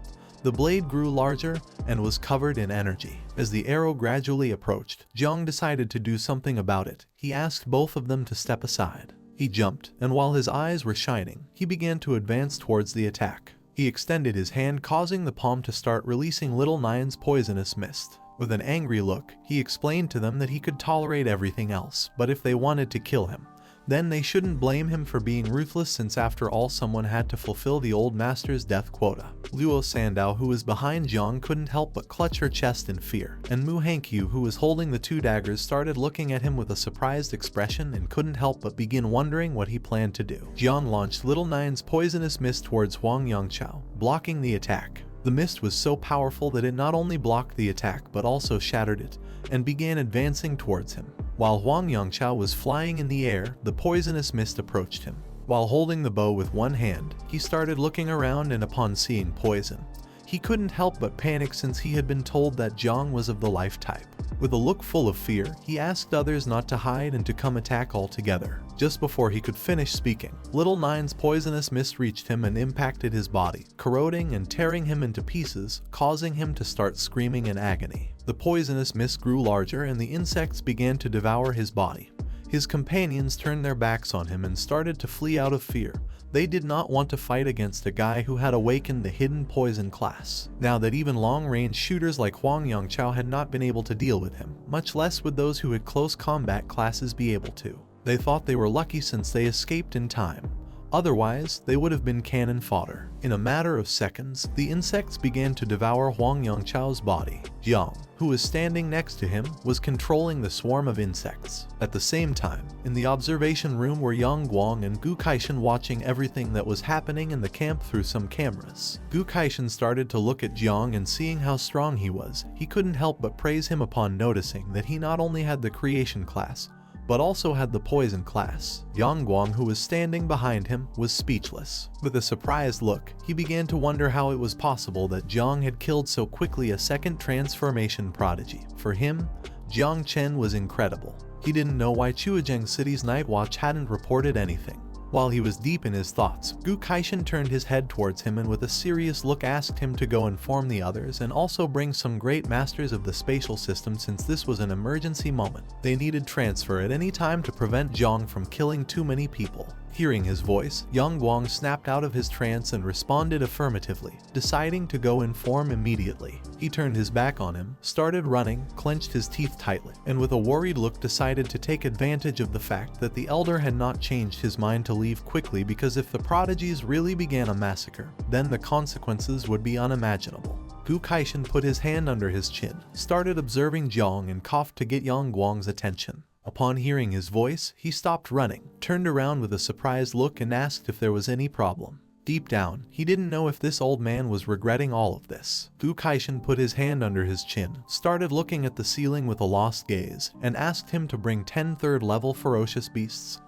The blade grew larger and was covered in energy. As the arrow gradually approached, Jiang decided to do something about it. He asked both of them to step aside. He jumped, and while his eyes were shining, he began to advance towards the attack. He extended his hand, causing the palm to start releasing Little Nine's poisonous mist. With an angry look, he explained to them that he could tolerate everything else, but if they wanted to kill him, then they shouldn't blame him for being ruthless, since after all someone had to fulfill the old master's death quota. Luo Sandao, who was behind Jiang, couldn't help but clutch her chest in fear, and Mu Hankyu, who was holding the 2 daggers, started looking at him with a surprised expression and couldn't help but begin wondering what he planned to do. Jiang launched Little Nine's poisonous mist towards Huang Yangchao, blocking the attack. The mist was so powerful that it not only blocked the attack but also shattered it, and began advancing towards him. While Huang Yangchao was flying in the air, the poisonous mist approached him. While holding the bow with one hand, he started looking around, and upon seeing poison, he couldn't help but panic since he had been told that Jiang was of the life type. With a look full of fear, he asked others not to hide and to come attack all together. Just before he could finish speaking, Little Nine's poisonous mist reached him and impacted his body, corroding and tearing him into pieces, causing him to start screaming in agony. The poisonous mist grew larger and the insects began to devour his body. His companions turned their backs on him and started to flee out of fear. They did not want to fight against a guy who had awakened the hidden poison class. Now that even long-range shooters like Huang Yangchao had not been able to deal with him, much less would those who had close combat classes be able to. They thought they were lucky since they escaped in time. Otherwise, they would have been cannon fodder. In a matter of seconds, the insects began to devour Huang Yangchao's body. Jiang, who was standing next to him, was controlling the swarm of insects. At the same time, in the observation room were Yang Guang and Gu Kaishan watching everything that was happening in the camp through some cameras. Gu Kaishan started to look at Jiang, and seeing how strong he was, he couldn't help but praise him upon noticing that he not only had the creation class, but also had the poison class. Yang Guang, who was standing behind him, was speechless. With a surprised look, he began to wonder how it was possible that Jiang had killed so quickly a second transformation prodigy. For him, Jiang Chen was incredible. He didn't know why Chuozheng City's Night Watch hadn't reported anything. While he was deep in his thoughts, Gu Kaishan turned his head towards him and with a serious look asked him to go inform the others and also bring some great masters of the spatial system, since this was an emergency moment. They needed transfer at any time to prevent Jiang from killing too many people. Hearing his voice, Yang Guang snapped out of his trance and responded affirmatively, deciding to go in form immediately. He turned his back on him, started running, clenched his teeth tightly, and with a worried look decided to take advantage of the fact that the elder had not changed his mind to leave quickly, because if the prodigies really began a massacre, then the consequences would be unimaginable. Gu Kaishan put his hand under his chin, started observing Jiang, and coughed to get Yang Guang's attention. Upon hearing his voice, he stopped running, turned around with a surprised look, and asked if there was any problem. Deep down, he didn't know if this old man was regretting all of this. Gu Kaishan put his hand under his chin, started looking at the ceiling with a lost gaze, and asked him to bring 10 third-level ferocious beasts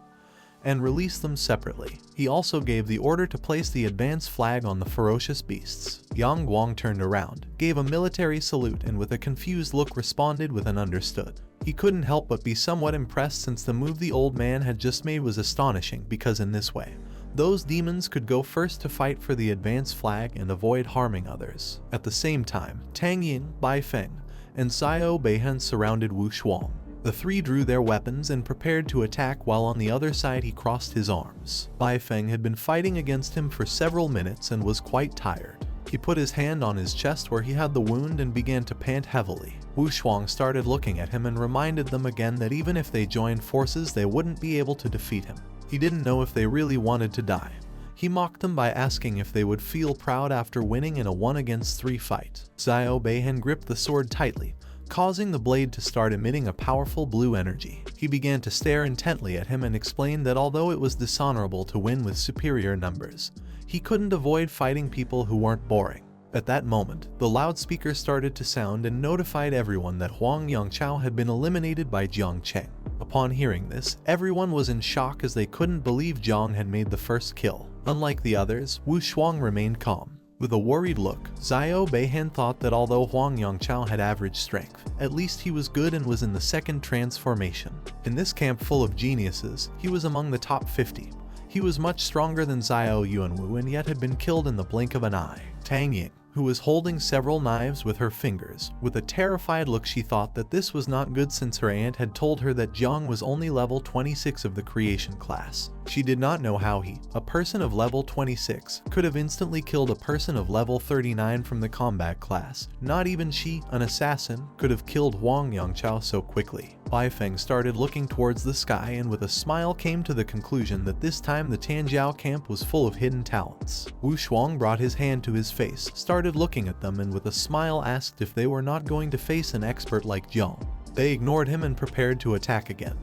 and release them separately. He also gave the order to place the advance flag on the ferocious beasts. Yang Guang turned around, gave a military salute, and with a confused look responded with an understood. He couldn't help but be somewhat impressed, since the move the old man had just made was astonishing, because in this way, those demons could go first to fight for the advance flag and avoid harming others. At the same time, Tang Yin, Bai Feng, and Zio Beihan surrounded Wu Shuang. The three drew their weapons and prepared to attack, while on the other side he crossed his arms. Bai Feng had been fighting against him for several minutes and was quite tired. He put his hand on his chest where he had the wound and began to pant heavily. Wu Shuang started looking at him and reminded them again that even if they joined forces, they wouldn't be able to defeat him. He didn't know if they really wanted to die. He mocked them by asking if they would feel proud after winning in a 1-against-3 fight. Zio Beihan gripped the sword tightly, causing the blade to start emitting a powerful blue energy. He began to stare intently at him and explained that although it was dishonorable to win with superior numbers, he couldn't avoid fighting people who weren't boring. At that moment, the loudspeaker started to sound and notified everyone that Huang Yangchao had been eliminated by Jiang Chen. Upon hearing this, everyone was in shock, as they couldn't believe Jiang had made the first kill. Unlike the others, Wu Shuang remained calm. With a worried look, Zio Beihan thought that although Huang Yangchao had average strength, at least he was good and was in the second transformation. In this camp full of geniuses, he was among the top 50. He was much stronger than Zio Yuanwu and yet had been killed in the blink of an eye. Tang Yin, who was holding several knives with her fingers, with a terrified look, she thought that this was not good, since her aunt had told her that Jiang was only level 26 of the creation class. She did not know how he, a person of level 26, could have instantly killed a person of level 39 from the combat class. Not even she, an assassin, could have killed Huang Yangchao so quickly. Bai Feng started looking towards the sky and with a smile came to the conclusion that this time the Tanjiao camp was full of hidden talents. Wu Shuang brought his hand to his face, started looking at them, and with a smile asked if they were not going to face an expert like Jiang. They ignored him and prepared to attack again.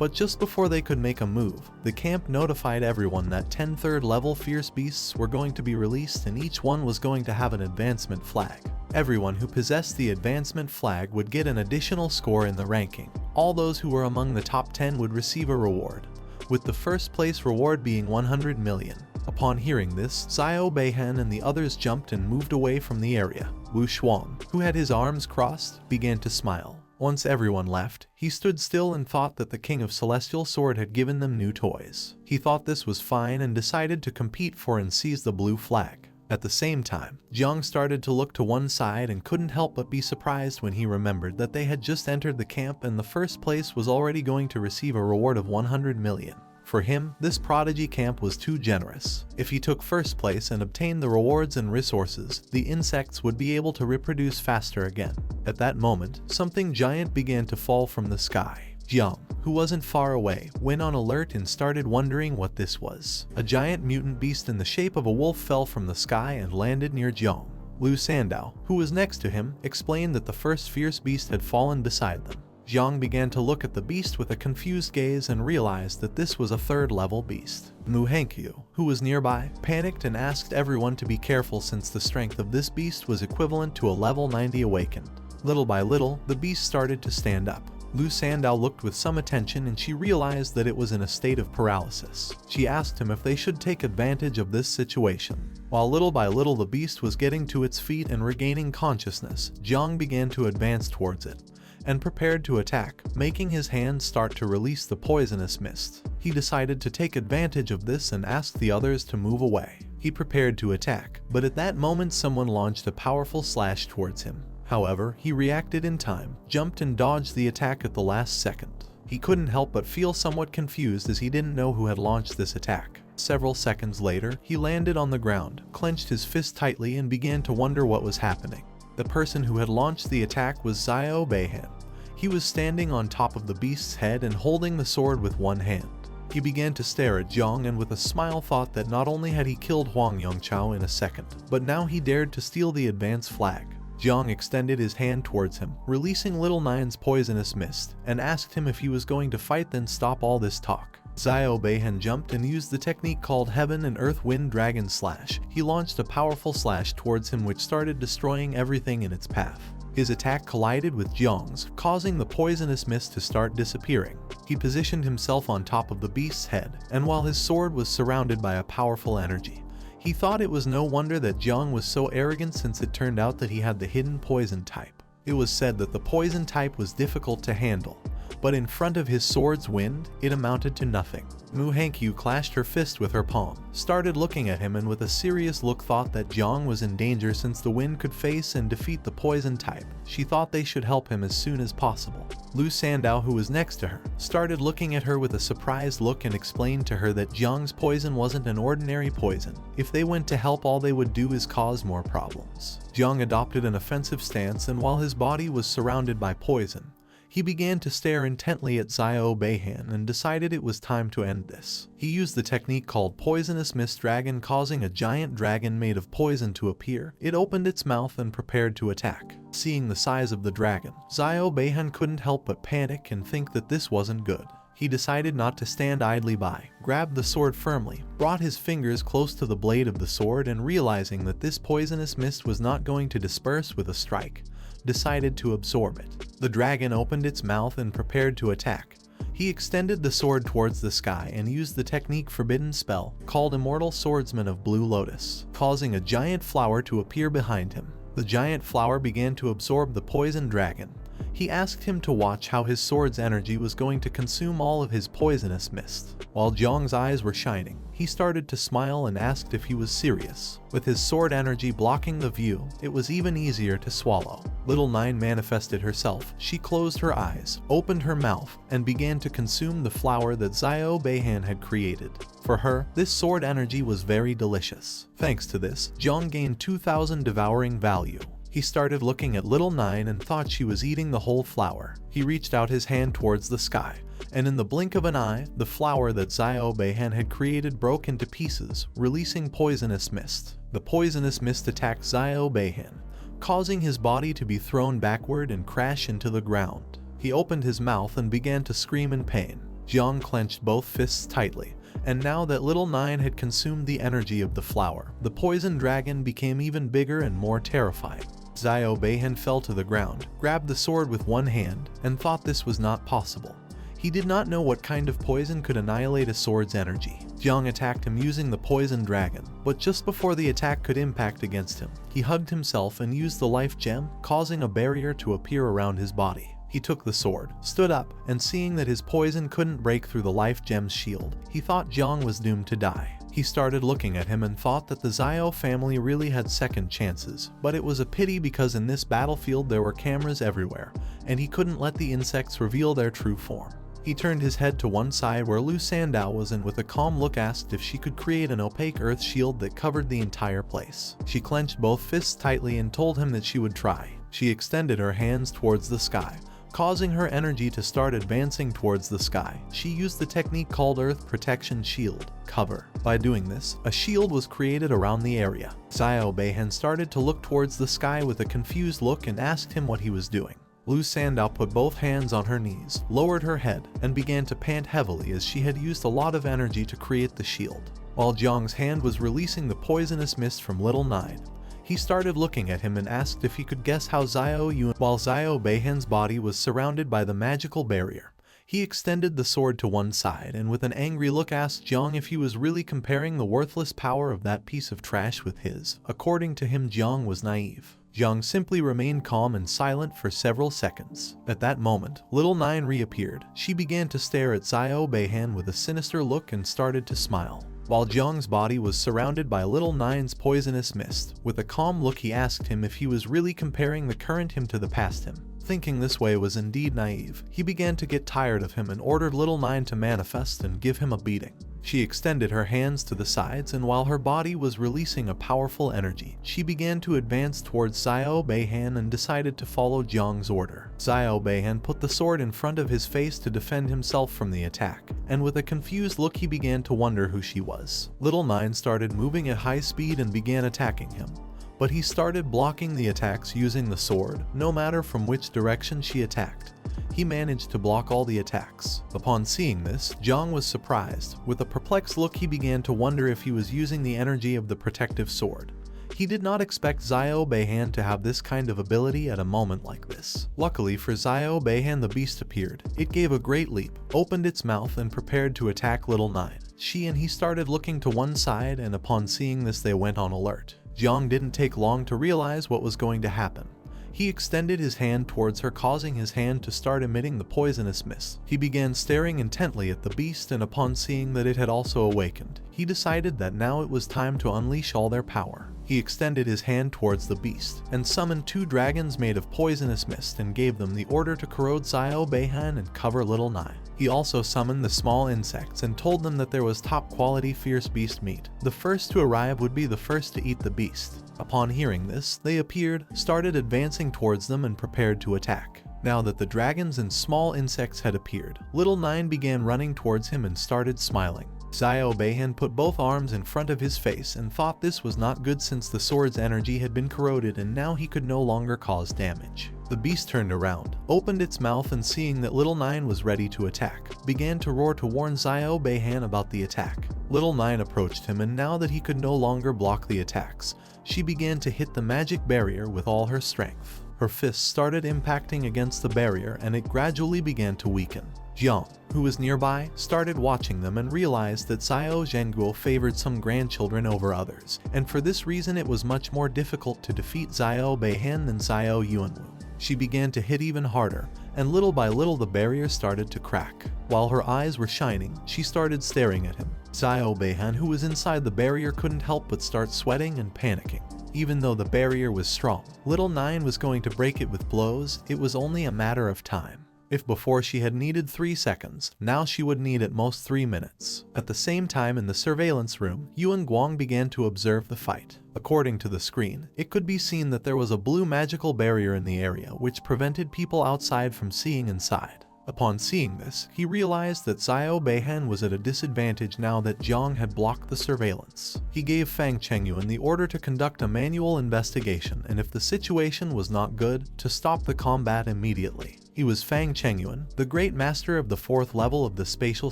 But just before they could make a move, the camp notified everyone that 10 third-level fierce beasts were going to be released, and each one was going to have an advancement flag. Everyone who possessed the advancement flag would get an additional score in the ranking. All those who were among the top 10 would receive a reward, with the first place reward being 100 million. Upon hearing this, Zio Beihan and the others jumped and moved away from the area. Wu Shuang, who had his arms crossed, began to smile. Once everyone left, he stood still and thought that the King of Celestial Sword had given them new toys. He thought this was fine and decided to compete for and seize the blue flag. At the same time, Jiang started to look to one side and couldn't help but be surprised when he remembered that they had just entered the camp and the first place was already going to receive a reward of 100 million. For him, this prodigy camp was too generous. If he took first place and obtained the rewards and resources, the insects would be able to reproduce faster again. At that moment, something giant began to fall from the sky. Jiang, who wasn't far away, went on alert and started wondering what this was. A giant mutant beast in the shape of a wolf fell from the sky and landed near Jiang. Liu Sandao, who was next to him, explained that the first fierce beast had fallen beside them. Jiang began to look at the beast with a confused gaze and realized that this was a third-level beast. Mu Hankyu, who was nearby, panicked and asked everyone to be careful since the strength of this beast was equivalent to a level 90 awakened. Little by little, the beast started to stand up. Liu Sandao looked with some attention and she realized that it was in a state of paralysis. She asked him if they should take advantage of this situation. While little by little the beast was getting to its feet and regaining consciousness, Jiang began to advance towards it and prepared to attack, making his hands start to release the poisonous mist. He decided to take advantage of this and asked the others to move away. He prepared to attack, but at that moment someone launched a powerful slash towards him. However, he reacted in time, jumped and dodged the attack at the last second. He couldn't help but feel somewhat confused as he didn't know who had launched this attack. Several seconds later, he landed on the ground, clenched his fist tightly and began to wonder what was happening. The person who had launched the attack was Zio Yuanwu. He was standing on top of the beast's head and holding the sword with one hand. He began to stare at Jiang and with a smile thought that not only had he killed Huang Yongchao in a second, but now he dared to steal the advance flag. Jiang extended his hand towards him, releasing Little Nine's poisonous mist, and asked him if he was going to fight, then stop all this talk. Zio Yuanwu jumped and used the technique called Heaven and Earth Wind Dragon Slash. He launched a powerful slash towards him which started destroying everything in its path. His attack collided with Jiang's, causing the poisonous mist to start disappearing. He positioned himself on top of the beast's head, and while his sword was surrounded by a powerful energy, he thought it was no wonder that Jiang was so arrogant, since it turned out that he had the hidden poison type. It was said that the poison type was difficult to handle, but in front of his sword's wind, it amounted to nothing. Mu Hankyu clashed her fist with her palm, started looking at him and with a serious look thought that Jiang was in danger since the wind could face and defeat the poison type. She thought they should help him as soon as possible. Lu Sandao, who was next to her, started looking at her with a surprised look and explained to her that Jiang's poison wasn't an ordinary poison. If they went to help, all they would do is cause more problems. Jiang adopted an offensive stance, and while his body was surrounded by poison, he began to stare intently at Zio Yuanwu and decided it was time to end this. He used the technique called Poisonous Mist Dragon, causing a giant dragon made of poison to appear. It opened its mouth and prepared to attack. Seeing the size of the dragon, Zio Yuanwu couldn't help but panic and think that this wasn't good. He decided not to stand idly by, grabbed the sword firmly, brought his fingers close to the blade of the sword, and realizing that this poisonous mist was not going to disperse with a strike, decided to absorb it. The dragon opened its mouth and prepared to attack. He extended the sword towards the sky and used the technique forbidden spell called Immortal Swordsman of Blue Lotus, causing a giant flower to appear behind him. The giant flower began to absorb the poison dragon. He asked him to watch how his sword's energy was going to consume all of his poisonous mist. While Jiang's eyes were shining, he started to smile and asked if he was serious. With his sword energy blocking the view, it was even easier to swallow. Little Nine manifested herself. She closed her eyes, opened her mouth, and began to consume the flower that Zio Yuanwu had created. For her, this sword energy was very delicious. Thanks to this, Jiang gained 2,000 devouring value. He started looking at Little Nine and thought she was eating the whole flower. He reached out his hand towards the sky, and in the blink of an eye, the flower that Zio Yuanwu had created broke into pieces, releasing poisonous mist. The poisonous mist attacked Zio Yuanwu, causing his body to be thrown backward and crash into the ground. He opened his mouth and began to scream in pain. Jiang clenched both fists tightly, and now that Little Nine had consumed the energy of the flower, the poison dragon became even bigger and more terrifying. Zio Yuanwu fell to the ground, grabbed the sword with one hand, and thought this was not possible. He did not know what kind of poison could annihilate a sword's energy. Jiang attacked him using the poison dragon, but just before the attack could impact against him, he hugged himself and used the life gem, causing a barrier to appear around his body. He took the sword, stood up, and seeing that his poison couldn't break through the life gem's shield, he thought Jiang was doomed to die. He started looking at him and thought that the Zio family really had second chances, but it was a pity because in this battlefield there were cameras everywhere, and he couldn't let the insects reveal their true form. He turned his head to one side where Lu Sandao was and with a calm look asked if she could create an opaque earth shield that covered the entire place. She clenched both fists tightly and told him that she would try. She extended her hands towards the sky, causing her energy to start advancing towards the sky. She used the technique called Earth Protection Shield Cover. By doing this, a shield was created around the area. Zio Yuanwu started to look towards the sky with a confused look and asked him what he was doing. Lu Sandao put both hands on her knees, lowered her head, and began to pant heavily as she had used a lot of energy to create the shield. While Jiang's hand was releasing the poisonous mist from Little Nine, he started looking at him and asked if he could guess how Zio Yuanwu. While Zio Yuanwu's body was surrounded by the magical barrier, he extended the sword to one side and with an angry look asked Jiang if he was really comparing the worthless power of that piece of trash with his. According to him, Jiang was naive. Jiang simply remained calm and silent for several seconds. At that moment, Little Nine reappeared. She began to stare at Zio Yuanwu with a sinister look and started to smile. while Jiang's body was surrounded by Little Nine's poisonous mist. With a calm look, he asked him if he was really comparing the current him to the past him. Thinking this way was indeed naive, he began to get tired of him and ordered Little Nine to manifest and give him a beating. She extended her hands to the sides, and while her body was releasing a powerful energy, she began to advance towards Zio Beihan and decided to follow Jiang's order. Zio Beihan put the sword in front of his face to defend himself from the attack, and with a confused look he began to wonder who she was. Little Nine started moving at high speed and began attacking him, but he started blocking the attacks using the sword, no matter from which direction she attacked. He managed to block all the attacks. Upon seeing this, Jiang was surprised. With a perplexed look, he began to wonder if he was using the energy of the protective sword. He did not expect Zio Beihan to have this kind of ability at a moment like this. Luckily for Zio Beihan, the beast appeared. It gave a great leap, opened its mouth, and prepared to attack Little Nine. She and he started looking to one side, and upon seeing this they went on alert. Jiang didn't take long to realize what was going to happen. He extended his hand towards her, causing his hand to start emitting the poisonous mist. He began staring intently at the beast, and upon seeing that it had also awakened, he decided that now it was time to unleash all their power. He extended his hand towards the beast and summoned 2 dragons made of poisonous mist and gave them the order to corrode Zio Beihan and cover Little Nine. He also summoned the small insects and told them that there was top-quality fierce beast meat. The first to arrive would be the first to eat the beast. Upon hearing this, they appeared, started advancing towards them, and prepared to attack. Now that the dragons and small insects had appeared, Little Nine began running towards him and started smiling. Zio Beihan put both arms in front of his face and thought this was not good since the sword's energy had been corroded and now he could no longer cause damage. The beast turned around, opened its mouth, and seeing that Little Nine was ready to attack, began to roar to warn Zio Beihan about the attack. Little Nine approached him, and now that he could no longer block the attacks, she began to hit the magic barrier with all her strength. Her fists started impacting against the barrier and it gradually began to weaken. Jiang, who was nearby, started watching them and realized that Zio Yuanwu favored some grandchildren over others, and for this reason it was much more difficult to defeat Zio Beihan than Zio Yuanwu. She began to hit even harder, and little by little the barrier started to crack. While her eyes were shining, she started staring at him. Zio Beihan, who was inside the barrier, couldn't help but start sweating and panicking. Even though the barrier was strong, Little Nine was going to break it with blows. It was only a matter of time. If before she had needed 3 seconds, now she would need at most 3 minutes. At the same time, in the surveillance room, Yuan Guang began to observe the fight. According to the screen, it could be seen that there was a blue magical barrier in the area which prevented people outside from seeing inside. Upon seeing this, he realized that Zio Beihan was at a disadvantage now that Jiang had blocked the surveillance. He gave Fang Chengyuan the order to conduct a manual investigation, and if the situation was not good, to stop the combat immediately. He was Fang Chengyuan, the great master of the 4th level of the spatial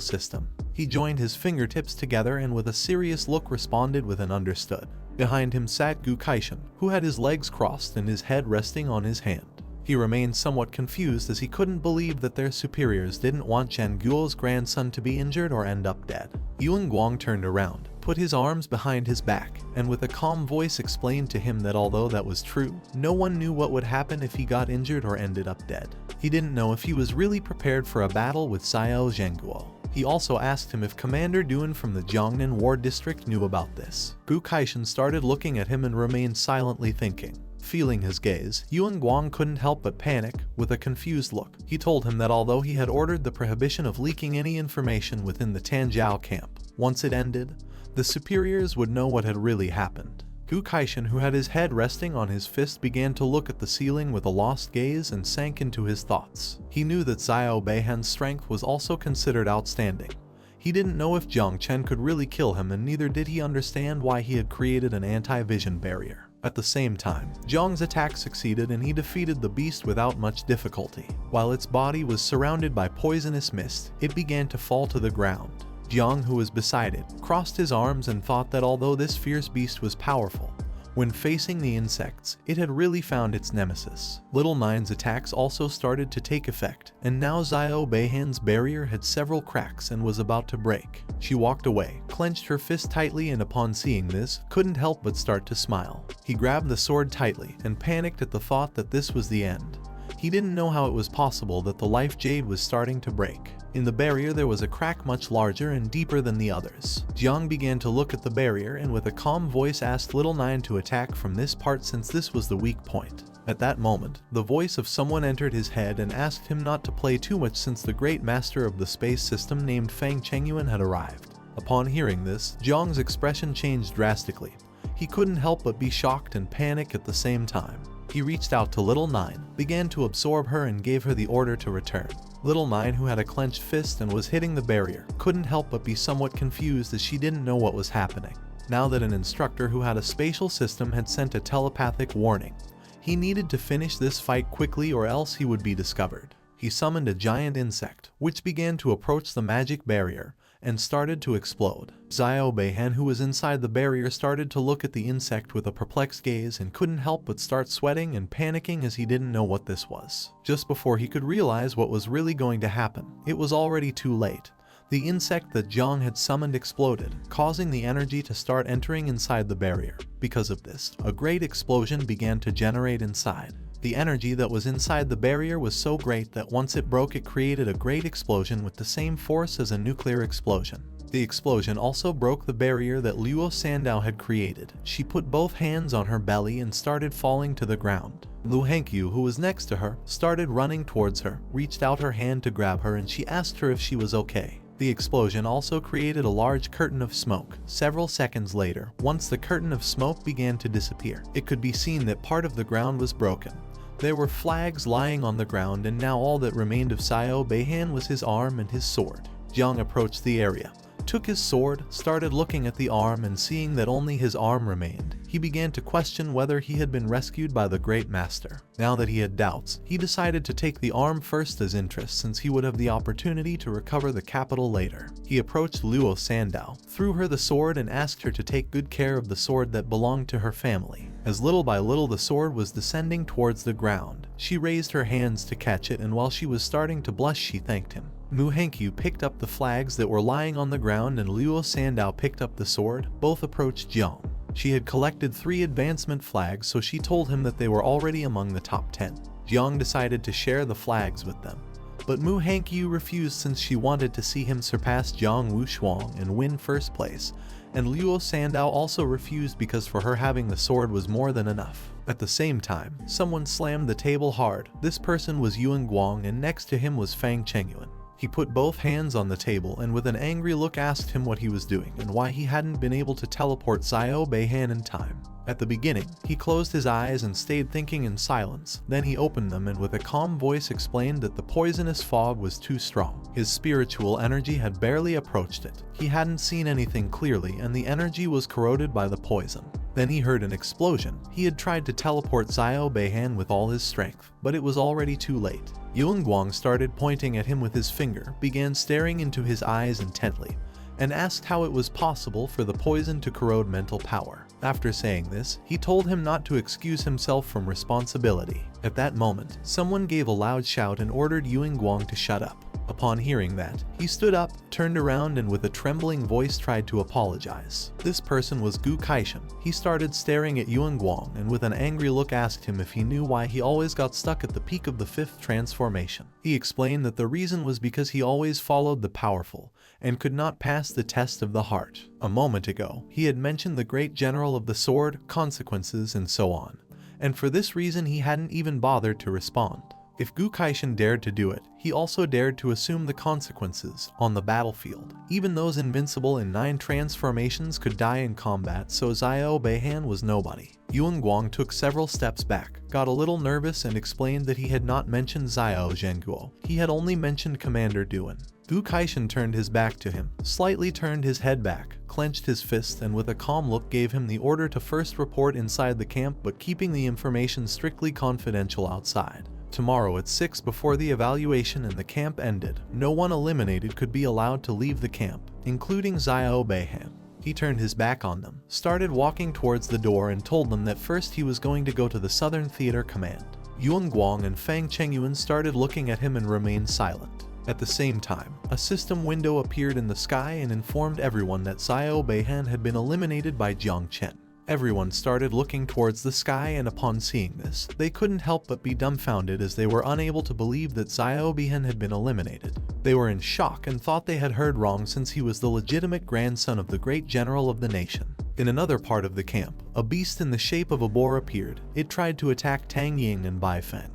system. He joined his fingertips together and with a serious look responded with an understood. Behind him sat Gu Kaishan, who had his legs crossed and his head resting on his hand. He remained somewhat confused as he couldn't believe that their superiors didn't want Chen Guo's grandson to be injured or end up dead. Yuan Guang turned around, put his arms behind his back, and with a calm voice explained to him that although that was true, no one knew what would happen if he got injured or ended up dead. He didn't know if he was really prepared for a battle with Zio Yuanwu. He also asked him if Commander Duan from the Jiangnan War District knew about this. Gu Kaishan started looking at him and remained silently thinking. Feeling his gaze, Yuan Guang couldn't help but panic. With a confused look, he told him that although he had ordered the prohibition of leaking any information within the Tanjiao camp, once it ended, the superiors would know what had really happened. Gu Kaishan, who had his head resting on his fist, began to look at the ceiling with a lost gaze and sank into his thoughts. He knew that Zio Beihan's strength was also considered outstanding. He didn't know if Jiang Chen could really kill him, and neither did he understand why he had created an anti-vision barrier. At the same time, Jiang's attack succeeded and he defeated the beast without much difficulty. While its body was surrounded by poisonous mist, it began to fall to the ground. Jiang, who was beside it, crossed his arms and thought that although this fierce beast was powerful, when facing the insects, it had really found its nemesis. Little Nine's attacks also started to take effect, and now Zio Beihan's barrier had several cracks and was about to break. She walked away, clenched her fist tightly, and upon seeing this, couldn't help but start to smile. He grabbed the sword tightly and panicked at the thought that this was the end. He didn't know how it was possible that the life jade was starting to break. In the barrier there was a crack much larger and deeper than the others. Jiang began to look at the barrier and with a calm voice asked Little Nine to attack from this part since this was the weak point. At that moment, the voice of someone entered his head and asked him not to play too much since the great master of the space system named Fang Chengyuan had arrived. Upon hearing this, Jiang's expression changed drastically. He couldn't help but be shocked and panic at the same time. He reached out to Little Nine, began to absorb her and gave her the order to return. Little Nine, who had a clenched fist and was hitting the barrier, couldn't help but be somewhat confused as she didn't know what was happening. Now that an instructor who had a spatial system had sent a telepathic warning, he needed to finish this fight quickly or else he would be discovered. He summoned a giant insect, which began to approach the magic barrier and started to explode. Zio Beihan, who was inside the barrier, started to look at the insect with a perplexed gaze and couldn't help but start sweating and panicking as he didn't know what this was. Just before he could realize what was really going to happen, it was already too late. The insect that Jiang had summoned exploded, causing the energy to start entering inside the barrier. Because of this, a great explosion began to generate inside. The energy that was inside the barrier was so great that once it broke, it created a great explosion with the same force as a nuclear explosion. The explosion also broke the barrier that Luo Sandow had created. She put both hands on her belly and started falling to the ground. Lu Hengqiu, who was next to her, started running towards her, reached out her hand to grab her, and she asked her if she was okay. The explosion also created a large curtain of smoke. Several seconds later, once the curtain of smoke began to disappear, it could be seen that part of the ground was broken. There were flags lying on the ground, and now all that remained of Zio Beihan was his arm and his sword. Jiang approached the area, took his sword, started looking at the arm, and seeing that only his arm remained, he began to question whether he had been rescued by the Great Master. Now that he had doubts, he decided to take the arm first as interest since he would have the opportunity to recover the capital later. He approached Luo Sandow, threw her the sword and asked her to take good care of the sword that belonged to her family. As little by little the sword was descending towards the ground, she raised her hands to catch it, and while she was starting to blush she thanked him. Mu Hengqiu picked up the flags that were lying on the ground and Luo Sandow picked up the sword. Both approached Jiang. She had collected 3 advancement flags, so she told him that they were already among the top 10. Jiang decided to share the flags with them, but Mu Hengqiu refused since she wanted to see him surpass Jiang Wushuang and win first place, and Luo Sandow also refused because for her having the sword was more than enough. At the same time, someone slammed the table hard. This person was Yuan Guang, and next to him was Fang Chengyuan. He put both hands on the table and with an angry look asked him what he was doing and why he hadn't been able to teleport Zio Beihan in time. At the beginning, he closed his eyes and stayed thinking in silence. Then he opened them and with a calm voice explained that the poisonous fog was too strong. His spiritual energy had barely approached it. He hadn't seen anything clearly and the energy was corroded by the poison. Then he heard an explosion. He had tried to teleport Zio Beihan with all his strength, but it was already too late. Yuan Guang started pointing at him with his finger, began staring into his eyes intently, and asked how it was possible for the poison to corrode mental power. After saying this, he told him not to excuse himself from responsibility. At that moment, someone gave a loud shout and ordered Yuan Guang to shut up. Upon hearing that, he stood up, turned around and with a trembling voice tried to apologize. This person was Gu Kaishan. He started staring at Yuan Guang and with an angry look asked him if he knew why he always got stuck at the peak of the 5th transformation. He explained that the reason was because he always followed the powerful and could not pass the test of the heart. A moment ago, he had mentioned the great general of the sword, consequences, and so on, and for this reason he hadn't even bothered to respond. If Gu Kaishan dared to do it, he also dared to assume the consequences on the battlefield. Even those invincible in 9 transformations could die in combat, so Zio Beihan was nobody. Yuan Guang took several steps back, got a little nervous and explained that he had not mentioned Zio Zhenguo. He had only mentioned Commander Duan. Gu Kaishan turned his back to him, slightly turned his head back, clenched his fist and with a calm look gave him the order to first report inside the camp but keeping the information strictly confidential outside. Tomorrow at 6 before the evaluation and the camp ended, no one eliminated could be allowed to leave the camp, including Zio Beihan. He turned his back on them, started walking towards the door and told them that first he was going to go to the Southern Theater Command. Yuan Guang and Fang Chengyuan started looking at him and remained silent. At the same time, a system window appeared in the sky and informed everyone that Zio Beihan had been eliminated by Jiang Chen. Everyone started looking towards the sky, and upon seeing this, they couldn't help but be dumbfounded as they were unable to believe that Zio Yuanwu had been eliminated. They were in shock and thought they had heard wrong, since he was the legitimate grandson of the great general of the nation. In another part of the camp, a beast in the shape of a boar appeared. It tried to attack Tang Ying and Bai Feng,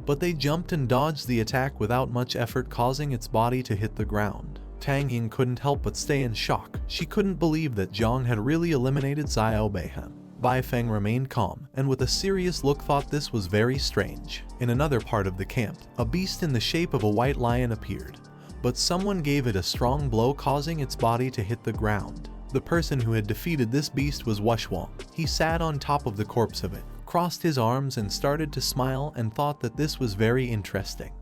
but they jumped and dodged the attack without much effort, causing its body to hit the ground. Tang Ying couldn't help but stay in shock. She couldn't believe that Jiang had really eliminated Zio Yuanwu. Bai Feng remained calm, and with a serious look thought this was very strange. In another part of the camp, a beast in the shape of a white lion appeared, but someone gave it a strong blow, causing its body to hit the ground. The person who had defeated this beast was Wushwang. He sat on top of the corpse of it, crossed his arms and started to smile, and thought that this was very interesting.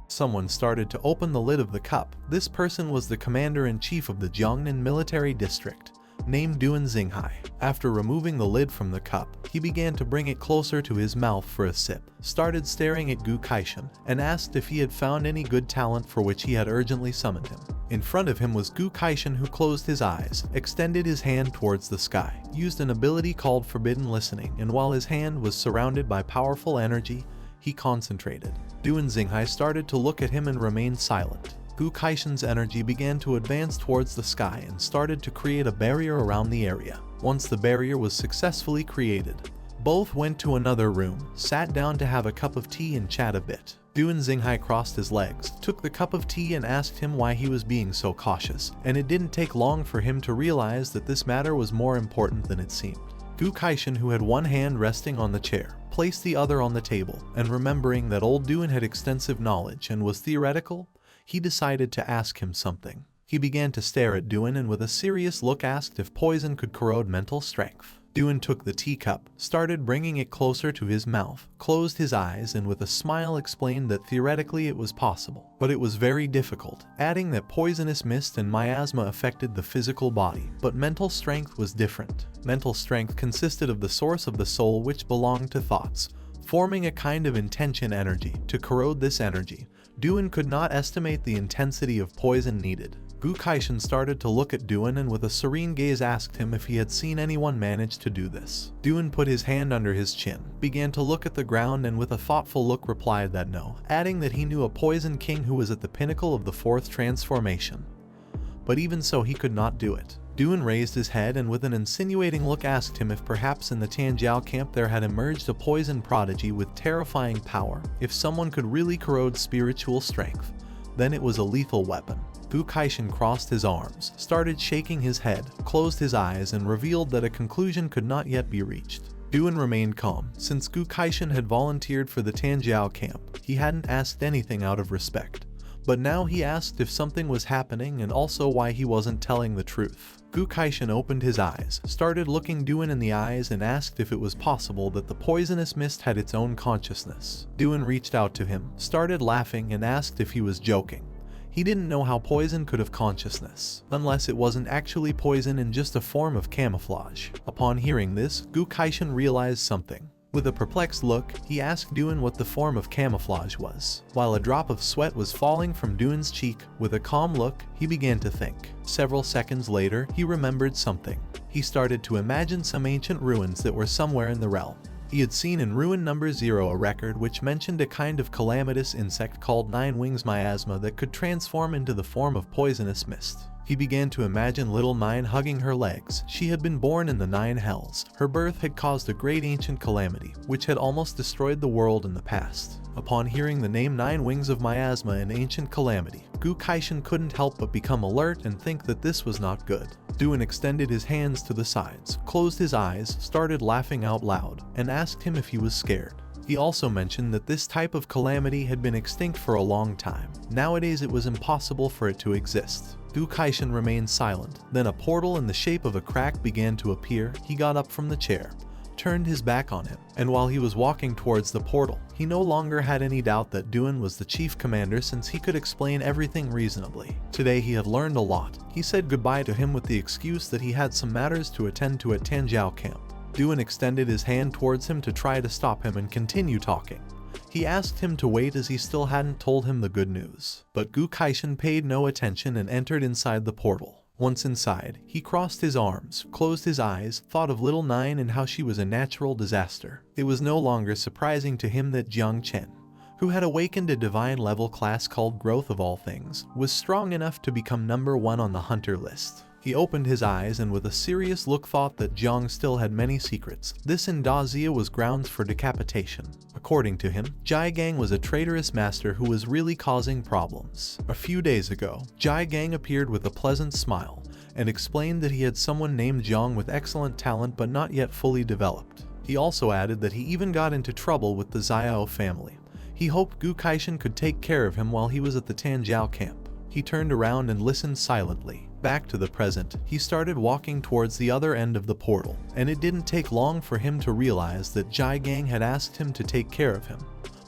Someone started to open the lid of the cup. This person was the commander-in-chief of the Jiangnan military district, named Duan Xinghai. After removing the lid from the cup, he began to bring it closer to his mouth for a sip, started staring at Gu Kaishan, and asked if he had found any good talent for which he had urgently summoned him. In front of him was Gu Kaishan, who closed his eyes, extended his hand towards the sky, used an ability called Forbidden Listening, and while his hand was surrounded by powerful energy, he concentrated. Duan Xinghai started to look at him and remained silent. Gu Kaishan's energy began to advance towards the sky and started to create a barrier around the area. Once the barrier was successfully created, both went to another room, sat down to have a cup of tea and chat a bit. Duan Xinghai crossed his legs, took the cup of tea and asked him why he was being so cautious, and it didn't take long for him to realize that this matter was more important than it seemed. Gu Kaishan, who had one hand resting on the chair, placed the other on the table, and remembering that old Duan had extensive knowledge and was theoretical, he decided to ask him something. He began to stare at Duan and with a serious look asked if poison could corrode mental strength. Duan took the teacup, started bringing it closer to his mouth, closed his eyes, and with a smile explained that theoretically it was possible, but it was very difficult, adding that poisonous mist and miasma affected the physical body, but mental strength was different. Mental strength consisted of the source of the soul, which belonged to thoughts, forming a kind of intention energy. To corrode this energy, Duan could not estimate the intensity of poison needed. Gu Kaishan started to look at Duan and with a serene gaze asked him if he had seen anyone manage to do this. Duan put his hand under his chin, began to look at the ground, and with a thoughtful look replied that no, adding that he knew a poison king who was at the pinnacle of the fourth transformation. But even so, he could not do it. Duan raised his head and with an insinuating look asked him if perhaps in the Tianjiao camp there had emerged a poison prodigy with terrifying power. If someone could really corrode spiritual strength, then it was a lethal weapon. Gu Kaishan crossed his arms, started shaking his head, closed his eyes, and revealed that a conclusion could not yet be reached. Duan remained calm. Since Gu Kaishan had volunteered for the Tianjiao camp, he hadn't asked anything out of respect. But now he asked if something was happening and also why he wasn't telling the truth. Gu Kaishan opened his eyes, started looking Duan in the eyes, and asked if it was possible that the poisonous mist had its own consciousness. Duan reached out to him, started laughing, and asked if he was joking. He didn't know how poison could have consciousness, unless it wasn't actually poison and just a form of camouflage. Upon hearing this, Gu Kaishan realized something. With a perplexed look, he asked Duan what the form of camouflage was. While a drop of sweat was falling from Duan's cheek, with a calm look, he began to think. Several seconds later, he remembered something. He started to imagine some ancient ruins that were somewhere in the realm. He had seen in ruin number 0 a record which mentioned a kind of calamitous insect called 9 wings miasma that could transform into the form of poisonous mist. He began to imagine little 9 hugging her legs. She had been born in the 9 hells. Her birth had caused a great ancient calamity, which had almost destroyed the world in the past. Upon hearing the name 9 wings of miasma and ancient calamity, Gu Kaishan couldn't help but become alert and think that this was not good. Duan extended his hands to the sides, closed his eyes, started laughing out loud, and asked him if he was scared. He also mentioned that this type of calamity had been extinct for a long time. Nowadays it was impossible for it to exist. Gu Kaishan remained silent. Then a portal in the shape of a crack began to appear. He got up from the chair, turned his back on him, and while he was walking towards the portal, he no longer had any doubt that Duan was the chief commander since he could explain everything reasonably. Today he had learned a lot. He said goodbye to him with the excuse that he had some matters to attend to at Tianjiao camp. Duan extended his hand towards him to try to stop him and continue talking. He asked him to wait as he still hadn't told him the good news. But Gu Kaishan paid no attention and entered inside the portal. Once inside, he crossed his arms, closed his eyes, thought of little Nine and how she was a natural disaster. It was no longer surprising to him that Jiang Chen, who had awakened a divine level class called Growth of All Things, was strong enough to become #1 on the hunter list. He opened his eyes and with a serious look thought that Jiang still had many secrets. This in Zio was grounds for decapitation. According to him, Jai Gang was a traitorous master who was really causing problems. A few days ago, Jai Gang appeared with a pleasant smile and explained that he had someone named Jiang with excellent talent but not yet fully developed. He also added that he even got into trouble with the Zio family. He hoped Gu Kaishan could take care of him while he was at the Tanjiao camp. He turned around and listened silently. Back to the present, he started walking towards the other end of the portal, and it didn't take long for him to realize that Jai Gang had asked him to take care of him,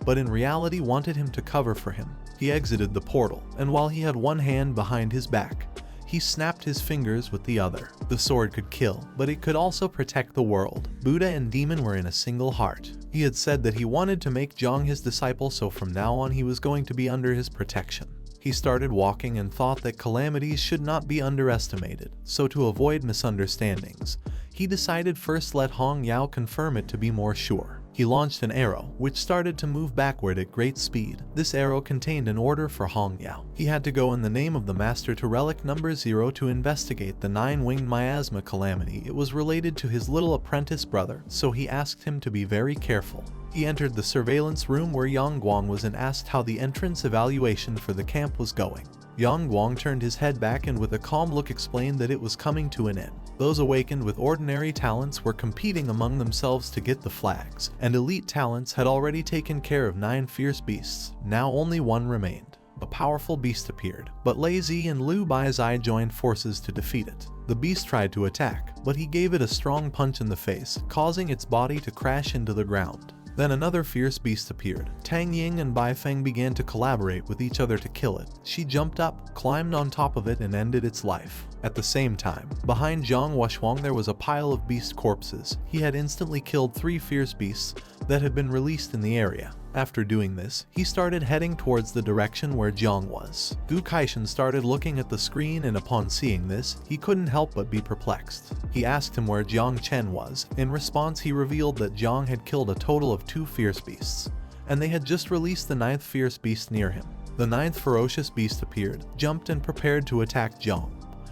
but in reality wanted him to cover for him. He exited the portal, and while he had one hand behind his back, he snapped his fingers with the other. The sword could kill, but it could also protect the world. Buddha and demon were in a single heart. He had said that he wanted to make Jiang his disciple, so from now on he was going to be under his protection. He started walking and thought that calamities should not be underestimated, so to avoid misunderstandings, he decided first let Hong Yao confirm it to be more sure. He launched an arrow, which started to move backward at great speed. This arrow contained an order for Hong Yao. He had to go in the name of the master to relic number 0 to investigate the 9-winged miasma calamity. It was related to his little apprentice brother, so he asked him to be very careful. He entered the surveillance room where Yang Guang was and asked how the entrance evaluation for the camp was going. Yang Guang turned his head back and with a calm look explained that it was coming to an end. Those awakened with ordinary talents were competing among themselves to get the flags, and elite talents had already taken care of 9 fierce beasts. Now only one remained. A powerful beast appeared, but Lei Zi and Liu Baizai joined forces to defeat it. The beast tried to attack, but he gave it a strong punch in the face, causing its body to crash into the ground. Then another fierce beast appeared. Tang Ying and Bai Feng began to collaborate with each other to kill it. She jumped up, climbed on top of it and ended its life. At the same time, behind Zhang Wushuang there was a pile of beast corpses. He had instantly killed 3 fierce beasts that had been released in the area. After doing this, he started heading towards the direction where Jiang was. Gu Kaishan started looking at the screen and upon seeing this, he couldn't help but be perplexed. He asked him where Jiang Chen was. In response, he revealed that Jiang had killed a total of 2 fierce beasts, and they had just released the 9th fierce beast near him. The 9th ferocious beast appeared, jumped and prepared to attack Jiang.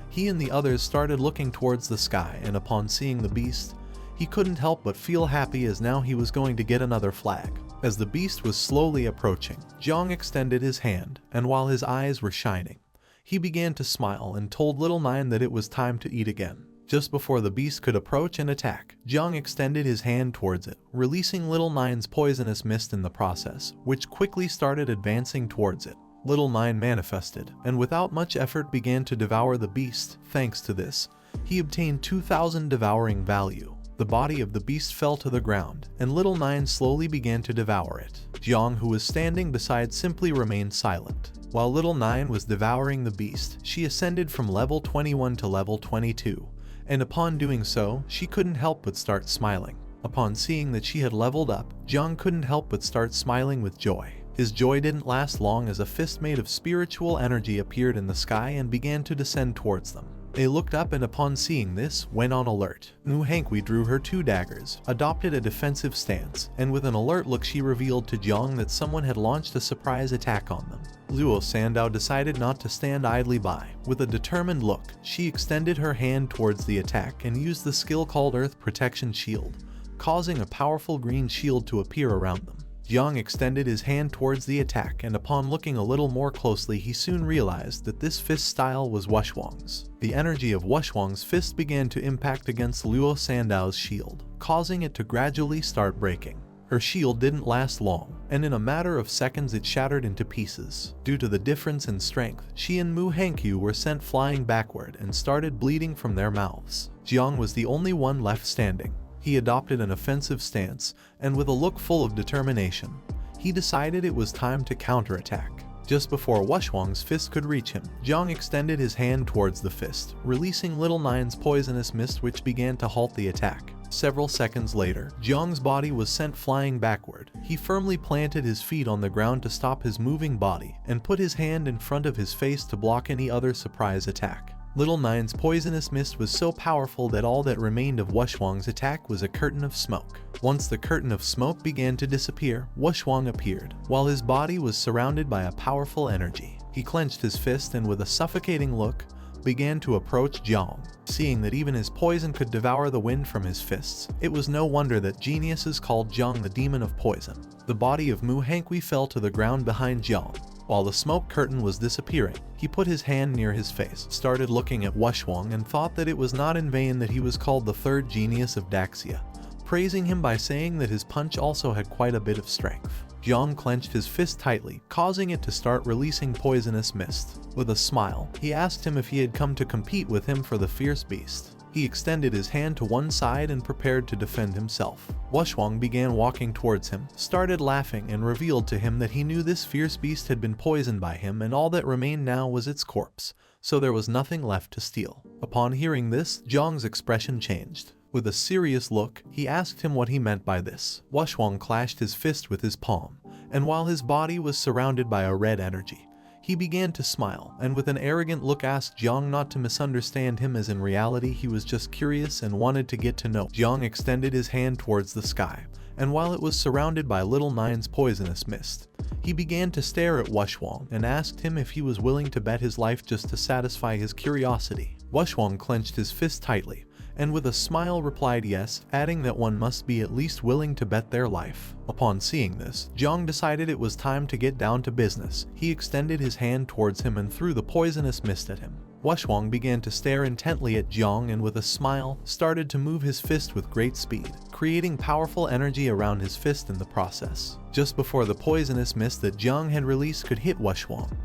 He and the others started looking towards the sky, and upon seeing the beast, he couldn't help but feel happy as now he was going to get another flag. As the beast was slowly approaching, Jiang extended his hand, and while his eyes were shining, he began to smile and told little Nine that it was time to eat again. Just before the beast could approach and attack, Jiang extended his hand towards it, releasing little Nine's poisonous mist in the process, which quickly started advancing towards it. Little Nine manifested, and without much effort began to devour the beast. Thanks to this, he obtained 2,000 devouring value. The body of the beast fell to the ground, and little Nine slowly began to devour it. Jiang, who was standing beside, simply remained silent. While little Nine was devouring the beast, she ascended from level 21 to level 22, and upon doing so, she couldn't help but start smiling. Upon seeing that she had leveled up, Jiang couldn't help but start smiling with joy. His joy didn't last long as a fist made of spiritual energy appeared in the sky and began to descend towards them. They looked up and upon seeing this, went on alert. Mu Hankui drew her 2 daggers, adopted a defensive stance, and with an alert look she revealed to Jiang that someone had launched a surprise attack on them. Luo Sandao decided not to stand idly by. With a determined look, she extended her hand towards the attack and used the skill called Earth Protection Shield, causing a powerful green shield to appear around them. Jiang extended his hand towards the attack, and upon looking a little more closely he soon realized that this fist style was Wushwang's. The energy of Wushwang's fist began to impact against Luo Sandao's shield, causing it to gradually start breaking. Her shield didn't last long, and in a matter of seconds it shattered into pieces. Due to the difference in strength, she and Mu Hankyu were sent flying backward and started bleeding from their mouths. Jiang was the only one left standing. He adopted an offensive stance, and with a look full of determination, he decided it was time to counterattack. Just before Wushwang's fist could reach him, Jiang extended his hand towards the fist, releasing little Nine's poisonous mist which began to halt the attack. Several seconds later, Jiang's body was sent flying backward. He firmly planted his feet on the ground to stop his moving body, and put his hand in front of his face to block any other surprise attack. Little Nine's poisonous mist was so powerful that all that remained of Wushwang's attack was a curtain of smoke. Once the curtain of smoke began to disappear, Wushwang appeared, while his body was surrounded by a powerful energy. He clenched his fist and with a suffocating look, began to approach Jiang. Seeing that even his poison could devour the wind from his fists, it was no wonder that geniuses called Jiang the demon of poison. The body of Mu Hankui fell to the ground behind Jiang. While the smoke curtain was disappearing, he put his hand near his face, started looking at Wushwang and thought that it was not in vain that he was called the third genius of Daxia, praising him by saying that his punch also had quite a bit of strength. Jiang clenched his fist tightly, causing it to start releasing poisonous mist. With a smile, he asked him if he had come to compete with him for the fierce beast. He extended his hand to one side and prepared to defend himself. Wushwang began walking towards him, started laughing and revealed to him that he knew this fierce beast had been poisoned by him and all that remained now was its corpse, so there was nothing left to steal. Upon hearing this, Jiang's expression changed. With a serious look, he asked him what he meant by this. Wushwang clashed his fist with his palm, and while his body was surrounded by a red energy, he began to smile, and with an arrogant look asked Jiang not to misunderstand him as in reality he was just curious and wanted to get to know. Jiang extended his hand towards the sky, and while it was surrounded by Little Nine's poisonous mist, he began to stare at Wushwang and asked him if he was willing to bet his life just to satisfy his curiosity. Wushwang clenched his fist tightly, and with a smile replied yes, adding that one must be at least willing to bet their life. Upon seeing this, Jiang decided it was time to get down to business. He extended his hand towards him and threw the poisonous mist at him. Wushwang began to stare intently at Jiang and with a smile, started to move his fist with great speed, creating powerful energy around his fist in the process. Just before the poisonous mist that Jiang had released could hit Wushwang,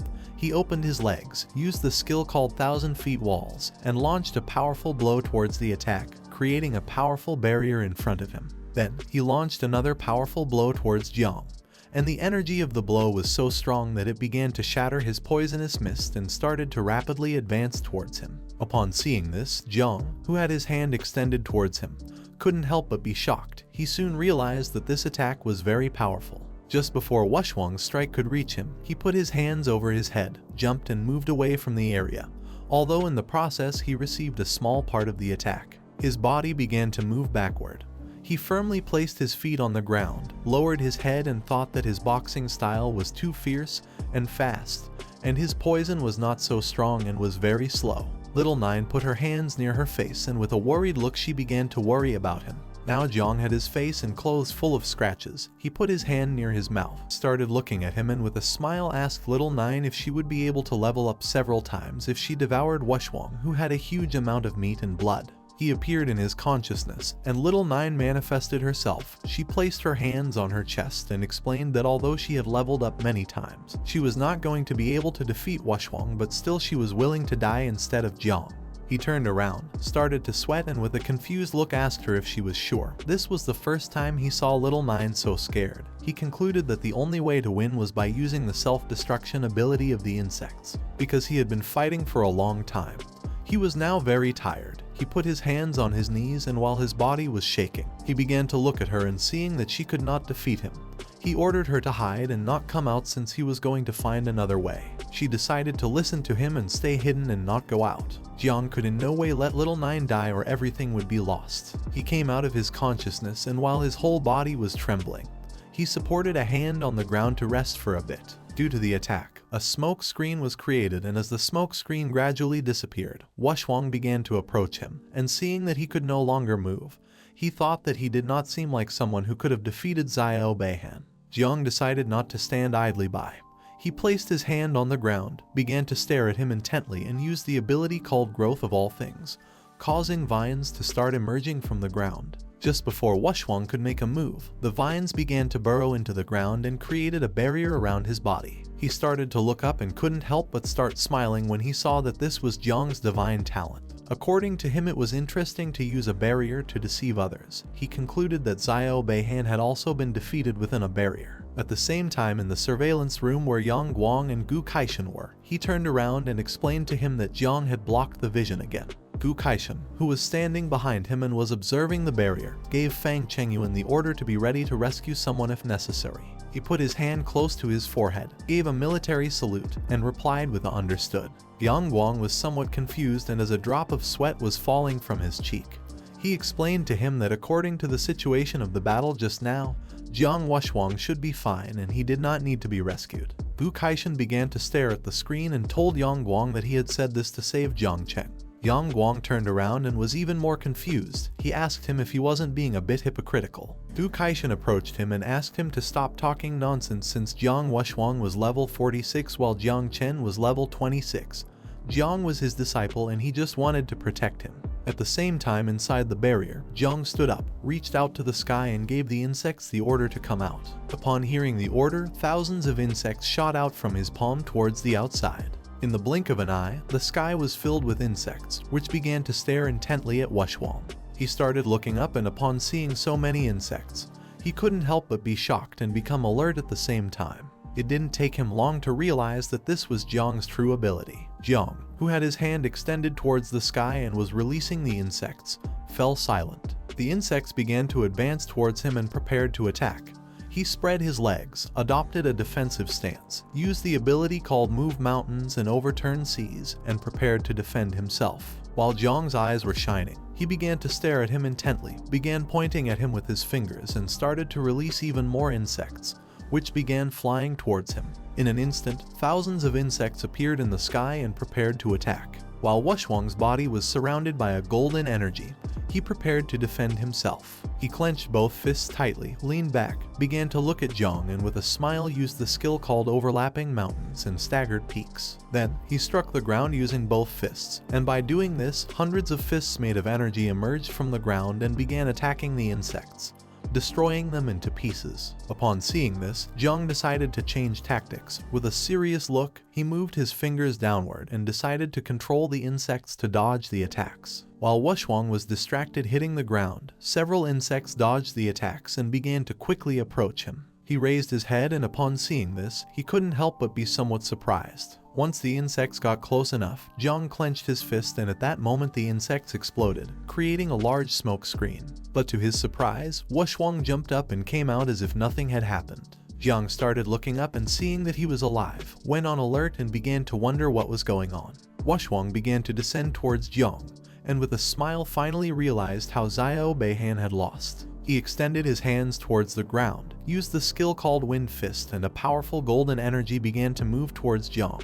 he opened his legs, used the skill called 1,000 Feet Walls, and launched a powerful blow towards the attack, creating a powerful barrier in front of him. Then, he launched another powerful blow towards Jiang, and the energy of the blow was so strong that it began to shatter his poisonous mist and started to rapidly advance towards him. Upon seeing this, Jiang, who had his hand extended towards him, couldn't help but be shocked. He soon realized that this attack was very powerful. Just before Wushwang's strike could reach him, he put his hands over his head, jumped and moved away from the area, although in the process he received a small part of the attack. His body began to move backward. He firmly placed his feet on the ground, lowered his head and thought that his boxing style was too fierce and fast, and his poison was not so strong and was very slow. Little Nine put her hands near her face and with a worried look she began to worry about him. Now Jiang had his face and clothes full of scratches. He put his hand near his mouth, started looking at him and with a smile asked Little Nine if she would be able to level up several times if she devoured Wushwang, who had a huge amount of meat and blood. He appeared in his consciousness, and Little Nine manifested herself. She placed her hands on her chest and explained that although she had leveled up many times, she was not going to be able to defeat Wushwang, but still she was willing to die instead of Jiang. He turned around, started to sweat and with a confused look asked her if she was sure. This was the first time he saw Little Nine so scared. He concluded that the only way to win was by using the self-destruction ability of the insects, because he had been fighting for a long time. He was now very tired. He put his hands on his knees and while his body was shaking, he began to look at her and seeing that she could not defeat him, he ordered her to hide and not come out since he was going to find another way. She decided to listen to him and stay hidden and not go out. Jiang could in no way let Little Nine die or everything would be lost. He came out of his consciousness and while his whole body was trembling, he supported a hand on the ground to rest for a bit. Due to the attack, a smoke screen was created and as the smoke screen gradually disappeared, Wushwang began to approach him, and seeing that he could no longer move, he thought that he did not seem like someone who could have defeated Zio Beihan. Jiang decided not to stand idly by. He placed his hand on the ground, began to stare at him intently and used the ability called Growth of All Things, causing vines to start emerging from the ground. Just before Wushwang could make a move, the vines began to burrow into the ground and created a barrier around his body. He started to look up and couldn't help but start smiling when he saw that this was Jiang's divine talent. According to him, it was interesting to use a barrier to deceive others. He concluded that Zio Beihan had also been defeated within a barrier. At the same time, in the surveillance room where Yang Guang and Gu Kaishan were, he turned around and explained to him that Jiang had blocked the vision again. Gu Kaishan, who was standing behind him and was observing the barrier, gave Fang Chengyuan the order to be ready to rescue someone if necessary. He put his hand close to his forehead, gave a military salute, and replied with a understood. Yang Guang was somewhat confused, and as a drop of sweat was falling from his cheek, he explained to him that according to the situation of the battle just now, Jiang Wushuang should be fine and he did not need to be rescued. Bu Kaishan began to stare at the screen and told Yang Guang that he had said this to save Jiang Chen. Yang Guang turned around and was even more confused. He asked him if he wasn't being a bit hypocritical. Bu Kaishan approached him and asked him to stop talking nonsense since Jiang Wushuang was level 46 while Jiang Chen was level 26. Jiang was his disciple and he just wanted to protect him. At the same time, inside the barrier, Jiang stood up, reached out to the sky and gave the insects the order to come out. Upon hearing the order, thousands of insects shot out from his palm towards the outside. In the blink of an eye, the sky was filled with insects, which began to stare intently at Wushuang. He started looking up, and upon seeing so many insects, he couldn't help but be shocked and become alert at the same time. It didn't take him long to realize that this was Jiang's true ability. Jiang, who had his hand extended towards the sky and was releasing the insects, fell silent. The insects began to advance towards him and prepared to attack. He spread his legs, adopted a defensive stance, used the ability called Move Mountains and Overturn Seas, and prepared to defend himself. While Jiang's eyes were shining, he began to stare at him intently, began pointing at him with his fingers, and started to release even more insects, which began flying towards him. In an instant, thousands of insects appeared in the sky and prepared to attack. While Wushwang's body was surrounded by a golden energy, he prepared to defend himself. He clenched both fists tightly, leaned back, began to look at Jiang, and with a smile used the skill called Overlapping Mountains and Staggered Peaks. Then, he struck the ground using both fists, and by doing this, hundreds of fists made of energy emerged from the ground and began attacking the insects, destroying them into pieces. Upon seeing this, Jiang decided to change tactics. With a serious look, he moved his fingers downward and decided to control the insects to dodge the attacks. While Wushwang was distracted hitting the ground, several insects dodged the attacks and began to quickly approach him. He raised his head, and upon seeing this, he couldn't help but be somewhat surprised. Once the insects got close enough, Jiang clenched his fist, and at that moment the insects exploded, creating a large smoke screen. But to his surprise, Wushwang jumped up and came out as if nothing had happened. Jiang started looking up and seeing that he was alive, went on alert and began to wonder what was going on. Wushwang began to descend towards Jiang, and with a smile finally realized how Zio Beihan had lost. He extended his hands towards the ground, used the skill called Wind Fist, and a powerful golden energy began to move towards Jiang.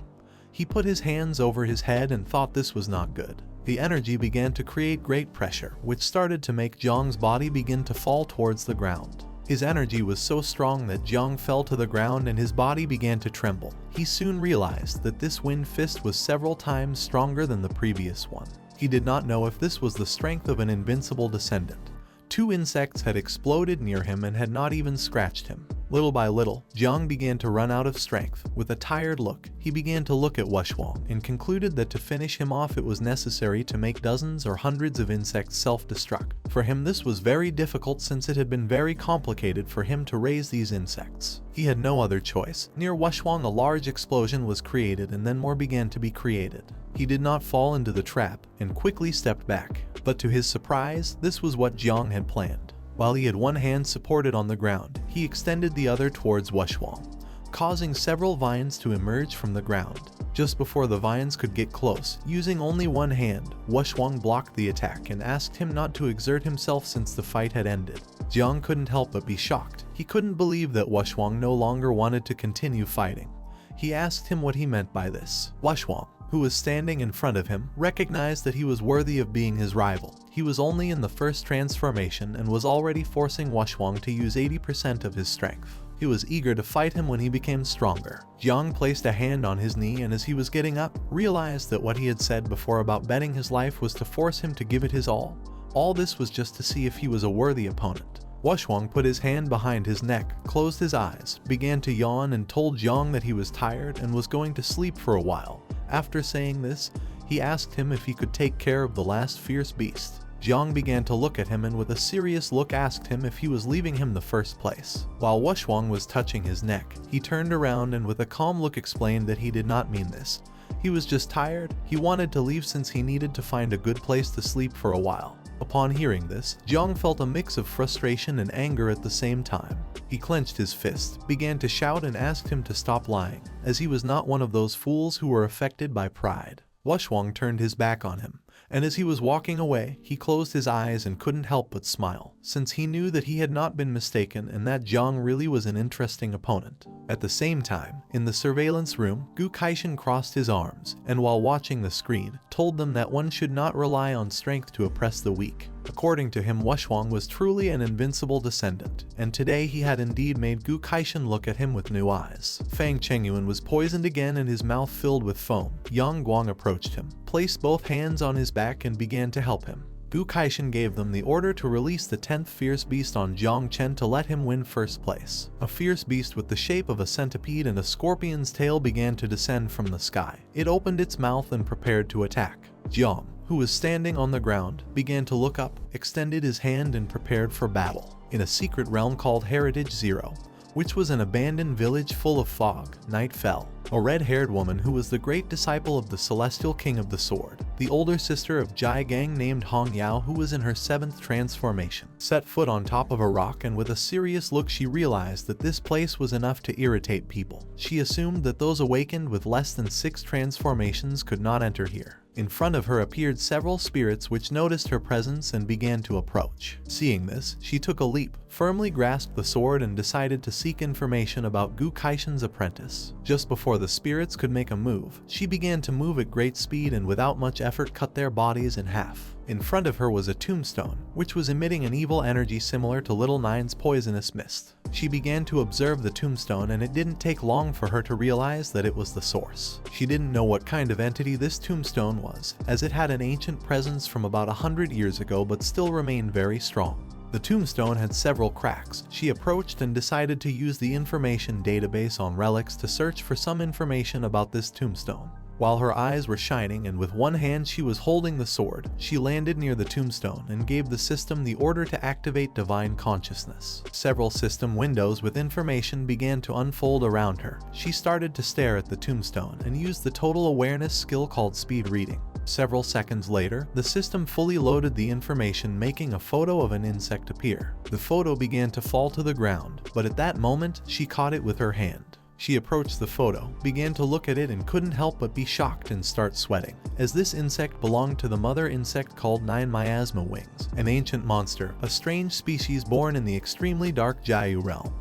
He put his hands over his head and thought this was not good. The energy began to create great pressure, which started to make Jiang's body begin to fall towards the ground. His energy was so strong that Jiang fell to the ground and his body began to tremble. He soon realized that this Wind Fist was several times stronger than the previous one. He did not know if this was the strength of an invincible descendant. 2 insects had exploded near him and had not even scratched him. Little by little, Jiang began to run out of strength. With a tired look, he began to look at Wushwang and concluded that to finish him off it was necessary to make dozens or hundreds of insects self-destruct. For him this was very difficult since it had been very complicated for him to raise these insects. He had no other choice. Near Wushwang a large explosion was created and then more began to be created. He did not fall into the trap and quickly stepped back. But to his surprise, this was what Jiang had planned. While he had one hand supported on the ground, he extended the other towards Wushwang, causing several vines to emerge from the ground. Just before the vines could get close, using only one hand, Wushwang blocked the attack and asked him not to exert himself since the fight had ended. Jiang couldn't help but be shocked. He couldn't believe that Wushwang no longer wanted to continue fighting. He asked him what he meant by this. Wushwang, who was standing in front of him, recognized that he was worthy of being his rival. He was only in the first transformation and was already forcing Wushwang to use 80% of his strength. He was eager to fight him when he became stronger. Jiang placed a hand on his knee and as he was getting up, realized that what he had said before about betting his life was to force him to give it his all. All this was just to see if he was a worthy opponent. Wushwang put his hand behind his neck, closed his eyes, began to yawn and told Jiang that he was tired and was going to sleep for a while. After saying this, he asked him if he could take care of the last fierce beast. Jiang began to look at him and with a serious look asked him if he was leaving him the first place. While Wushwang was touching his neck, he turned around and with a calm look explained that he did not mean this. He was just tired. He wanted to leave since he needed to find a good place to sleep for a while. Upon hearing this, Jiang felt a mix of frustration and anger at the same time. He clenched his fist, began to shout and asked him to stop lying, as he was not one of those fools who were affected by pride. Wushwang turned his back on him, and as he was walking away, he closed his eyes and couldn't help but smile, since he knew that he had not been mistaken and that Jiang really was an interesting opponent. At the same time, in the surveillance room, Gu Kaishan crossed his arms, and while watching the screen, told them that one should not rely on strength to oppress the weak. According to him, Wushwang was truly an invincible descendant, and today he had indeed made Gu Kaishan look at him with new eyes. Fang Chengyuan was poisoned again and his mouth filled with foam. Yang Guang approached him, placed both hands on his back and began to help him. Gu Kaishan gave them the order to release the 10th fierce beast on Jiang Chen to let him win first place. A fierce beast with the shape of a centipede and a scorpion's tail began to descend from the sky. It opened its mouth and prepared to attack. Jiang, who was standing on the ground, began to look up, extended his hand and prepared for battle. In a secret realm called Heritage Zero, which was an abandoned village full of fog, night fell. A red-haired woman who was the great disciple of the celestial king of the sword, the older sister of Jai Gang named Hong Yao, who was in her 7th transformation, set foot on top of a rock, and with a serious look she realized that this place was enough to irritate people. She assumed that those awakened with less than 6 transformations could not enter here. In front of her appeared several spirits which noticed her presence and began to approach. Seeing this, she took a leap, firmly grasped the sword and decided to seek information about Gu Kaishan's apprentice. Just before the spirits could make a move, she began to move at great speed and without much effort cut their bodies in half. In front of her was a tombstone, which was emitting an evil energy similar to Little Nine's poisonous mist. She began to observe the tombstone, and it didn't take long for her to realize that it was the source. She didn't know what kind of entity this tombstone was, as it had an ancient presence from about 100 years ago but still remained very strong. The tombstone had several cracks. She approached and decided to use the information database on relics to search for some information about this tombstone. While her eyes were shining and with one hand she was holding the sword, she landed near the tombstone and gave the system the order to activate divine consciousness. Several system windows with information began to unfold around her. She started to stare at the tombstone and used the total awareness skill called speed reading. Several seconds later, the system fully loaded the information, making a photo of an insect appear. The photo began to fall to the ground, but at that moment, she caught it with her hand. She approached the photo, began to look at it and couldn't help but be shocked and start sweating, as this insect belonged to the mother insect called 9 miasma wings, an ancient monster, a strange species born in the extremely dark Jiayu realm,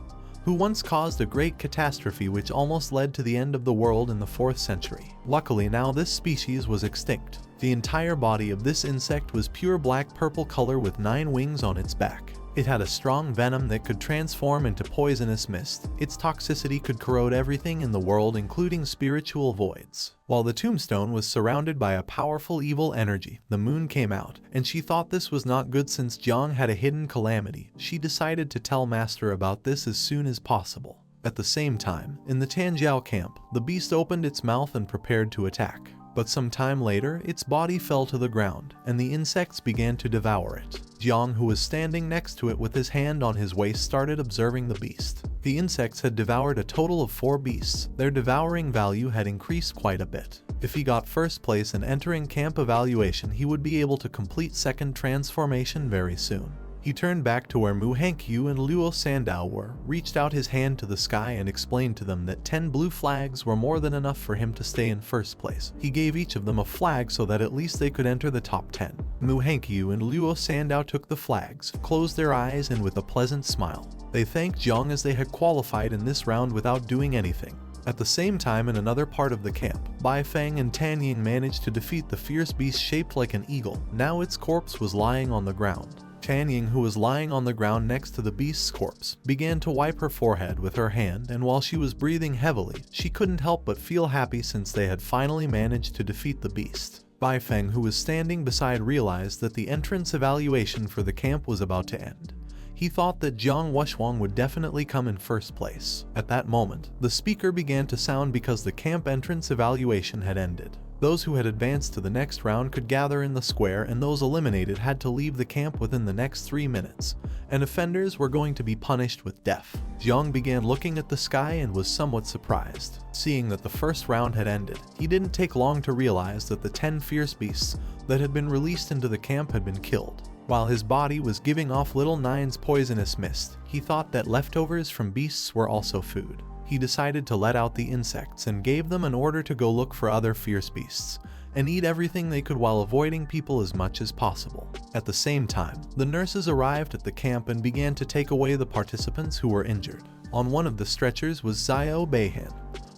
who once caused a great catastrophe which almost led to the end of the world in the 4th century. Luckily now this species was extinct. The entire body of this insect was pure black-purple color with 9 wings on its back. It had a strong venom that could transform into poisonous mist. Its toxicity could corrode everything in the world, including spiritual voids. While the tombstone was surrounded by a powerful evil energy, the moon came out, and she thought this was not good since Jiang had a hidden calamity. She decided to tell Master about this as soon as possible. At the same time, in the Tanjiao camp, the beast opened its mouth and prepared to attack. But some time later, its body fell to the ground, and the insects began to devour it. Jiang, who was standing next to it with his hand on his waist, started observing the beast. The insects had devoured a total of 4 beasts. Their devouring value had increased quite a bit. If he got first place in entering camp evaluation, he would be able to complete 2nd transformation very soon. He turned back to where Mu Hankyu and Luo Sandao were, reached out his hand to the sky and explained to them that 10 blue flags were more than enough for him to stay in first place. He gave each of them a flag so that at least they could enter the top 10. Mu Hankyu and Luo Sandao took the flags, closed their eyes, and with a pleasant smile, they thanked Jiang as they had qualified in this round without doing anything. At the same time, in another part of the camp, Bai Feng and Tan Ying managed to defeat the fierce beast shaped like an eagle. Now its corpse was lying on the ground. Tan Ying, who was lying on the ground next to the beast's corpse, began to wipe her forehead with her hand, and while she was breathing heavily, she couldn't help but feel happy since they had finally managed to defeat the beast. Bai Feng, who was standing beside, realized that the entrance evaluation for the camp was about to end. He thought that Jiang Wushwang would definitely come in first place. At that moment, the speaker began to sound because the camp entrance evaluation had ended. Those who had advanced to the next round could gather in the square, and those eliminated had to leave the camp within the next 3 minutes, and offenders were going to be punished with death. Jiang began looking at the sky and was somewhat surprised. Seeing that the first round had ended, he didn't take long to realize that the 10 fierce beasts that had been released into the camp had been killed. While his body was giving off little Nine's poisonous mist, he thought that leftovers from beasts were also food. He decided to let out the insects and gave them an order to go look for other fierce beasts and eat everything they could while avoiding people as much as possible. At the same time, the nurses arrived at the camp and began to take away the participants who were injured. On one of the stretchers was Zio Yuanwu,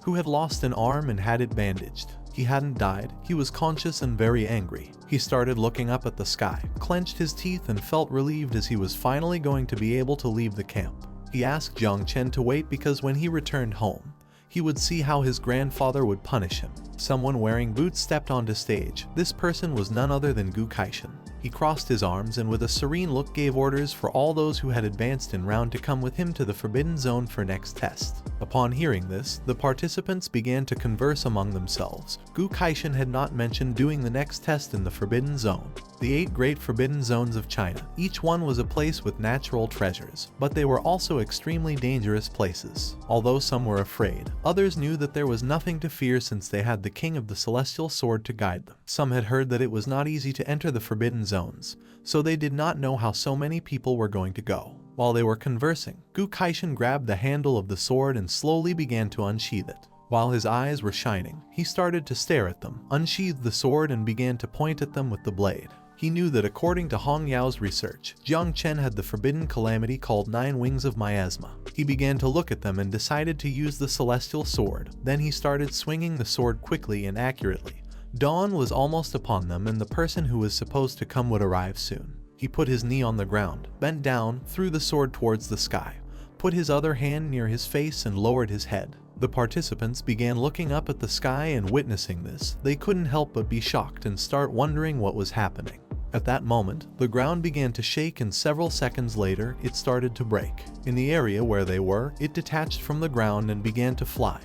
who had lost an arm and had it bandaged. He hadn't died, he was conscious and very angry. He started looking up at the sky, clenched his teeth and felt relieved as he was finally going to be able to leave the camp. He asked Jiang Chen to wait because when he returned home, he would see how his grandfather would punish him. Someone wearing boots stepped onto stage. This person was none other than Gu Kaishan. He crossed his arms and with a serene look gave orders for all those who had advanced in round to come with him to the Forbidden Zone for next test. Upon hearing this, the participants began to converse among themselves. Gu Kaishan had not mentioned doing the next test in the Forbidden Zone. The 8 great Forbidden Zones of China. Each one was a place with natural treasures, but they were also extremely dangerous places. Although some were afraid, others knew that there was nothing to fear since they had the King of the Celestial Sword to guide them. Some had heard that it was not easy to enter the Forbidden Zones, so they did not know how so many people were going to go. While they were conversing, Gu Kaishan grabbed the handle of the sword and slowly began to unsheath it. While his eyes were shining, he started to stare at them, unsheathed the sword and began to point at them with the blade. He knew that according to Hong Yao's research, Jiang Chen had the forbidden calamity called 9 Wings of Miasma. He began to look at them and decided to use the celestial sword. Then he started swinging the sword quickly and accurately. Dawn was almost upon them and the person who was supposed to come would arrive soon. He put his knee on the ground, bent down, threw the sword towards the sky, put his other hand near his face and lowered his head. The participants began looking up at the sky and witnessing this, they couldn't help but be shocked and start wondering what was happening. At that moment, the ground began to shake and several seconds later, it started to break. In the area where they were, it detached from the ground and began to fly.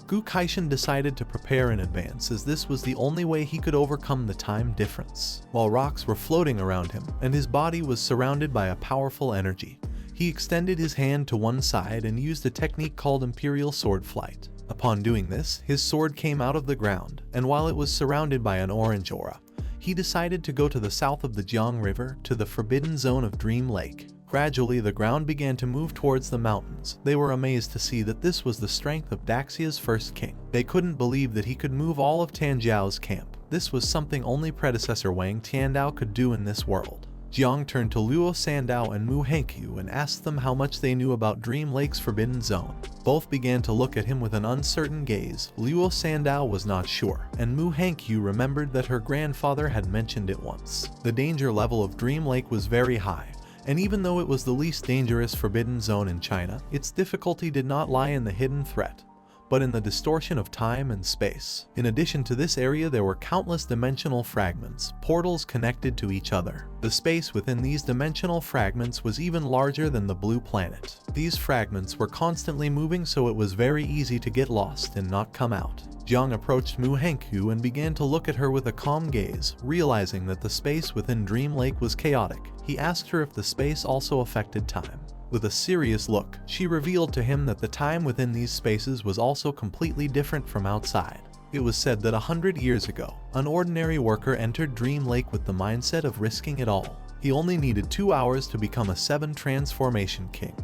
Gu Kaishan decided to prepare in advance as this was the only way he could overcome the time difference. While rocks were floating around him and his body was surrounded by a powerful energy, he extended his hand to one side and used a technique called Imperial Sword Flight. Upon doing this, his sword came out of the ground, and while it was surrounded by an orange aura, he decided to go to the south of the Jiang River to the Forbidden Zone of Dream Lake. Gradually, the ground began to move towards the mountains. They were amazed to see that this was the strength of Daxia's first king. They couldn't believe that he could move all of Tanjiao's camp. This was something only predecessor Wang Tiandao could do in this world. Jiang turned to Luo Sandao and Mu Hankyu and asked them how much they knew about Dream Lake's Forbidden Zone. Both began to look at him with an uncertain gaze. Luo Sandao was not sure, and Mu Hankyu remembered that her grandfather had mentioned it once. The danger level of Dream Lake was very high, and even though it was the least dangerous Forbidden Zone in China, its difficulty did not lie in the hidden threat, but in the distortion of time and space. In addition to this area, there were countless dimensional fragments, portals connected to each other. The space within these dimensional fragments was even larger than the blue planet. These fragments were constantly moving, so it was very easy to get lost and not come out. Jiang approached Mu Hankyu and began to look at her with a calm gaze, realizing that the space within Dream Lake was chaotic. He asked her if the space also affected time. With a serious look, she revealed to him that the time within these spaces was also completely different from outside. It was said that 100 years ago, an ordinary worker entered Dream Lake with the mindset of risking it all. He only needed 2 hours to become a 7 transformation king.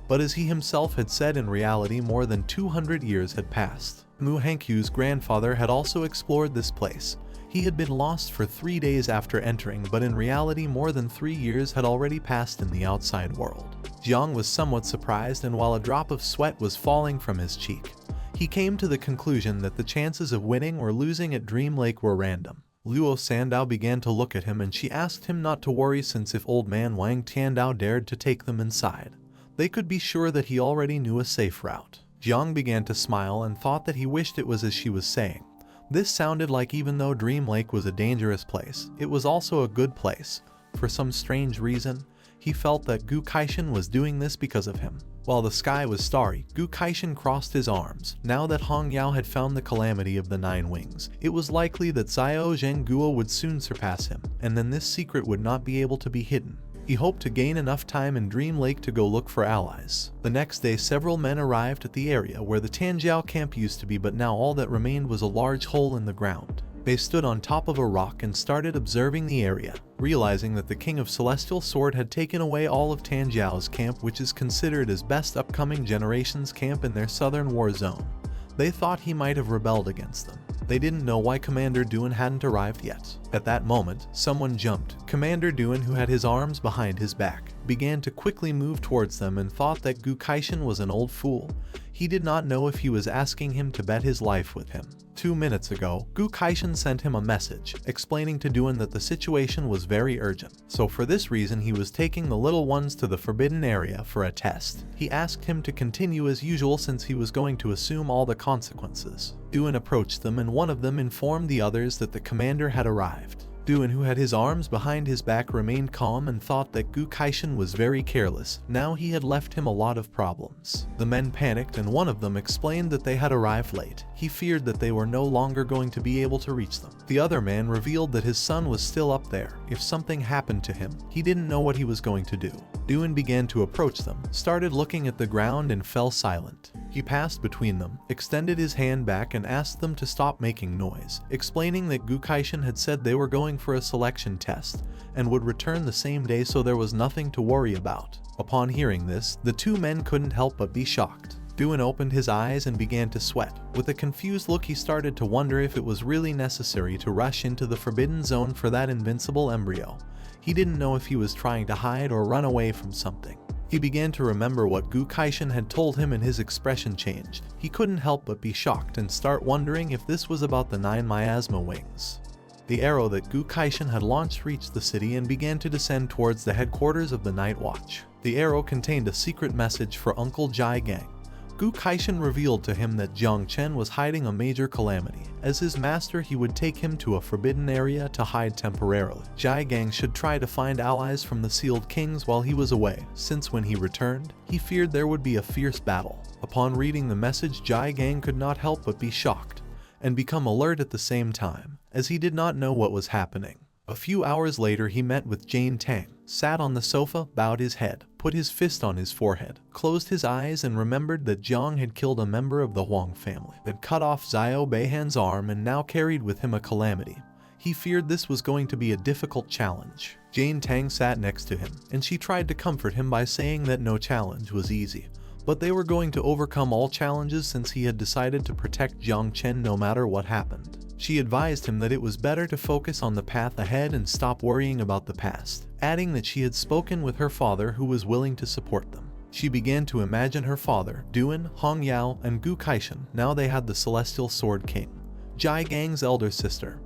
But as he himself had said, in reality more than 200 years had passed. Mu Hankyu's grandfather had also explored this place. He had been lost for 3 days after entering, but in reality more than 3 years had already passed in the outside world. Jiang was somewhat surprised, and while a drop of sweat was falling from his cheek, he came to the conclusion that the chances of winning or losing at Dream Lake were random. Luo Sandao began to look at him and she asked him not to worry, since if old man Wang Tiandao dared to take them inside, they could be sure that he already knew a safe route. Jiang began to smile and thought that he wished it was as she was saying. This sounded like even though Dream Lake was a dangerous place, it was also a good place. For some strange reason, he felt that Gu Kaishan was doing this because of him. While the sky was starry, Gu Kaishan crossed his arms. Now that Hong Yao had found the calamity of the 9 wings, it was likely that Zio Yuanwu would soon surpass him, and then this secret would not be able to be hidden. He hoped to gain enough time in Dream Lake to go look for allies. The next day, several men arrived at the area where the Tanjiao camp used to be, but now all that remained was a large hole in the ground. They stood on top of a rock and started observing the area, realizing that the King of Celestial Sword had taken away all of Tanjiao's camp, which is considered as best upcoming generation's camp in their southern war zone. They thought he might have rebelled against them. They didn't know why Commander Duan hadn't arrived yet. At that moment, someone jumped. Commander Duan, who had his arms behind his back, began to quickly move towards them and thought that Gu Kaishan was an old fool. He did not know if he was asking him to bet his life with him. 2 minutes ago, Gu Kaishan sent him a message, explaining to Duan that the situation was very urgent. So for this reason he was taking the little ones to the forbidden area for a test. He asked him to continue as usual since he was going to assume all the consequences. Duan approached them and one of them informed the others that the commander had arrived. Duan, who had his arms behind his back, remained calm and thought that Gu Kaishan was very careless. Now he had left him a lot of problems. The men panicked and one of them explained that they had arrived late. He feared that they were no longer going to be able to reach them. The other man revealed that his son was still up there. If something happened to him, he didn't know what he was going to do. Duan began to approach them, started looking at the ground and fell silent. He passed between them, extended his hand back and asked them to stop making noise, explaining that Gu Kaishan had said they were going for a selection test and would return the same day, so there was nothing to worry about. Upon hearing this, the 2 men couldn't help but be shocked. Duan opened his eyes and began to sweat. With a confused look, he started to wonder if it was really necessary to rush into the forbidden zone for that invincible embryo. He didn't know if he was trying to hide or run away from something. He began to remember what Gu Kaishan had told him and his expression changed. He couldn't help but be shocked and start wondering if this was about the 9 miasma wings. The arrow that Gu Kaishan had launched reached the city and began to descend towards the headquarters of the Night Watch. The arrow contained a secret message for Uncle Jai Gang. Gu Kaishan revealed to him that Jiang Chen was hiding a major calamity. As his master, he would take him to a forbidden area to hide temporarily. Jai Gang should try to find allies from the Sealed Kings while he was away, since when he returned, he feared there would be a fierce battle. Upon reading the message, Jai Gang could not help but be shocked and become alert at the same time, as he did not know what was happening. A few hours later, he met with Jane Tang, sat on the sofa, bowed his head, put his fist on his forehead, closed his eyes and remembered that Jiang had killed a member of the Huang family, had cut off Zio Beihan's arm and now carried with him a calamity. He feared this was going to be a difficult challenge. Jane Tang sat next to him, and she tried to comfort him by saying that no challenge was easy, but they were going to overcome all challenges since he had decided to protect Jiang Chen no matter what happened. She advised him that it was better to focus on the path ahead and stop worrying about the past, adding that she had spoken with her father who was willing to support them. She began to imagine her father, Duan, Hong Yao, and Gu Kaishan. Now they had the Celestial Sword King, Jai Gang's elder sister,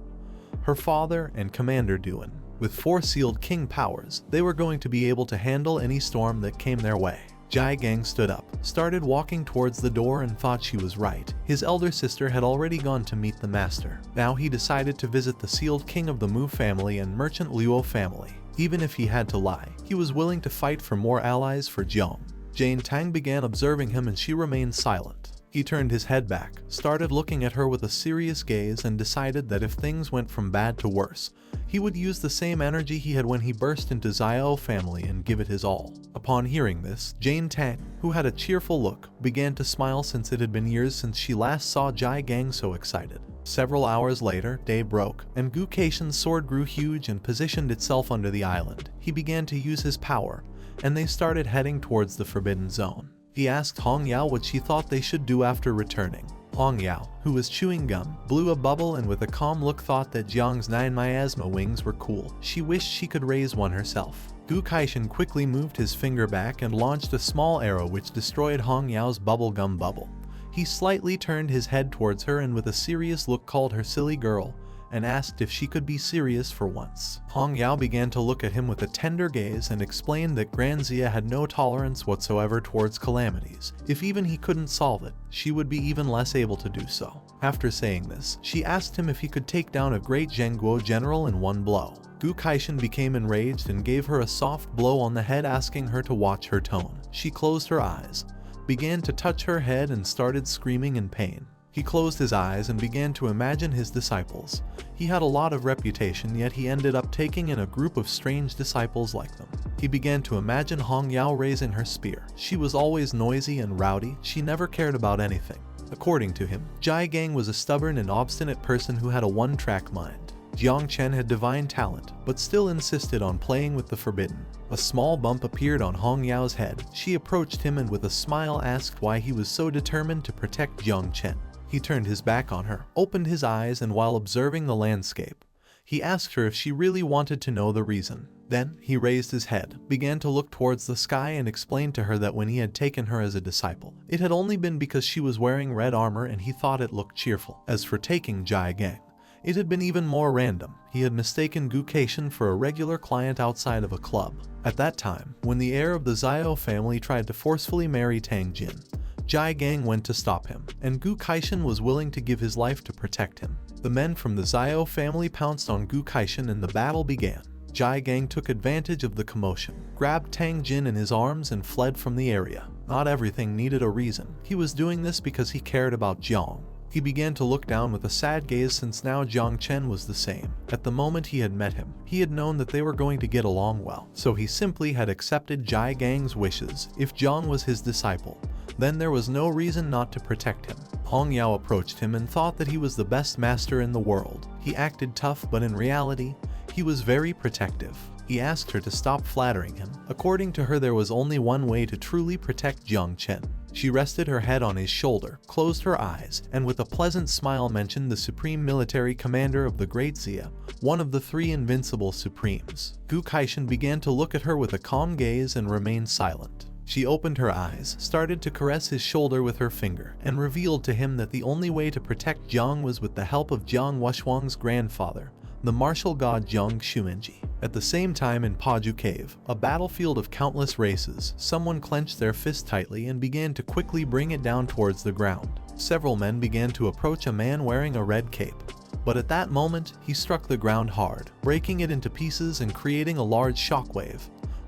her father, and Commander Duan. With 4 sealed king powers, they were going to be able to handle any storm that came their way. Jai Gang stood up, started walking towards the door and thought she was right. His elder sister had already gone to meet the master. Now he decided to visit the sealed king of the Mu family and merchant Luo family. Even if he had to lie, he was willing to fight for more allies for Jiang. Jane Tang began observing him and she remained silent. He turned his head back, started looking at her with a serious gaze and decided that if things went from bad to worse, he would use the same energy he had when he burst into Zio family and give it his all. Upon hearing this, Jane Tang, who had a cheerful look, began to smile since it had been years since she last saw Jai Gang so excited. Several hours later, day broke, and Gu Kaishan's sword grew huge and positioned itself under the island. He began to use his power, and they started heading towards the Forbidden Zone. He asked Hong Yao what she thought they should do after returning. Hong Yao, who was chewing gum, blew a bubble and with a calm look thought that Jiang's 9 miasma wings were cool. She wished she could raise one herself. Gu Kaishan quickly moved his finger back and launched a small arrow which destroyed Hong Yao's bubblegum bubble. He slightly turned his head towards her and with a serious look called her silly girl and asked if she could be serious for once. Hong Yao began to look at him with a tender gaze and explained that Grand Zia had no tolerance whatsoever towards calamities. If even he couldn't solve it, she would be even less able to do so. After saying this, she asked him if he could take down a great Zhengguo general in one blow. Gu Kaishan became enraged and gave her a soft blow on the head, asking her to watch her tone. She closed her eyes, began to touch her head and started screaming in pain. He closed his eyes and began to imagine his disciples. He had a lot of reputation, yet he ended up taking in a group of strange disciples like them. He began to imagine Hong Yao raising her spear. She was always noisy and rowdy. She never cared about anything. According to him, Jiang was a stubborn and obstinate person who had a one-track mind. Jiang Chen had divine talent, but still insisted on playing with the forbidden. A small bump appeared on Hong Yao's head. She approached him and with a smile asked why he was so determined to protect Jiang Chen. He turned his back on her, opened his eyes, and while observing the landscape, he asked her if she really wanted to know the reason. Then, he raised his head, began to look towards the sky and explained to her that when he had taken her as a disciple, it had only been because she was wearing red armor and he thought it looked cheerful. As for taking Jiang, it had been even more random. He had mistaken Gu Kaishan for a regular client outside of a club. At that time, when the heir of the Zio family tried to forcefully marry Tang Jin, Jiang went to stop him, and Gu Kaishan was willing to give his life to protect him. The men from the Zio family pounced on Gu Kaishan and the battle began. Jiang took advantage of the commotion, grabbed Tang Jin in his arms and fled from the area. Not everything needed a reason. He was doing this because he cared about Jiang. He began to look down with a sad gaze since now Jiang Chen was the same. At the moment he had met him, he had known that they were going to get along well, so he simply had accepted Jiang's wishes. If Jiang was his disciple, then there was no reason not to protect him. Hong Yao approached him and thought that he was the best master in the world. He acted tough, but in reality, he was very protective. He asked her to stop flattering him. According to her, there was only one way to truly protect Jiang Chen. She rested her head on his shoulder, closed her eyes, and with a pleasant smile mentioned the supreme military commander of the Great Zia, one of the three invincible supremes. Gu Kaishan began to look at her with a calm gaze and remained silent. She opened her eyes, started to caress his shoulder with her finger, and revealed to him that the only way to protect Jiang was with the help of Jiang Wuxuang's grandfather, the martial god Jiang Xuanji. At the same time in Paju Cave, a battlefield of countless races, someone clenched their fist tightly and began to quickly bring it down towards the ground. Several men began to approach a man wearing a red cape. But at that moment, he struck the ground hard, breaking it into pieces and creating a large shockwave,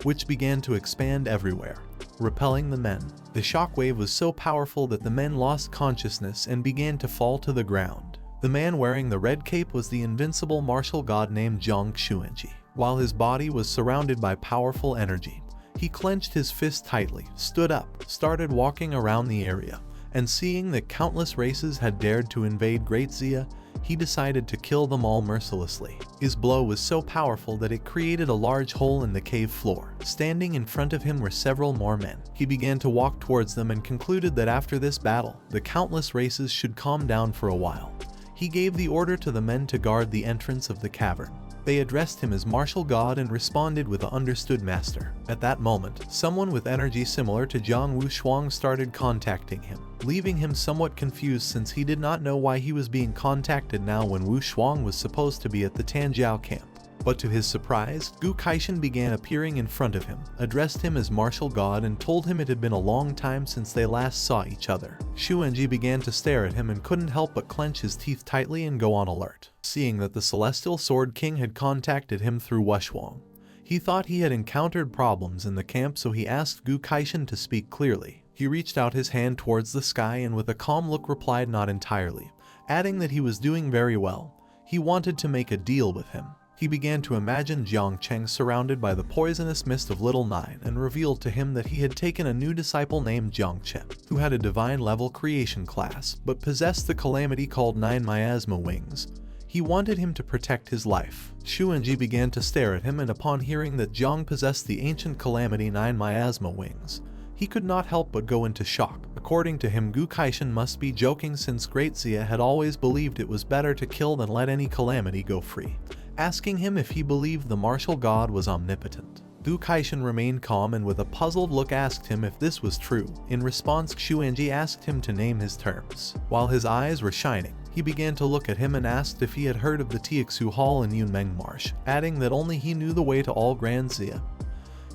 which began to expand everywhere, repelling the men. The shockwave was so powerful that the men lost consciousness and began to fall to the ground. The man wearing the red cape was the invincible martial god named Jiang Xuanji. While his body was surrounded by powerful energy, he clenched his fist tightly, stood up, started walking around the area, and seeing that countless races had dared to invade Great Zia, he decided to kill them all mercilessly. His blow was so powerful that it created a large hole in the cave floor. Standing in front of him were several more men. He began to walk towards them and concluded that after this battle, the countless races should calm down for a while. He gave the order to the men to guard the entrance of the cavern. They addressed him as martial god and responded with a understood master. At that moment, someone with energy similar to Jiang Wuxuang started contacting him, leaving him somewhat confused since he did not know why he was being contacted now when Wuxuang was supposed to be at the Tanjiao camp. But to his surprise, Gu Kaishan began appearing in front of him, addressed him as martial god and told him it had been a long time since they last saw each other. Xuanji began to stare at him and couldn't help but clench his teeth tightly and go on alert. Seeing that the Celestial Sword King had contacted him through Wuxuang, he thought he had encountered problems in the camp, so he asked Gu Kaishan to speak clearly. He reached out his hand towards the sky and with a calm look replied not entirely, adding that he was doing very well. He wanted to make a deal with him. He began to imagine Jiang Chen surrounded by the poisonous mist of Little Nine and revealed to him that he had taken a new disciple named Jiang Chen, who had a divine level creation class, but possessed the calamity called 9 miasma wings. He wanted him to protect his life. Xuanji began to stare at him, and upon hearing that Jiang possessed the ancient calamity 9 miasma wings, he could not help but go into shock. According to him, Gu Kaishan must be joking since Great Zia had always believed it was better to kill than let any calamity go free, asking him if he believed the martial god was omnipotent. Gu Kaishan remained calm and with a puzzled look asked him if this was true. In response, Xuanji asked him to name his terms. While his eyes were shining, he began to look at him and asked if he had heard of the Tiexu Hall in Yunmeng Marsh, adding that only he knew the way to all Grand Zia.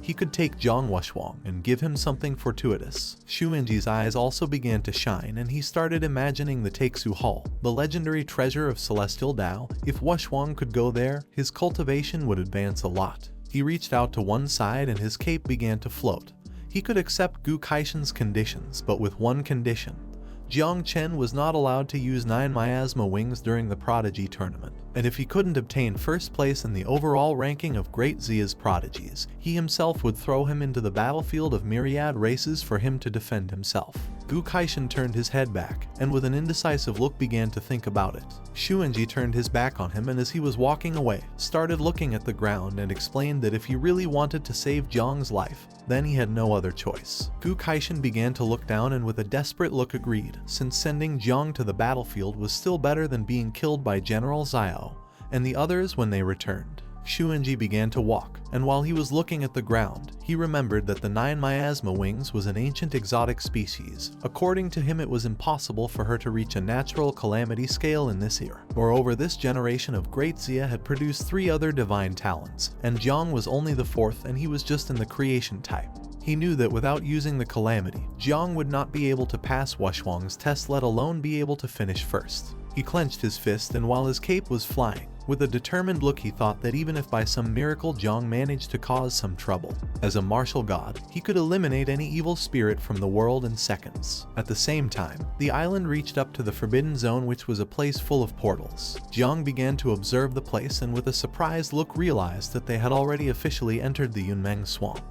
He could take Jiang Wuxuang and give him something fortuitous. Xuanji's eyes also began to shine and he started imagining the Tiexu Hall, the legendary treasure of Celestial Tao. If Wuxuang could go there, his cultivation would advance a lot. He reached out to one side and his cape began to float. He could accept Gu Kaishan's conditions, but with one condition. Jiang Chen was not allowed to use 9 miasma wings during the Prodigy tournament, and if he couldn't obtain first place in the overall ranking of Great Zia's prodigies, he himself would throw him into the battlefield of myriad races for him to defend himself. Gu Kaishin turned his head back, and with an indecisive look began to think about it. Xuanji turned his back on him and as he was walking away, started looking at the ground and explained that if he really wanted to save Jiang's life, then he had no other choice. Gu Kaishin began to look down and with a desperate look agreed, since sending Jiang to the battlefield was still better than being killed by General Zio and the others when they returned. Xuanji began to walk, and while he was looking at the ground, he remembered that the 9 miasma wings was an ancient exotic species. According to him, it was impossible for her to reach a natural calamity scale in this era. Moreover, this generation of Great Zia had produced 3 other divine talents, and Jiang was only the 4th and he was just in the creation type. He knew that without using the calamity, Jiang would not be able to pass Wuxuang's test, let alone be able to finish first. He clenched his fist, and while his cape was flying, with a determined look he thought that even if by some miracle Jiang managed to cause some trouble, as a martial god, he could eliminate any evil spirit from the world in seconds. At the same time, the island reached up to the Forbidden Zone, which was a place full of portals. Jiang began to observe the place and with a surprised look realized that they had already officially entered the Yunmeng swamp.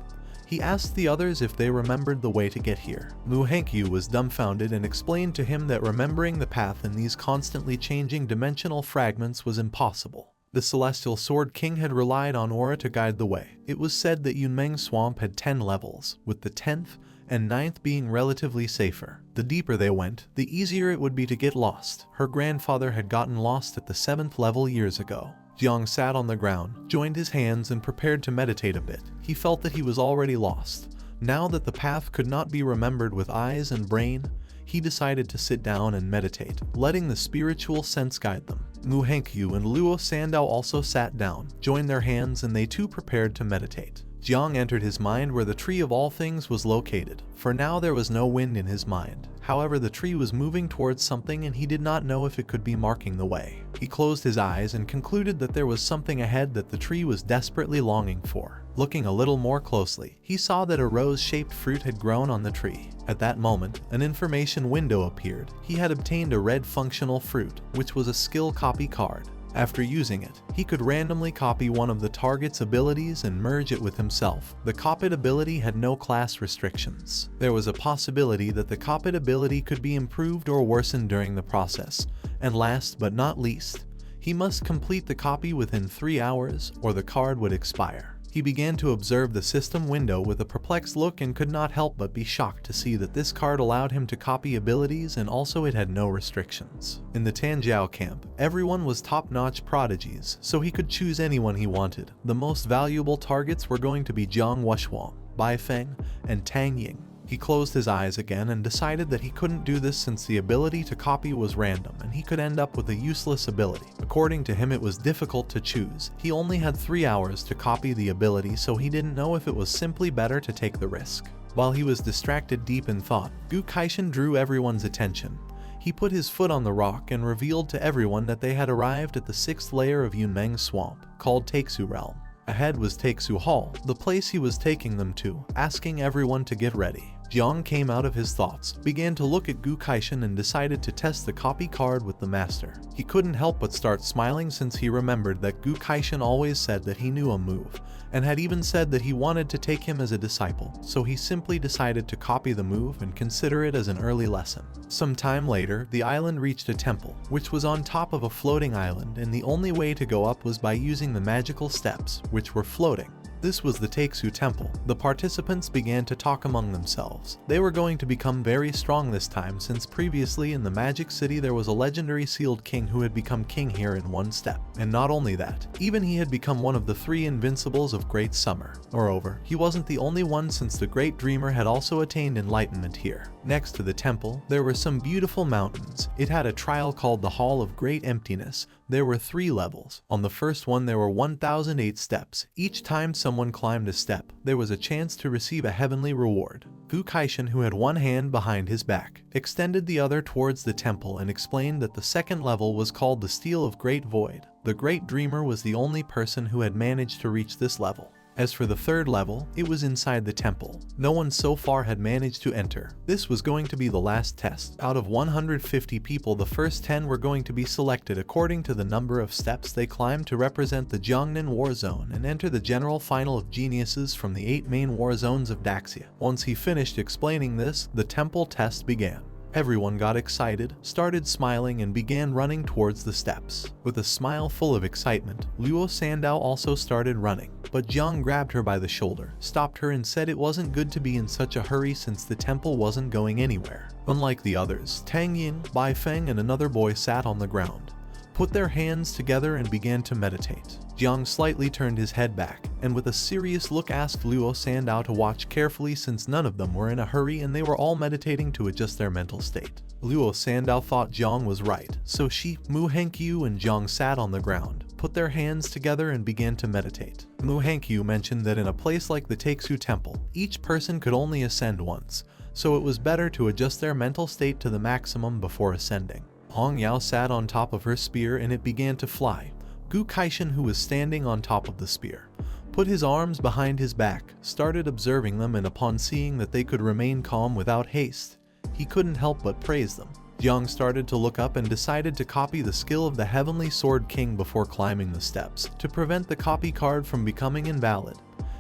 He asked the others if they remembered the way to get here. Mu Hankyu was dumbfounded and explained to him that remembering the path in these constantly changing dimensional fragments was impossible. The Celestial Sword King had relied on aura to guide the way. It was said that Yunmeng Swamp had 10 levels, with the 10th and 9th being relatively safer. The deeper they went, the easier it would be to get lost. Her grandfather had gotten lost at the 7th level years ago. Jiang sat on the ground, joined his hands and prepared to meditate a bit. He felt that he was already lost. Now that the path could not be remembered with eyes and brain, he decided to sit down and meditate, letting the spiritual sense guide them. Mu Hankyu and Luo Sandao also sat down, joined their hands, and they too prepared to meditate. Jiang entered his mind where the tree of all things was located. For now there was no wind in his mind. However, the tree was moving towards something and he did not know if it could be marking the way. He closed his eyes and concluded that there was something ahead that the tree was desperately longing for. Looking a little more closely, he saw that a rose-shaped fruit had grown on the tree. At that moment, an information window appeared. He had obtained a red functional fruit, which was a skill copy card. After using it, he could randomly copy one of the target's abilities and merge it with himself. The copied ability had no class restrictions. There was a possibility that the copied ability could be improved or worsened during the process. And last but not least, he must complete the copy within 3 hours or the card would expire. He began to observe the system window with a perplexed look and could not help but be shocked to see that this card allowed him to copy abilities and also it had no restrictions. In the Tanjiao camp, everyone was top-notch prodigies, so he could choose anyone he wanted. The most valuable targets were going to be Jiang Wuxuang, Bai Feng, and Tang Ying. He closed his eyes again and decided that he couldn't do this since the ability to copy was random and he could end up with a useless ability. According to him, it was difficult to choose. He only had 3 hours to copy the ability, so he didn't know if it was simply better to take the risk. While he was distracted deep in thought, Gu Kaishin drew everyone's attention. He put his foot on the rock and revealed to everyone that they had arrived at the 6th layer of Yunmeng Swamp, called Taku Realm. Ahead was Taku Hall, the place he was taking them to, asking everyone to get ready. Jiang came out of his thoughts, began to look at Gu Kaishin and decided to test the copy card with the master. He couldn't help but start smiling since he remembered that Gu Kaishin always said that he knew a move, and had even said that he wanted to take him as a disciple, so he simply decided to copy the move and consider it as an early lesson. Some time later, the island reached a temple, which was on top of a floating island, and the only way to go up was by using the magical steps, which were floating. This was the Taku Temple. The participants began to talk among themselves. They were going to become very strong this time since previously in the Magic City there was a legendary sealed king who had become king here in one step. And not only that, even he had become one of the 3 invincibles of Great Summer. Moreover, he wasn't the only one since the Great Dreamer had also attained enlightenment here. Next to the temple, there were some beautiful mountains. It had a trial called the Hall of Great Emptiness. There were 3 levels. On the first one there were 1008 steps. Each time someone climbed a step, there was a chance to receive a heavenly reward. Gu Kaishin, who had one hand behind his back, extended the other towards the temple and explained that the second level was called the Steel of Great Void. The Great Dreamer was the only person who had managed to reach this level. As for the third level, it was inside the temple. No one so far had managed to enter. This was going to be the last test. Out of 150 people, the first 10 were going to be selected according to the number of steps they climbed to represent the Jiangnan war zone and enter the general final of geniuses from the 8 main war zones of Daxia. Once he finished explaining this, the temple test began. Everyone got excited, started smiling, and began running towards the steps. With a smile full of excitement, Luo Sandao also started running, but Jiang grabbed her by the shoulder, stopped her and said it wasn't good to be in such a hurry since the temple wasn't going anywhere. Unlike the others, Tang Yin, Bai Feng, and another boy sat on the ground, put their hands together and began to meditate. Jiang slightly turned his head back, and with a serious look asked Luo Sandao to watch carefully since none of them were in a hurry and they were all meditating to adjust their mental state. Luo Sandao thought Jiang was right, so she, Mu Hankyu, and Jiang sat on the ground, put their hands together and began to meditate. Mu Hankyu mentioned that in a place like the Taku Temple, each person could only ascend once, so it was better to adjust their mental state to the maximum before ascending. Hong Yao sat on top of her spear and it began to fly. Gu Kaishan, who was standing on top of the spear, put his arms behind his back, started observing them, and upon seeing that they could remain calm without haste, he couldn't help but praise them. Jiang started to look up and decided to copy the skill of the Heavenly Sword King before climbing the steps, to prevent the copy card from becoming invalid.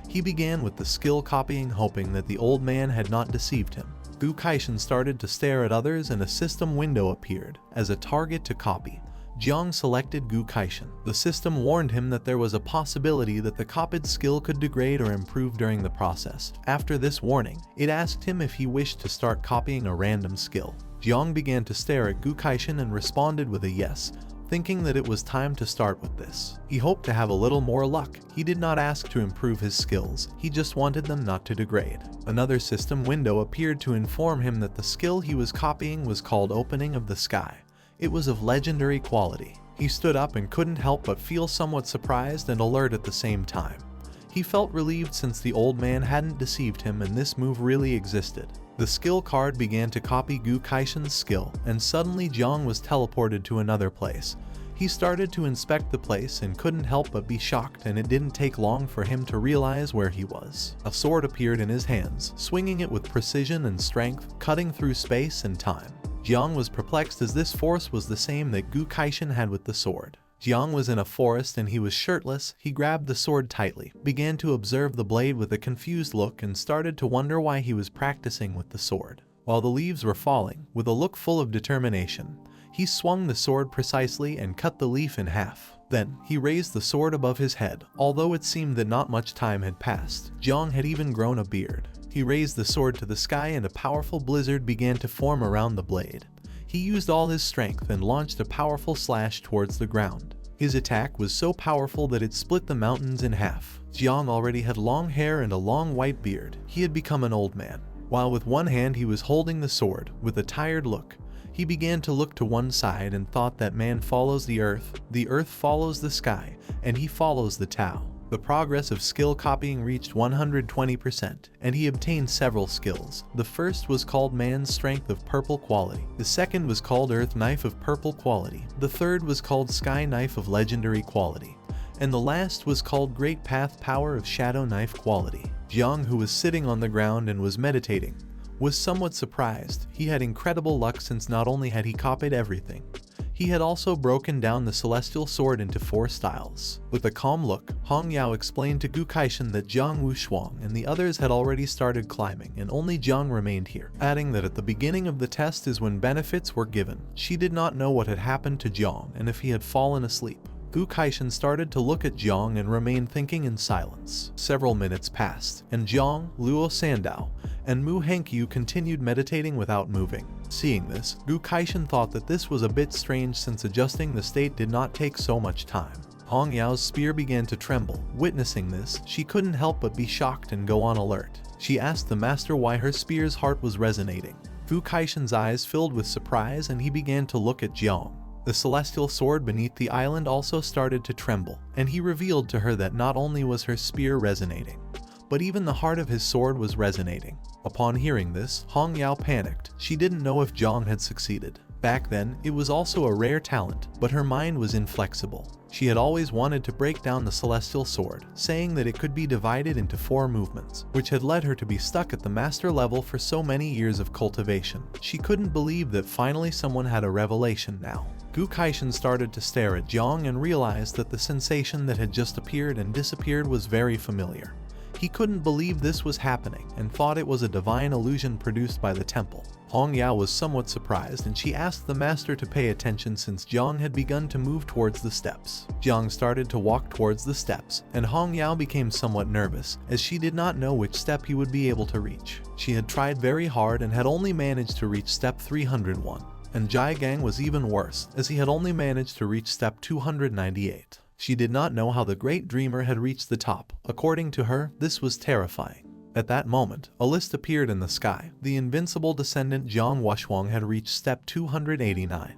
He began with the skill copying, hoping that the old man had not deceived him. Gu Kaishan started to stare at others and a system window appeared as a target to copy. Jiang selected Gu Kaishan. The system warned him that there was a possibility that the copied skill could degrade or improve during the process. After this warning, it asked him if he wished to start copying a random skill. Jiang began to stare at Gu Kaishan and responded with a yes, thinking that it was time to start with this. He hoped to have a little more luck. He did not ask to improve his skills, he just wanted them not to degrade. Another system window appeared to inform him that the skill he was copying was called Opening of the Sky. It was of legendary quality. He stood up and couldn't help but feel somewhat surprised and alert at the same time. He felt relieved since the old man hadn't deceived him and this move really existed. The skill card began to copy Gu Kaishan's skill, and suddenly Jiang was teleported to another place. He started to inspect the place and couldn't help but be shocked, and it didn't take long for him to realize where he was. A sword appeared in his hands, swinging it with precision and strength, cutting through space and time. Jiang was perplexed as this force was the same that Gu Kaishan had with the sword. Jiang was in a forest and he was shirtless. He grabbed the sword tightly, began to observe the blade with a confused look, and started to wonder why he was practicing with the sword. While the leaves were falling, with a look full of determination, he swung the sword precisely and cut the leaf in half. Then, he raised the sword above his head. Although it seemed that not much time had passed, Jiang had even grown a beard. He raised the sword to the sky and a powerful blizzard began to form around the blade. He used all his strength and launched a powerful slash towards the ground. His attack was so powerful that it split the mountains in half. Jiang already had long hair and a long white beard. He had become an old man. While with one hand he was holding the sword, with a tired look, he began to look to one side and thought that man follows the earth follows the sky, and he follows the Tao. The progress of skill copying reached 120%, and he obtained several skills. The first was called Man's Strength of Purple Quality. The second was called Earth Knife of Purple Quality. The third was called Sky Knife of Legendary Quality. And the last was called Great Path Power of Shadow Knife Quality. Jiang, who was sitting on the ground and was meditating, was somewhat surprised. He had incredible luck since not only had he copied everything, he had also broken down the celestial sword into 4 styles. With a calm look, Hong Yao explained to Gu Kaishan that Jiang Wushuang and the others had already started climbing and only Jiang remained here, adding that at the beginning of the test is when benefits were given. She did not know what had happened to Jiang and if he had fallen asleep. Gu Kaishan started to look at Jiang and remained thinking in silence. Several minutes passed, and Jiang, Luo Sandao, and Mu Hankyu continued meditating without moving. Seeing this, Gu Kaishan thought that this was a bit strange since adjusting the state did not take so much time. Hong Yao's spear began to tremble. Witnessing this, she couldn't help but be shocked and go on alert. She asked the master why her spear's heart was resonating. Gu Kaishan's eyes filled with surprise and he began to look at Jiang. The celestial sword beneath the island also started to tremble, and he revealed to her that not only was her spear resonating, but even the heart of his sword was resonating. Upon hearing this, Hong Yao panicked. She didn't know if Jiang had succeeded. Back then, it was also a rare talent, but her mind was inflexible. She had always wanted to break down the celestial sword, saying that it could be divided into 4 movements, which had led her to be stuck at the master level for so many years of cultivation. She couldn't believe that finally someone had a revelation now. Gu Kaishan started to stare at Jiang and realized that the sensation that had just appeared and disappeared was very familiar. He couldn't believe this was happening and thought it was a divine illusion produced by the temple. Hong Yao was somewhat surprised and she asked the master to pay attention since Jiang had begun to move towards the steps. Jiang started to walk towards the steps and Hong Yao became somewhat nervous as she did not know which step he would be able to reach. She had tried very hard and had only managed to reach step 301. And Jai Gang was even worse as he had only managed to reach step 298. She did not know how the great dreamer had reached the top. According to her, this was terrifying. At that moment, a list appeared in the sky. The invincible descendant Jiang Wuxuang had reached step 289.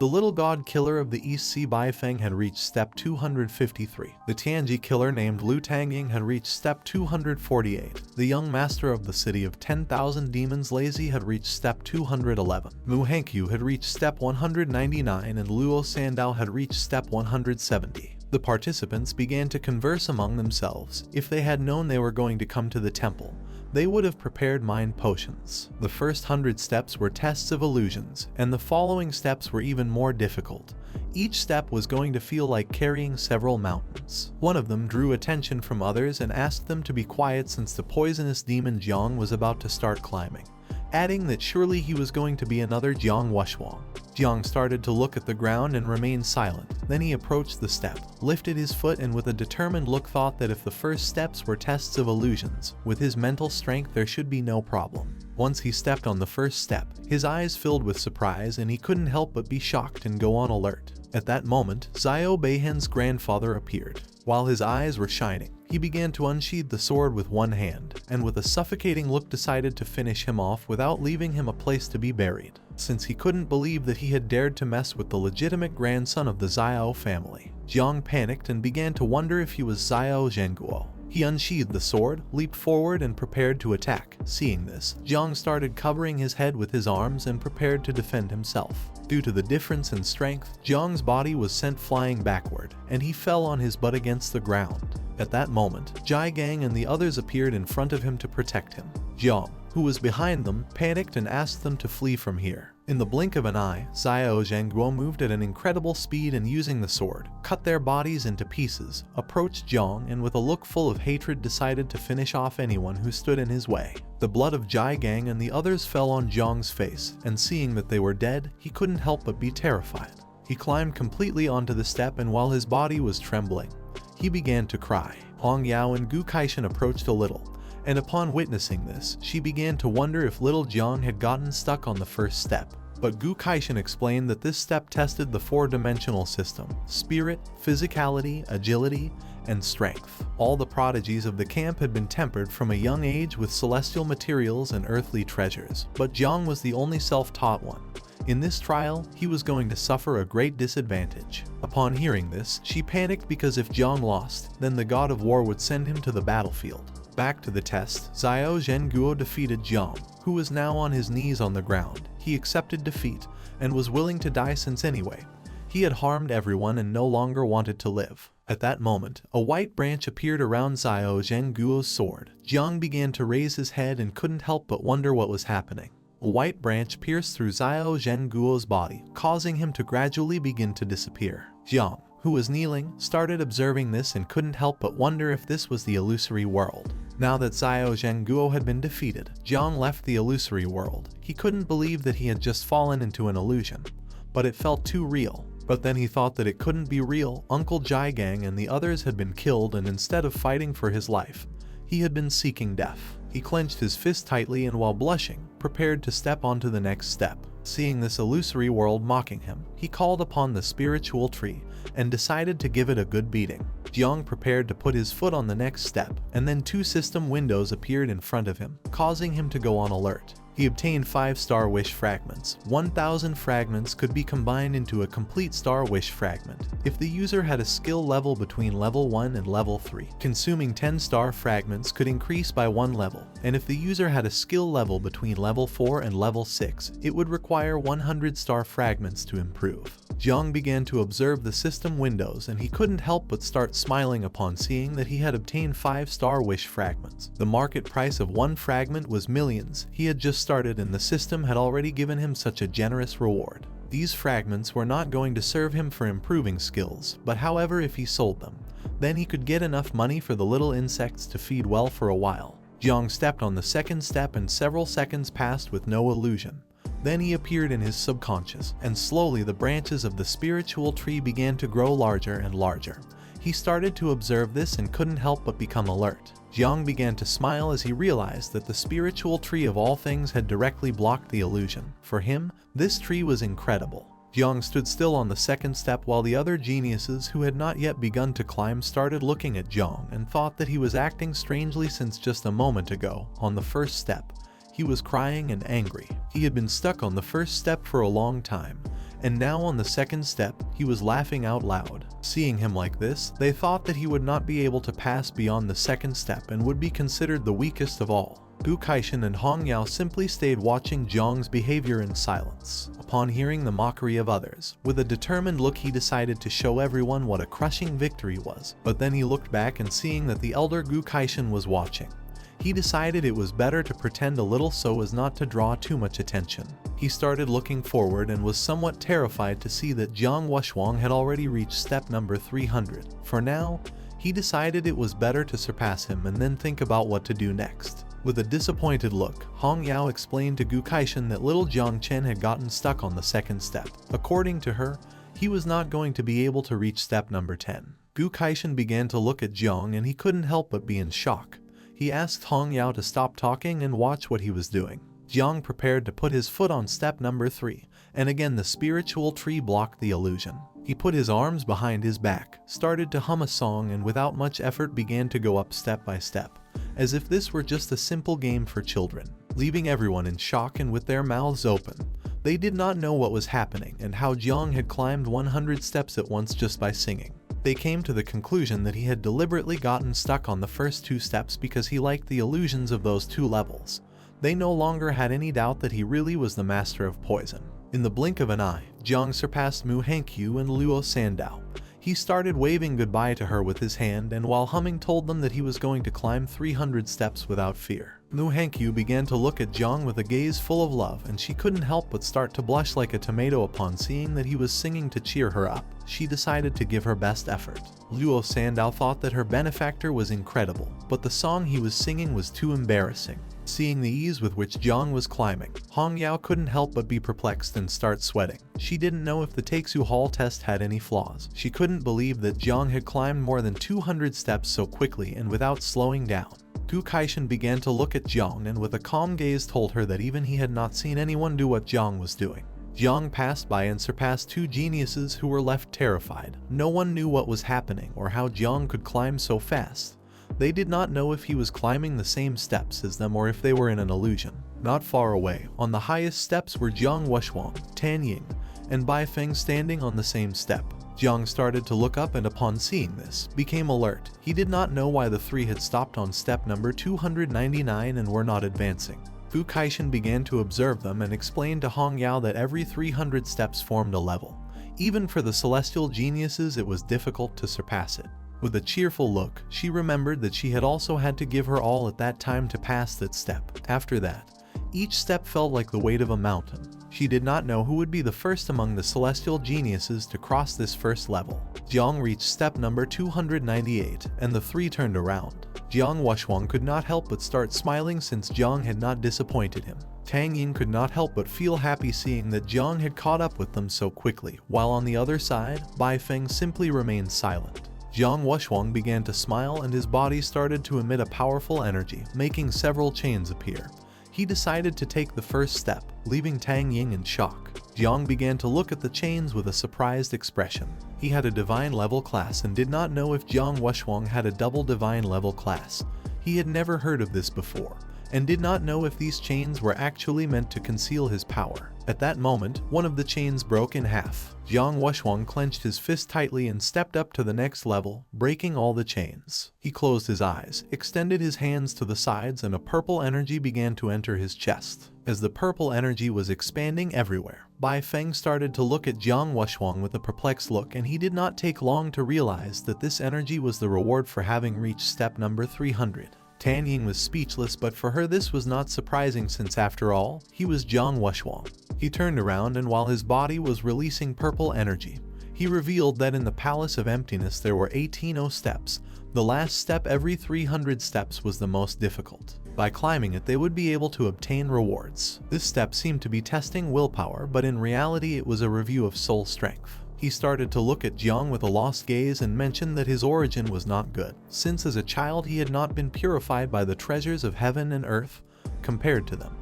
The little god killer of the East Sea Baifeng had reached step 253. The Tianji killer named Lu Tangying had reached step 248. The young master of the city of 10,000 demons Lazy had reached step 211. Mu Hankyu had reached step 199 and Luo Sandao had reached step 170. The participants began to converse among themselves. If they had known they were going to come to the temple, they would have prepared mind potions. The first 100 steps were tests of illusions, and the following steps were even more difficult. Each step was going to feel like carrying several mountains. One of them drew attention from others and asked them to be quiet since the poisonous demon Jiang was about to start climbing, adding that surely he was going to be another Jiang Wuxuang. Jiang started to look at the ground and remained silent. Then he approached the step, lifted his foot and with a determined look thought that if the first steps were tests of illusions, with his mental strength there should be no problem. Once he stepped on the first step, his eyes filled with surprise and he couldn't help but be shocked and go on alert. At that moment, Zio Beihen's grandfather appeared. While his eyes were shining, he began to unsheathe the sword with one hand, and with a suffocating look decided to finish him off without leaving him a place to be buried, since he couldn't believe that he had dared to mess with the legitimate grandson of the Zio family. Jiang panicked and began to wonder if he was Zio Zhenguo. He unsheathed the sword, leaped forward and prepared to attack. Seeing this, Jiang started covering his head with his arms and prepared to defend himself. Due to the difference in strength, Jiang's body was sent flying backward, and he fell on his butt against the ground. At that moment, Jai Gang and the others appeared in front of him to protect him. Jiang, who was behind them, panicked and asked them to flee from here. In the blink of an eye, Zio Zhenguo moved at an incredible speed and using the sword, cut their bodies into pieces, approached Jiang and with a look full of hatred decided to finish off anyone who stood in his way. The blood of Jai Gang and the others fell on Jiang's face, and seeing that they were dead, he couldn't help but be terrified. He climbed completely onto the step and while his body was trembling, he began to cry. Hong Yao and Gu Kaishan approached a little, and upon witnessing this, she began to wonder if little Jiang had gotten stuck on the first step. But Gu Kaishan explained that this step tested the 4-dimensional system: spirit, physicality, agility, and strength. All the prodigies of the camp had been tempered from a young age with celestial materials and earthly treasures, but Jiang was the only self-taught one. In this trial, he was going to suffer a great disadvantage. Upon hearing this, she panicked because if Jiang lost, then the god of war would send him to the battlefield. Back to the test, Zio Zhenguo defeated Jiang, who was now on his knees on the ground. He accepted defeat and was willing to die since anyway, he had harmed everyone and no longer wanted to live. At that moment, a white branch appeared around Zio Zhenguo's sword. Jiang began to raise his head and couldn't help but wonder what was happening. A white branch pierced through Zio Zhenguo's body, causing him to gradually begin to disappear. Jiang, who was kneeling, started observing this and couldn't help but wonder if this was the illusory world. Now that Zio Zhenguo had been defeated, Jiang left the illusory world. He couldn't believe that he had just fallen into an illusion, but it felt too real. But then he thought that it couldn't be real. Uncle Jai Gang and the others had been killed, and instead of fighting for his life, he had been seeking death. He clenched his fist tightly and while blushing, prepared to step onto the next step. Seeing this illusory world mocking him, he called upon the spiritual tree and decided to give it a good beating. Jiang prepared to put his foot on the next step, and then two system windows appeared in front of him, causing him to go on alert. He obtained 5 Star Wish fragments. 1,000 fragments could be combined into a complete Star Wish fragment if the user had a skill level between level 1 and level 3. Consuming 10 star fragments could increase by 1 level, and if the user had a skill level between level 4 and level 6, it would require 100 star fragments to improve. Jiang began to observe the system windows, and he couldn't help but start smiling upon seeing that he had obtained 5 Star Wish fragments. The market price of 1 fragment was millions. He had just started and the system had already given him such a generous reward. These fragments were not going to serve him for improving skills, but however, if he sold them, then he could get enough money for the little insects to feed well for a while. Jiang stepped on the second step and several seconds passed with no illusion. Then he appeared in his subconscious, and slowly the branches of the spiritual tree began to grow larger and larger. He started to observe this and couldn't help but become alert. Jiang began to smile as he realized that the spiritual tree of all things had directly blocked the illusion. For him, this tree was incredible. Jiang stood still on the second step while the other geniuses who had not yet begun to climb started looking at Jiang and thought that he was acting strangely since just a moment ago, on the first step, he was crying and angry. He had been stuck on the first step for a long time, and now on the second step, he was laughing out loud. Seeing him like this, they thought that he would not be able to pass beyond the second step and would be considered the weakest of all. Gu Kaishan and Hong Yao simply stayed watching Jiang's behavior in silence. Upon hearing the mockery of others, with a determined look he decided to show everyone what a crushing victory was, but then he looked back and seeing that the elder Gu Kaishan was watching, he decided it was better to pretend a little so as not to draw too much attention. He started looking forward and was somewhat terrified to see that Jiang Wuxuang had already reached step number 300. For now, he decided it was better to surpass him and then think about what to do next. With a disappointed look, Hong Yao explained to Gu Kaishan that little Jiang Chen had gotten stuck on the second step. According to her, he was not going to be able to reach step number 10. Gu Kaishan began to look at Jiang and he couldn't help but be in shock. He asked Hong Yao to stop talking and watch what he was doing. Jiang prepared to put his foot on step number 3, and again the spiritual tree blocked the illusion. He put his arms behind his back, started to hum a song, and without much effort began to go up step by step, as if this were just a simple game for children, leaving everyone in shock and with their mouths open. They did not know what was happening and how Jiang had climbed 100 steps at once just by singing. They came to the conclusion that he had deliberately gotten stuck on the first 2 steps because he liked the illusions of those 2 levels. They no longer had any doubt that he really was the master of poison. In the blink of an eye, Jiang surpassed Mu Hankyu and Luo Sandao. He started waving goodbye to her with his hand and while humming told them that he was going to climb 300 steps without fear. Mu Hankyu began to look at Jiang with a gaze full of love and she couldn't help but start to blush like a tomato upon seeing that he was singing to cheer her up. She decided to give her best effort. Luo Sandao thought that her benefactor was incredible, but the song he was singing was too embarrassing. Seeing the ease with which Jiang was climbing, Hong Yao couldn't help but be perplexed and start sweating. She didn't know if the Taku Hall test had any flaws. She couldn't believe that Jiang had climbed more than 200 steps so quickly and without slowing down. Gu Kaishan began to look at Jiang and with a calm gaze told her that even he had not seen anyone do what Jiang was doing. Jiang passed by and surpassed 2 geniuses who were left terrified. No one knew what was happening or how Jiang could climb so fast. They did not know if he was climbing the same steps as them or if they were in an illusion. Not far away, on the highest steps were Jiang Wuxuang, Tan Ying, and Bai Feng standing on the same step. Jiang started to look up and upon seeing this, became alert. He did not know why the 3 had stopped on step number 299 and were not advancing. Gu Kaishan began to observe them and explained to Hong Yao that every 300 steps formed a level. Even for the celestial geniuses it was difficult to surpass it. With a cheerful look, she remembered that she had also had to give her all at that time to pass that step. After that, each step felt like the weight of a mountain. She did not know who would be the first among the celestial geniuses to cross this first level. Jiang reached step number 298, and the 3 turned around. Jiang Wuxuang could not help but start smiling since Jiang had not disappointed him. Tang Yin could not help but feel happy seeing that Jiang had caught up with them so quickly, while on the other side, Bai Feng simply remained silent. Jiang Wuxuang began to smile and his body started to emit a powerful energy, making several chains appear. He decided to take the first step, leaving Tang Ying in shock. Jiang began to look at the chains with a surprised expression. He had a divine level class and did not know if Jiang Wuxuang had a double divine level class. He had never heard of this before, and did not know if these chains were actually meant to conceal his power. At that moment, one of the chains broke in half. Jiang Wushuang clenched his fist tightly and stepped up to the next level, breaking all the chains. He closed his eyes, extended his hands to the sides, and a purple energy began to enter his chest. As the purple energy was expanding everywhere, Bai Feng started to look at Jiang Wushuang with a perplexed look, and he did not take long to realize that this energy was the reward for having reached step number 300. Tan Ying was speechless, but for her this was not surprising since after all, he was Jiang Wushuang. He turned around, and while his body was releasing purple energy, he revealed that in the Palace of Emptiness there were 18 steps. The last step every 300 steps was the most difficult. By climbing it they would be able to obtain rewards. This step seemed to be testing willpower, but in reality it was a review of soul strength. He started to look at Jiang with a lost gaze and mentioned that his origin was not good, since as a child he had not been purified by the treasures of heaven and earth. Compared to them,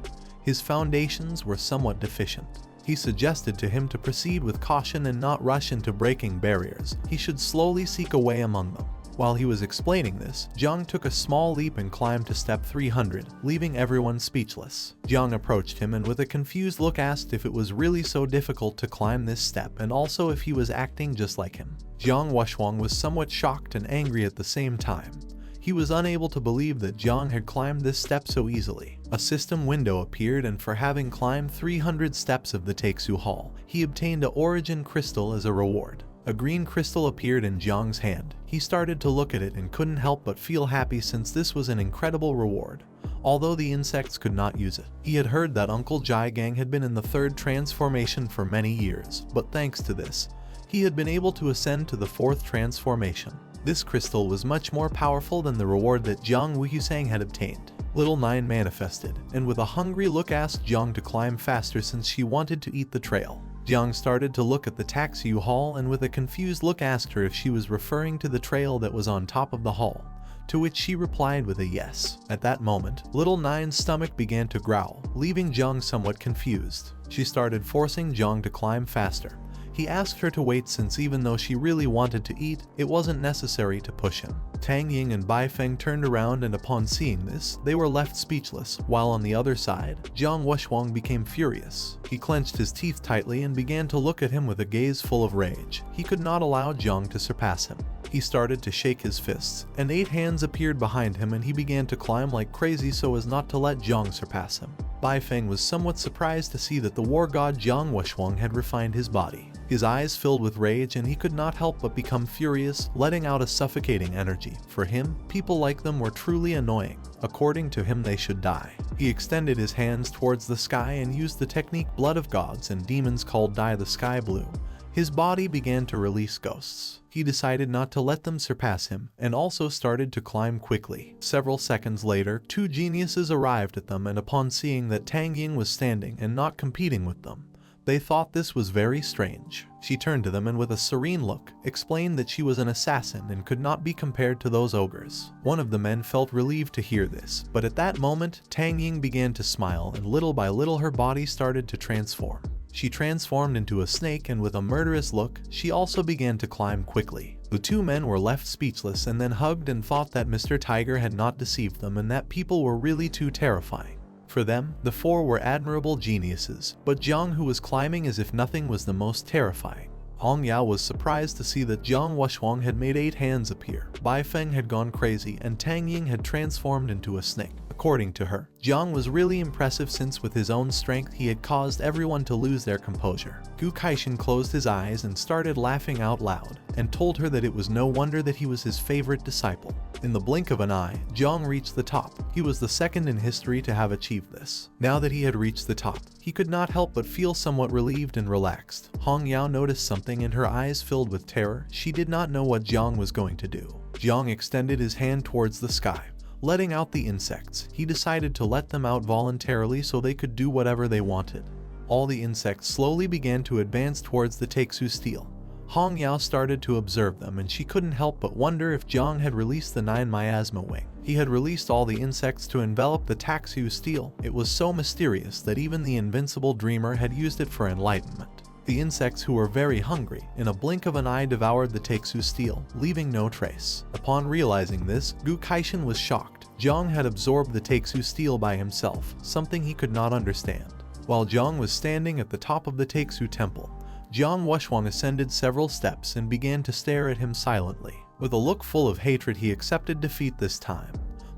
his foundations were somewhat deficient. He suggested to him to proceed with caution and not rush into breaking barriers. He should slowly seek a way among them. While he was explaining this, Jiang took a small leap and climbed to step 300, leaving everyone speechless. Jiang approached him and with a confused look asked if it was really so difficult to climb this step and also if he was acting just like him. Jiang Wushuang was somewhat shocked and angry at the same time. He was unable to believe that Jiang had climbed this step so easily. A system window appeared, and for having climbed 300 steps of the Taku Hall, he obtained a origin crystal as a reward. A green crystal appeared in Jiang's hand. He started to look at it and couldn't help but feel happy since this was an incredible reward. Although the insects could not use it, he had heard that Uncle Jai Gang had been in the third transformation for many years, but thanks to this, he had been able to ascend to the fourth transformation. This crystal was much more powerful than the reward that Jiang Wuhusang had obtained. Little Nine manifested, and with a hungry look asked Jiang to climb faster since she wanted to eat the trail. Jiang started to look at the Taku Hall and with a confused look asked her if she was referring to the trail that was on top of the hall, to which she replied with a yes. At that moment, Little Nine's stomach began to growl, leaving Jiang somewhat confused. She started forcing Jiang to climb faster. He asked her to wait since even though she really wanted to eat, it wasn't necessary to push him. Tang Ying and Bai Feng turned around and upon seeing this, they were left speechless, while on the other side, Jiang Wushuang became furious. He clenched his teeth tightly and began to look at him with a gaze full of rage. He could not allow Jiang to surpass him. He started to shake his fists, and 8 hands appeared behind him and he began to climb like crazy so as not to let Jiang surpass him. Bai Feng was somewhat surprised to see that the war god Jiang Wushuang had refined his body. His eyes filled with rage and he could not help but become furious, letting out a suffocating energy. For him, people like them were truly annoying. According to him, they should die. He extended his hands towards the sky and used the technique Blood of Gods and Demons called Dye the Sky Blue. His body began to release ghosts. He decided not to let them surpass him, and also started to climb quickly. Several seconds later, 2 geniuses arrived at them, and upon seeing that Tang Ying was standing and not competing with them, they thought this was very strange. She turned to them and with a serene look, explained that she was an assassin and could not be compared to those ogres. One of the men felt relieved to hear this, but at that moment, Tang Ying began to smile and little by little her body started to transform. She transformed into a snake and with a murderous look, she also began to climb quickly. The 2 men were left speechless and then hugged and thought that Mr. Tiger had not deceived them and that people were really too terrifying. For them, the 4 were admirable geniuses, but Jiang, who was climbing as if nothing, was the most terrifying. Hong Yao was surprised to see that Jiang Wushuang had made 8 hands appear. Bai Feng had gone crazy and Tang Ying had transformed into a snake. According to her, Jiang was really impressive since with his own strength he had caused everyone to lose their composure. Gu Kaishin closed his eyes and started laughing out loud, and told her that it was no wonder that he was his favorite disciple. In the blink of an eye, Jiang reached the top. He was the second in history to have achieved this. Now that he had reached the top, he could not help but feel somewhat relieved and relaxed. Hong Yao noticed something and her eyes filled with terror. She did not know what Jiang was going to do. Jiang extended his hand towards the sky, letting out the insects. He decided to let them out voluntarily so they could do whatever they wanted. All the insects slowly began to advance towards the Taku steel. Hong Yao started to observe them and she couldn't help but wonder if Jiang had released the 9 miasma wing. He had released all the insects to envelop the Taku steel. It was so mysterious that even the invincible dreamer had used it for enlightenment. The insects, who were very hungry, in a blink of an eye devoured the Taku steel, leaving no trace. Upon realizing this, Gu Kaishin was shocked. Jiang had absorbed the Taku steel by himself, something he could not understand. While Jiang was standing at the top of the Taku temple, Jiang Wushwang ascended several steps and began to stare at him silently. With a look full of hatred, he accepted defeat this time,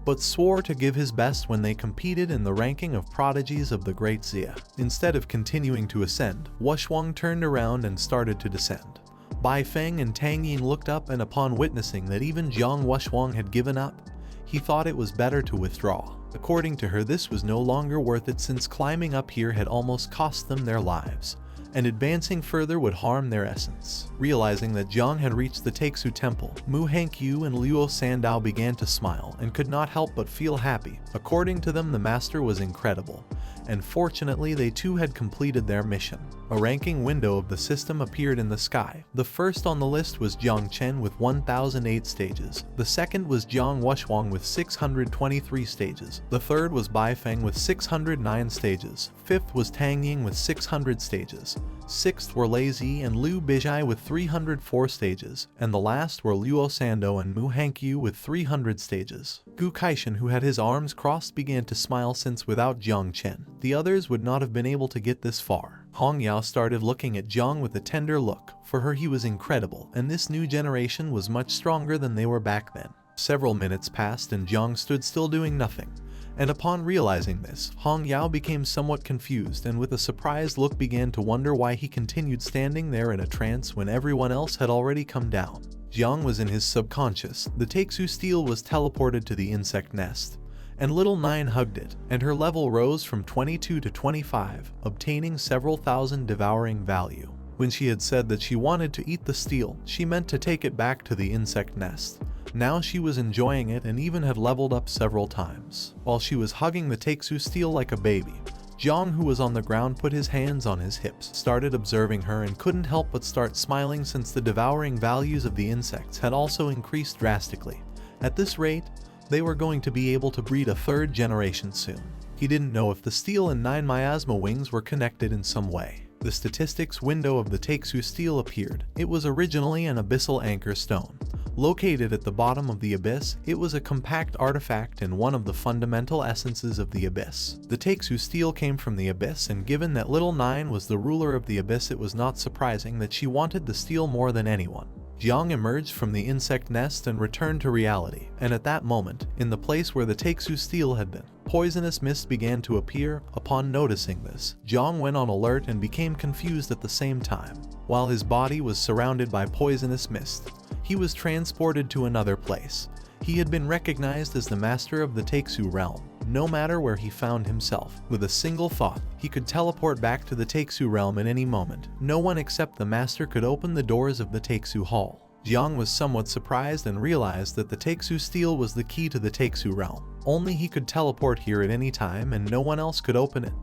but swore to give his best when they competed in the ranking of prodigies of the Great Zia. Instead of continuing to ascend, Wushwang turned around and started to descend. Bai Feng and Tang Yin looked up, and upon witnessing that even Jiang Wushwang had given up, he thought it was better to withdraw. According to her, this was no longer worth it, since climbing up here had almost cost them their lives, and advancing further would harm their essence. Realizing that Jiang had reached the Taku temple, Mu Hankyu and Luo Sandao began to smile and could not help but feel happy. According to them, the master was incredible, and fortunately they too had completed their mission. A ranking window of the system appeared in the sky. The first on the list was Jiang Chen with 1008 stages. The second was Jiang Wushwang with 623 stages. The third was Bai Feng with 609 stages. Fifth was Tang Ying with 600 stages. Sixth were Lei Zi and Liu Bijai with 304 stages, and the last were Luo Sando and Mu Hankyu with 300 stages. Gu Kaishan, who had his arms crossed, began to smile, since without Jiang Chen, the others would not have been able to get this far. Hong Yao started looking at Jiang with a tender look. For her, he was incredible, and this new generation was much stronger than they were back then. Several minutes passed and Jiang stood still doing nothing. And upon realizing this, Hong Yao became somewhat confused and with a surprised look began to wonder why he continued standing there in a trance when everyone else had already come down. Jiang was in his subconscious. The Taku steel was teleported to the insect nest, and Little Nine hugged it, and her level rose from 22 to 25, obtaining several thousand devouring value. When she had said that she wanted to eat the steel, she meant to take it back to the insect nest. Now she was enjoying it and even had leveled up several times. While she was hugging the Taku steel like a baby, Jiang, who was on the ground, put his hands on his hips, started observing her, and couldn't help but start smiling, since the devouring values of the insects had also increased drastically. At this rate, they were going to be able to breed a third generation soon. He didn't know if the steel and 9 miasma wings were connected in some way. The statistics window of the Taku steel appeared. It was originally an abyssal anchor stone. Located at the bottom of the abyss, it was a compact artifact and one of the fundamental essences of the abyss. The Taku steel came from the abyss, and given that Little Nine was the ruler of the abyss, it was not surprising that she wanted the steel more than anyone. Jiang emerged from the insect nest and returned to reality, and at that moment, in the place where the Taku steel had been, poisonous mist began to appear. Upon noticing this, Jiang went on alert and became confused at the same time. While his body was surrounded by poisonous mist, he was transported to another place. He had been recognized as the master of the Taku realm. No matter where he found himself, with a single thought, he could teleport back to the Taku realm at any moment. No one except the master could open the doors of the Taku hall. Jiang was somewhat surprised and realized that the Taku steel was the key to the Taku realm. Only he could teleport here at any time and no one else could open it.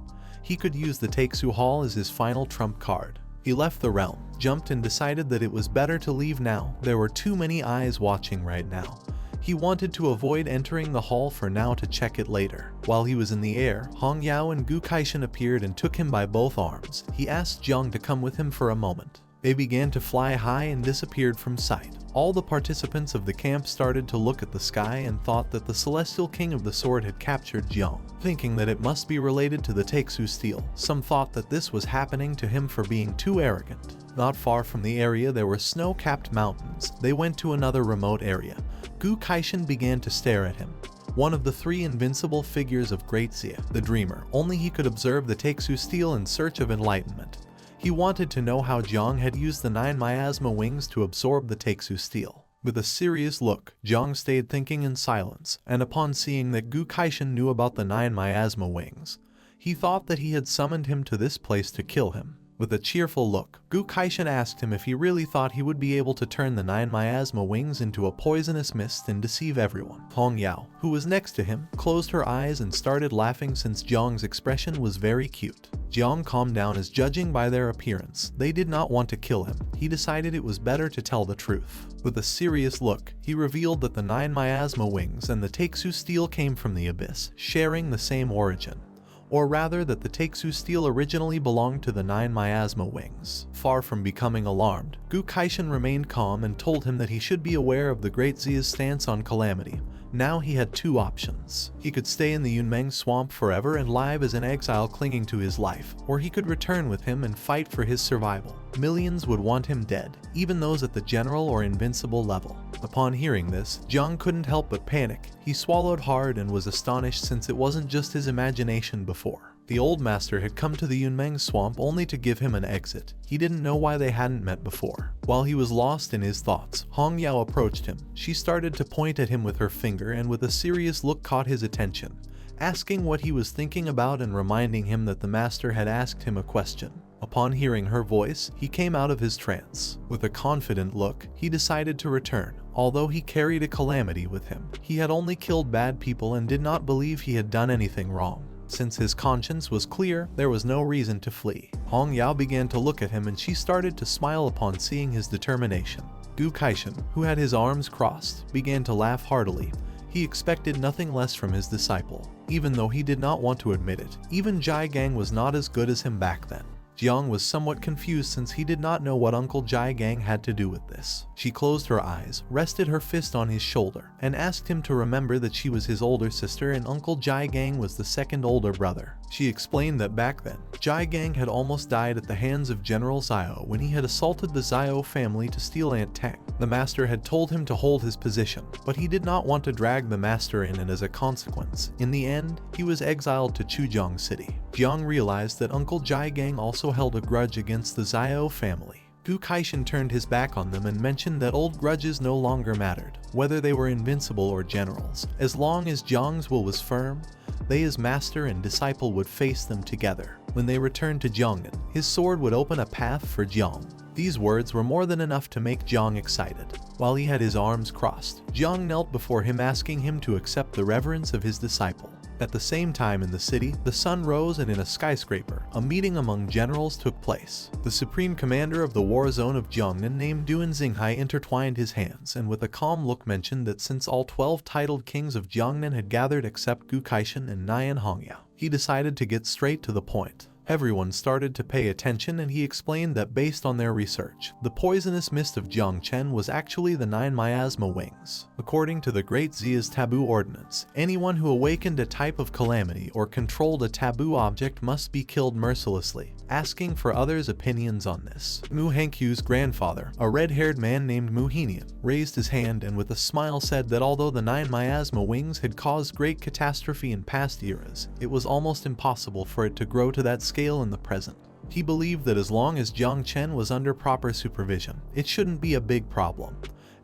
He could use the Taku hall as his final trump card. He left the realm, jumped, and decided that it was better to leave now. There were too many eyes watching right now. He wanted to avoid entering the hall for now to check it later. While he was in the air, Hong Yao and Gu Kaishan appeared and took him by both arms. He asked Jiang to come with him for a moment. They began to fly high and disappeared from sight. All the participants of the camp started to look at the sky and thought that the Celestial King of the Sword had captured Jiang, thinking that it must be related to the Taku steel. Some thought that this was happening to him for being too arrogant. Not far from the area there were snow-capped mountains. They went to another remote area. Gu Kaishan began to stare at him. One of the 3 invincible figures of Great Zia, the Dreamer. Only he could observe the Taku steel in search of enlightenment. He wanted to know how Jiang had used the 9 miasma wings to absorb the Taku steel. With a serious look, Jiang stayed thinking in silence, and upon seeing that Gu Kaishan knew about the 9 miasma wings, he thought that he had summoned him to this place to kill him. With a cheerful look, Gu Kaishan asked him if he really thought he would be able to turn the 9 miasma wings into a poisonous mist and deceive everyone. Hong Yao, who was next to him, closed her eyes and started laughing since Jiang's expression was very cute. Jiang calmed down, as judging by their appearance, they did not want to kill him. He decided it was better to tell the truth. With a serious look, he revealed that the 9 miasma wings and the Taku steel came from the abyss, sharing the same origin. Or rather, that the Taku steel originally belonged to the 9 miasma wings. Far from becoming alarmed, Gu Kaishan remained calm and told him that he should be aware of the Great Zia's stance on calamity, Now he had two options. He could stay in the Yunmeng swamp forever and live as an exile clinging to his life, or he could return with him and fight for his survival. Millions would want him dead, even those at the general or invincible level. Upon hearing this, Jiang couldn't help but panic. He swallowed hard and was astonished since it wasn't just his imagination before. The old master had come to the Yunmeng swamp only to give him an exit. He didn't know why they hadn't met before. While he was lost in his thoughts, Hong Yao approached him. She started to point at him with her finger and with a serious look caught his attention, asking what he was thinking about and reminding him that the master had asked him a question. Upon hearing her voice, he came out of his trance. With a confident look, he decided to return. Although he carried a calamity with him, he had only killed bad people and did not believe he had done anything wrong. Since his conscience was clear, there was no reason to flee. Hong Yao began to look at him and she started to smile upon seeing his determination. Gu Kaishan, who had his arms crossed, began to laugh heartily. He expected nothing less from his disciple. Even though he did not want to admit it, even Jai Gang was not as good as him back then. Jiang was somewhat confused since he did not know what Uncle Jai Gang had to do with this. She closed her eyes, rested her fist on his shoulder, and asked him to remember that she was his older sister and Uncle Jai Gang was the second older brother. She explained that back then, Jai Gang had almost died at the hands of General Zio when he had assaulted the Zio family to steal Aunt Tang. The master had told him to hold his position, but he did not want to drag the master in, and as a consequence, in the end, he was exiled to Chujiang City. Jiang realized that Uncle Jai Gang also held a grudge against the Zio family. Gu Kaishan turned his back on them and mentioned that old grudges no longer mattered, whether they were invincible or generals. As long as Jiang's will was firm, they as master and disciple would face them together. When they returned to Jiangnan, his sword would open a path for Jiang. These words were more than enough to make Jiang excited. While he had his arms crossed, Jiang knelt before him asking him to accept the reverence of his disciple. At the same time in the city, the sun rose and in a skyscraper, a meeting among generals took place. The supreme commander of the war zone of Jiangnan named Duan Xinghai intertwined his hands and with a calm look mentioned that since all 12 titled kings of Jiangnan had gathered except Gu Kaishan and Nian Hongyao, he decided to get straight to the point. Everyone started to pay attention and he explained that based on their research, the poisonous mist of Jiang Chen was actually the 9 miasma wings. According to the Great Zia's taboo ordinance, anyone who awakened a type of calamity or controlled a taboo object must be killed mercilessly. Asking for others' opinions on this, Mu Hankyu's grandfather, a red-haired man named Mu Henian, raised his hand and with a smile said that although the 9 miasma wings had caused great catastrophe in past eras, it was almost impossible for it to grow to that scale in the present. He believed that as long as Jiang Chen was under proper supervision, it shouldn't be a big problem.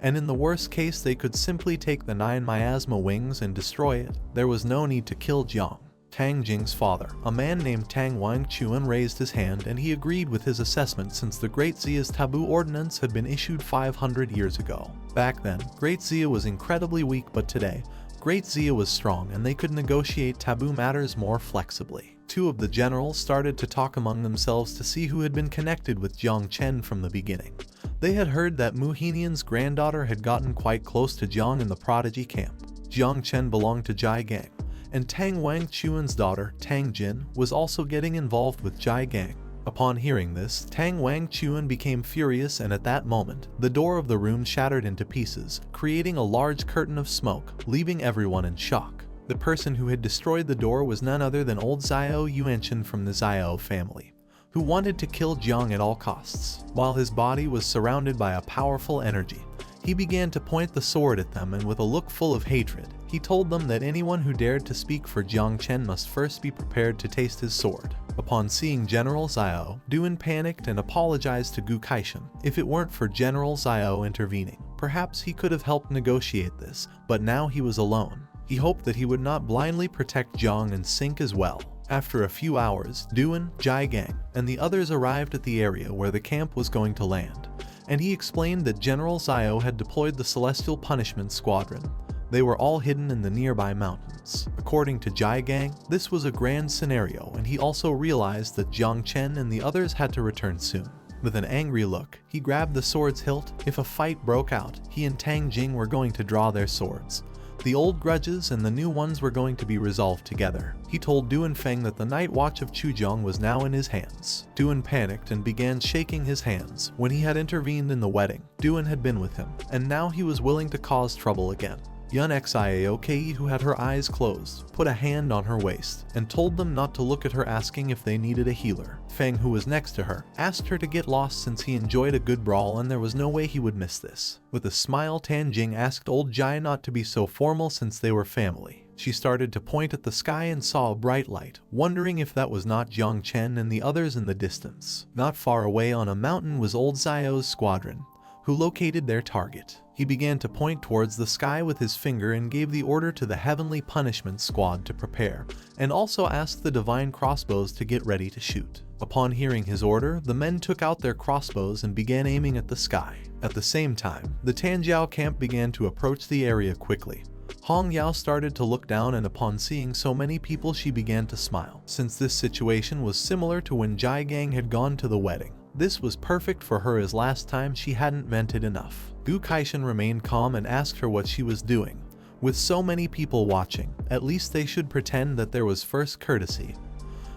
And in the worst case they could simply take the 9 miasma wings and destroy it. There was no need to kill Jiang. Tang Jing's father, a man named Tang Wangchuan, raised his hand and he agreed with his assessment since the Great Zia's taboo ordinance had been issued 500 years ago. Back then, Great Zia was incredibly weak, but today, Great Zia was strong and they could negotiate taboo matters more flexibly. Two of the generals started to talk among themselves to see who had been connected with Jiang Chen from the beginning. They had heard that Mu Henian's granddaughter had gotten quite close to Jiang in the prodigy camp. Jiang Chen belonged to Jai Gang, and Tang Wangchuan's daughter, Tang Jin, was also getting involved with Jai Gang. Upon hearing this, Tang Wangchuan became furious and at that moment, the door of the room shattered into pieces, creating a large curtain of smoke, leaving everyone in shock. The person who had destroyed the door was none other than old Zio Yuanwu from the Zio family, who wanted to kill Jiang at all costs. While his body was surrounded by a powerful energy, he began to point the sword at them and with a look full of hatred, he told them that anyone who dared to speak for Jiang Chen must first be prepared to taste his sword. Upon seeing General Zio, Duan panicked and apologized to Gu Kaishan. If it weren't for General Zio intervening, perhaps he could have helped negotiate this, but now he was alone. He hoped that he would not blindly protect Jiang and sink as well. After a few hours, Duan, Jai Gang, and the others arrived at the area where the camp was going to land, and he explained that General Zio had deployed the Celestial Punishment Squadron. They were all hidden in the nearby mountains. According to Jai Gang, this was a grand scenario and he also realized that Jiang Chen and the others had to return soon. With an angry look, he grabbed the sword's hilt. If a fight broke out, he and Tang Jing were going to draw their swords. The old grudges and the new ones were going to be resolved together. He told Duan Feng that the night watch of Chujiang was now in his hands. Duan panicked and began shaking his hands. When he had intervened in the wedding, Duan had been with him, and now he was willing to cause trouble again. Yun Xiaoke, who had her eyes closed, put a hand on her waist and told them not to look at her, asking if they needed a healer. Feng, who was next to her, asked her to get lost since he enjoyed a good brawl and there was no way he would miss this. With a smile, Tan Jing asked old Jai not to be so formal since they were family. She started to point at the sky and saw a bright light, wondering if that was not Jiang Chen and the others in the distance. Not far away on a mountain was old Zio's squadron, who located their target. He began to point towards the sky with his finger and gave the order to the Heavenly Punishment Squad to prepare, and also asked the divine crossbows to get ready to shoot. Upon hearing his order, the men took out their crossbows and began aiming at the sky. At the same time, the Tanjiao camp began to approach the area quickly. Hong Yao started to look down, and upon seeing so many people she began to smile. Since this situation was similar to when Jai Gang had gone to the wedding, this was perfect for her, as last time she hadn't vented enough. Gu Kaishan remained calm and asked her what she was doing. With so many people watching, at least they should pretend that there was first courtesy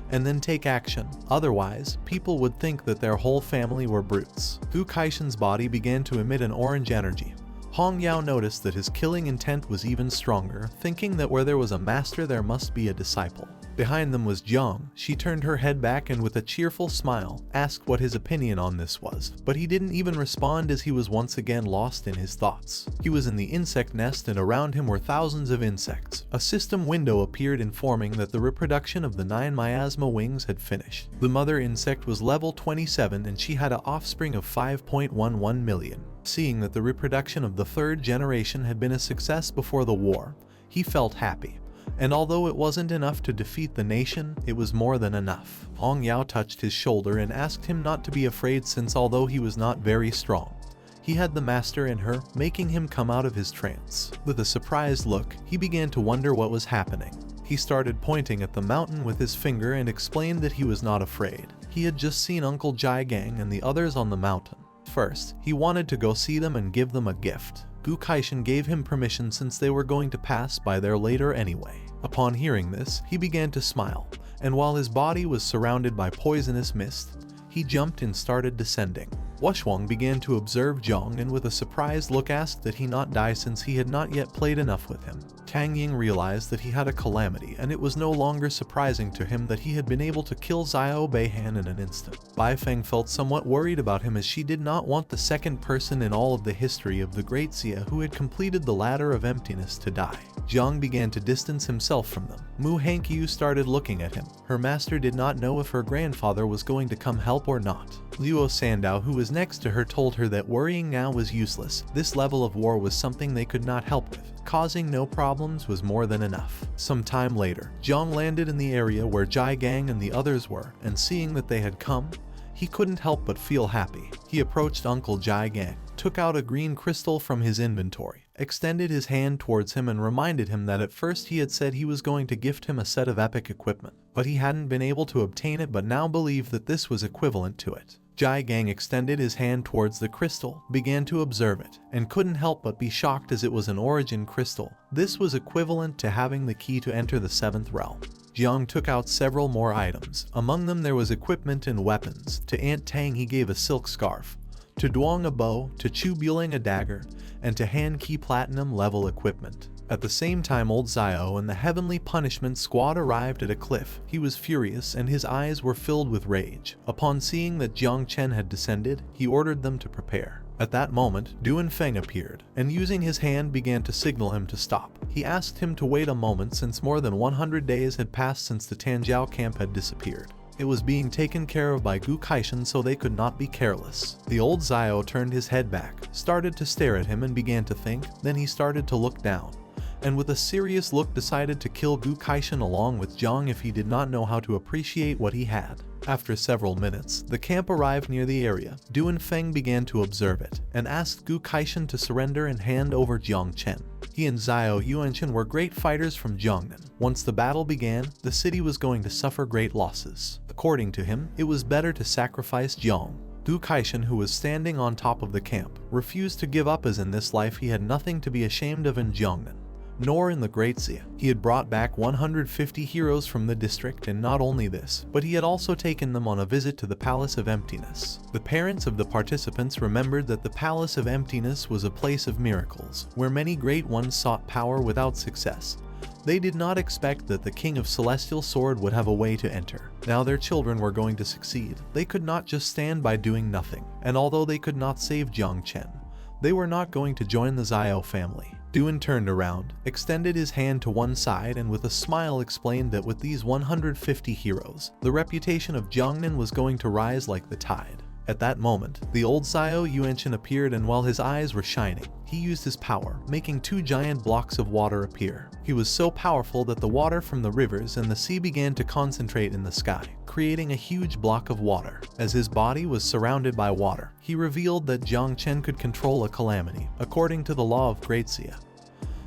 and then take action. Otherwise, people would think that their whole family were brutes. Gu Kaishan's body began to emit an orange energy. Hong Yao noticed that his killing intent was even stronger, thinking that where there was a master there must be a disciple. Behind them was Jiang. She turned her head back and with a cheerful smile asked what his opinion on this was, but he didn't even respond as he was once again lost in his thoughts. He was in the insect nest and around him were thousands of insects. A system window appeared informing that the reproduction of the 9 miasma wings had finished. The mother insect was level 27 and she had an offspring of 5.11 million. Seeing that the reproduction of the 3rd generation had been a success before the war, he felt happy. And although it wasn't enough to defeat the nation, it was more than enough. Hong Yao touched his shoulder and asked him not to be afraid, since although he was not very strong, he had the master in her, making him come out of his trance. With a surprised look, he began to wonder what was happening. He started pointing at the mountain with his finger and explained that he was not afraid. He had just seen Uncle Jai Gang and the others on the mountain. First, he wanted to go see them and give them a gift. Gu Kaishan gave him permission since they were going to pass by there later anyway. Upon hearing this, he began to smile, and while his body was surrounded by poisonous mist, he jumped and started descending. Wushwang began to observe Zhang and with a surprised look asked that he not die since he had not yet played enough with him. Tang Ying realized that he had a calamity, and it was no longer surprising to him that he had been able to kill Zio Beihan in an instant. Bai Feng felt somewhat worried about him, as she did not want the second person in all of the history of the Great Xia who had completed the Ladder of Emptiness to die. Zhang began to distance himself from them. Mu Hankyu started looking at him. Her master did not know if her grandfather was going to come help or not. Luo Sandao, who was next to her, told her that worrying now was useless. This level of war was something they could not help with. Causing no problems was more than enough. Some time later, Zhang landed in the area where Jai Gang and the others were, and seeing that they had come, he couldn't help but feel happy. He approached Uncle Jai Gang, took out a green crystal from his inventory, extended his hand towards him and reminded him that at first he had said he was going to gift him a set of epic equipment, but he hadn't been able to obtain it, but now believed that this was equivalent to it. Jai Gang extended his hand towards the crystal, began to observe it, and couldn't help but be shocked as it was an origin crystal. This was equivalent to having the key to enter the 7th realm. Jiang took out several more items. Among them there was equipment and weapons. To Aunt Tang he gave a silk scarf, to Duong a bow, to Chu Buling a dagger, and to Han Ki platinum level equipment. At the same time, old Zio and the Heavenly Punishment Squad arrived at a cliff. He was furious and his eyes were filled with rage. Upon seeing that Jiang Chen had descended, he ordered them to prepare. At that moment, Duan Feng appeared, and using his hand began to signal him to stop. He asked him to wait a moment since more than 100 days had passed since the Tanjiao camp had disappeared. It was being taken care of by Gu Kaishan, so they could not be careless. The old Zio turned his head back, started to stare at him and began to think, then he started to look down, and with a serious look decided to kill Gu Kaishan along with Zhang if he did not know how to appreciate what he had. After several minutes, the camp arrived near the area. Duan Feng began to observe it, and asked Gu Kaishan to surrender and hand over Jiang Chen. He and Zio Yuanwu were great fighters from Jiangnan. Once the battle began, the city was going to suffer great losses. According to him, it was better to sacrifice Jiang. Gu Kaishan, who was standing on top of the camp, refused to give up, as in this life he had nothing to be ashamed of in Jiangnan. nor in the Great Zia. He had brought back 150 heroes from the district, and not only this, but he had also taken them on a visit to the Palace of Emptiness. The parents of the participants remembered that the Palace of Emptiness was a place of miracles, where many great ones sought power without success. They did not expect that the King of Celestial Sword would have a way to enter. Now their children were going to succeed. They could not just stand by doing nothing, and although they could not save Jiang Chen, they were not going to join the Zio family. Duan turned around, extended his hand to one side, and with a smile explained that with these 150 heroes, the reputation of Jiangnan was going to rise like the tide. At that moment, the old Zio Yuanwu appeared, and while his eyes were shining, he used his power, making 2 giant blocks of water appear. He was so powerful that the water from the rivers and the sea began to concentrate in the sky, creating a huge block of water. As his body was surrounded by water, he revealed that Jiang Chen could control a calamity, according to the law of Great Zia.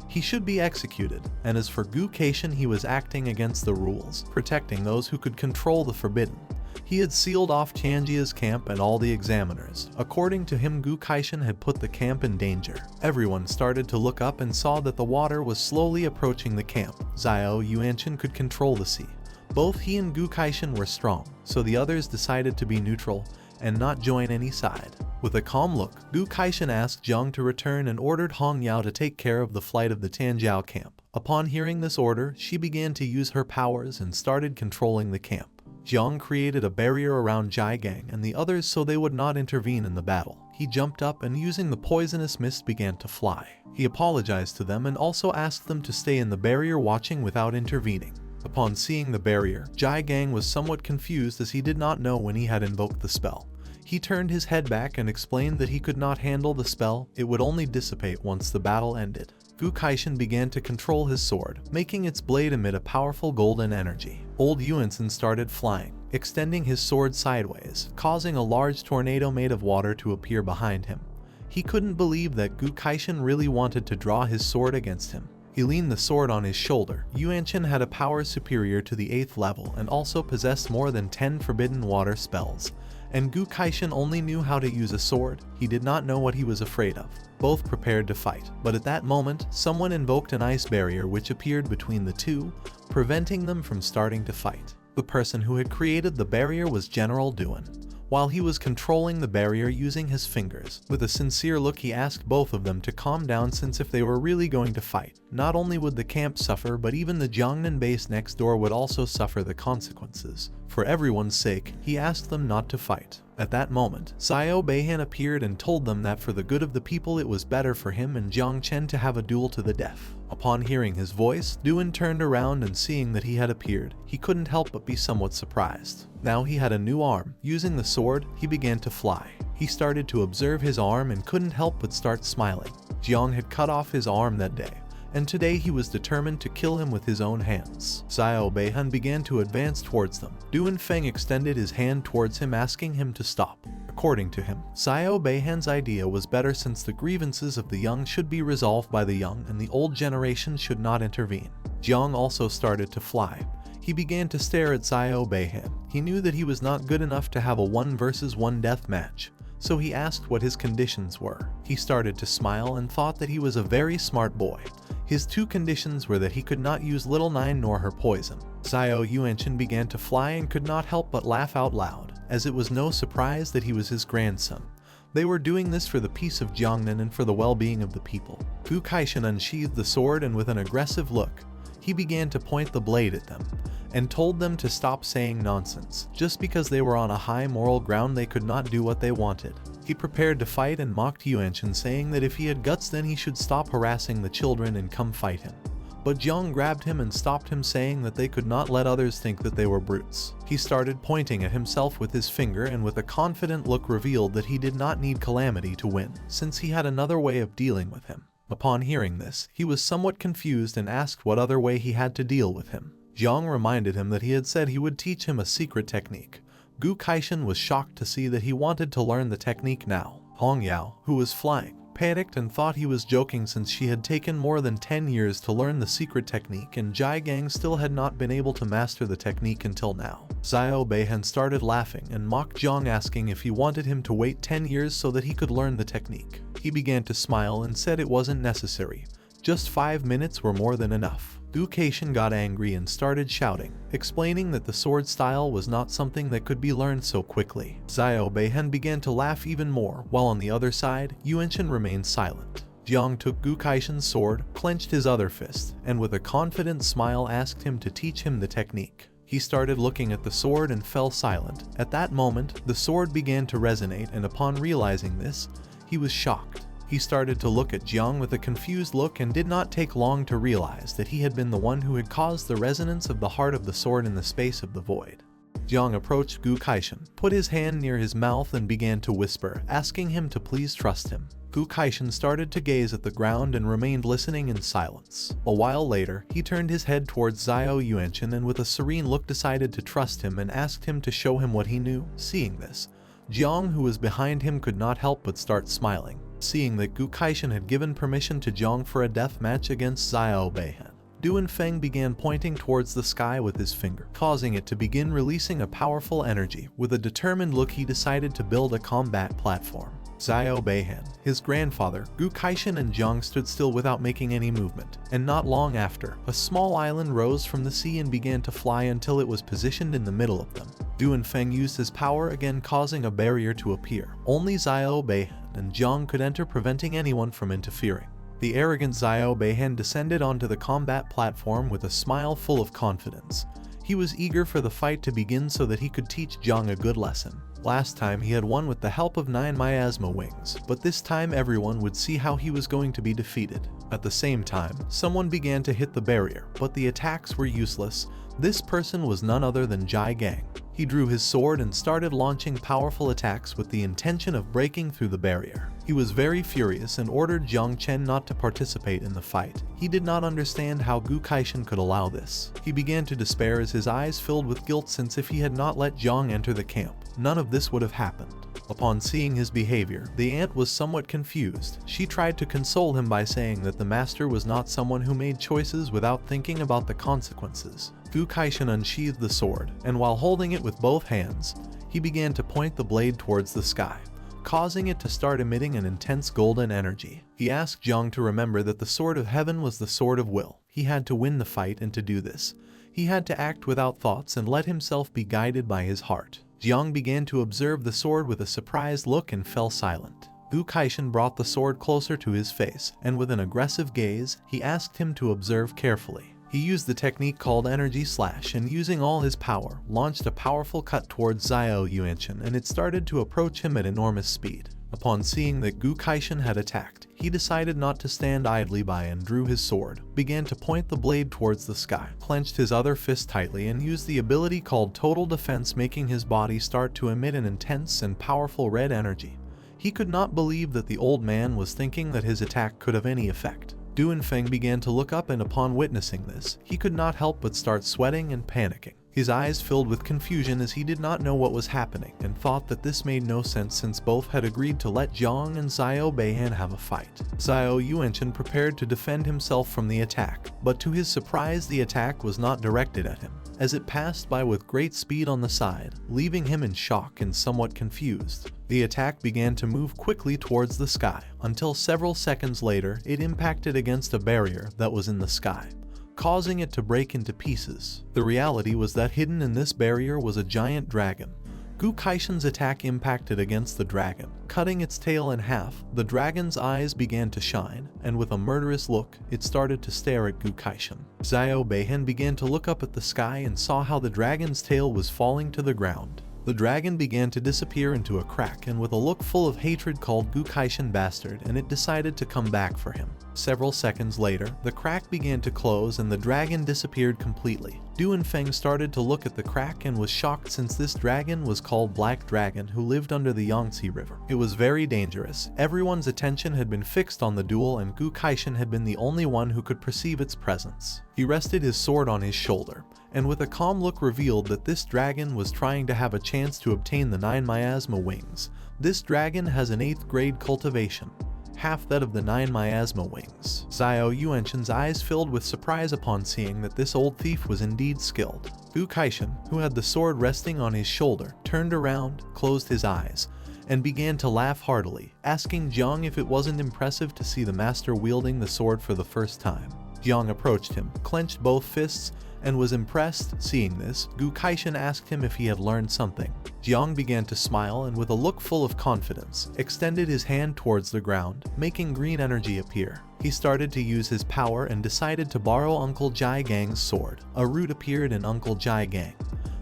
He should be executed, and as for Gu Kaishan, he was acting against the rules, protecting those who could control the forbidden. He had sealed off Tianjia's camp and all the examiners. According to him, Gu Kaishan had put the camp in danger. Everyone started to look up and saw that the water was slowly approaching the camp. Zio Yuanwu could control the sea. Both he and Gu Kaishan were strong, so the others decided to be neutral and not join any side. With a calm look, Gu Kaishan asked Jiang to return and ordered Hong Yao to take care of the flight of the Tianjiao camp. Upon hearing this order, she began to use her powers and started controlling the camp. Jiang created a barrier around Jiang and the others so they would not intervene in the battle. He jumped up and using the poisonous mist began to fly. He apologized to them and also asked them to stay in the barrier watching without intervening. Upon seeing the barrier, Jiang was somewhat confused as he did not know when he had invoked the spell. He turned his head back and explained that he could not handle the spell, it would only dissipate once the battle ended. Gu Kaishan began to control his sword, making its blade emit a powerful golden energy. Old Yuanwu started flying, extending his sword sideways, causing a large tornado made of water to appear behind him. He couldn't believe that Gu Kaishan really wanted to draw his sword against him. He leaned the sword on his shoulder. Yuanwu had a power superior to the 8th level and also possessed more than 10 forbidden water spells. And Gu Kaishan only knew how to use a sword. He did not know what he was afraid of. Both prepared to fight, but at that moment, someone invoked an ice barrier which appeared between the two, preventing them from starting to fight. The person who had created the barrier was General Duan. While he was controlling the barrier using his fingers, with a sincere look he asked both of them to calm down, since if they were really going to fight, not only would the camp suffer but even the Jiangnan base next door would also suffer the consequences. For everyone's sake, he asked them not to fight. At that moment, Zio Beihan appeared and told them that for the good of the people it was better for him and Jiang Chen to have a duel to the death. Upon hearing his voice, Duan turned around and seeing that he had appeared, he couldn't help but be somewhat surprised. Now he had a new arm. Using the sword, he began to fly. He started to observe his arm and couldn't help but start smiling. Jiang had cut off his arm that day, and today he was determined to kill him with his own hands. Zio Beihan began to advance towards them. Duan Feng extended his hand towards him, asking him to stop. According to him, Zio Beihan's idea was better since the grievances of the young should be resolved by the young and the old generation should not intervene. Jiang also started to fly. He began to stare at Zio Beihan. He knew that he was not good enough to have a 1 versus 1 death match, so he asked what his conditions were. He started to smile and thought that he was a very smart boy. His 2 conditions were that he could not use Little Nine nor her poison. Zio Yuanwu began to fly and could not help but laugh out loud, as it was no surprise that he was his grandson. They were doing this for the peace of Jiangnan and for the well-being of the people. Gu Kaishan unsheathed the sword and with an aggressive look, he began to point the blade at them, and told them to stop saying nonsense. Just because they were on a high moral ground they could not do what they wanted. He prepared to fight and mocked Yuanwu, saying that if he had guts then he should stop harassing the children and come fight him. But Jiang grabbed him and stopped him, saying that they could not let others think that they were brutes. He started pointing at himself with his finger and with a confident look revealed that he did not need Calamity to win, since he had another way of dealing with him. Upon hearing this, he was somewhat confused and asked what other way he had to deal with him. Jiang reminded him that he had said he would teach him a secret technique. Gu Kaishan was shocked to see that he wanted to learn the technique now. Hong Yao, who was flying, panicked and thought he was joking since she had taken more than 10 years to learn the secret technique and Jiang still had not been able to master the technique until now. Zio Beihan started laughing and mocked Jiang, asking if he wanted him to wait 10 years so that he could learn the technique. He began to smile and said it wasn't necessary. Just 5 minutes were more than enough. Gu Kaishan got angry and started shouting, explaining that the sword style was not something that could be learned so quickly. Zio Beihen began to laugh even more, while on the other side, Yuanchen remained silent. Jiang took Gu Kaishan's sword, clenched his other fist, and with a confident smile asked him to teach him the technique. He started looking at the sword and fell silent. At that moment, the sword began to resonate, and upon realizing this, he was shocked. He started to look at Jiang with a confused look and did not take long to realize that he had been the one who had caused the resonance of the heart of the sword in the space of the void. Jiang approached Gu Kaishan, put his hand near his mouth and began to whisper, asking him to please trust him. Gu Kaishan started to gaze at the ground and remained listening in silence. A while later, he turned his head towards Zio Yuanchen and with a serene look decided to trust him and asked him to show him what he knew. Seeing this, Jiang, who was behind him, could not help but start smiling, seeing that Gu Kaishan had given permission to Jiang for a death match against Zio Beihen. Duanfeng began pointing towards the sky with his finger, causing it to begin releasing a powerful energy. With a determined look, he decided to build a combat platform. Zio Beihen, his grandfather, Gu Kaishan and Jiang stood still without making any movement, and not long after, a small island rose from the sea and began to fly until it was positioned in the middle of them. Duanfeng used his power again, causing a barrier to appear. Only Zio Beihen and Jiang could enter, preventing anyone from interfering. The arrogant Zio Beihen descended onto the combat platform with a smile full of confidence. He was eager for the fight to begin so that he could teach Jiang a good lesson. Last time he had won with the help of 9 miasma wings, but this time everyone would see how he was going to be defeated. At the same time, someone began to hit the barrier, but the attacks were useless. This person was none other than Jai Gang. He drew his sword and started launching powerful attacks with the intention of breaking through the barrier. He was very furious and ordered Jiang Chen not to participate in the fight. He did not understand how Gu Kaishan could allow this. He began to despair as his eyes filled with guilt, since if he had not let Jiang enter the camp, none of this would have happened. Upon seeing his behavior, the aunt was somewhat confused. She tried to console him by saying that the master was not someone who made choices without thinking about the consequences. Gu Kaishan unsheathed the sword, and while holding it with both hands, he began to point the blade towards the sky, causing it to start emitting an intense golden energy. He asked Jiang to remember that the sword of heaven was the sword of will. He had to win the fight, and to do this, he had to act without thoughts and let himself be guided by his heart. Jiang began to observe the sword with a surprised look and fell silent. Gu Kaishan brought the sword closer to his face, and with an aggressive gaze, he asked him to observe carefully. He used the technique called Energy Slash and, using all his power, launched a powerful cut towards Zio Yuanchen, and it started to approach him at enormous speed. Upon seeing that Gu Kaishan had attacked, he decided not to stand idly by and drew his sword, began to point the blade towards the sky, clenched his other fist tightly and used the ability called Total Defense, making his body start to emit an intense and powerful red energy. He could not believe that the old man was thinking that his attack could have any effect. Duanfeng began to look up, and upon witnessing this, he could not help but start sweating and panicking. His eyes filled with confusion as he did not know what was happening and thought that this made no sense, since both had agreed to let Jiang and Zio Beihen have a fight. Zio Yuanchen prepared to defend himself from the attack, but to his surprise the attack was not directed at him, as it passed by with great speed on the side, leaving him in shock and somewhat confused. The attack began to move quickly towards the sky, until several seconds later it impacted against a barrier that was in the sky, causing it to break into pieces. The reality was that hidden in this barrier was a giant dragon. Gu Kaishan's attack impacted against the dragon, cutting its tail in half. The dragon's eyes began to shine, and with a murderous look, it started to stare at Gu Kaishan. Zio Beihen began to look up at the sky and saw how the dragon's tail was falling to the ground. The dragon began to disappear into a crack, and with a look full of hatred called Gu Kaishan bastard, and it decided to come back for him. Several seconds later, the crack began to close and the dragon disappeared completely. Duanfeng started to look at the crack and was shocked, since this dragon was called Black Dragon, who lived under the Yangtze River. It was very dangerous. Everyone's attention had been fixed on the duel, and Gu Kaishan had been the only one who could perceive its presence. He rested his sword on his shoulder, and with a calm look revealed that this dragon was trying to have a chance to obtain the 9 miasma wings. This dragon has an 8th grade cultivation, half that of the 9 miasma wings. Zio Yuanchen's eyes filled with surprise upon seeing that this old thief was indeed skilled. Gu Kaishan, who had the sword resting on his shoulder, turned around, closed his eyes, and began to laugh heartily, asking Jiang if it wasn't impressive to see the master wielding the sword for the first time. Jiang approached him, clenched both fists, and was impressed. Seeing this, Gu Kaishan asked him if he had learned something. Jiang began to smile and with a look full of confidence, extended his hand towards the ground, making green energy appear. He started to use his power and decided to borrow Uncle Jai Gang's sword. A root appeared and Uncle Jai Gang,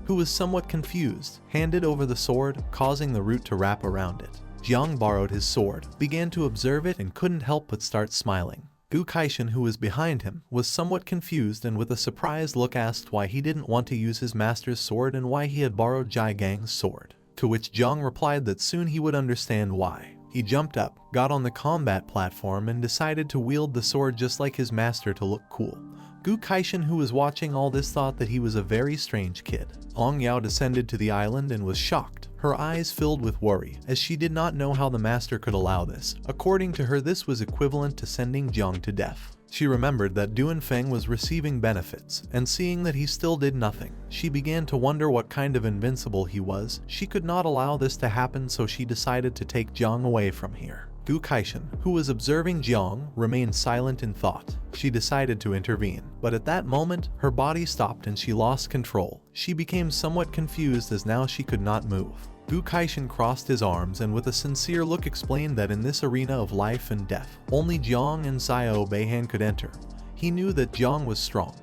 who was somewhat confused, handed over the sword, causing the root to wrap around it. Jiang borrowed his sword, began to observe it and couldn't help but start smiling. Gu Kaishan, who was behind him, was somewhat confused and with a surprised look asked why he didn't want to use his master's sword and why he had borrowed Jai Gang's sword. To which Jiang replied that soon he would understand why. He jumped up, got on the combat platform and decided to wield the sword just like his master to look cool. Gu Kaishan, who was watching all this, thought that he was a very strange kid. Hong Yao descended to the island and was shocked, her eyes filled with worry, as she did not know how the master could allow this. According to her, this was equivalent to sending Jiang to death. She remembered that Duan Feng was receiving benefits, and seeing that he still did nothing, she began to wonder what kind of invincible he was. She could not allow this to happen, so she decided to take Jiang away from here. Gu Kaishan, who was observing Jiang, remained silent in thought. She decided to intervene, but at that moment, her body stopped and she lost control. She became somewhat confused as now she could not move. Gu Kaishan crossed his arms and with a sincere look explained that in this arena of life and death, only Jiang and Zio Beihan could enter. He knew that Jiang was strong.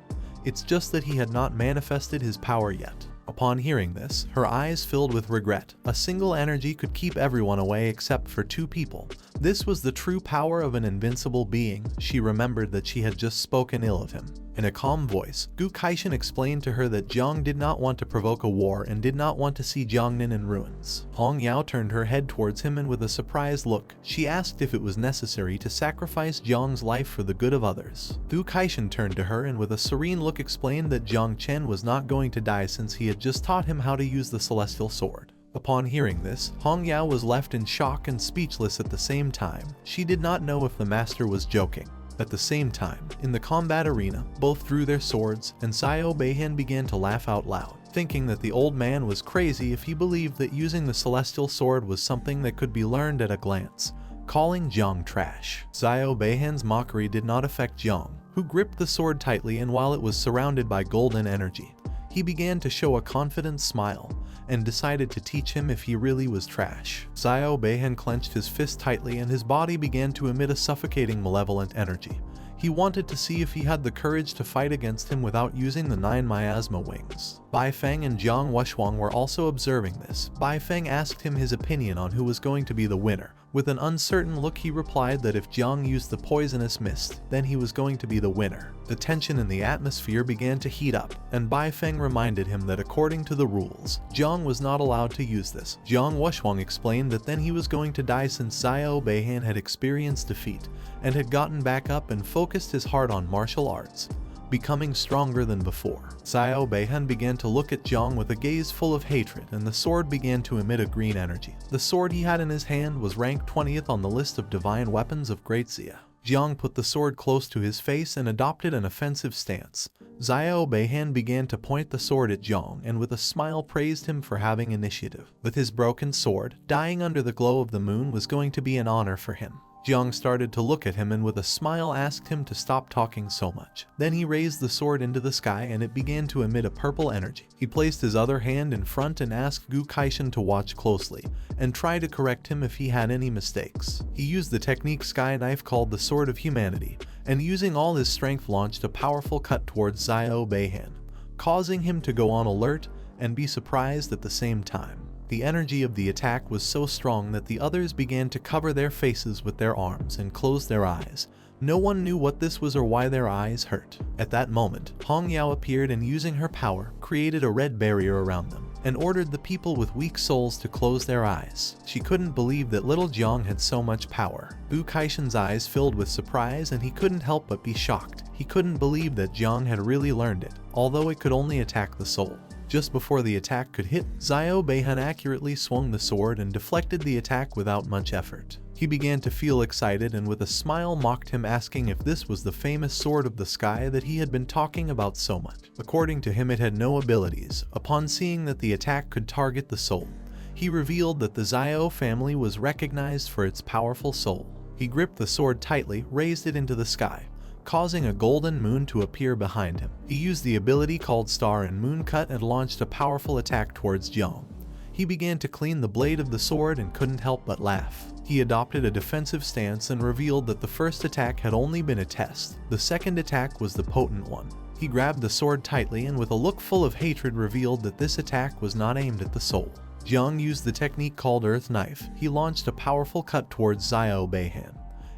It's just that he had not manifested his power yet. Upon hearing this, her eyes filled with regret. A single energy could keep everyone away except for two people. This was the true power of an invincible being. She remembered that she had just spoken ill of him. In a calm voice, Gu Kaishan explained to her that Jiang did not want to provoke a war and did not want to see Jiangnan in ruins. Hong Yao turned her head towards him and with a surprised look, she asked if it was necessary to sacrifice Jiang's life for the good of others. Gu Kaishan turned to her and with a serene look explained that Jiang Chen was not going to die since he had just taught him how to use the celestial sword. Upon hearing this, Hong Yao was left in shock and speechless at the same time. She did not know if the master was joking. At the same time, in the combat arena, both drew their swords, and Zio Beihan began to laugh out loud, thinking that the old man was crazy if he believed that using the celestial sword was something that could be learned at a glance, calling Jiang trash. Zio Beihan's mockery did not affect Jiang, who gripped the sword tightly, and while it was surrounded by golden energy, he began to show a confident smile, and decided to teach him if he really was trash. Zio Beihan clenched his fist tightly and his body began to emit a suffocating malevolent energy. He wanted to see if he had the courage to fight against him without using the 9 miasma wings. Bai Feng and Jiang Wushuang were also observing this. Bai Feng asked him his opinion on who was going to be the winner. With an uncertain look, he replied that if Jiang used the poisonous mist, then he was going to be the winner. The tension in the atmosphere began to heat up, and Bai Feng reminded him that according to the rules, Jiang was not allowed to use this. Jiang Wushuang explained that then he was going to die since Zio Beihan had experienced defeat and had gotten back up and focused his heart on martial arts, becoming stronger than before. Zio Beihan began to look at Jiang with a gaze full of hatred, and the sword began to emit a green energy. The sword he had in his hand was ranked 20th on the list of divine weapons of Great Zia. Jiang put the sword close to his face and adopted an offensive stance. Zio Beihan began to point the sword at Jiang and with a smile praised him for having initiative. With his broken sword, dying under the glow of the moon was going to be an honor for him. Jiang started to look at him and with a smile asked him to stop talking so much. Then he raised the sword into the sky and it began to emit a purple energy. He placed his other hand in front and asked Gu Kaishan to watch closely and try to correct him if he had any mistakes. He used the technique sky knife called the Sword of Humanity and using all his strength launched a powerful cut towards Zio Beihan, causing him to go on alert and be surprised at the same time. The energy of the attack was so strong that the others began to cover their faces with their arms and close their eyes. No one knew what this was or why their eyes hurt. At that moment, Hong Yao appeared and using her power, created a red barrier around them and ordered the people with weak souls to close their eyes. She couldn't believe that little Jiang had so much power. Gu Kaishan's eyes filled with surprise and he couldn't help but be shocked. He couldn't believe that Jiang had really learned it, although it could only attack the soul. Just before the attack could hit, Zio Beihan accurately swung the sword and deflected the attack without much effort. He began to feel excited and with a smile mocked him, asking if this was the famous sword of the sky that he had been talking about so much. According to him, it had no abilities. Upon seeing that the attack could target the soul, He revealed that the Zio family was recognized for its powerful soul. He gripped the sword tightly, raised it into the sky, causing a golden moon to appear behind him. He used the ability called Star and Moon Cut and launched a powerful attack towards Jiang. He began to clean the blade of the sword and couldn't help but laugh. He adopted a defensive stance and revealed that the first attack had only been a test. The second attack was the potent one. He grabbed the sword tightly and with a look full of hatred revealed that this attack was not aimed at the soul. Jiang used the technique called Earth Knife. He launched a powerful cut towards Zio Beihan,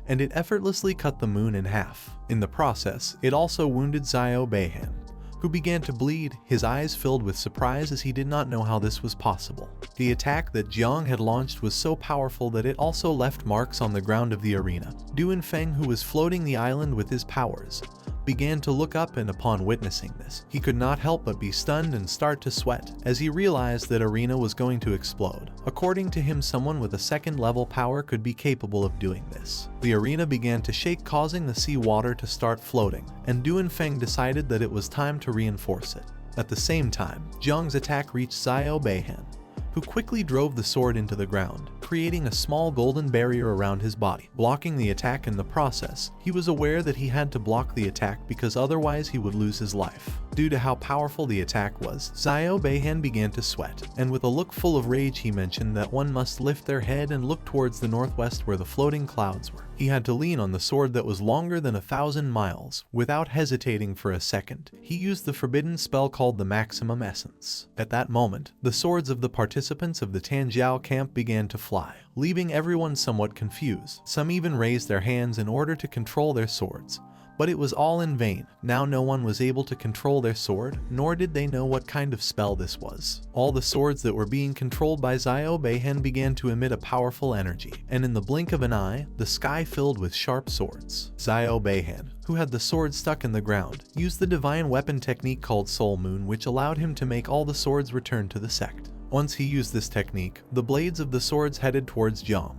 and it effortlessly cut the moon in half. In the process, it also wounded Zio Beihan, who began to bleed, his eyes filled with surprise as he did not know how this was possible. The attack that Jiang had launched was so powerful that it also left marks on the ground of the arena. Duanfeng, who was floating the island with his powers, began to look up, and upon witnessing this, he could not help but be stunned and start to sweat as he realized that arena was going to explode. According to him, someone with a second level power could be capable of doing this. The arena began to shake, causing the sea water to start floating, and Duanfeng decided that it was time to reinforce it. At the same time, Jiang's attack reached Zio Beihan, who quickly drove the sword into the ground, creating a small golden barrier around his body, blocking the attack. In the process, he was aware that he had to block the attack because otherwise he would lose his life. Due to how powerful the attack was, Zio Beihan began to sweat, and with a look full of rage he mentioned that one must lift their head and look towards the northwest where the floating clouds were. He had to lean on the sword that was longer than 1,000 miles. Without hesitating for a second, he used the forbidden spell called the Maximum Essence. At that moment, the swords of the participants of the Tanjiao camp began to fly, leaving everyone somewhat confused. Some even raised their hands in order to control their swords, but it was all in vain. Now no one was able to control their sword, nor did they know what kind of spell this was. All the swords that were being controlled by Zio Beihan began to emit a powerful energy, and in the blink of an eye, the sky filled with sharp swords. Zio Beihan, who had the sword stuck in the ground, used the divine weapon technique called Soul Moon, which allowed him to make all the swords return to the sect. Once he used this technique, the blades of the swords headed towards Jiang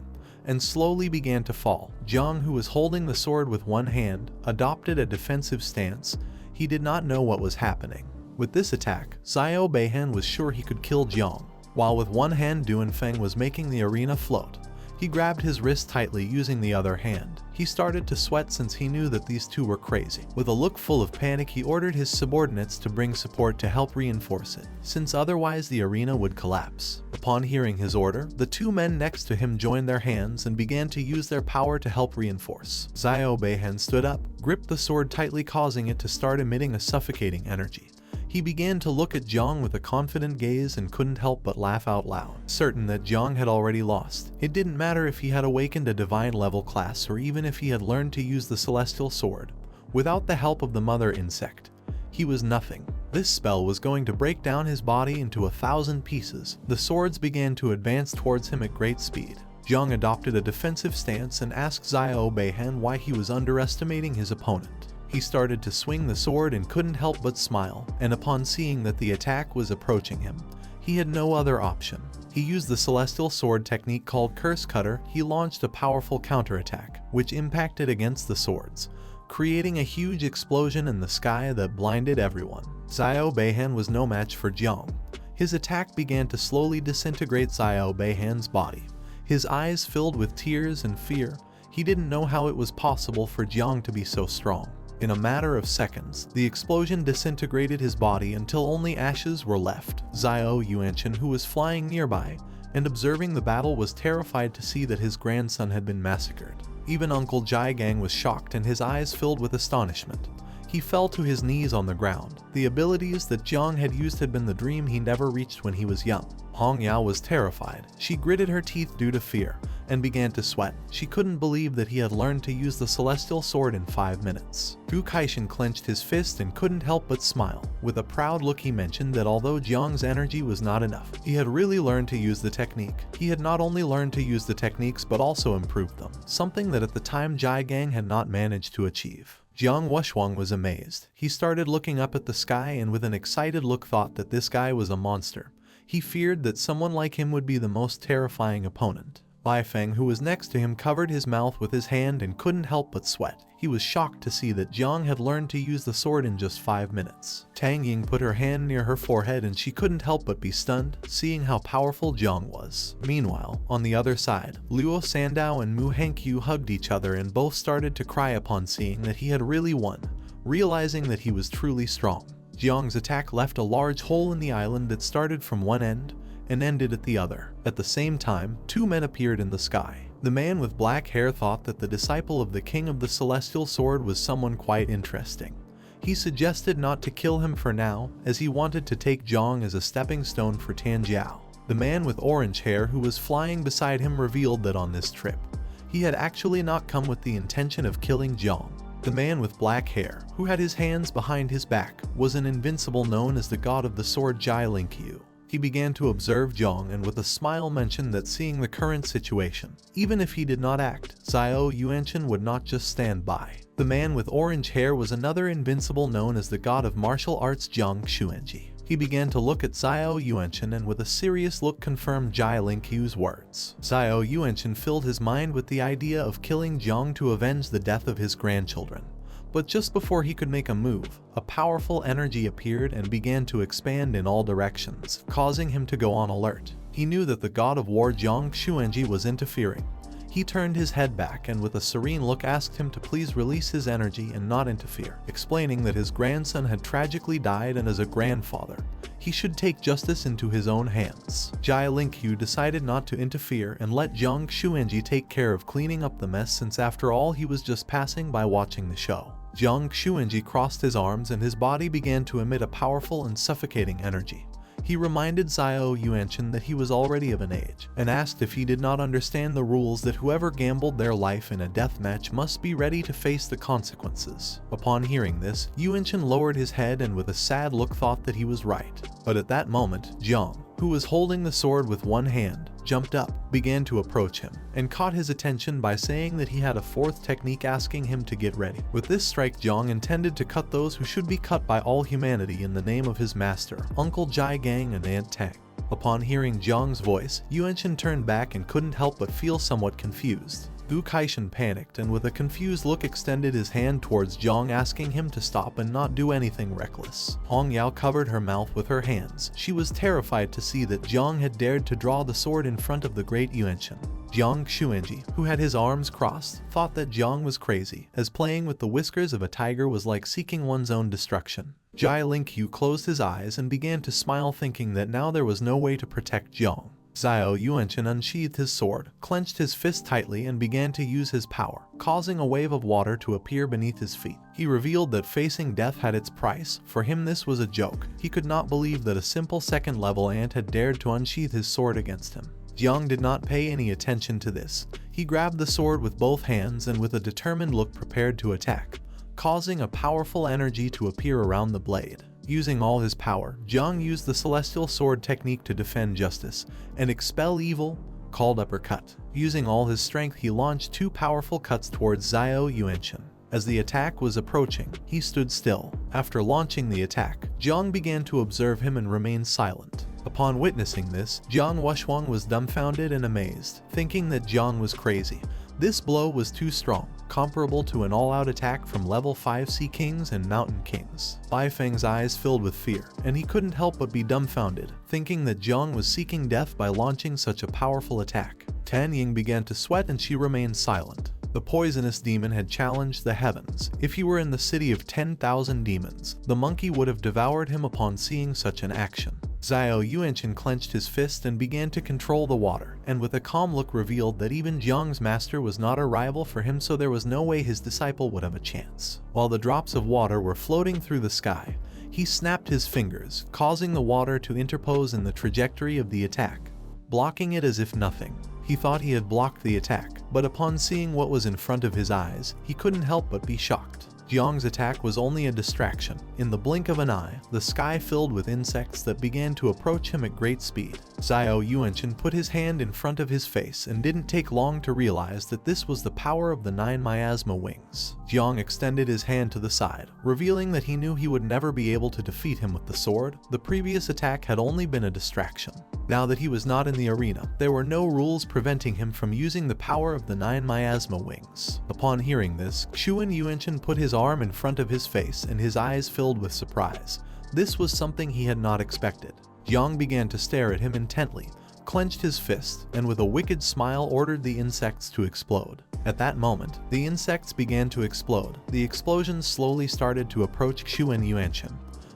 and slowly began to fall. Jiang, who was holding the sword with one hand, adopted a defensive stance. He did not know what was happening. With this attack, Zio Beihan was sure he could kill Jiang. While with one hand Duanfeng was making the arena float, he grabbed his wrist tightly using the other hand. He started to sweat since he knew that these two were crazy. With a look full of panic, he ordered his subordinates to bring support to help reinforce it, since otherwise the arena would collapse. Upon hearing his order, the two men next to him joined their hands and began to use their power to help reinforce. Zio Beihan stood up, gripped the sword tightly, causing it to start emitting a suffocating energy. He began to look at Jiang with a confident gaze and couldn't help but laugh out loud. Certain that Jiang had already lost, it didn't matter if he had awakened a divine level class or even if he had learned to use the celestial sword. Without the help of the mother insect, he was nothing. This spell was going to break down his body into 1,000 pieces. The swords began to advance towards him at great speed. Jiang adopted a defensive stance and asked Zio Beihan why he was underestimating his opponent. He started to swing the sword and couldn't help but smile, and upon seeing that the attack was approaching him, he had no other option. He used the celestial sword technique called Curse Cutter. He launched a powerful counterattack, which impacted against the swords, creating a huge explosion in the sky that blinded everyone. Zio Beihan was no match for Jiang. His attack began to slowly disintegrate Zio Beihan's body. His eyes filled with tears and fear. He didn't know how it was possible for Jiang to be so strong. In a matter of seconds, the explosion disintegrated his body until only ashes were left. Zio Yuanwu, who was flying nearby and observing the battle, was terrified to see that his grandson had been massacred. Even Uncle Jiang was shocked and his eyes filled with astonishment. He fell to his knees on the ground. The abilities that Jiang had used had been the dream he never reached when he was young. Hong Yao was terrified. She gritted her teeth due to fear and began to sweat. She couldn't believe that he had learned to use the celestial sword in 5 minutes. Gu Kaishan clenched his fist and couldn't help but smile. With a proud look, he mentioned that although Jiang's energy was not enough, he had really learned to use the technique. He had not only learned to use the techniques but also improved them, something that at the time Jiang had not managed to achieve. Jiang Wushuang was amazed. He started looking up at the sky and with an excited look thought that this guy was a monster. He feared that someone like him would be the most terrifying opponent. Baifeng, who was next to him, covered his mouth with his hand and couldn't help but sweat. He was shocked to see that Jiang had learned to use the sword in just 5 minutes. Tang Ying put her hand near her forehead and she couldn't help but be stunned, seeing how powerful Jiang was. Meanwhile, on the other side, Luo Sandao and Mu Hankyu hugged each other and both started to cry upon seeing that he had really won, realizing that he was truly strong. Jiang's attack left a large hole in the island that started from one end and ended at the other. At the same time, 2 men appeared in the sky. The man with black hair thought that the disciple of the King of the Celestial Sword was someone quite interesting. He suggested not to kill him for now, as he wanted to take Jiang as a stepping stone for Tanjiao. The man with orange hair who was flying beside him revealed that on this trip, he had actually not come with the intention of killing Jiang. The man with black hair, who had his hands behind his back, was an invincible known as the god of the sword Jai Linkyu. He began to observe Jiang and with a smile mentioned that seeing the current situation, even if he did not act, Zio Yuanwu would not just stand by. The man with orange hair was another invincible known as the god of martial arts Jiang Xuanji. He began to look at Zio Yuanwu and with a serious look confirmed Jai Linkyu's words. Zio Yuanwu filled his mind with the idea of killing Jiang to avenge the death of his grandchildren. But just before he could make a move, a powerful energy appeared and began to expand in all directions, causing him to go on alert. He knew that the god of war Jiang Xuanji was interfering. He turned his head back and with a serene look asked him to please release his energy and not interfere, explaining that his grandson had tragically died and as a grandfather, he should take justice into his own hands. Jai Linkyu decided not to interfere and let Jiang Xuanji take care of cleaning up the mess since after all he was just passing by watching the show. Jiang Xuanji crossed his arms and his body began to emit a powerful and suffocating energy. He reminded Zio Yuanwu that he was already of an age, and asked if he did not understand the rules that whoever gambled their life in a death match must be ready to face the consequences. Upon hearing this, Yuanwu lowered his head and with a sad look thought that he was right. But at that moment, Jiang, who was holding the sword with one hand, jumped up, began to approach him, and caught his attention by saying that he had a fourth technique asking him to get ready. With this strike, Jiang intended to cut those who should be cut by all humanity in the name of his master, Uncle Jai Gang and Aunt Tang. Upon hearing Jiang's voice, Yuanwu turned back and couldn't help but feel somewhat confused. Du Kaishan panicked and with a confused look extended his hand towards Jiang asking him to stop and not do anything reckless. Hong Yao covered her mouth with her hands. She was terrified to see that Jiang had dared to draw the sword in front of the great Yuanwu. Jiang Xuanji, who had his arms crossed, thought that Jiang was crazy, as playing with the whiskers of a tiger was like seeking one's own destruction. Jai Linkyu closed his eyes and began to smile thinking that now there was no way to protect Jiang. Zio Yuanwu unsheathed his sword, clenched his fist tightly and began to use his power, causing a wave of water to appear beneath his feet. He revealed that facing death had its price. For him this was a joke. He could not believe that a simple second-level ant had dared to unsheath his sword against him. Jiang did not pay any attention to this. He grabbed the sword with both hands and with a determined look prepared to attack, causing a powerful energy to appear around the blade. Using all his power, Jiang used the celestial sword technique to defend justice and expel evil, called uppercut. Using all his strength, he launched 2 powerful cuts towards Zio Yuanwu. As the attack was approaching, he stood still. After launching the attack, Jiang began to observe him and remained silent. Upon witnessing this, Jiang Wuxuang was dumbfounded and amazed, thinking that Jiang was crazy. This blow was too strong, comparable to an all-out attack from level 5 Sea Kings and Mountain Kings. Baifeng's eyes filled with fear, and he couldn't help but be dumbfounded, thinking that Jiang was seeking death by launching such a powerful attack. Tan Ying began to sweat and she remained silent. The poisonous demon had challenged the heavens. If he were in the city of 10,000 demons, the monkey would have devoured him upon seeing such an action. Zio Yuanwu clenched his fist and began to control the water, and with a calm look revealed that even Jiang's master was not a rival for him, so there was no way his disciple would have a chance. While the drops of water were floating through the sky, he snapped his fingers, causing the water to interpose in the trajectory of the attack, blocking it as if nothing. He thought he had blocked the attack, but upon seeing what was in front of his eyes, he couldn't help but be shocked. Jiang's attack was only a distraction. In the blink of an eye, the sky filled with insects that began to approach him at great speed. Zio Yuanwu put his hand in front of his face and didn't take long to realize that this was the power of the 9 miasma wings. Jiang extended his hand to the side, revealing that he knew he would never be able to defeat him with the sword. The previous attack had only been a distraction. Now that he was not in the arena, there were no rules preventing him from using the power of the 9 miasma wings. Upon hearing this, Zio Yuanwu put his arm in front of his face and his eyes filled with surprise. This was something he had not expected. Jiang began to stare at him intently, clenched his fist, and with a wicked smile ordered the insects to explode. At that moment, the insects began to explode. The explosions slowly started to approach Zio Yuanwu,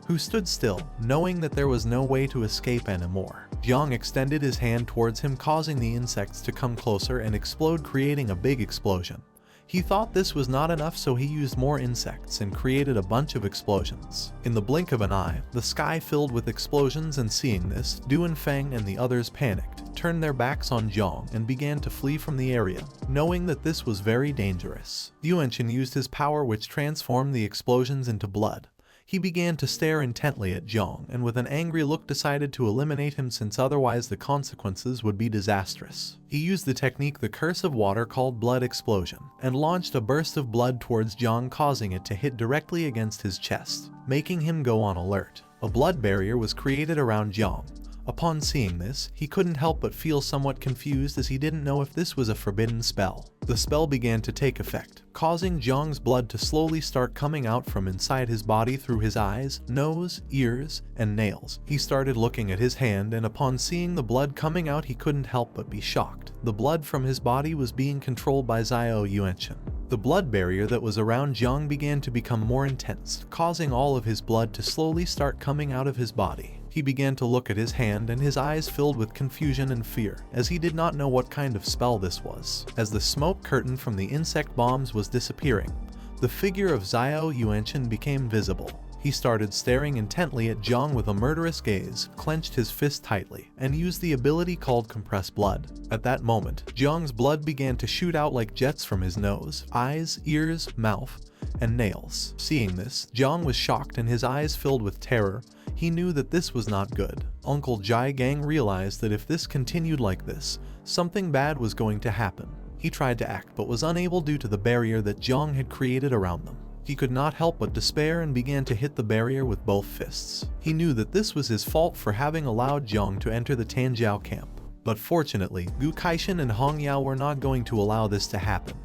who stood still, knowing that there was no way to escape anymore. Jiang extended his hand towards him, causing the insects to come closer and explode, creating a big explosion. He thought this was not enough, so he used more insects and created a bunch of explosions. In the blink of an eye, the sky filled with explosions, and seeing this, Duanfeng and the others panicked, turned their backs on Jiang, and began to flee from the area, knowing that this was very dangerous. Yuanwu used his power, which transformed the explosions into blood. He began to stare intently at Jiang, and with an angry look decided to eliminate him, since otherwise the consequences would be disastrous. He used the technique the curse of water called blood explosion, and launched a burst of blood towards Jiang, causing it to hit directly against his chest, making him go on alert. A blood barrier was created around Jiang. Upon seeing this, he couldn't help but feel somewhat confused, as he didn't know if this was a forbidden spell. The spell began to take effect, causing Jiang's blood to slowly start coming out from inside his body through his eyes, nose, ears, and nails. He started looking at his hand, and upon seeing the blood coming out, he couldn't help but be shocked. The blood from his body was being controlled by Zio Yuanwu. The blood barrier that was around Jiang began to become more intense, causing all of his blood to slowly start coming out of his body. He began to look at his hand, and his eyes filled with confusion and fear, as he did not know what kind of spell this was. As the smoke curtain from the insect bombs was disappearing, the figure of Zio Yuanwu became visible. He started staring intently at Jiang with a murderous gaze, clenched his fist tightly, and used the ability called compressed blood. At that moment, Jiang's blood began to shoot out like jets from his nose, eyes, ears, mouth, and nails. Seeing this, Jiang was shocked and his eyes filled with terror. He knew that this was not good. Uncle Jai Gang realized that if this continued like this, something bad was going to happen. He tried to act but was unable due to the barrier that Jiang had created around them. He could not help but despair and began to hit the barrier with both fists. He knew that this was his fault for having allowed Jiang to enter the Tanjiao camp. But fortunately, Gu Kaishan and Hong Yao were not going to allow this to happen.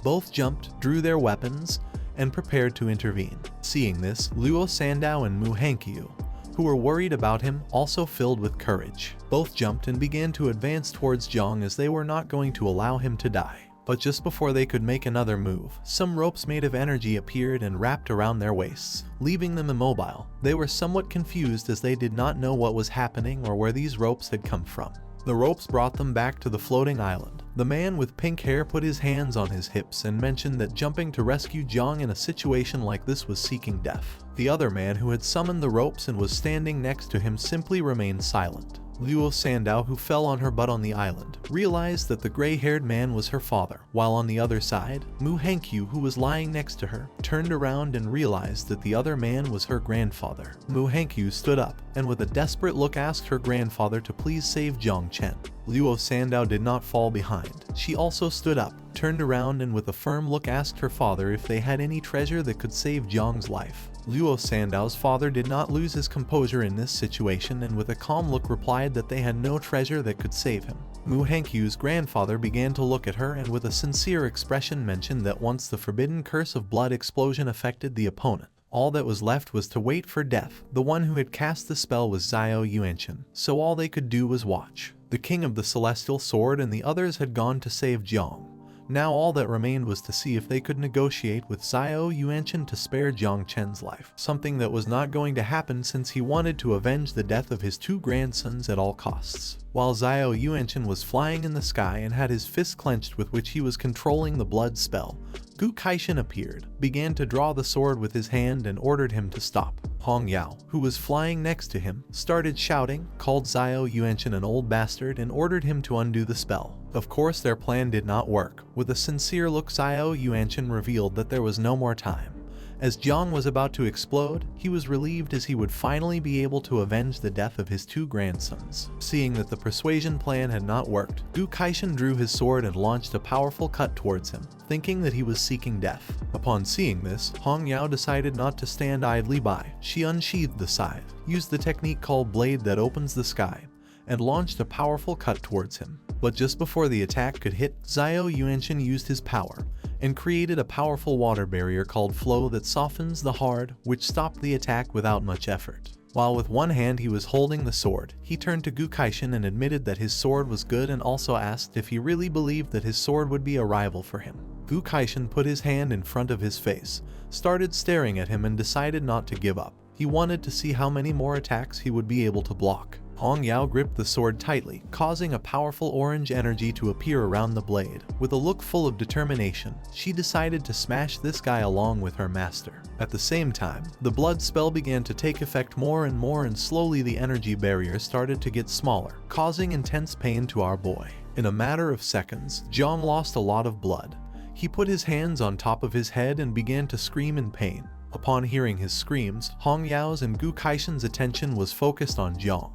Both jumped, drew their weapons, and prepared to intervene. Seeing this, Luo Sandao and Mu Hankyu, who were worried about him, also filled with courage. Both jumped and began to advance towards Jiang, as they were not going to allow him to die. But just before they could make another move, some ropes made of energy appeared and wrapped around their waists, leaving them immobile. They were somewhat confused, as they did not know what was happening or where these ropes had come from. The ropes brought them back to the floating island. The man with pink hair put his hands on his hips and mentioned that jumping to rescue Jiang in a situation like this was seeking death. The other man, who had summoned the ropes and was standing next to him, simply remained silent. Luo Sandao, who fell on her butt on the island, realized that the gray-haired man was her father, while on the other side, Mu Hankyu, who was lying next to her, turned around and realized that the other man was her grandfather. Mu Hankyu stood up, and with a desperate look asked her grandfather to please save Jiang Chen. Luo Sandao did not fall behind. She also stood up, turned around, and with a firm look asked her father if they had any treasure that could save Jiang's life. Luo Sandao's father did not lose his composure in this situation, and with a calm look replied that they had no treasure that could save him. Mu Hankyu's grandfather began to look at her and with a sincere expression mentioned that once the forbidden curse of blood explosion affected the opponent, all that was left was to wait for death. The one who had cast the spell was Zio Yuanwu, so all they could do was watch. The king of the celestial sword and the others had gone to save Jiang. Now all that remained was to see if they could negotiate with Zio Yuanwu to spare Jiang Chen's life, something that was not going to happen since he wanted to avenge the death of his two grandsons at all costs. While Zio Yuanwu was flying in the sky and had his fist clenched with which he was controlling the blood spell, Gu Kaishan appeared, began to draw the sword with his hand and ordered him to stop. Hong Yao, who was flying next to him, started shouting, called Zio Yuanwu an old bastard, and ordered him to undo the spell. Of course, their plan did not work. With a sincere look, Zio Yuanwu revealed that there was no more time. As Jiang was about to explode, he was relieved as he would finally be able to avenge the death of his two grandsons. Seeing that the persuasion plan had not worked, Gu Kaishan drew his sword and launched a powerful cut towards him, thinking that he was seeking death. Upon seeing this, Hong Yao decided not to stand idly by. She unsheathed the scythe, used the technique called blade that opens the sky, and launched a powerful cut towards him. But just before the attack could hit, Zio Yuanwu used his power and created a powerful water barrier called Flow that softens the hard, which stopped the attack without much effort. While with one hand he was holding the sword, he turned to Gu Kaishan and admitted that his sword was good and also asked if he really believed that his sword would be a rival for him. Gu Kaishan put his hand in front of his face, started staring at him and decided not to give up. He wanted to see how many more attacks he would be able to block. Hong Yao gripped the sword tightly, causing a powerful orange energy to appear around the blade. With a look full of determination, she decided to smash this guy along with her master. At the same time, the blood spell began to take effect more and slowly the energy barrier started to get smaller, causing intense pain to our boy. In a matter of seconds, Jiang lost a lot of blood. He put his hands on top of his head and began to scream in pain. Upon hearing his screams, Hong Yao's and Gu Kaishan's attention was focused on Jiang.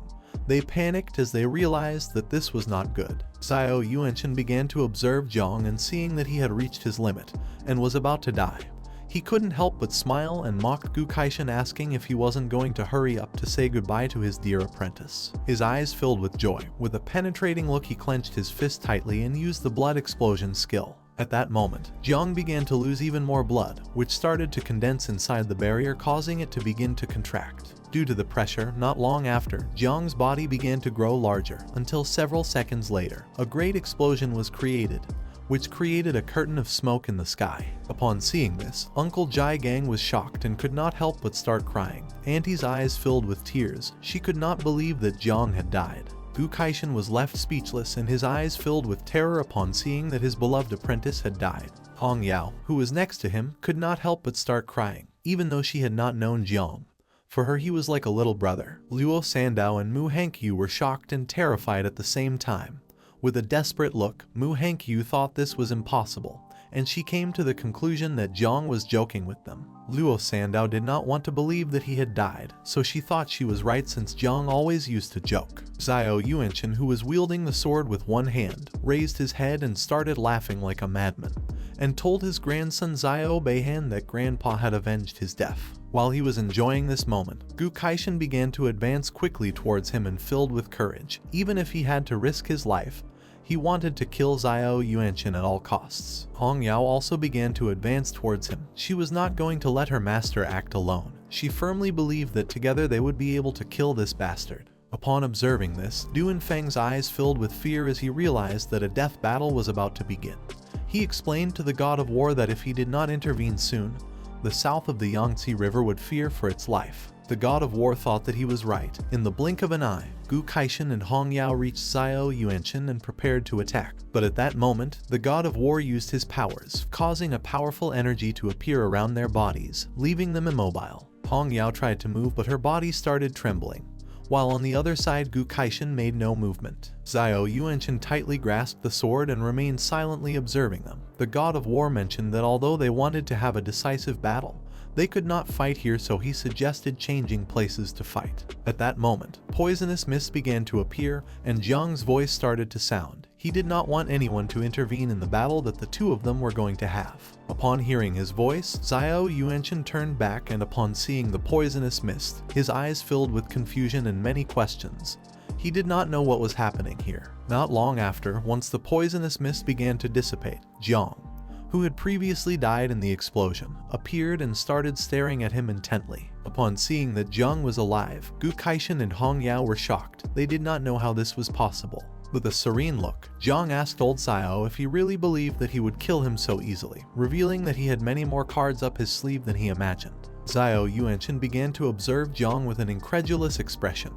They panicked as they realized that this was not good. Zio Yuanwu began to observe Jiang and seeing that he had reached his limit and was about to die. He couldn't help but smile and mocked Gu Kaishan, asking if he wasn't going to hurry up to say goodbye to his dear apprentice. His eyes filled with joy. With a penetrating look, he clenched his fist tightly and used the blood explosion skill. At that moment, Jiang began to lose even more blood, which started to condense inside the barrier, causing it to begin to contract. Due to the pressure, not long after, Jiang's body began to grow larger, until several seconds later, a great explosion was created, which created a curtain of smoke in the sky. Upon seeing this, Uncle Jai Gang was shocked and could not help but start crying. Auntie's eyes filled with tears. She could not believe that Jiang had died. Gu Kaishan was left speechless and his eyes filled with terror upon seeing that his beloved apprentice had died. Hong Yao, who was next to him, could not help but start crying, even though she had not known Jiang. For her he was like a little brother. Luo Sandao and Mu Hankyu were shocked and terrified at the same time. With a desperate look, Mu Hankyu thought this was impossible, and she came to the conclusion that Jiang was joking with them. Luo Sandao did not want to believe that he had died, so she thought she was right since Jiang always used to joke. Zio Yuanwu, who was wielding the sword with one hand, raised his head and started laughing like a madman, and told his grandson Zio Beihan that grandpa had avenged his death. While he was enjoying this moment, Gu Kaishan began to advance quickly towards him and filled with courage. Even if he had to risk his life, he wanted to kill Zio Yuanwu at all costs. Hong Yao also began to advance towards him. She was not going to let her master act alone. She firmly believed that together they would be able to kill this bastard. Upon observing this, Du Infeng's eyes filled with fear as he realized that a death battle was about to begin. He explained to the God of War that if he did not intervene soon, the south of the Yangtze River would fear for its life. The God of War thought that he was right. In the blink of an eye, Gu Kaishan and Hong Yao reached Zio Yuanwu and prepared to attack. But at that moment, the God of War used his powers, causing a powerful energy to appear around their bodies, leaving them immobile. Hong Yao tried to move, but her body started trembling, while on the other side Gu Kaishan made no movement. Zio Yuanwu tightly grasped the sword and remained silently observing them. The God of War mentioned that although they wanted to have a decisive battle, they could not fight here, so he suggested changing places to fight. At that moment, poisonous mist began to appear and Jiang's voice started to sound. He did not want anyone to intervene in the battle that the two of them were going to have. Upon hearing his voice, Zio Yuanwu turned back, and upon seeing the poisonous mist, his eyes filled with confusion and many questions. He did not know what was happening here. Not long after, once the poisonous mist began to dissipate, Jiang, who had previously died in the explosion, appeared and started staring at him intently. Upon seeing that Jiang was alive, Gu Kaishan and Hong Yao were shocked. They did not know how this was possible. With a serene look, Jiang asked old Zio if he really believed that he would kill him so easily, revealing that he had many more cards up his sleeve than he imagined. Zio Yuanwu began to observe Jiang with an incredulous expression.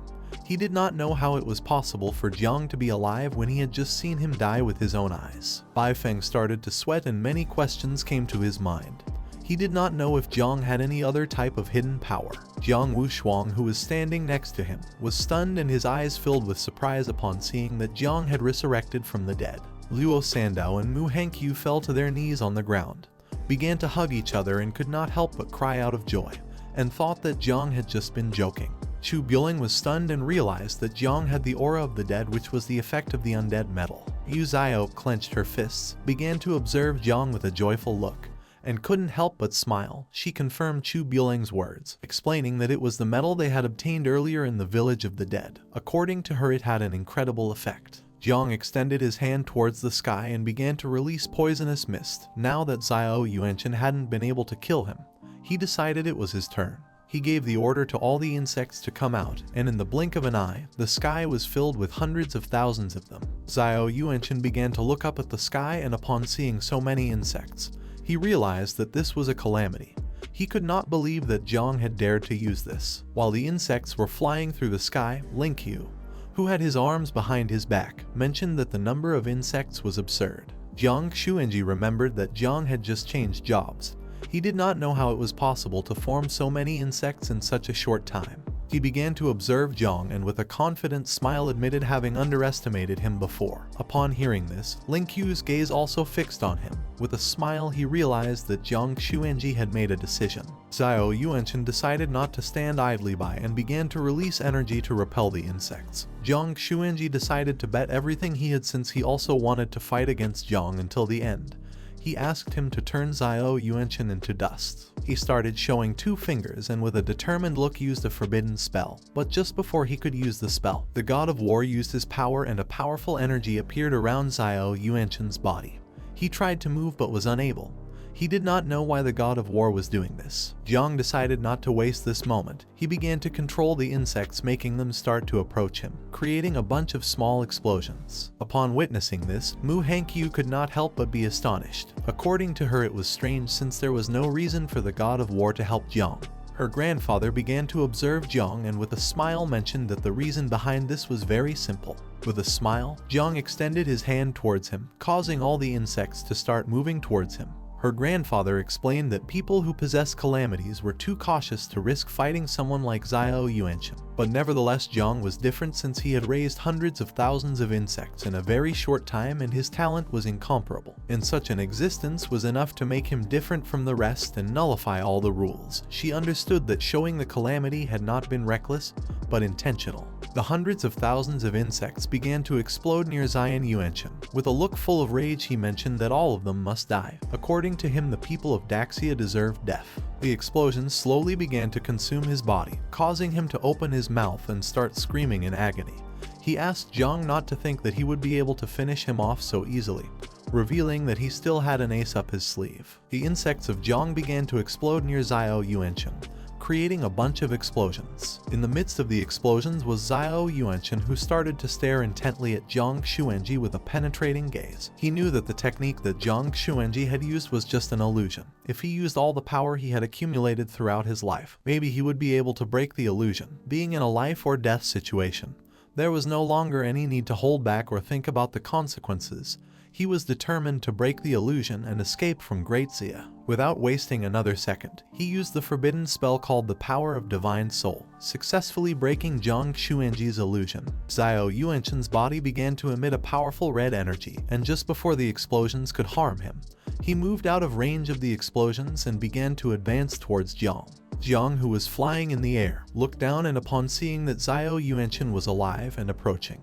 He did not know how it was possible for Jiang to be alive when he had just seen him die with his own eyes. Bai Feng started to sweat and many questions came to his mind. He did not know if Jiang had any other type of hidden power. Jiang Wushuang, who was standing next to him, was stunned and his eyes filled with surprise upon seeing that Jiang had resurrected from the dead. Luo Sandao and Mu Hankyu fell to their knees on the ground, began to hug each other and could not help but cry out of joy, and thought that Jiang had just been joking. Chu Buling was stunned and realized that Jiang had the aura of the dead, which was the effect of the undead metal. Yu Zio clenched her fists, began to observe Jiang with a joyful look, and couldn't help but smile. She confirmed Chu Biuling's words, explaining that it was the metal they had obtained earlier in the village of the dead. According to her, it had an incredible effect. Jiang extended his hand towards the sky and began to release poisonous mist. Now that Zio Yuanchen hadn't been able to kill him, he decided it was his turn. He gave the order to all the insects to come out, and in the blink of an eye, the sky was filled with hundreds of thousands of them. Zio Yuanchen began to look up at the sky, and upon seeing so many insects, he realized that this was a calamity. He could not believe that Jiang had dared to use this. While the insects were flying through the sky, Lingqiu, who had his arms behind his back, mentioned that the number of insects was absurd. Jiang Xuanji remembered that Jiang had just changed jobs. He did not know how it was possible to form so many insects in such a short time. He began to observe Jiang and with a confident smile admitted having underestimated him before. Upon hearing this, Lingqiu's gaze also fixed on him. With a smile, he realized that Jiang Xuanji had made a decision. Zio Yuanchen decided not to stand idly by and began to release energy to repel the insects. Jiang Xuanji decided to bet everything he had since he also wanted to fight against Jiang until the end. He asked him to turn Zio Yuanchen into dust. He started showing 2 fingers and with a determined look used a forbidden spell. But just before he could use the spell, the god of war used his power and a powerful energy appeared around Zio Yuanchen's body. He tried to move but was unable. He did not know why the god of war was doing this. Jiang decided not to waste this moment. He began to control the insects, making them start to approach him, creating a bunch of small explosions. Upon witnessing this, Mu Hankyu could not help but be astonished. According to her, it was strange since there was no reason for the god of war to help Jiang. Her grandfather began to observe Jiang and with a smile mentioned that the reason behind this was very simple. With a smile, Jiang extended his hand towards him, causing all the insects to start moving towards him. Her grandfather explained that people who possess calamities were too cautious to risk fighting someone like Zio Yuanchen. But nevertheless, Jiang was different since he had raised hundreds of thousands of insects in a very short time and his talent was incomparable. And such an existence was enough to make him different from the rest and nullify all the rules. She understood that showing the calamity had not been reckless, but intentional. The hundreds of thousands of insects began to explode near Zio Yuanchen. With a look full of rage, he mentioned that all of them must die. According to him, the people of Daxia deserved death. The explosions slowly began to consume his body, causing him to open his mouth and start screaming in agony. He asked Jiang not to think that he would be able to finish him off so easily, revealing that he still had an ace up his sleeve. The insects of Jiang began to explode near Zio Yuanchen, creating a bunch of explosions. In the midst of the explosions was Zio Yuanchen, who started to stare intently at Jiang Xuanji with a penetrating gaze. He knew that the technique that Jiang Xuanji had used was just an illusion. If he used all the power he had accumulated throughout his life, maybe he would be able to break the illusion. Being in a life or death situation, there was no longer any need to hold back or think about the consequences. He was determined to break the illusion and escape from Great Zia. Without wasting another second, he used the forbidden spell called the Power of Divine Soul, successfully breaking Jiang Xuanji's illusion. Zio Yuanchen's body began to emit a powerful red energy, and just before the explosions could harm him, he moved out of range of the explosions and began to advance towards Jiang. Jiang, who was flying in the air, looked down and upon seeing that Zio Yuanchen was alive and approaching,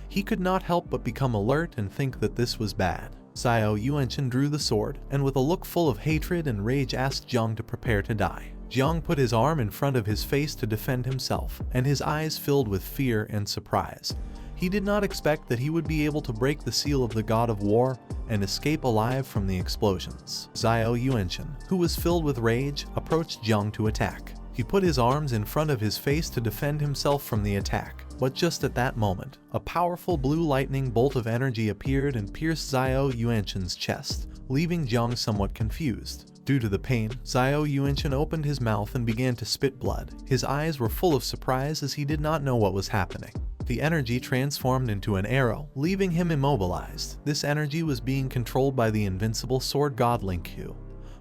he could not help but become alert and think that this was bad. Zio Yuanchen drew the sword, and with a look full of hatred and rage asked Jiang to prepare to die. Jiang put his arm in front of his face to defend himself, and his eyes filled with fear and surprise. He did not expect that he would be able to break the seal of the god of war and escape alive from the explosions. Zio Yuanchen, who was filled with rage, approached Jiang to attack. He put his arms in front of his face to defend himself from the attack. But just at that moment, a powerful blue lightning bolt of energy appeared and pierced Zio Yuanchen's chest, leaving Jiang somewhat confused. Due to the pain, Zio Yuanchen opened his mouth and began to spit blood. His eyes were full of surprise as he did not know what was happening. The energy transformed into an arrow, leaving him immobilized. This energy was being controlled by the invincible sword god Lingqiu,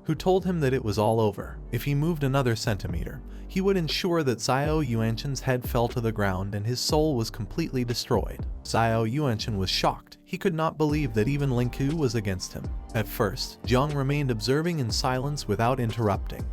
who told him that it was all over. If he moved another centimeter, he would ensure that Zio Yuanchen's head fell to the ground and his soul was completely destroyed. Zio Yuanchen was shocked. He could not believe that even Lingqiu was against him. At first, Jiang remained observing in silence without interrupting,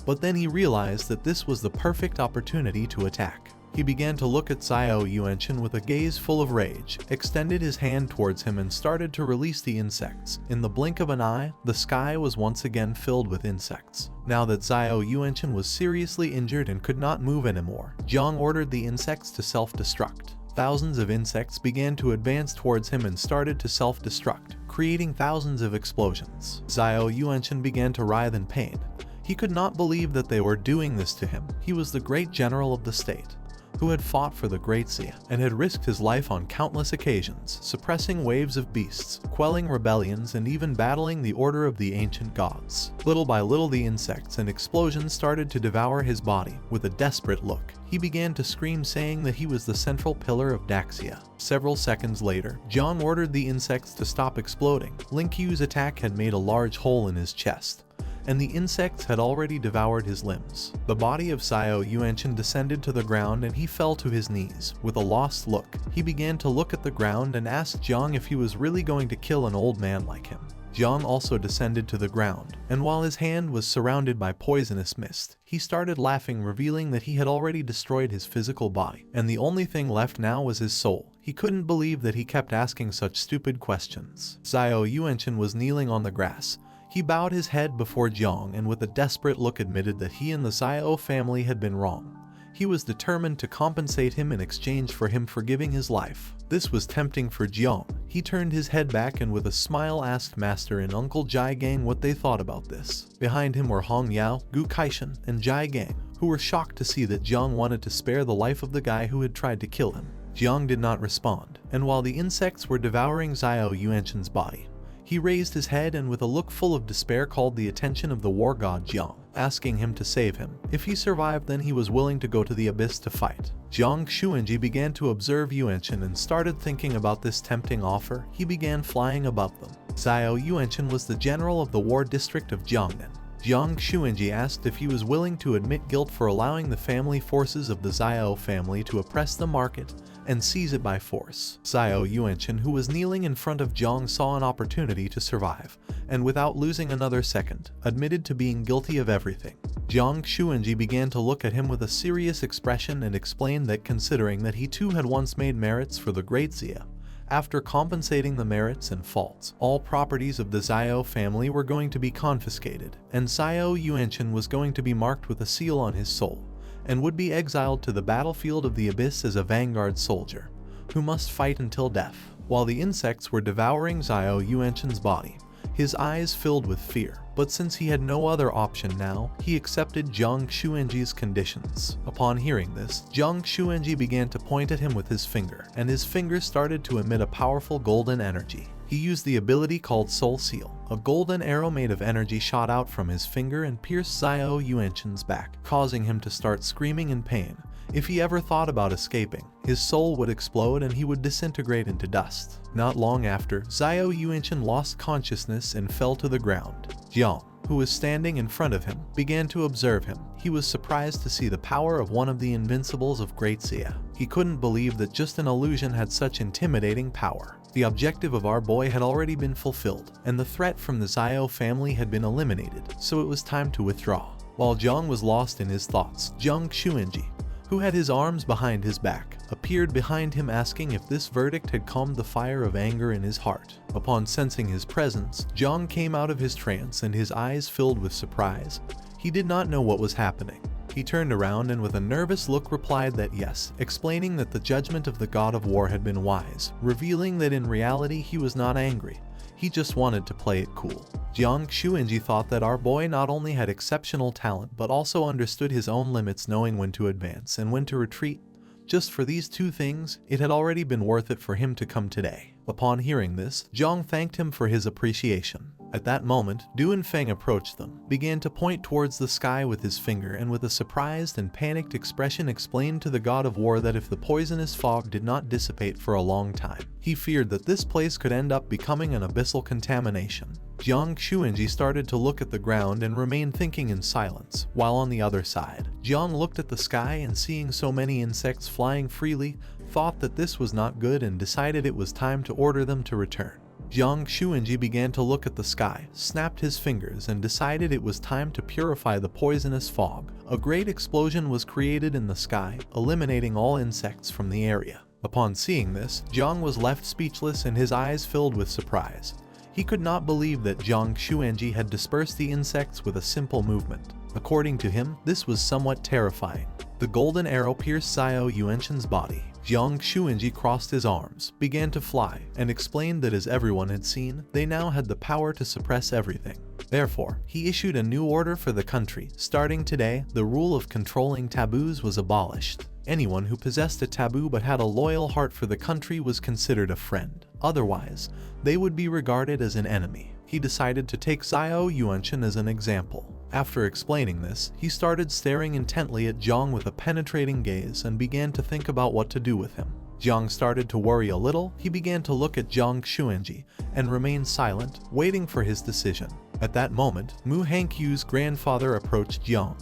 but then he realized that this was the perfect opportunity to attack. He began to look at Zio Yuanwu with a gaze full of rage, extended his hand towards him and started to release the insects. In the blink of an eye, the sky was once again filled with insects. Now that Zio Yuanwu was seriously injured and could not move anymore, Jiang ordered the insects to self-destruct. Thousands of insects began to advance towards him and started to self-destruct, creating thousands of explosions. Zio Yuanwu began to writhe in pain. He could not believe that they were doing this to him. He was the great general of the state, who had fought for the Great Zia and had risked his life on countless occasions, suppressing waves of beasts, quelling rebellions, and even battling the order of the ancient gods. Little by little, the insects and explosions started to devour his body. With a desperate look, he began to scream, saying that he was the central pillar of Daxia. Several seconds later, Jiang ordered the insects to stop exploding. Lin Qiu's attack had made a large hole in his chest, and the insects had already devoured his limbs. The body of Zio Yuanwu descended to the ground and he fell to his knees. With a lost look, he began to look at the ground and asked Jiang if he was really going to kill an old man like him. Jiang also descended to the ground, and while his hand was surrounded by poisonous mist, he started laughing, revealing that he had already destroyed his physical body, and the only thing left now was his soul. He couldn't believe that he kept asking such stupid questions. Zio Yuanwu was kneeling on the grass. He bowed his head before Jiang and with a desperate look admitted that he and the Zio family had been wrong. He was determined to compensate him in exchange for him forgiving his life. This was tempting for Jiang. He turned his head back and with a smile asked Master and Uncle Jai Gang what they thought about this. Behind him were Hong Yao, Gu Kaishan, and Jai Gang, who were shocked to see that Jiang wanted to spare the life of the guy who had tried to kill him. Jiang did not respond, and while the insects were devouring Zio Yuanwu's body, he raised his head and with a look full of despair called the attention of the war god Jiang, asking him to save him. If he survived, then he was willing to go to the abyss to fight. Jiang Xuanji began to observe Yuanwu and started thinking about this tempting offer. He began flying above them. Zio Yuanwu was the general of the war district of Jiangnan. Jiang Xuanji asked if he was willing to admit guilt for allowing the family forces of the Zio family to oppress the market and seize it by force. Zio Yuanwu, who was kneeling in front of Jiang, saw an opportunity to survive, and without losing another second, admitted to being guilty of everything. Jiang Xuanji began to look at him with a serious expression and explained that considering that he too had once made merits for the Great Zia, after compensating the merits and faults, all properties of the Zio family were going to be confiscated, and Zio Yuanwu was going to be marked with a seal on his soul, and would be exiled to the battlefield of the abyss as a vanguard soldier, who must fight until death. While the insects were devouring Zio Yuanwu's body, his eyes filled with fear, but since he had no other option now, he accepted Jiang Xuanji's conditions. Upon hearing this, Jiang Xuanji began to point at him with his finger, and his finger started to emit a powerful golden energy. He used the ability called Soul Seal. A golden arrow made of energy shot out from his finger and pierced Zio Yuanwu's back, causing him to start screaming in pain. If he ever thought about escaping, his soul would explode and he would disintegrate into dust. Not long after, Zio Yuanwu lost consciousness and fell to the ground. Jiang, who was standing in front of him, began to observe him. He was surprised to see the power of one of the invincibles of Great Zia. He couldn't believe that just an illusion had such intimidating power. The objective of our boy had already been fulfilled, and the threat from the Zio family had been eliminated, so it was time to withdraw. While Jiang was lost in his thoughts, Jiang Xuanji, who had his arms behind his back, appeared behind him asking if this verdict had calmed the fire of anger in his heart. Upon sensing his presence, Jiang came out of his trance and his eyes filled with surprise. He did not know what was happening. He turned around and with a nervous look replied that yes, explaining that the judgment of the god of war had been wise, revealing that in reality he was not angry. He just wanted to play it cool. Jiang Xuanji thought that our boy not only had exceptional talent but also understood his own limits, knowing when to advance and when to retreat. Just for these two things, it had already been worth it for him to come today. Upon hearing this, Jiang thanked him for his appreciation. At that moment, Du and Feng approached them, began to point towards the sky with his finger, and with a surprised and panicked expression explained to the god of war that if the poisonous fog did not dissipate for a long time, he feared that this place could end up becoming an abyssal contamination. Jiang Xuanji started to look at the ground and remained thinking in silence, while on the other side, Jiang looked at the sky and seeing so many insects flying freely, thought that this was not good and decided it was time to order them to return. Jiang Chen began to look at the sky, snapped his fingers, and decided it was time to purify the poisonous fog. A great explosion was created in the sky, eliminating all insects from the area. Upon seeing this, Jiang was left speechless and his eyes filled with surprise. He could not believe that Jiang Chen had dispersed the insects with a simple movement. According to him, this was somewhat terrifying. The golden arrow pierced Zio Yuanwu's body. Jiang Chen crossed his arms, began to fly, and explained that as everyone had seen, they now had the power to suppress everything. Therefore, he issued a new order for the country. Starting today, the rule of controlling taboos was abolished. Anyone who possessed a taboo but had a loyal heart for the country was considered a friend. Otherwise, they would be regarded as an enemy. He decided to take Zio Yuanwu as an example. After explaining this, he started staring intently at Jiang with a penetrating gaze and began to think about what to do with him. Jiang started to worry a little. He began to look at Jiang Chen and remained silent, waiting for his decision. At that moment, Mu Hankyu's grandfather approached Jiang,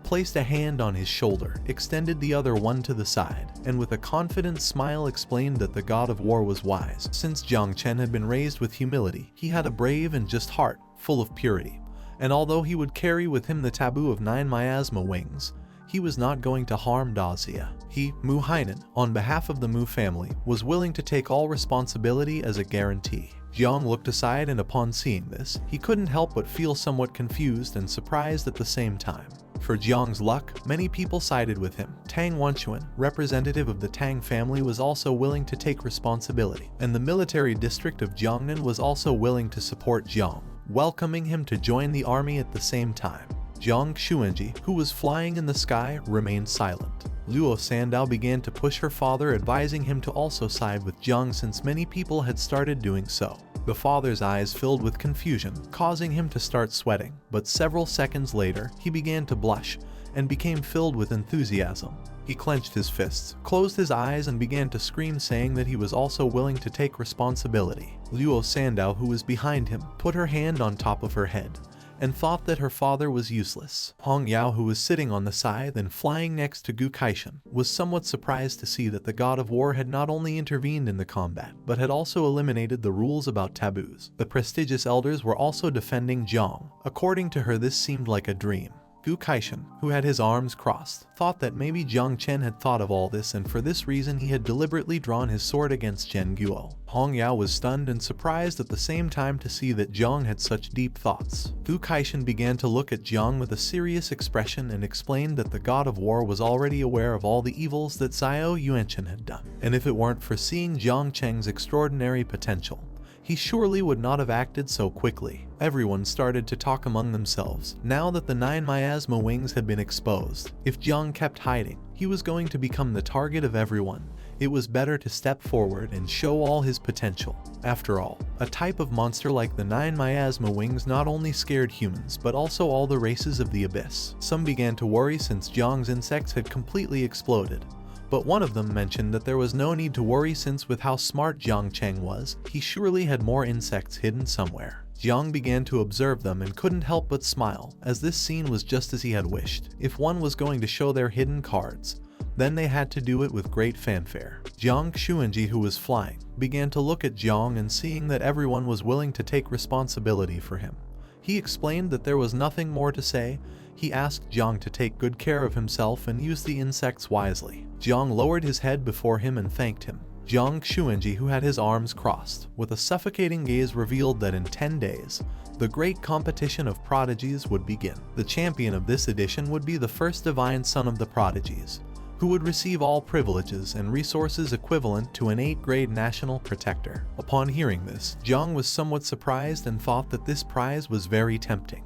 placed a hand on his shoulder, extended the other one to the side, and with a confident smile explained that the god of war was wise. Since Jiang Chen had been raised with humility, he had a brave and just heart, full of purity. And although he would carry with him the taboo of 9 miasma wings, he was not going to harm Dazia. He, Mu Hainan, on behalf of the Mu family, was willing to take all responsibility as a guarantee. Jiang looked aside, and upon seeing this, he couldn't help but feel somewhat confused and surprised at the same time. For Jiang's luck, many people sided with him. Tang Wenchuan, representative of the Tang family, was also willing to take responsibility, and the military district of Jiangnan was also willing to support Jiang, welcoming him to join the army at the same time. Jiang Chen, who was flying in the sky, remained silent. Luo Sandao began to push her father, advising him to also side with Jiang since many people had started doing so. The father's eyes filled with confusion, causing him to start sweating, but several seconds later, he began to blush and became filled with enthusiasm. He clenched his fists, closed his eyes, and began to scream, saying that he was also willing to take responsibility. Luo Sandao, who was behind him, put her hand on top of her head and thought that her father was useless. Hong Yao, who was sitting on the scythe and flying next to Gu Kaishan, was somewhat surprised to see that the god of war had not only intervened in the combat, but had also eliminated the rules about taboos. The prestigious elders were also defending Jiang. According to her, this seemed like a dream. Gu Kaishan, who had his arms crossed, thought that maybe Jiang Chen had thought of all this, and for this reason he had deliberately drawn his sword against Chen Guo. Hong Yao was stunned and surprised at the same time to see that Jiang had such deep thoughts. Gu Kaishan began to look at Jiang with a serious expression and explained that the god of war was already aware of all the evils that Zio Yuanwu had done, and if it weren't for seeing Jiang Cheng's extraordinary potential, he surely would not have acted so quickly. Everyone started to talk among themselves. Now that the 9 miasma wings had been exposed, if Jiang kept hiding, he was going to become the target of everyone. It was better to step forward and show all his potential. After all, a type of monster like the 9 miasma wings not only scared humans, but also all the races of the abyss. Some began to worry since Jiang's insects had completely exploded. But one of them mentioned that there was no need to worry since with how smart Jiang Chen was, he surely had more insects hidden somewhere. Jiang began to observe them and couldn't help but smile, as this scene was just as he had wished. If one was going to show their hidden cards, then they had to do it with great fanfare. Jiang Chen, who was flying, began to look at Jiang, and seeing that everyone was willing to take responsibility for him, he explained that there was nothing more to say. He asked Jiang to take good care of himself and use the insects wisely. Jiang lowered his head before him and thanked him. Jiang Chen, who had his arms crossed, with a suffocating gaze, revealed that in 10 days, the great competition of prodigies would begin. The champion of this edition would be the first divine son of the prodigies, who would receive all privileges and resources equivalent to an 8th grade national protector. Upon hearing this, Jiang was somewhat surprised and thought that this prize was very tempting.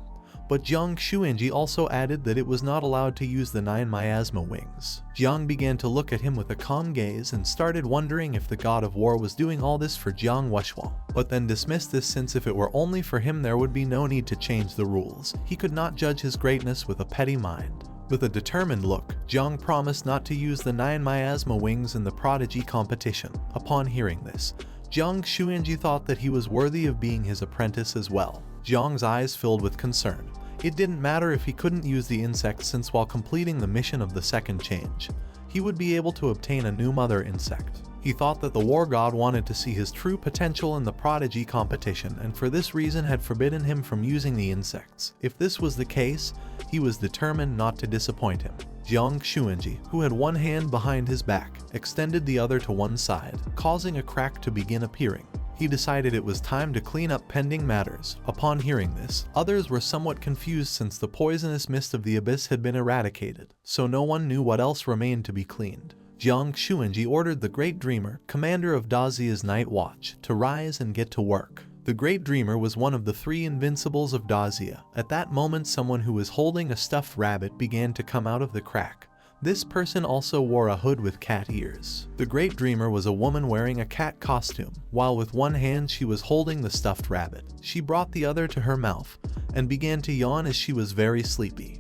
But Jiang Chen also added that it was not allowed to use the 9 miasma wings. Jiang began to look at him with a calm gaze and started wondering if the god of war was doing all this for Jiang Wuxuan, but then dismissed this since if it were only for him there would be no need to change the rules. He could not judge his greatness with a petty mind. With a determined look, Jiang promised not to use the 9 miasma wings in the prodigy competition. Upon hearing this, Jiang Chen thought that he was worthy of being his apprentice as well. Jiang's eyes filled with concern. It didn't matter if he couldn't use the insect, since while completing the mission of the second change, he would be able to obtain a new mother insect. He thought that the war god wanted to see his true potential in the prodigy competition and for this reason had forbidden him from using the insects. If this was the case, he was determined not to disappoint him. Jiang Chen, who had one hand behind his back, extended the other to one side, causing a crack to begin appearing. He decided it was time to clean up pending matters. Upon hearing this, others were somewhat confused since the poisonous mist of the abyss had been eradicated, so no one knew what else remained to be cleaned. Jiang Chen ordered the Great Dreamer, commander of Dazia's night watch, to rise and get to work. The Great Dreamer was one of the 3 invincibles of Dazia. At that moment, someone who was holding a stuffed rabbit began to come out of the crack. This person also wore a hood with cat ears. The Great Dreamer was a woman wearing a cat costume, while with one hand she was holding the stuffed rabbit. She brought the other to her mouth and began to yawn as she was very sleepy.